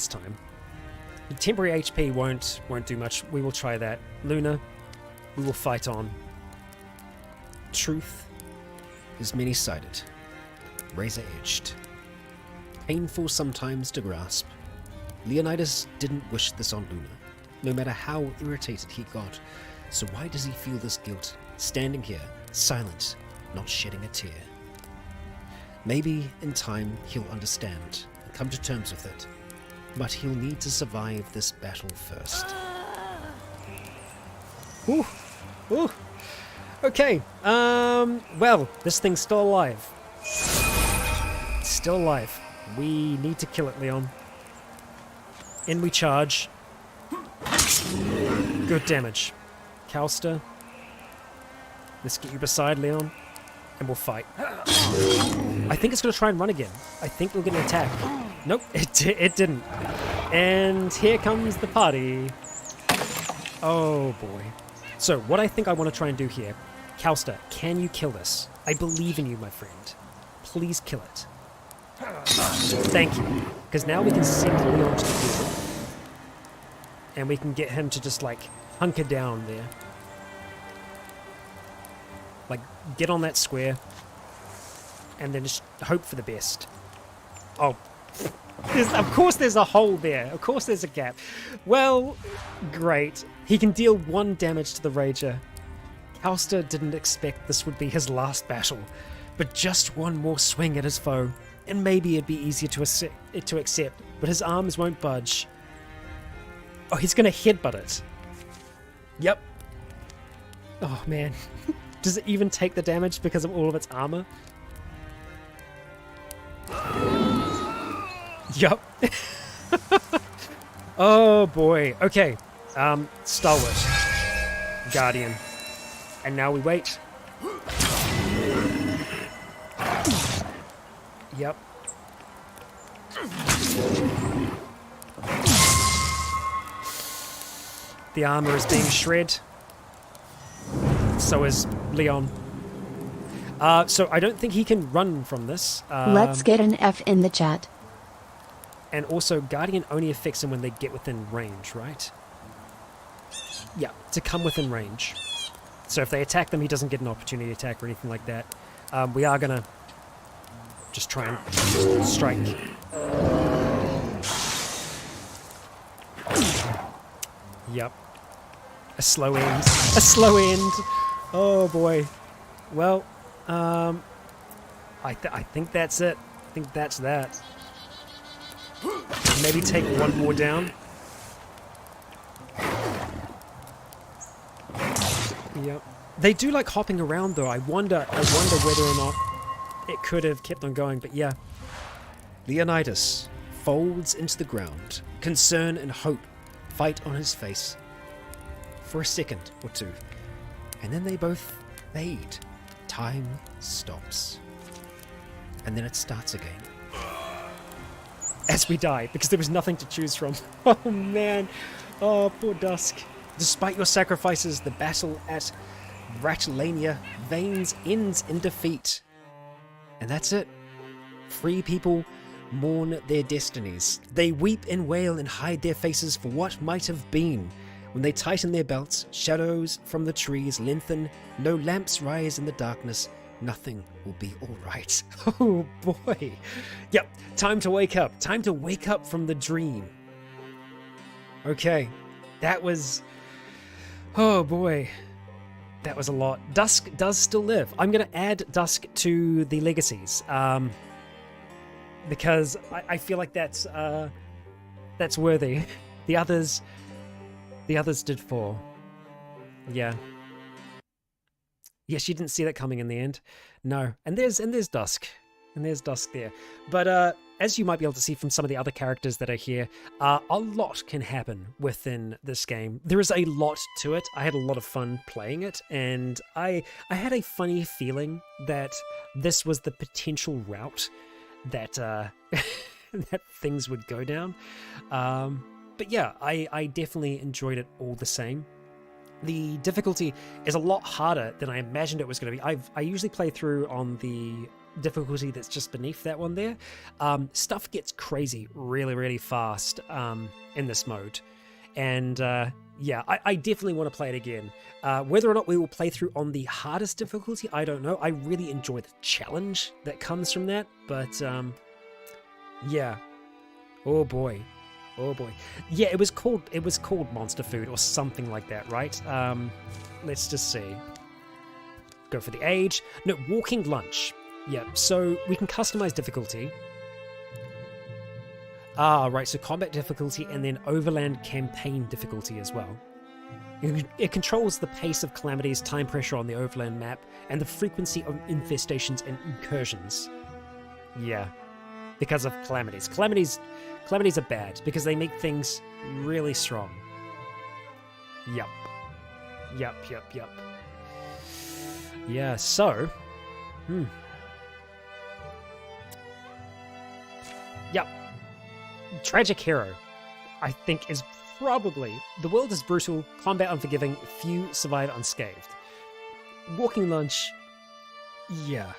time. The temporary HP won't do much. We will try that. Luna, we will fight on. Truth is many-sided, razor-edged, painful sometimes to grasp. Leonidas didn't wish this on Luna, no matter how irritated he got. So why does he feel this guilt, standing here, silent, not shedding a tear? Maybe in time he'll understand and come to terms with it, but he'll need to survive this battle first. Ooh. Ooh. Okay, well, this thing's still alive. It's still alive. We need to kill it, Leon. In we charge. Good damage. Calster. Let's get you beside Leon, and we'll fight. I think it's going to try and run again. I think we'll get an attack. Nope, it didn't. And here comes the party. Oh boy. So, what I think I want to try and do here, Calster, can you kill this? I believe in you, my friend. Please kill it. Thank you. Because now we can send Leon to the field. And we can get him to just, like, hunker down there. Like, get on that square, and then just hope for the best. Oh, of course there's a hole there. Of course there's a gap. Well, great. He can deal 1 damage to the Rager. Calster didn't expect this would be his last battle, but just one more swing at his foe, and maybe it'd be easier to accept, but his arms won't budge. Oh, he's gonna headbutt it. Yep. Oh man. Does it even take the damage because of all of its armor? Yup. Oh boy. Okay. Stalwart. Guardian. And now we wait. Yep. The armor is being shred. So is Leon. So I don't think he can run from this. Let's get an F in the chat. And also, Guardian only affects him when they get within range, right? Yeah, to come within range. So if they attack them, he doesn't get an opportunity attack or anything like that. We are gonna just try and strike. Yep. A slow end. A slow end! Oh boy. Well, I think that's it. I think that's that. Maybe take one more down. Yep. They do like hopping around though. I wonder whether or not it could have kept on going, but yeah. Leonidas folds into the ground, concern and hope fight on his face for a second or two, and then they both fade. Time stops, and then it starts again. As we die, because there was nothing to choose from. Oh man. Oh, poor Dusk. Despite your sacrifices, the battle at Ratlania Veins ends in defeat. And that's it. Free people mourn their destinies. They weep and wail and hide their faces for what might have been. When they tighten their belts, shadows from the trees lengthen, no lamps rise in the darkness, nothing will be alright. Oh boy. Yep, time to wake up. Time to wake up from the dream. Okay, that was... Oh boy. That was a lot. Dusk does still live. I'm going to add Dusk to the legacies. Because I feel like that's worthy. The others did fall. Yeah. Yes, you didn't see that coming in the end. No. And there's Dusk. And there's Dusk there. But as you might be able to see from some of the other characters that are here, a lot can happen within this game. There is a lot to it. I had a lot of fun playing it, and I had a funny feeling that this was the potential route that that things would go down. But yeah, I definitely enjoyed it all the same. The difficulty is a lot harder than I imagined it was going to be. I usually play through on the difficulty that's just beneath that one there. Stuff gets crazy really, really fast in this mode. And yeah, I definitely want to play it again. Whether or not we will play through on the hardest difficulty, I don't know. I really enjoy the challenge that comes from that. But yeah. Oh boy. Oh boy. Yeah, it was called Monster Food or something like that, right? Let's just see. Go for the age. No, Walking Lunch. Yeah, so we can customize difficulty. Right, so combat difficulty and then overland campaign difficulty as well. It controls the pace of calamities, time pressure on the overland map, and the frequency of infestations and incursions. Yeah, because of calamities. Calamities are bad because they make things really strong. Yup. Yeah, so... Yep. Tragic Hero, I think, is probably... The world is brutal, combat unforgiving, few survive unscathed. Walking Lunch... Yeah.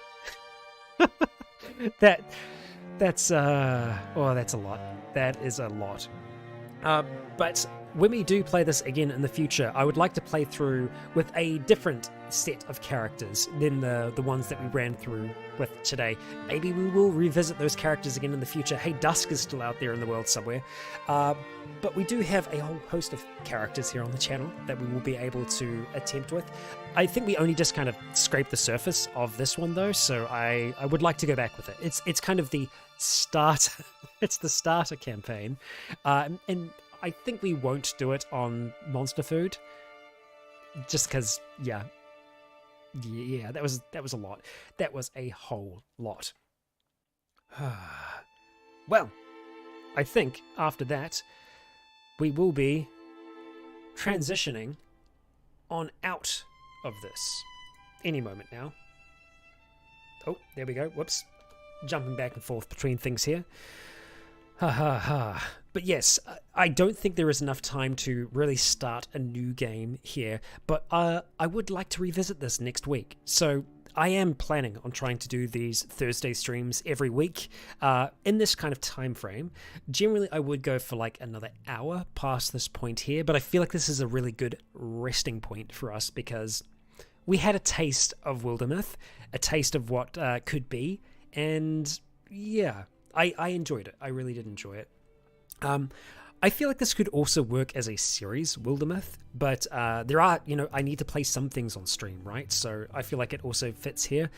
that's... Oh, that's a lot. That is a lot. But when we do play this again in the future, I would like to play through with a different set of characters than the ones that we ran through with today. Maybe we will revisit those characters again in the future. Hey, Dusk is still out there in the world somewhere. But we do have a whole host of characters here on the channel that we will be able to attempt with. I think we only just kind of scraped the surface of this one though, so I would like to go back with it. It's kind of the start. It's the starter campaign, and I think we won't do it on Monster Food, just because, yeah, that was a lot. That was a whole lot. Well, I think after that, we will be transitioning on out of this any moment now. Oh, there we go. Whoops. Jumping back and forth between things here. But yes, I don't think there is enough time to really start a new game here, but I would like to revisit this next week. So I am planning on trying to do these Thursday streams every week in this kind of time frame. Generally, I would go for like another hour past this point here, but I feel like this is a really good resting point for us because we had a taste of Wildermyth, a taste of what could be, and yeah, I enjoyed it. I really did enjoy it. I feel like this could also work as a series, Wildermyth, but there are, I need to play some things on stream, right? So I feel like it also fits here.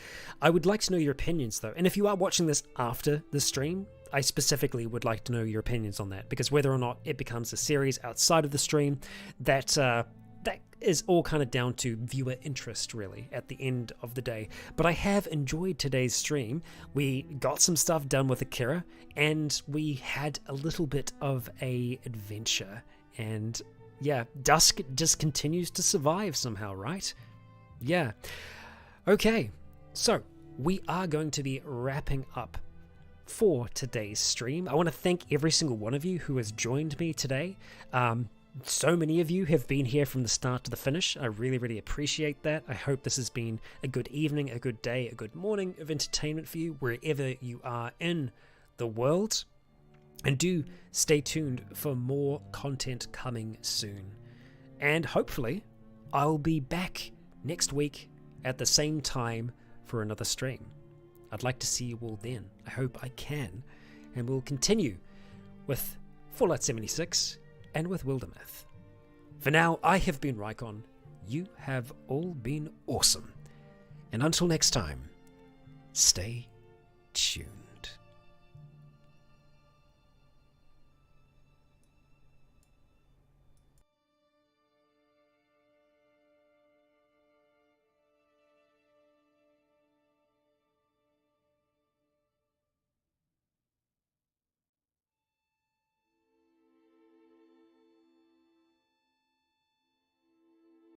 I would like to know your opinions, though. And if you are watching this after the stream, I specifically would like to know your opinions on that, because whether or not it becomes a series outside of the stream, that is all kind of down to viewer interest, really, at the end of the day. But I have enjoyed today's stream. We got some stuff done with Akira, and we had a little bit of a adventure. And yeah, Dusk just continues to survive somehow, right? Yeah. Okay, so we are going to be wrapping up for today's stream. I want to thank every single one of you who has joined me today. So many of you have been here from the start to the finish. I really, really appreciate that. I hope this has been a good evening, a good day, a good morning of entertainment for you, wherever you are in the world. And do stay tuned for more content coming soon. And hopefully, I'll be back next week at the same time for another stream. I'd like to see you all then. I hope I can. And we'll continue with Fallout 76 and with Wildermyth. For now, I have been Rykon. You have all been awesome. And until next time, stay tuned.